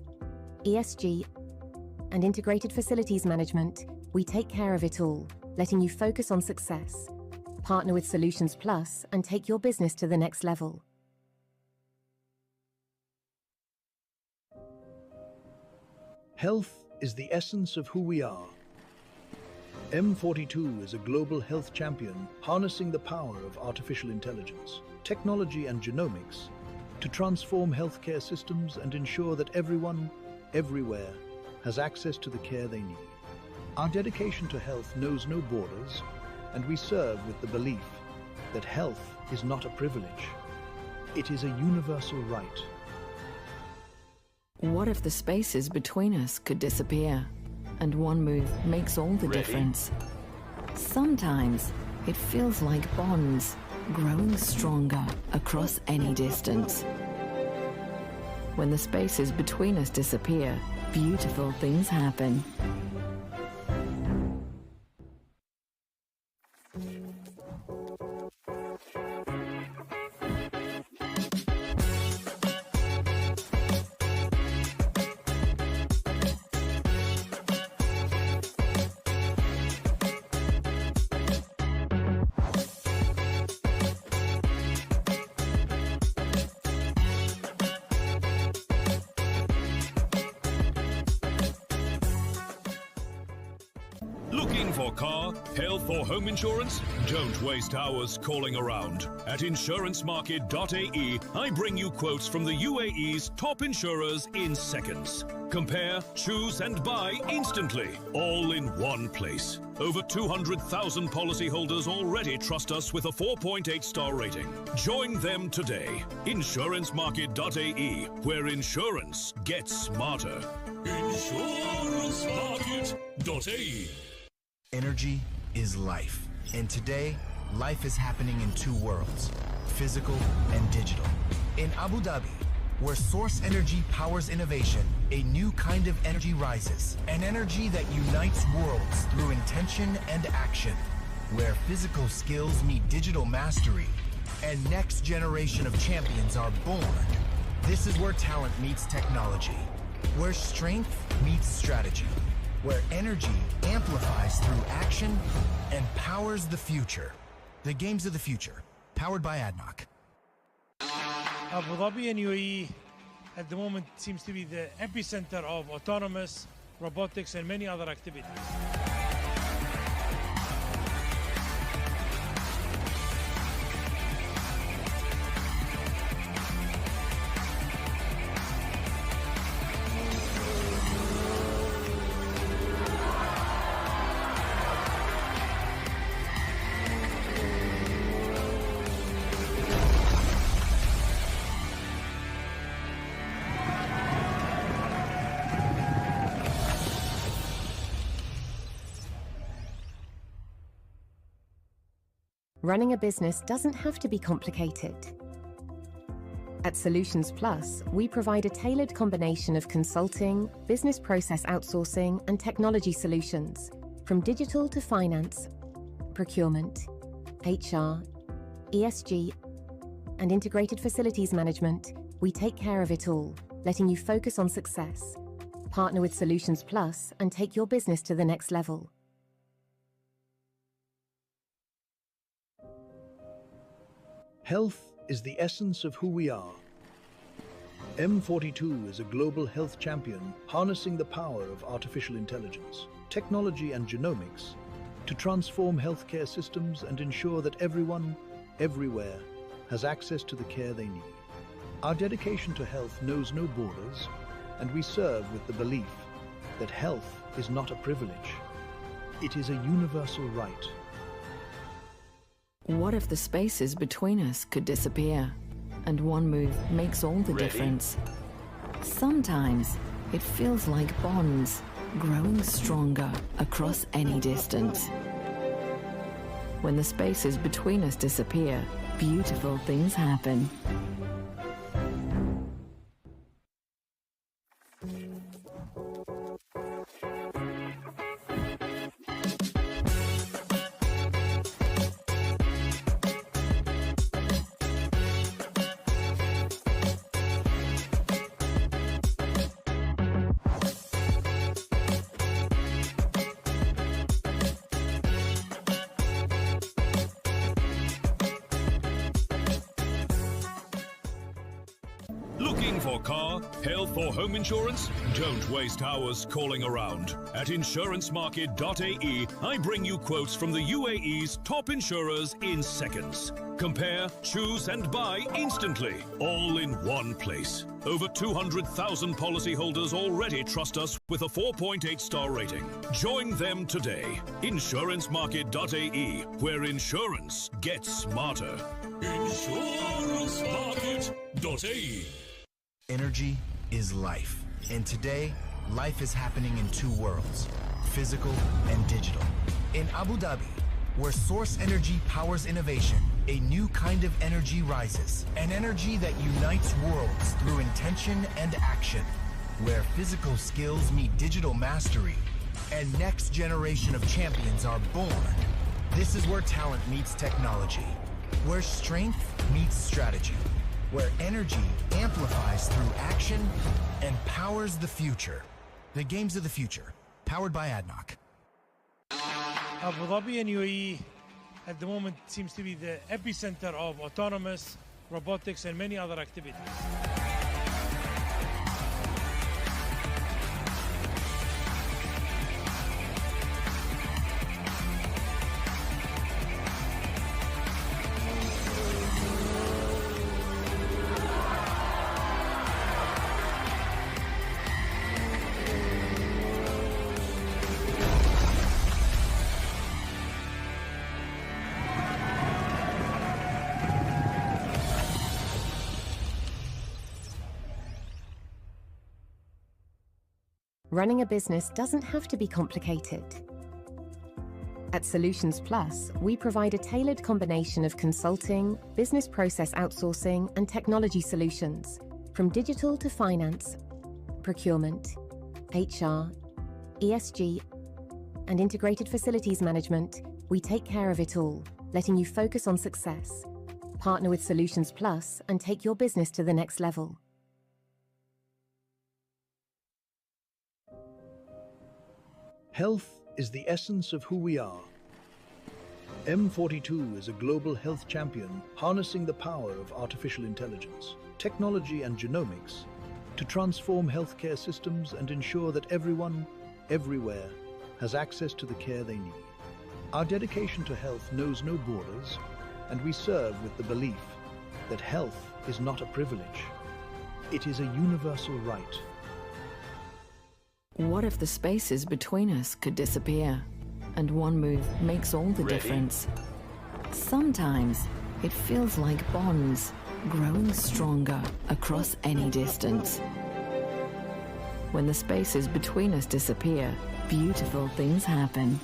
ESG, and integrated facilities management. We take care of it all, letting you focus on success. Partner with Solutions Plus and take your business to the next level. Health is the essence of who we are. M42 is a global health champion harnessing the power of artificial intelligence, technology and genomics to transform healthcare systems and ensure that everyone, everywhere, has access to the care they need. Our dedication to health knows no borders, and we serve with the belief that health is not a privilege. It is a universal right. What if the spaces between us could disappear? And one move makes all the difference. Sometimes it feels like bonds growing stronger across any distance. When the spaces between us disappear, beautiful things happen. Looking for car, health or home insurance? Don't waste hours calling around. At insurancemarket.ae, I bring you quotes from the UAE's top insurers in seconds. Compare, choose and buy instantly, all in one place. Over 200,000 policyholders already trust us with a 4.8-star rating. Join them today. Insurancemarket.ae, where insurance gets smarter. Insurancemarket.ae. Energy is life. And today, life is happening in two worlds, physical and digital. In Abu Dhabi, where source energy powers innovation, a new kind of energy rises. An energy that unites worlds through intention and action. Where physical skills meet digital mastery, and next generation of champions are born. This is where talent meets technology. Where strength meets strategy. Where energy amplifies through action and powers the future. The games of the future, powered by ADNOC. Abu Dhabi and UAE at the moment seems to be the epicenter of autonomous, robotics, and many other activities. Running a business doesn't have to be complicated. At Solutions Plus, we provide a tailored combination of consulting, business process outsourcing, and technology solutions, from digital to finance, procurement, HR, ESG, and integrated facilities management. We take care of it all, letting you focus on success. Partner with Solutions Plus and take your business to the next level. Health is the essence of who we are. M42 is a global health champion harnessing the power of artificial intelligence, technology and genomics to transform healthcare systems and ensure that everyone, everywhere, has access to the care they need. Our dedication to health knows no borders, and we serve with the belief that health is not a privilege. It is a universal right. What if the spaces between us could disappear, and one move makes all the difference? Sometimes it feels like bonds growing stronger across any distance. When the spaces between us disappear, beautiful things happen. Looking for car, health or home insurance? Don't waste hours calling around. At insurancemarket.ae, I bring you quotes from the UAE's top insurers in seconds. Compare, choose and buy instantly, all in one place. Over 200,000 policyholders already trust us with a 4.8-star rating. Join them today. Insurancemarket.ae, where insurance gets smarter. Insurancemarket.ae. Energy is life. And today, life is happening in two worlds, physical and digital. In Abu Dhabi, where source energy powers innovation, a new kind of energy rises. An energy that unites worlds through intention and action. Where physical skills meet digital mastery, and next generation of champions are born. This is where talent meets technology. Where strength meets strategy. Where energy amplifies through action and powers the future. The games of the future, powered by ADNOC. Abu Dhabi and UAE at the moment seems to be the epicenter of autonomous, robotics and many other activities. Running a business doesn't have to be complicated. At Solutions Plus, we provide a tailored combination of consulting, business process outsourcing, and technology solutions, from digital to finance, procurement, HR, ESG, and integrated facilities management. We take care of it all, letting you focus on success. Partner with Solutions Plus and take your business to the next level. Health is the essence of who we are. M42 is a global health champion harnessing the power of artificial intelligence, technology and genomics to transform healthcare systems and ensure that everyone, everywhere, has access to the care they need. Our dedication to health knows no borders, and we serve with the belief that health is not a privilege. It is a universal right. What if the spaces between us could disappear, and one move makes all the difference? Sometimes it feels like bonds growing stronger across any distance. When the spaces between us disappear, beautiful things happen.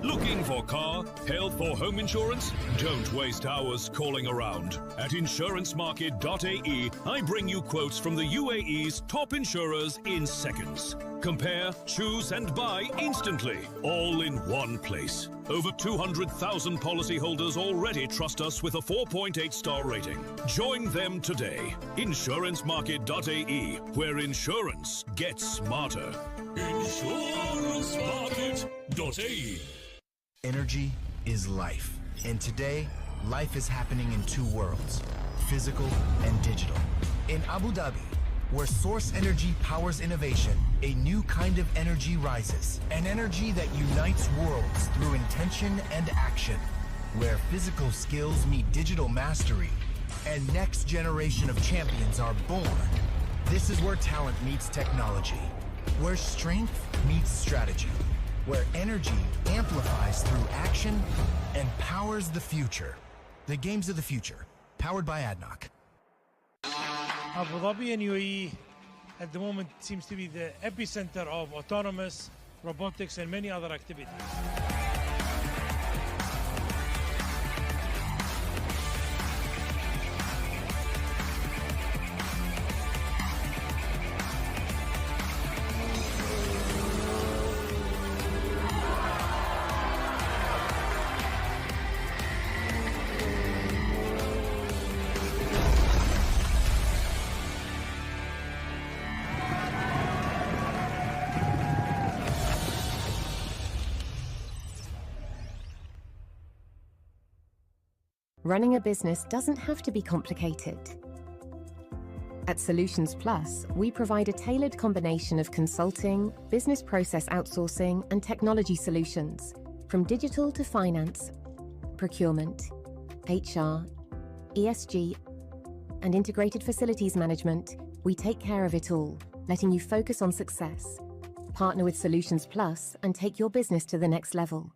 Looking for car, health or home insurance? Don't waste hours calling around. At insurancemarket.ae, I bring you quotes from the UAE's top insurers in seconds. Compare, choose and buy instantly, all in one place. Over 200,000 policyholders already trust us with a 4.8-star rating. Join them today. Insurancemarket.ae, where insurance gets smarter. Insurancemarket.ae. Energy is life. And today, life is happening in two worlds, physical and digital. In Abu Dhabi, where source energy powers innovation, a new kind of energy rises. An energy that unites worlds through intention and action. Where physical skills meet digital mastery, and next generation of champions are born. This is where talent meets technology. Where strength meets strategy. Where energy amplifies through action and powers the future. The games of the future, powered by ADNOC. Abu Dhabi and UAE at the moment seems to be the epicenter of autonomous, robotics and many other activities. Running a business doesn't have to be complicated. At Solutions Plus, we provide a tailored combination of consulting, business process outsourcing, and technology solutions, from digital to finance, procurement, HR, ESG, and integrated facilities management. We take care of it all, letting you focus on success. Partner with Solutions Plus and take your business to the next level.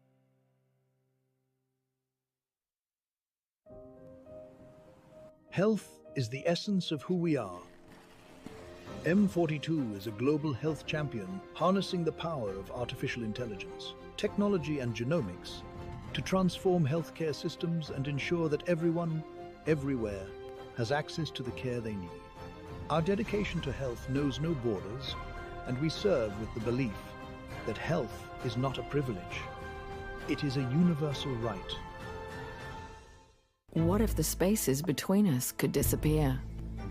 Health is the essence of who we are. M42 is a global health champion harnessing the power of artificial intelligence, technology and genomics to transform healthcare systems and ensure that everyone, everywhere, has access to the care they need. Our dedication to health knows no borders, and we serve with the belief that health is not a privilege. It is a universal right. What if the spaces between us could disappear?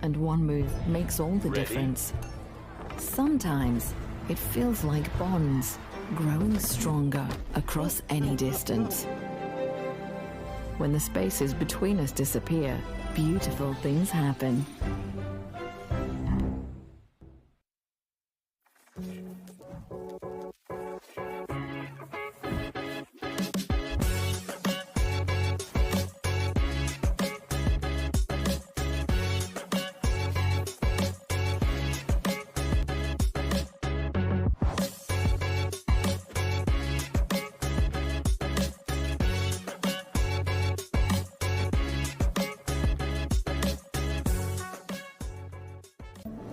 And one move makes all the difference. Sometimes it feels like bonds growing stronger across any distance. When the spaces between us disappear, beautiful things happen.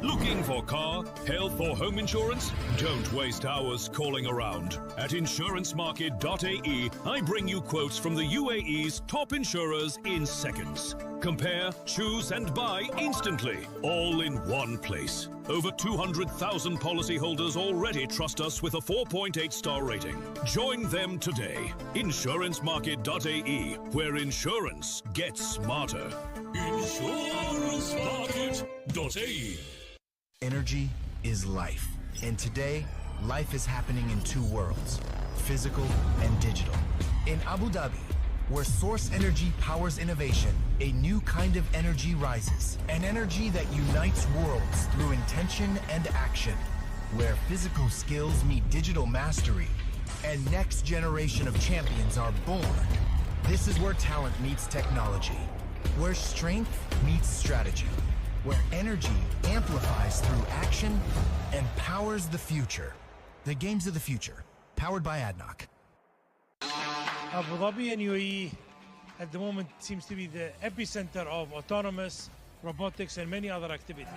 Looking for car, health or home insurance? Don't waste hours calling around. At insurancemarket.ae, I bring you quotes from the UAE's top insurers in seconds. Compare, choose and buy instantly, all in one place. Over 200,000 policyholders already trust us with a 4.8-star rating. Join them today. Insurancemarket.ae, where insurance gets smarter. Insurancemarket.ae. Energy is life. And today, life is happening in two worlds, physical and digital. In Abu Dhabi, where source energy powers innovation, a new kind of energy rises. An energy that unites worlds through intention and action. Where physical skills meet digital mastery, and next generation of champions are born. This is where talent meets technology. Where strength meets strategy. Where energy amplifies through action and powers the future. The games of the future, powered by ADNOC. Abu Dhabi and UAE at the moment seems to be the epicenter of autonomous, robotics and many other activities.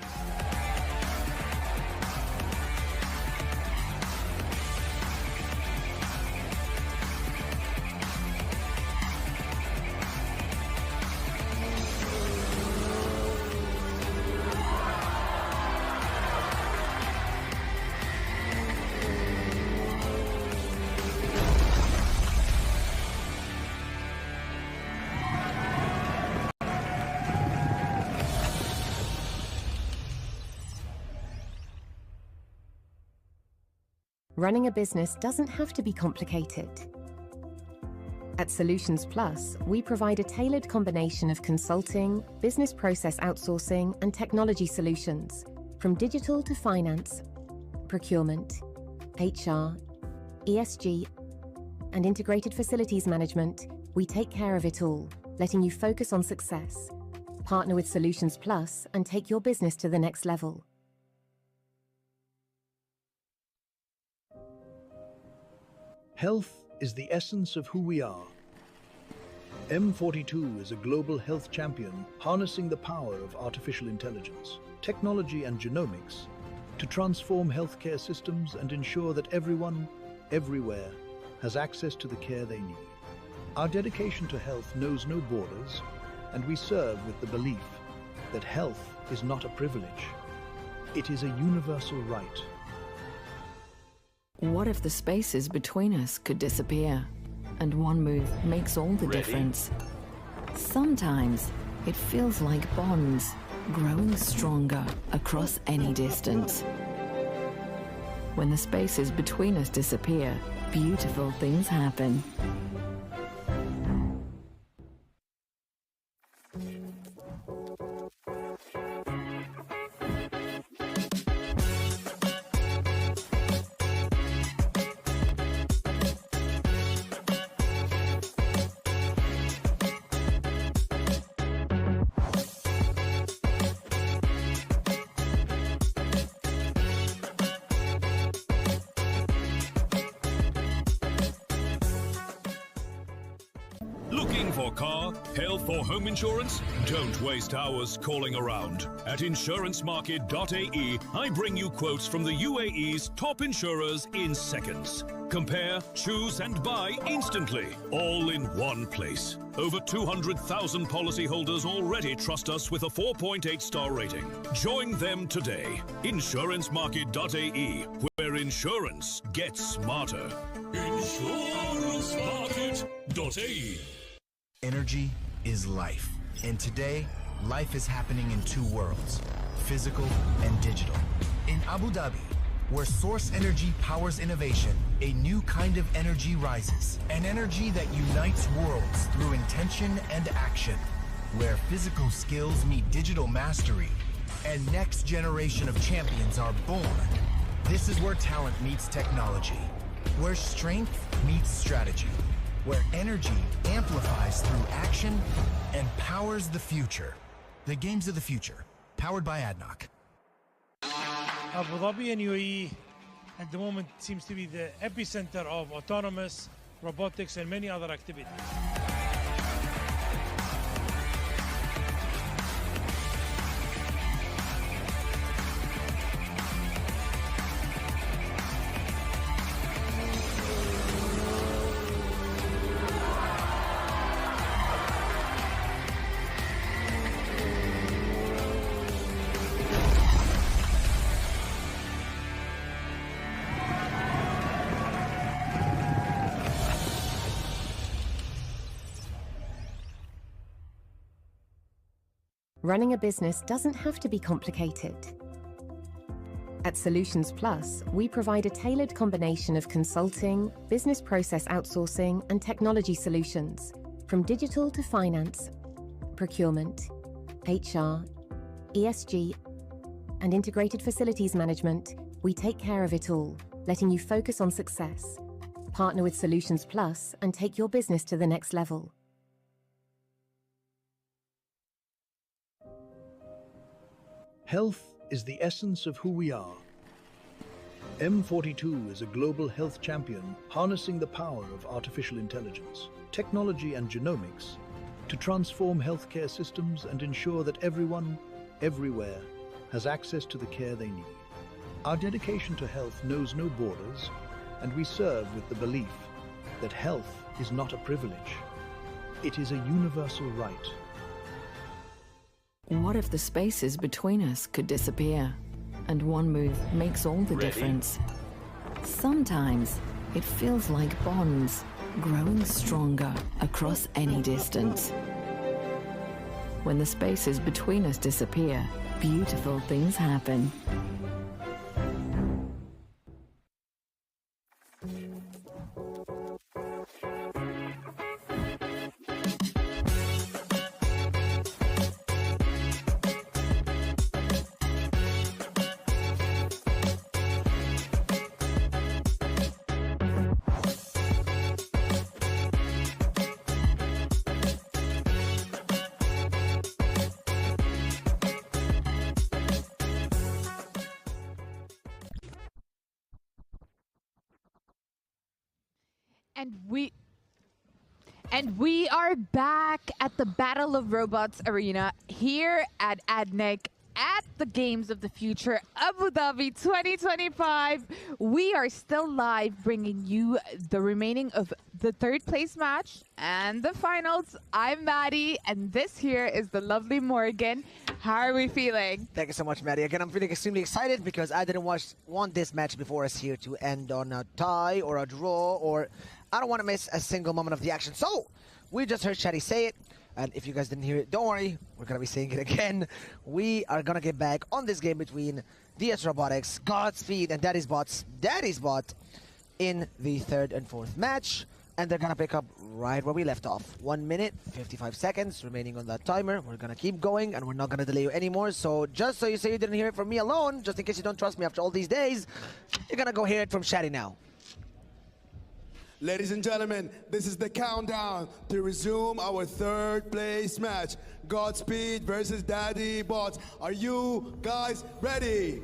Running a business doesn't have to be complicated. At Solutions Plus, we provide a tailored combination of consulting, business process outsourcing, and technology solutions, from digital to finance, procurement, HR, ESG, and integrated facilities management. We take care of it all, letting you focus on success. Partner with Solutions Plus and take your business to the next level. Health is the essence of who we are. M42 is a global health champion harnessing the power of artificial intelligence, technology and genomics to transform healthcare systems and ensure that everyone, everywhere, has access to the care they need. Our dedication to health knows no borders, and we serve with the belief that health is not a privilege. It is a universal right. What if the spaces between us could disappear? And one move makes all the difference. Sometimes it feels like bonds growing stronger across any distance. When the spaces between us disappear, beautiful things happen. Looking for car, health or home insurance? Don't waste hours calling around. At insurancemarket.ae, I bring you quotes from the UAE's top insurers in seconds. Compare, choose and buy instantly, all in one place. Over 200,000 policyholders already trust us with a 4.8-star rating. Join them today. Insurancemarket.ae, where insurance gets smarter. Insurancemarket.ae. Energy is life. And today, life is happening in two worlds, physical and digital. In Abu Dhabi, where source energy powers innovation, a new kind of energy rises. An energy that unites worlds through intention and action. Where physical skills meet digital mastery, and next generation of champions are born. This is where talent meets technology. Where strength meets strategy. Where energy amplifies through action and powers the future. The games of the future, powered by ADNOC. Abu Dhabi and UAE at the moment seems to be the epicenter of autonomous, robotics and many other activities. Running a business doesn't have to be complicated. At Solutions Plus, we provide a tailored combination of consulting, business process outsourcing, and technology solutions, from digital to finance, procurement, HR, ESG, and integrated facilities management. We take care of it all, letting you focus on success. Partner with Solutions Plus and take your business to the next level. Health is the essence of who we are. M42 is a global health champion harnessing the power of artificial intelligence, technology and genomics to transform healthcare systems and ensure that everyone, everywhere, has access to the care they need. Our dedication to health knows no borders, and we serve with the belief that health is not a privilege. It is a universal right. What if the spaces between us could disappear? And one move makes all the difference. Sometimes it feels like bonds growing stronger across any distance. When the spaces between us disappear, beautiful things happen. And we are back at the Battle of Robots Arena here at ADNOC at the Games of the Future Abu Dhabi 2025. We are still live bringing you the remaining of the third place match and the finals. I'm Maddie, and this here is the lovely Morgan. How are we feeling? Thank you so much, Maddie. Again, I'm feeling extremely excited because I didn't want this match before us here to end on a tie or a draw, or I don't want to miss a single moment of the action. So, we just heard Shadi say it, and if you guys didn't hear it, don't worry, we're going to be saying it again. We are going to get back on this game between DS Robotics, Godspeed, and Daddy's Bot in the third and fourth match. And they're going to pick up right where we left off. 1 minute, 55 seconds remaining on that timer. We're going to keep going, and we're not going to delay you anymore. So just so you say you didn't hear it from me alone, just in case you don't trust me after all these days, you're going to go hear it from Shadi now. Ladies and gentlemen, this is the countdown to resume our third place match. Godspeed versus Daddy Bots. Are you guys ready?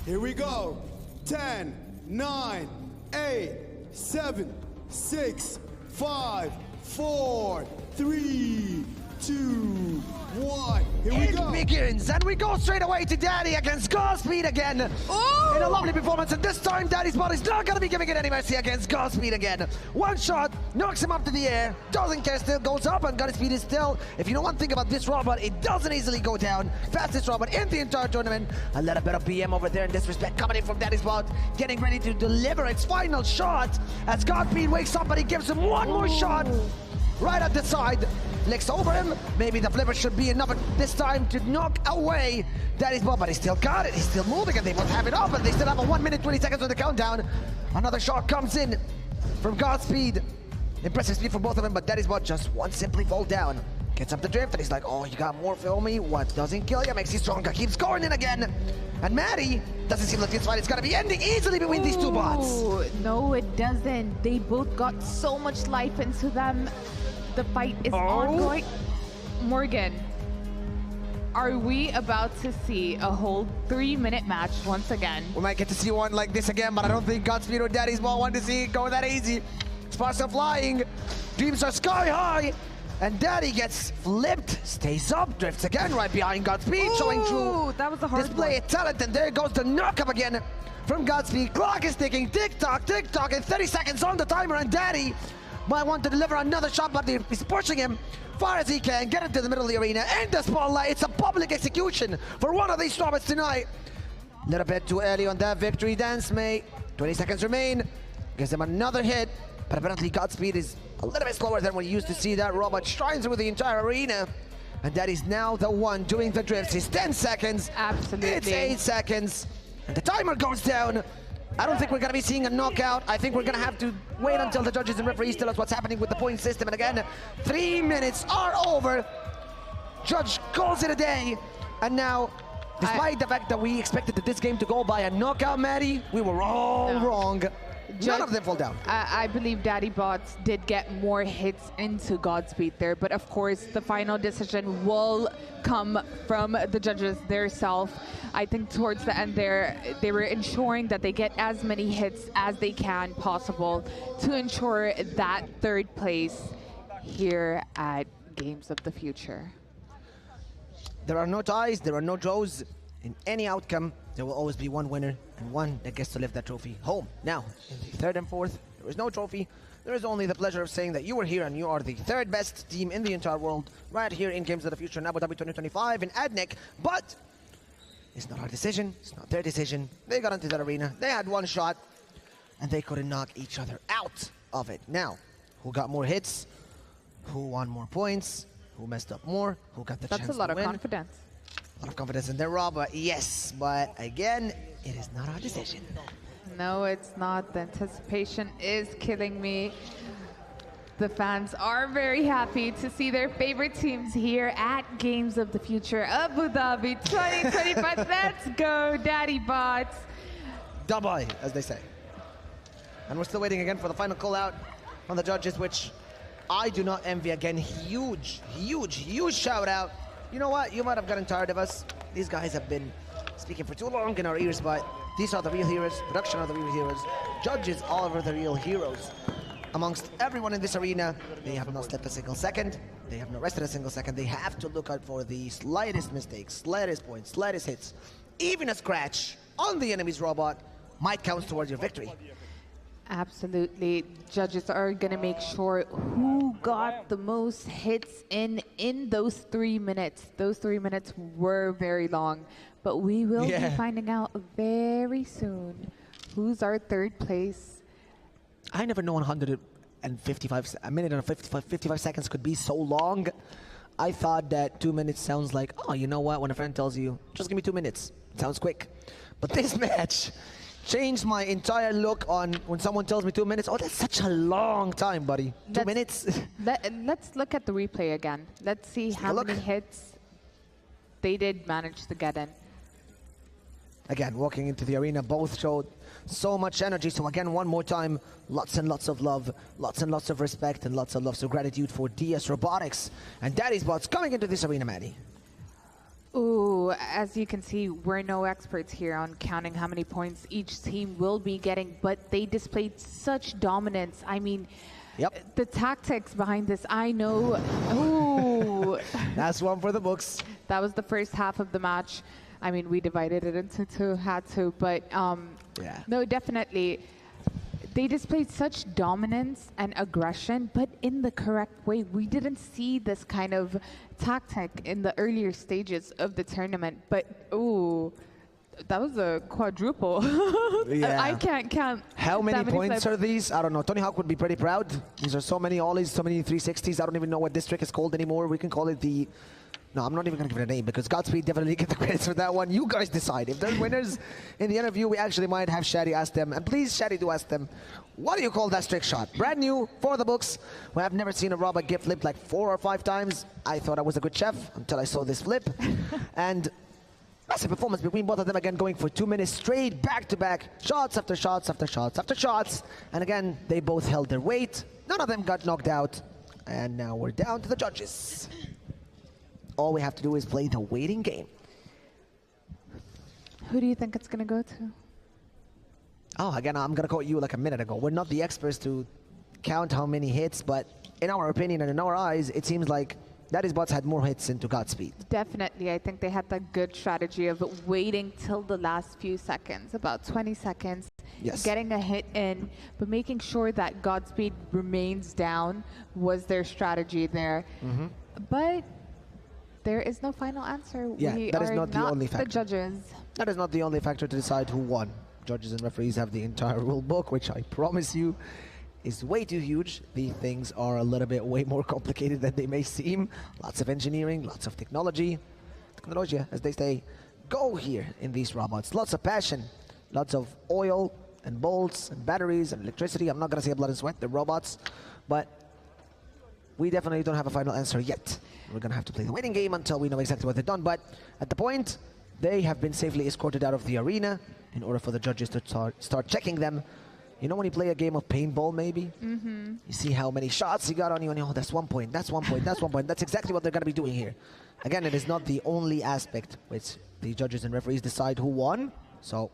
Here we go. 10, 9, 8, 7, 6, 5, 4, 3, 2, 1. Here we go. It begins, and we go straight away to Daddy against Godspeed again. Ooh. In a lovely performance, and this time Daddy's Bot is not going to be giving it any mercy against Godspeed again. One shot, knocks him up to the air, doesn't care, still goes up, and Godspeed is still, if you know one thing about this robot, it doesn't easily go down. Fastest robot in the entire tournament. A little bit of BM over there in disrespect coming in from Daddy's Bot, getting ready to deliver its final shot as Godspeed wakes up, and he gives him one more shot right at the side. Licks over him. Maybe the flipper should be enough this time to knock away Daddy's Bot, but he still got it. He's still moving, and they both have it up, and they still have a 1 minute 20 seconds on the countdown. Another shot comes in from Godspeed. Impressive speed for both of them, but Daddy's Bot just won't simply fall down. Gets up the drift, and he's like, oh, you got more for me? What doesn't kill you makes you stronger. Keeps going in again. And Maddie doesn't seem like this fight is going to be ending easily between these two bots. No, it doesn't. They both got so much life into them. The fight is ongoing. Morgan, are we about to see a whole 3-minute match once again? We might get to see one like this again, but I don't think Godspeed or Daddy's Bot want to see it go that easy. Sparks are flying, dreams are sky high, and Daddy gets flipped, stays up, drifts again right behind Godspeed, showing true that was a hard display of talent, and there goes the knock-up again from Godspeed. Clock is ticking, tick-tock, and 30 seconds on the timer, and Daddy might want to deliver another shot, but he's pushing him far as he can, get into the middle of the arena, in the spotlight. It's a public execution for one of these robots tonight. Little bit too early on that victory dance, mate. 20 seconds remain. Gives him another hit, but apparently Godspeed is a little bit slower than we used to see that robot shine through the entire arena. And Daddy's now the one doing the drifts. It's 10 seconds. Absolutely. It's 8 seconds. And the timer goes down. I don't think we're going to be seeing a knockout. I think we're going to have to wait until the judges and referees tell us what's happening with the point system. And again, 3 minutes are over. Judge calls it a day. And now, despite the fact that we expected this game to go by a knockout, Maddie, we were all wrong. None of them fall down. I believe Daddy Bots did get more hits into Godspeed there, but of course the final decision will come from the judges themselves. I think towards the end there, they were ensuring that they get as many hits as they can possible to ensure that third place here at Games of the Future. There are no ties, there are no draws. In any outcome, there will always be one winner and one that gets to lift that trophy home. Now, in the third and fourth, there is no trophy. There is only the pleasure of saying that you were here and you are the third best team in the entire world right here in Games of the Future in Abu Dhabi 2025 in ADNOC. But it's not our decision. It's not their decision. They got into that arena. They had one shot and they couldn't knock each other out of it. Now, who got more hits? Who won more points? Who messed up more? Who got the chance to win? That's a lot of confidence. A lot of confidence in their robot, yes, but again, it is not our decision. No, it's not. The anticipation is killing me. The fans are very happy to see their favorite teams here at Games of the Future Abu Dhabi 2025. Let's go, Daddy Bots. Dubai, as they say. And we're still waiting again for the final call out on the judges, which I do not envy. Again, huge shout out. You know what? You might have gotten tired of us. These guys have been speaking for too long in our ears, but These are the real heroes, production are the real heroes, judges are the real heroes. Amongst everyone in this arena, they have not slept a single second, they have not rested a single second, they have to look out for the slightest mistakes, slightest points, slightest hits. Even a scratch on the enemy's robot might count towards your victory. Absolutely. Judges are going to make sure who got the most hits in those 3 minutes. Those 3 minutes were very long, but we will be finding out very soon who's our third place. I never know 155, a minute and 55 seconds could be so long. I thought that 2 minutes sounds like, oh, you know what, when a friend tells you, just give me 2 minutes, it sounds quick. But this match changed my entire look on when someone tells me 2 minutes. Oh, that's such a long time, buddy. 2 minutes. Let's look at the replay again. Let's see how many hits they did manage to get in. Again, walking into the arena, both showed so much energy. So again, one more time, lots and lots of love, lots and lots of respect, and lots of love. So gratitude for DS Robotics and Daddy's Bots coming into this arena, Maddie. Ooh, as you can see, we're no experts here on counting how many points each team will be getting, but they displayed such dominance. I mean, the tactics behind this, I know. Ooh. That's one for the books. That was the first half of the match. I mean, we divided it into two, had to, but no, definitely. They displayed such dominance and aggression, but in the correct way. We didn't see this kind of tactic in the earlier stages of the tournament, but ooh, that was a quadruple. I can't count. How many points are these? I don't know. Tony Hawk would be pretty proud. These are so many ollies, so many 360s. I don't even know what this trick is called anymore. We can call it the... No, I'm not even going to give it a name because Godspeed definitely get the credits for that one. You guys decide. If there's winners in the interview, we actually might have Shadi ask them. And please, Shadi, do ask them, what do you call that trick shot? Brand new for the books. Well, I've never seen a robot get flipped like 4 or 5 times. I thought I was a good chef until I saw this flip. And massive performance between both of them, again, going for 2 minutes straight, back-to-back, shots after shots after shots after shots. And again, they both held their weight. None of them got knocked out. And now we're down to the judges. All we have to do is play the waiting game. Who do you think it's going to go to? Oh, again, I'm going to quote you like a minute ago. We're not the experts to count how many hits, but in our opinion and in our eyes, it seems like Daddy's Bots had more hits into Godspeed. Definitely. I think they had the good strategy of waiting till the last few seconds, about 20 seconds, getting a hit in, but making sure that Godspeed remains down was their strategy there. But there is no final answer. Yeah, we that is are not the only factor. The judges. That is not the only factor to decide who won. Judges and referees have the entire rule book, which I promise you is way too huge. These things are a little bit way more complicated than they may seem. Lots of engineering, lots of technology. Technology, as they say, go here in these robots. Lots of passion, lots of oil and bolts and batteries and electricity. I'm not going to say blood and sweat, they're robots, but we definitely don't have a final answer yet. We're going to have to play the waiting game until we know exactly what they've done. But at the point, they have been safely escorted out of the arena in order for the judges to start checking them. You know when you play a game of paintball, maybe? You see how many shots he got on you, and oh, that's 1 point, that's 1 point, that's 1 point. That's exactly what they're going to be doing here. Again, it is not the only aspect which the judges and referees decide who won. So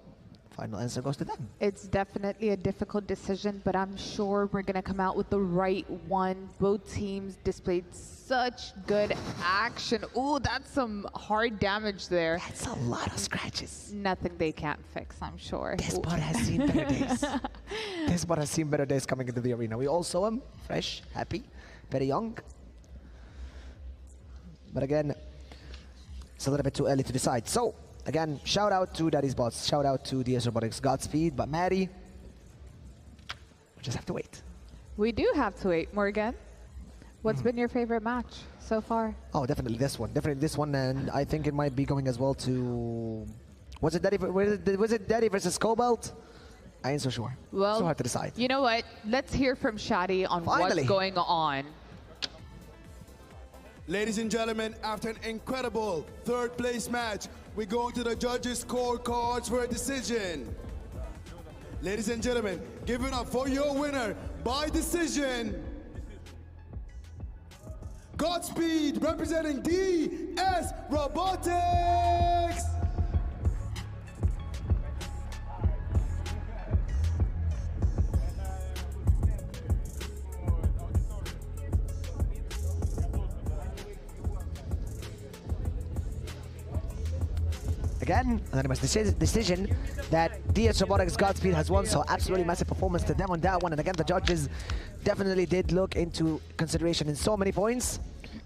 final answer goes to them. It's definitely a difficult decision, but I'm sure we're going to come out with the right one. Both teams displayed such good action. Ooh, that's some hard damage there. That's a lot of scratches. Nothing they can't fix, I'm sure. This bot has seen better days. This bot has seen better days coming into the arena. We all saw him, fresh, happy, very young. But again, it's a little bit too early to decide. So, again, shout out to Daddy's Bots, shout out to DS Robotics Godspeed, but Maddie, we just have to wait. We do have to wait. Morgan, what's been your favorite match so far? Oh, definitely this one. Definitely this one, and I think it might be going as well to... Was it Daddy versus Cobalt? I ain't so sure. Well, so hard to decide. You know what? Let's hear from Shadi on what's going on. Ladies and gentlemen, after an incredible third place match, we go to the judges' scorecards for a decision. Ladies and gentlemen, give it up for your winner by decision. Godspeed representing DS Robotics. again, unanimous decision that DS Robotics Godspeed has won, so absolutely massive performance to them on that one. And again, the judges definitely did look into consideration in so many points.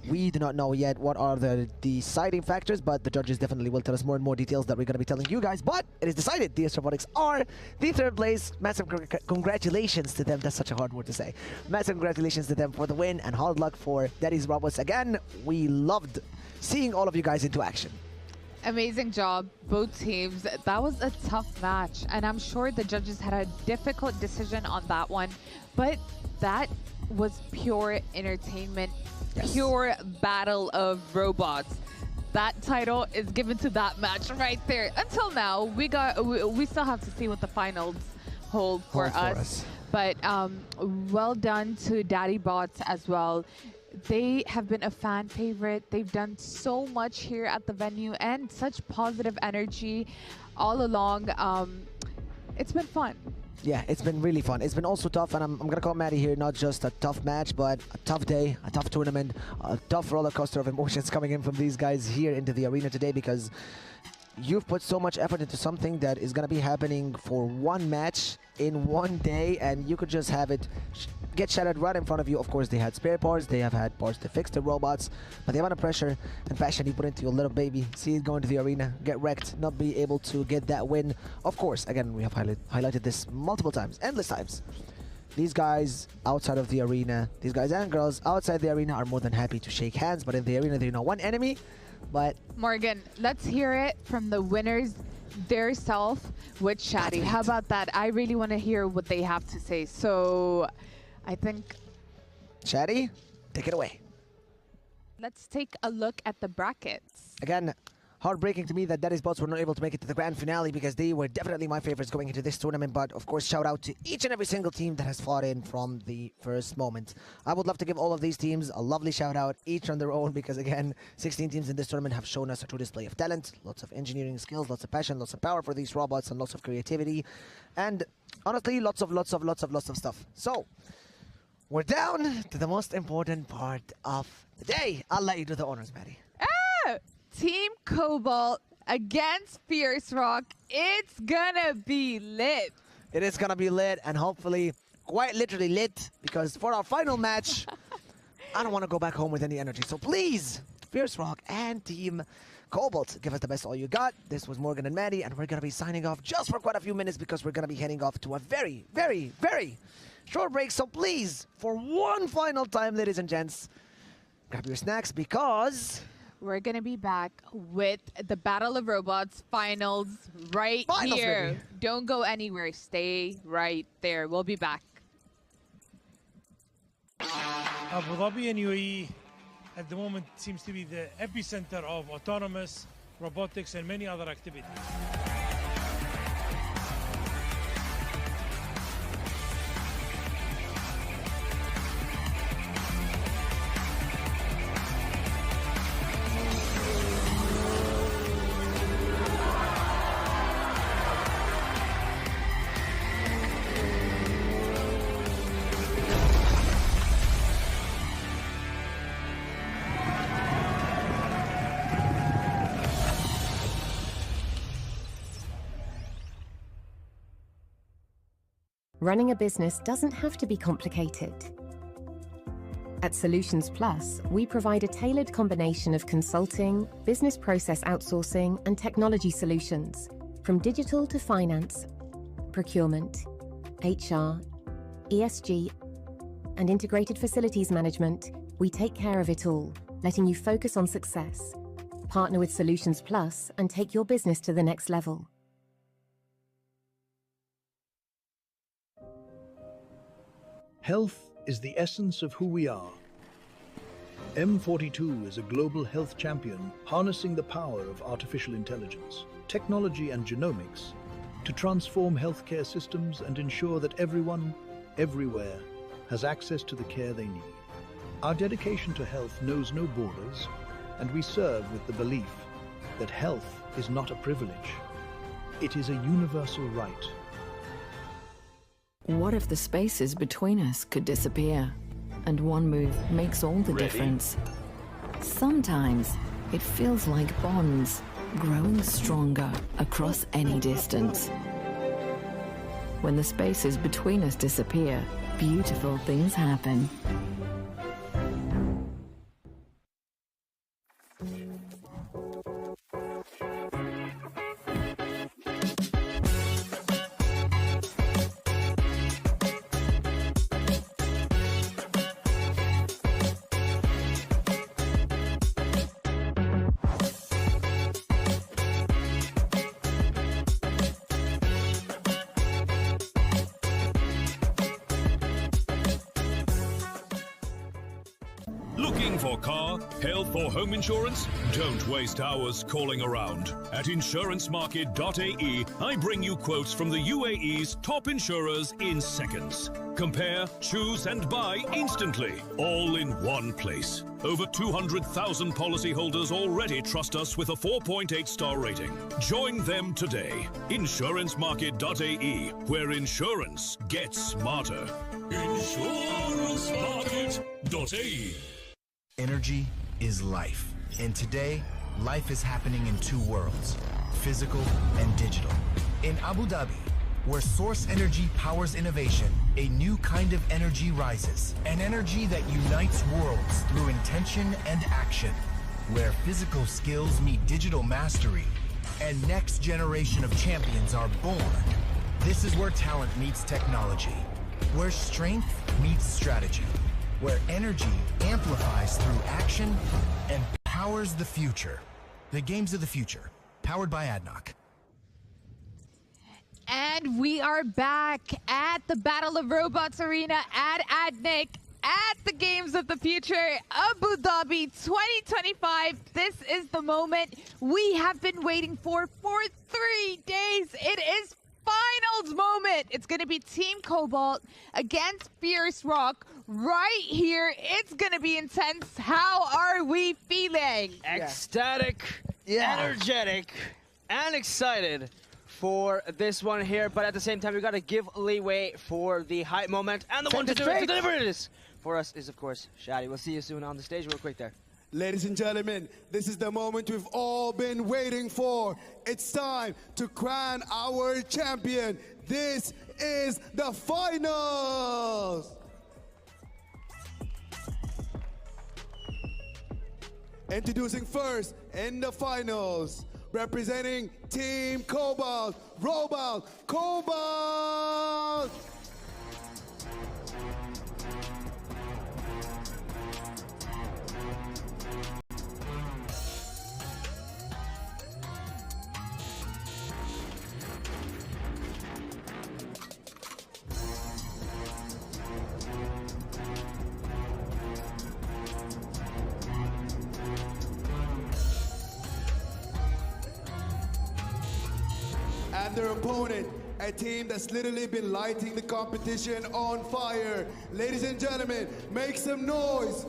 We do not know yet what are the deciding factors, but the judges definitely will tell us more and more details that we're going to be telling you guys. But it is decided DS Robotics are the third place. Massive congratulations to them. That's such a hard word to say. Massive congratulations to them for the win, and hard luck for Daddy's Robots. Again, we loved seeing all of you guys into action. Amazing job, both teams. That was a tough match, and I'm sure the judges had a difficult decision on that one, but that was pure entertainment, pure battle of robots. That title is given to that match right there. Until now, we still have to see what the finals hold for us. But well done to Daddy Bots as well. They have been a fan favorite. They've done so much here at the venue and such positive energy all along. It's been fun. Yeah, it's been really fun. It's been also tough, and I'm going to call Maddie here not just a tough match, but a tough day, a tough tournament, a tough roller coaster of emotions coming in from these guys here into the arena today, because you've put so much effort into something that is going to be happening for one match in one day, and you could just have it get shattered right in front of you. Of course, they had spare parts, they have had parts to fix the robots, but the amount of pressure and passion you put into your little baby, see it go into the arena, get wrecked, not be able to get that win. Of course, again, we have highlighted this multiple times, endless times. These guys outside of the arena, these guys and girls outside the arena are more than happy to shake hands, but in the arena, they're not one enemy. But Morgan, let's hear it from the winners their self with Shadi. How about that? I really want to hear what they have to say. So I think Shadi, take it away. Let's take a look at the brackets. Again, heartbreaking to me that Daddy's Bots were not able to make it to the grand finale, because they were definitely my favorites going into this tournament. But of course, shout out to each and every single team that has fought in from the first moment. I would love to give all of these teams a lovely shout out, each on their own, because again, 16 teams in this tournament have shown us a true display of talent, lots of engineering skills, lots of passion, lots of power for these robots, and lots of creativity, and honestly, lots of stuff. So we're down to the most important part of the day. I'll let you do the honors, Maddie. Team Cobalt against Fierce Rock. It's gonna be lit. It is gonna be lit, and hopefully quite literally lit, because for our final match, I don't want to go back home with any energy. So please, Fierce Rock and Team Cobalt, give us the best all you got. This was Morgan and Maddie, and we're gonna be signing off just for quite a few minutes, because we're gonna be heading off to a very, very, very short break. So please, for one final time, ladies and gents, grab your snacks, because we're going to be back with the Battle of Robots finals right here. Baby. Don't go anywhere. Stay right there. We'll be back. Abu Dhabi and UAE at the moment seems to be the epicenter of autonomous, robotics, and many other activities. Running a business doesn't have to be complicated. At Solutions Plus, we provide a tailored combination of consulting, business process outsourcing, and technology solutions, from digital to finance, procurement, HR, ESG, and integrated facilities management. We take care of it all, letting you focus on success. Partner with Solutions Plus and take your business to the next level. Health is the essence of who we are. M42 is a global health champion harnessing the power of artificial intelligence, technology and genomics to transform healthcare systems and ensure that everyone, everywhere, has access to the care they need. Our dedication to health knows no borders, and we serve with the belief that health is not a privilege. It is a universal right. What if the spaces between us could disappear? And one move makes all the difference. Sometimes it feels like bonds growing stronger across any distance. When the spaces between us disappear, beautiful things happen. Looking for car, health or home insurance? Don't waste hours calling around. At insurancemarket.ae, I bring you quotes from the UAE's top insurers in seconds. Compare, choose and buy instantly, all in one place. Over 200,000 policyholders already trust us with a 4.8-star rating. Join them today. Insurancemarket.ae, where insurance gets smarter. Insurancemarket.ae. Energy is life. And today, life is happening in two worlds, physical and digital. In Abu Dhabi, where source energy powers innovation, a new kind of energy rises. An energy that unites worlds through intention and action. Where physical skills meet digital mastery, and next generation of champions are born. This is where talent meets technology. Where strength meets strategy. Where energy amplifies through action and powers the future. The games of the future, powered by ADNOC. And we are back at the Battle of Robots Arena at ADNOC at the Games of the Future Abu Dhabi 2025. This is the moment we have been waiting for 3 days. It is finals moment. It's going to be Team Cobalt against Fierce Rock right here. It's going to be intense. How are we feeling? Ecstatic, energetic, and excited for this one here. But at the same time, we got to give leeway for the hype moment. And the one to deliver this for us is, of course, Shadi. We'll see you soon on the stage real quick there. Ladies and gentlemen, this is the moment we've all been waiting for. It's time to crown our champion. This is the finals. Introducing first in the finals, representing Team Cobalt, Robot Cobalt. And their opponent, a team that's literally been lighting the competition on fire. Ladies and gentlemen, make some noise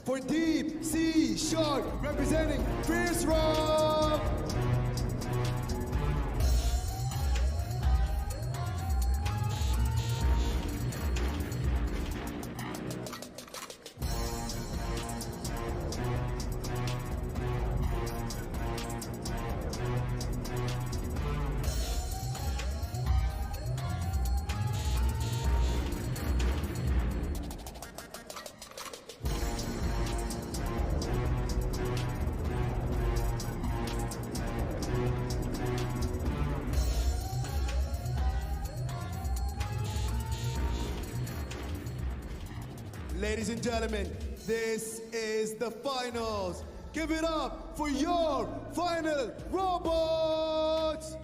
for Deep Sea Shark, representing Fierce Rock. Ladies and gentlemen, this is the finals. Give it up for your final robots!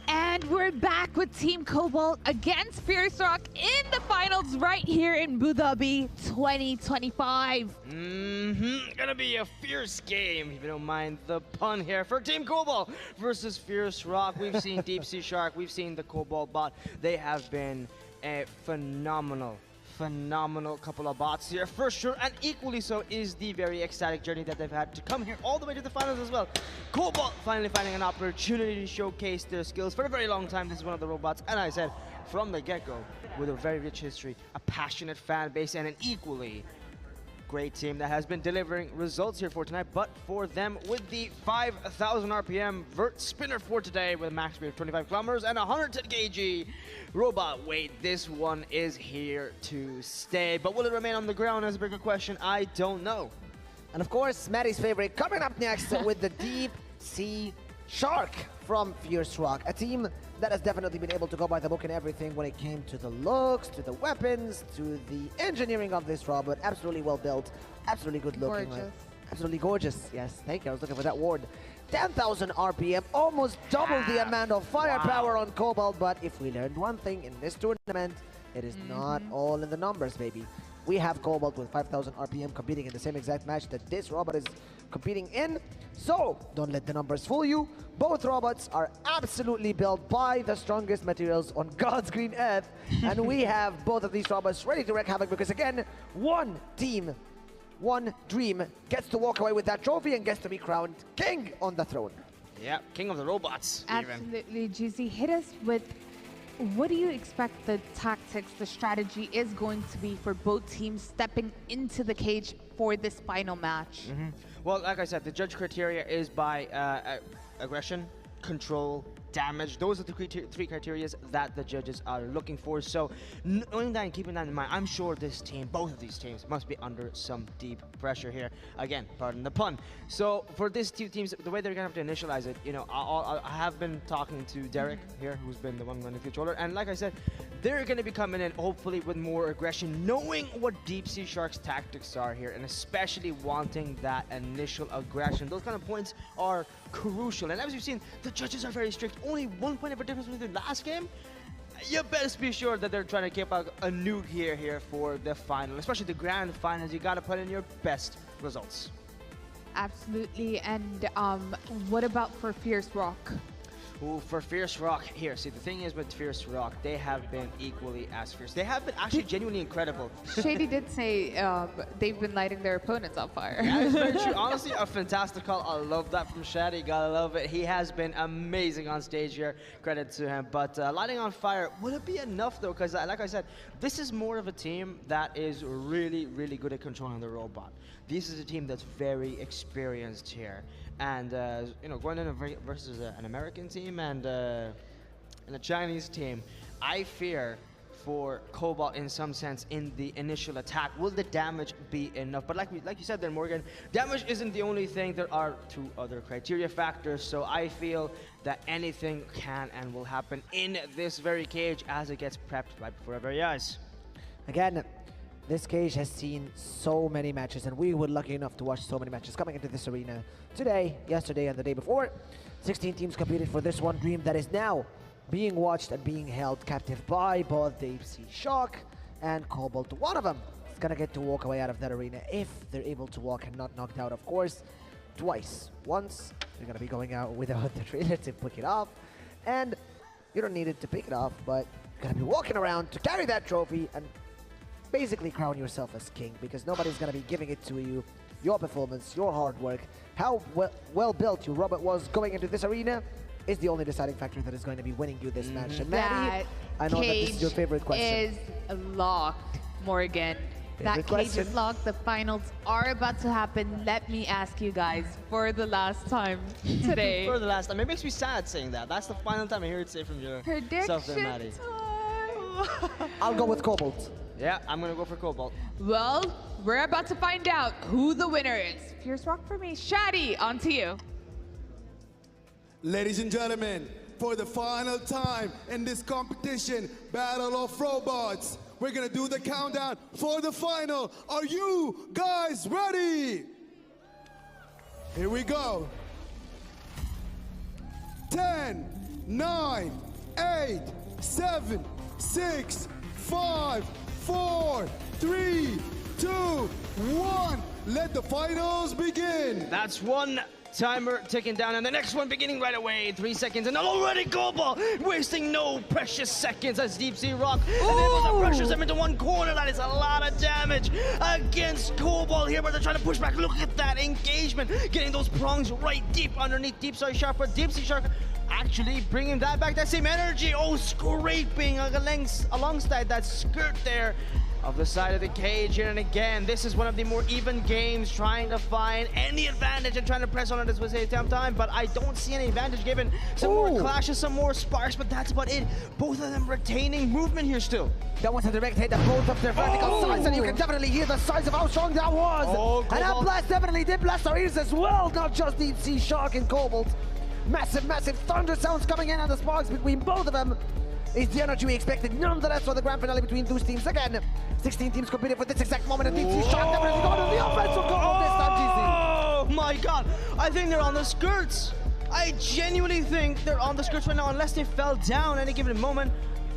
And we're back with Team Cobalt against Fierce Rock in the finals right here in Abu Dhabi 2025. Gonna be a fierce game, if you don't mind the pun here, for Team Cobalt versus Fierce Rock. We've seen Deep Sea Shark, we've seen the Cobalt bot. They have been a phenomenal couple of bots here for sure, and equally so is the very ecstatic journey that they've had to come here all the way to the finals as well. Cobalt finally finding an opportunity to showcase their skills for a very long time. This is one of the robots, and I said from the get-go, with a very rich history, a passionate fan base, and an equally great team that has been delivering results here for tonight, but for them with the 5,000 RPM vert spinner for today with a max speed of 25 kilometers and 110 kg robot weight. This one is here to stay, but will it remain on the ground is a bigger question. I don't know. And of course, Maddie's favorite coming up next with the Deep Sea Shark from Fierce Rock, a team that has definitely been able to go by the book and everything when it came to the looks, to the weapons, to the engineering of this robot. Absolutely well built, absolutely good looking. Gorgeous. Absolutely gorgeous. Yes, thank you. I was looking for that word. 10,000 RPM, almost double the amount of firepower on Cobalt. But if we learned one thing in this tournament, it is not all in the numbers, baby. We have Cobalt with 5,000 RPM competing in the same exact match that this robot is competing in. So don't let the numbers fool you. Both robots are absolutely built by the strongest materials on God's green earth. And we have both of these robots ready to wreak havoc because, again, one team, one dream gets to walk away with that trophy and gets to be crowned king on the throne. Yeah, king of the robots. Absolutely, Juicy. Hit us with, what do you expect the tactics, the strategy is going to be for both teams stepping into the cage for this final match? Well, like I said, the judge criteria is by aggression, control, damage. Those are the three criteria that the judges are looking for. So knowing that and keeping that in mind, I'm sure this team, both of these teams, must be under some deep pressure here. Again, pardon the pun. So for these two teams, the way they're gonna have to initialize it, you know, I have been talking to Derek here, who's been the one running the controller, and like I said, they're gonna be coming in hopefully with more aggression, knowing what Deep Sea Shark's tactics are here, and especially wanting that initial aggression. Those kind of points are crucial, and as you've seen, the judges are very strict. Only 1 point of a difference with the last game. You best be sure that they're trying to keep a nuke here for the final, especially the grand finals. You gotta put in your best results. Absolutely. And what about for Fierce Rock? Ooh, for Fierce Rock, here, see, the thing is with Fierce Rock, they have been equally as fierce. They have been actually genuinely incredible. Shady did say they've been lighting their opponents on fire. That is very true. Honestly, a fantastic call. I love that from Shady. Gotta love it. He has been amazing on stage here. Credit to him. But lighting on fire, will it be enough, though? Because, like I said, this is more of a team that is really, really good at controlling the robot. This is a team that's very experienced here. And, you know, going in versus an American team and a Chinese team, I fear for Cobalt in some sense in the initial attack. Will the damage be enough? But like you said there, Morgan, damage isn't the only thing. There are two other criteria factors. So I feel that anything can and will happen in this very cage as it gets prepped right before our very eyes. Again, this cage has seen so many matches, and we were lucky enough to watch so many matches coming into this arena today, yesterday, and the day before. 16 teams competed for this one dream that is now being watched and being held captive by both Deep Sea Shark and Cobalt. One of them is gonna get to walk away out of that arena if they're able to walk and not knocked out, of course, twice. Once, they're gonna be going out without the trailer to pick it up, and you don't need it to pick it up, but you're gonna be walking around to carry that trophy and basically crown yourself as king, because nobody's going to be giving it to you. Your performance, your hard work, how well built your robot was going into this arena is the only deciding factor that is going to be winning you this match. And Maddie, I know that this is your favorite question. Is locked, Morgan. That cage is locked. The finals are about to happen. Let me ask you guys for the last time today. For the last time. It makes me sad saying that. That's the final time I hear it say from yourself there, Maddie. I'll go with Cobalt. Yeah, I'm going to go for Cobalt. Well, we're about to find out who the winner is. Fierce Rock for me. Shadi, on to you. Ladies and gentlemen, for the final time in this competition, Battle of Robots, we're going to do the countdown for the final. Are you guys ready? Here we go. 10, 9, 8, 7, 6, 5, 4, 3, 2, 1. Let the finals begin. That's one timer ticking down, and the next one beginning right away. 3 seconds, and already Cobalt wasting no precious seconds as Deep Sea Rock enables to pressure them into one corner. That is a lot of damage against Cobalt here, but they're trying to push back. Look at that engagement, getting those prongs right deep underneath Deep Sea Shark, but Deep Sea Shark actually bringing that back, that same energy. Oh, scraping alongside that skirt there. of the side of the cage here. And again, this is one of the more even games, trying to find any advantage and trying to press on it as we say time. But I don't see any advantage given some more clashes, some more sparks, but that's about it. Both of them retaining movement here still. That was a direct hit at both of their vertical sides, and you can definitely hear the size of how strong that was. And that blast definitely did blast our ears as well, not just Deep Sea Shark and Cobalt. Massive, massive thunder sounds coming in, and the sparks between both of them is the energy we expected. Nonetheless, for the grand finale between those teams again. 16 teams competing for this exact moment, and Deep Sea Shark definitely going to the offensive goal this time, GC. Oh my god, I think they're on the skirts. I genuinely think they're on the skirts right now, unless they fell down any given moment.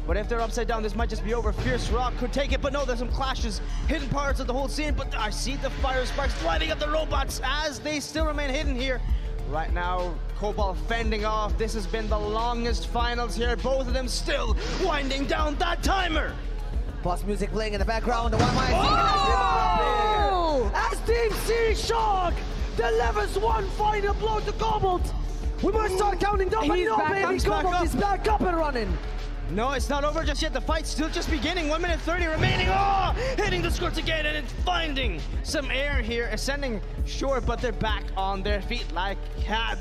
But if they're upside down, this might just be over. Fierce Rock could take it, but no, there's some clashes, hidden parts of the whole scene. But I see the fire sparks driving up the robots as they still remain hidden here. Right now, Cobalt fending off. This has been the longest finals here. Both of them still winding down that timer. Boss music playing in the background. What am I seeing? As Deep Sea Shark delivers one final blow to Cobalt. We must start counting down, but no, baby, Cobalt is back up and running. No, it's not over just yet. The fight's still just beginning. 1 minute 30 remaining. Oh, hitting the skirts again, and it's finding some air here. Ascending short, but they're back on their feet like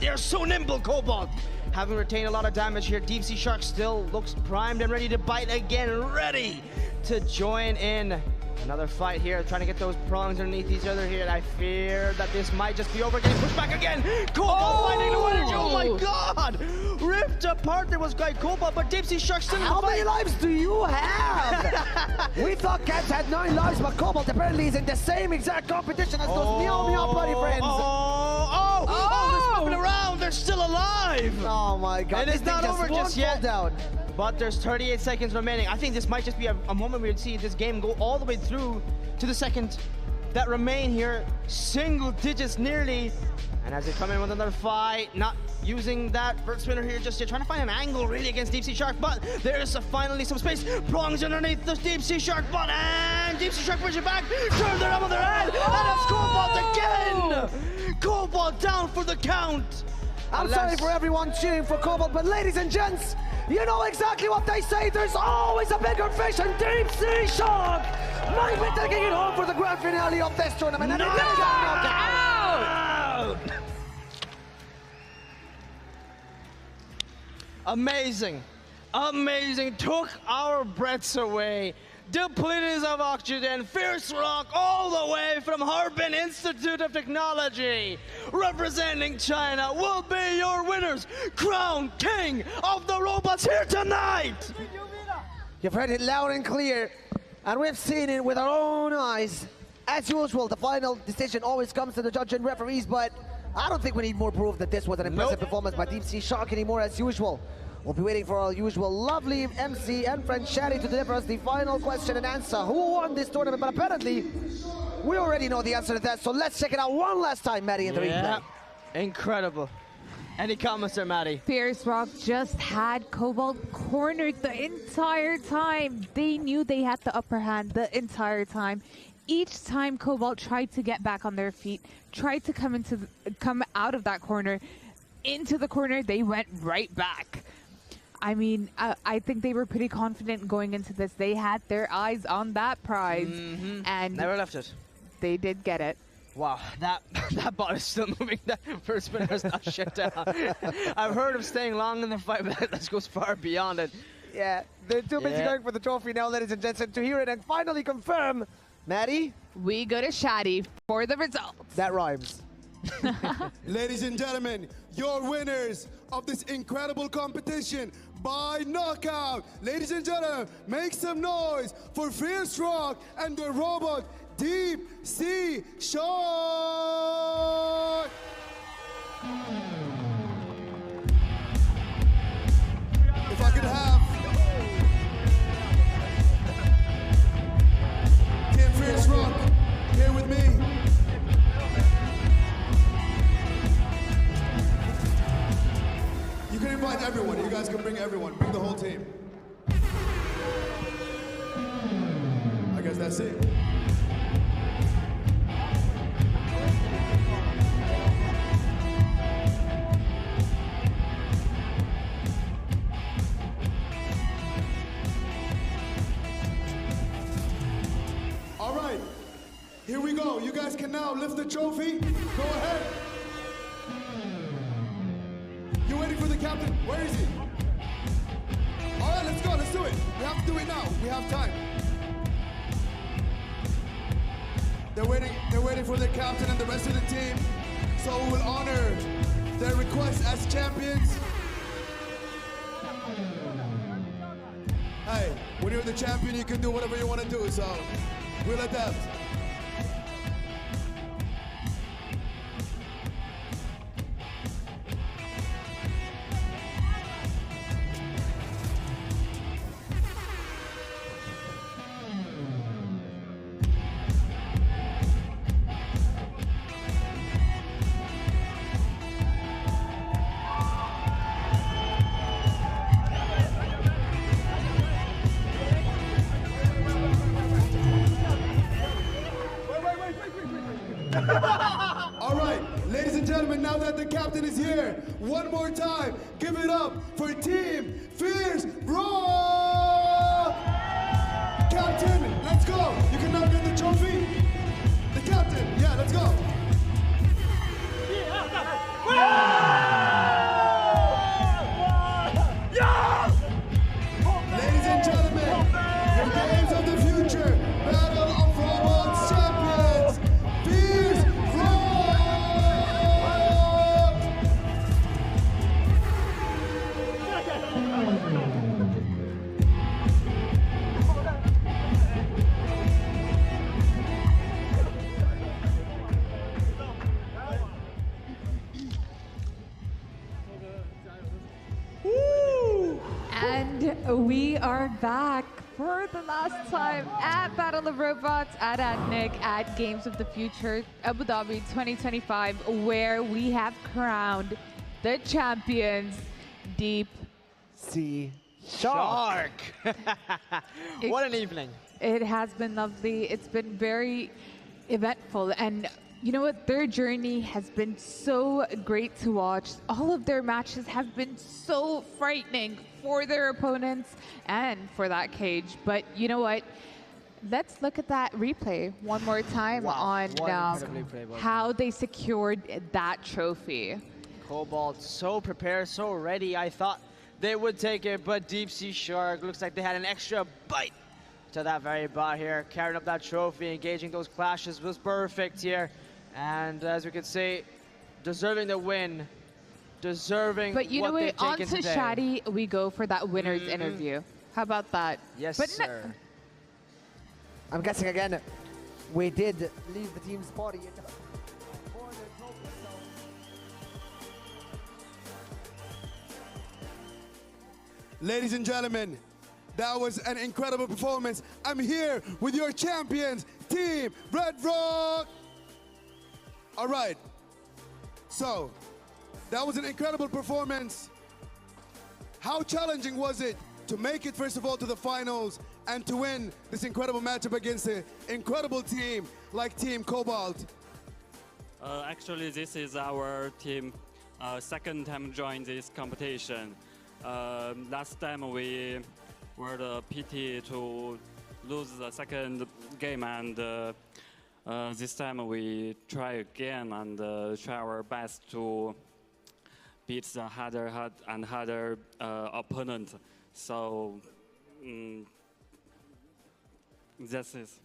they're so nimble, Cobalt. Having retained a lot of damage here. Deep Sea Shark still looks primed and ready to bite again. Ready to join in another fight here. Trying to get those prongs underneath each other here. And I fear that this might just be over. Getting pushed back again. Cobalt finding the energy. Oh my god! Ripped apart. There was Guy Cobalt, but Deep Sea Shark still in the fight. How many lives do you have? We thought Cats had 9 lives, but Cobalt apparently is in the same exact competition as those meow meow buddy friends. They're smoking around. They're still alive. Oh my god. And it's not over just yet. Down. But there's 38 seconds remaining. I think this might just be a moment we would see this game go all the way through to the second that remain here. Single digits nearly. And as they come in with another fight, not using that vert spinner here just yet, trying to find an angle really against Deep Sea Shark, but there's finally some space. Prongs underneath the Deep Sea Shark butt, and Deep Sea Shark pushes it back, turns it up on their head, and it's Cobalt again! Cobalt down for the count. I'm sorry for everyone cheering for Cobalt, but ladies and gents, you know exactly what they say. There's always a bigger fish in Deep Sea Shark. Might be taking it home for the grand finale of this tournament. And out! Amazing. Amazing. Took our breaths away. Depleted of oxygen. Fierce Rock all the way from Harbin Institute of Technology. Representing China will be your winners. Crown King of the Robots here tonight. You've heard it loud and clear. And we've seen it with our own eyes. As usual, the final decision always comes to the judge and referees, but I don't think we need more proof that this was an impressive performance by Deep Sea Shark anymore as usual. We'll be waiting for our usual lovely MC and friend Shadi to deliver us the final question and answer. Who won this tournament? But apparently, we already know the answer to that, so let's check it out one last time, Maddie, in the replay. Incredible. Any comments there, Maddie? Fierce Rock just had Cobalt cornered the entire time. They knew they had the upper hand the entire time. Each time Cobalt tried to get back on their feet, tried to come out of that corner, into the corner, they went right back. I mean, I think they were pretty confident going into this. They had their eyes on that prize, and never left it. They did get it. Wow, that bot is still moving. That first spinner is not shut down. I've heard of staying long in the fight, but that goes far beyond it. Yeah, they're too busy going for the trophy now, ladies and gents, and to hear it and finally confirm, Maddie? We go to Shadi for the results. That rhymes. Ladies and gentlemen, your winners of this incredible competition by knockout. Ladies and gentlemen, make some noise for Fierce Rock and the robot Deep Sea Shark. If I could have Team Fierce Rock here with me. You can invite everyone. You guys can bring everyone. Bring the whole team. I guess that's it. now lift the trophy. Go ahead. You're waiting for the captain. Where is he? All right, let's go. Let's do it. We have to do it now. We have time. They're waiting for the captain and the rest of the team. So we will honor their request as champions. Hey, when you're the champion, you can do whatever you want to do, so we'll adapt. All right, ladies and gentlemen, now that the captain is here, one more time, give it up for Team Fierce Raw! Captain, let's go. You can now get the trophy. The captain, yeah, let's go. Ladies and gentlemen, the games of the future, Battle of Robots champions, Fierce Raw! And we are back for the last time at Battle of Robots at ADNOC at Games of the Future Abu Dhabi 2025, where we have crowned the champions, Deep Sea Shark. What an evening. It has been lovely. It's been very eventful. And you know what? Their journey has been so great to watch. All of their matches have been so frightening for their opponents and for that cage. But you know what? Let's look at that replay one more time on how they secured that trophy. Cobalt so prepared, so ready. I thought they would take it, but Deep Sea Shark looks like they had an extra bite to that very bot here. Carrying up that trophy, engaging those clashes was perfect here. And as we can see, deserving the win, deserving But you know what? On to today. Shadi, we go for that winner's interview. How about that? Yes, But sir. I'm guessing again, we did leave the team's body. Ladies and gentlemen, that was an incredible performance. I'm here with your champions, Team Red Rock. All right, so that was an incredible performance. How challenging was it to make it, first of all, to the finals and to win this incredible matchup against an incredible team like Team Cobalt? Actually, this is our team second time join this competition. Last time we were the pity to lose the second game, and this time we try again and try our best to beat the harder opponent. So this is.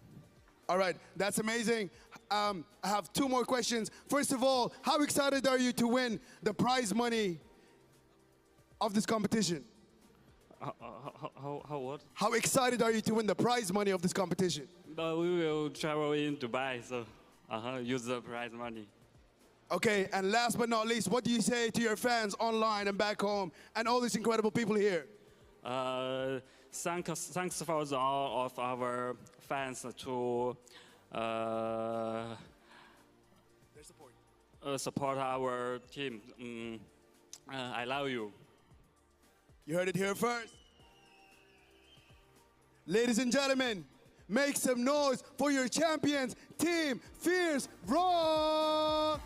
All right, that's amazing. I have two more questions. First of all, how excited are you to win the prize money of this competition? How what? How excited are you to win the prize money of this competition? We will travel in Dubai, so use the prize money. Okay, and last but not least, what do you say to your fans online and back home and all these incredible people here? Thanks for all of our fans to support our team. I love you. You heard it here first. Ladies and gentlemen, make some noise for your champions, Team Fierce Raw!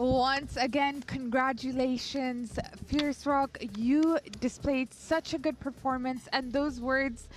Once again, congratulations, Fierce Rock. You displayed such a good performance, and those words,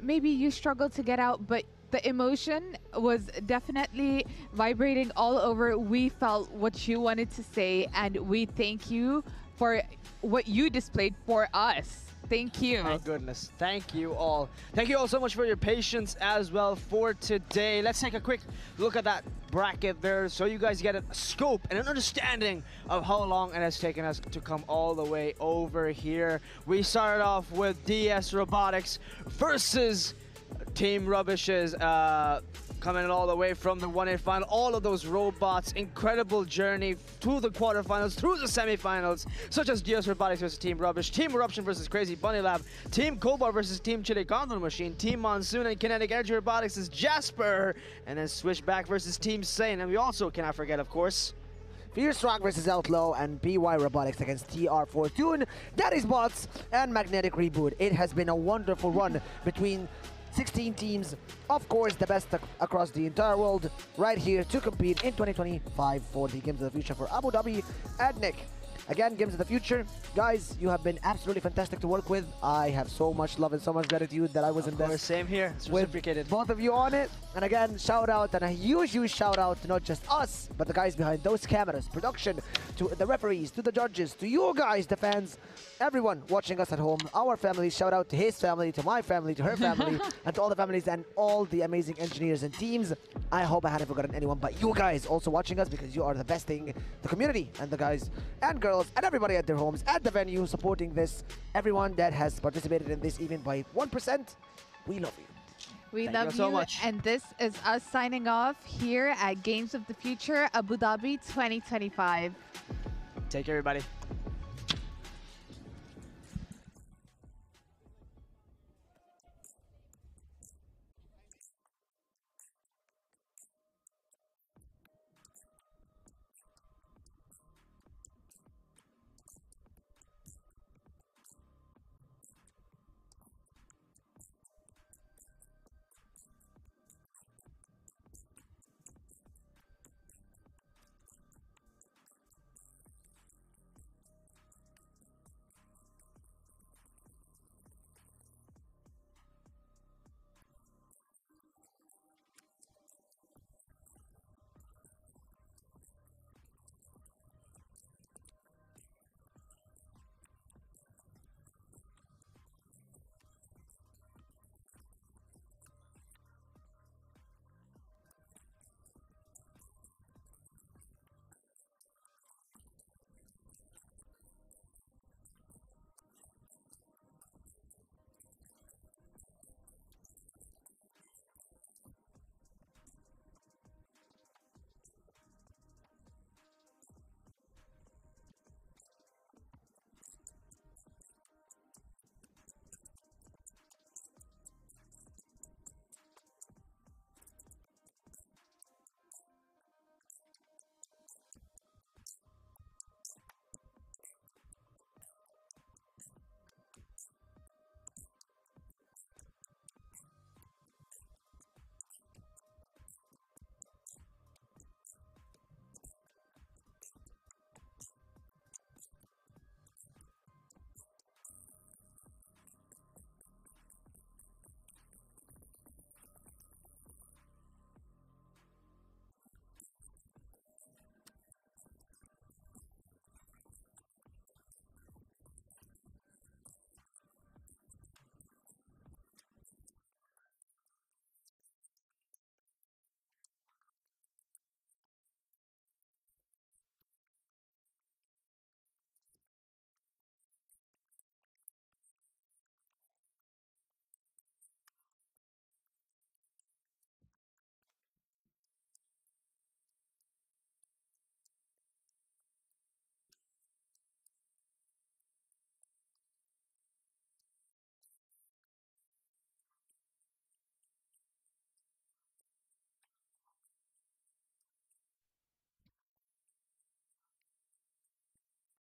maybe you struggled to get out, but the emotion was definitely vibrating all over. We felt what you wanted to say, and we thank you for what you displayed for us. Thank you. My goodness. Thank you all. Thank you all so much for your patience as well for today. Let's take a quick look at that bracket there so you guys get a scope and an understanding of how long it has taken us to come all the way over here. We started off with DS Robotics versus Team Rubbish's coming all the way from the 1-8 final. All of those robots, incredible journey to the quarterfinals, through the semifinals, such as DS Robotics versus Team Rubbish, Team Eruption versus Crazy Bunny Lab, Team Cobalt versus Team Chili Condom Machine, Team Monsoon and Kinetic Energy Robotics is Jasper, and then Switchback versus Team Sane. And we also cannot forget, of course, Fierce Rock versus Outlaw and BY Robotics against TR Fortune, Daddy's Bots, and Magnetic Reboot. It has been a wonderful run between 16 teams, of course the best across the entire world, right here to compete in 2025 for the Games of the Future for Abu Dhabi. ADNOC, again, Games of the Future. Guys, you have been absolutely fantastic to work with. I have so much love and so much gratitude that I was in this. Same here. It's reciprocated. Both of you on it. And again, shout out, and a huge shout out to not just us, but the guys behind those cameras, production, to the referees, to the judges, to you guys, the fans, everyone watching us at home, our families. Shout out to his family, to my family, to her family, and to all the families and all the amazing engineers and teams. I hope I hadn't forgotten anyone, but you guys also watching us, because you are the best thing, the community and the guys and girls and everybody at their homes, at the venue, supporting this. Everyone that has participated in this, even by 1%, we love you. We Thank love you so much. And this is us signing off here at Games of the Future Abu Dhabi 2025. Take care, everybody.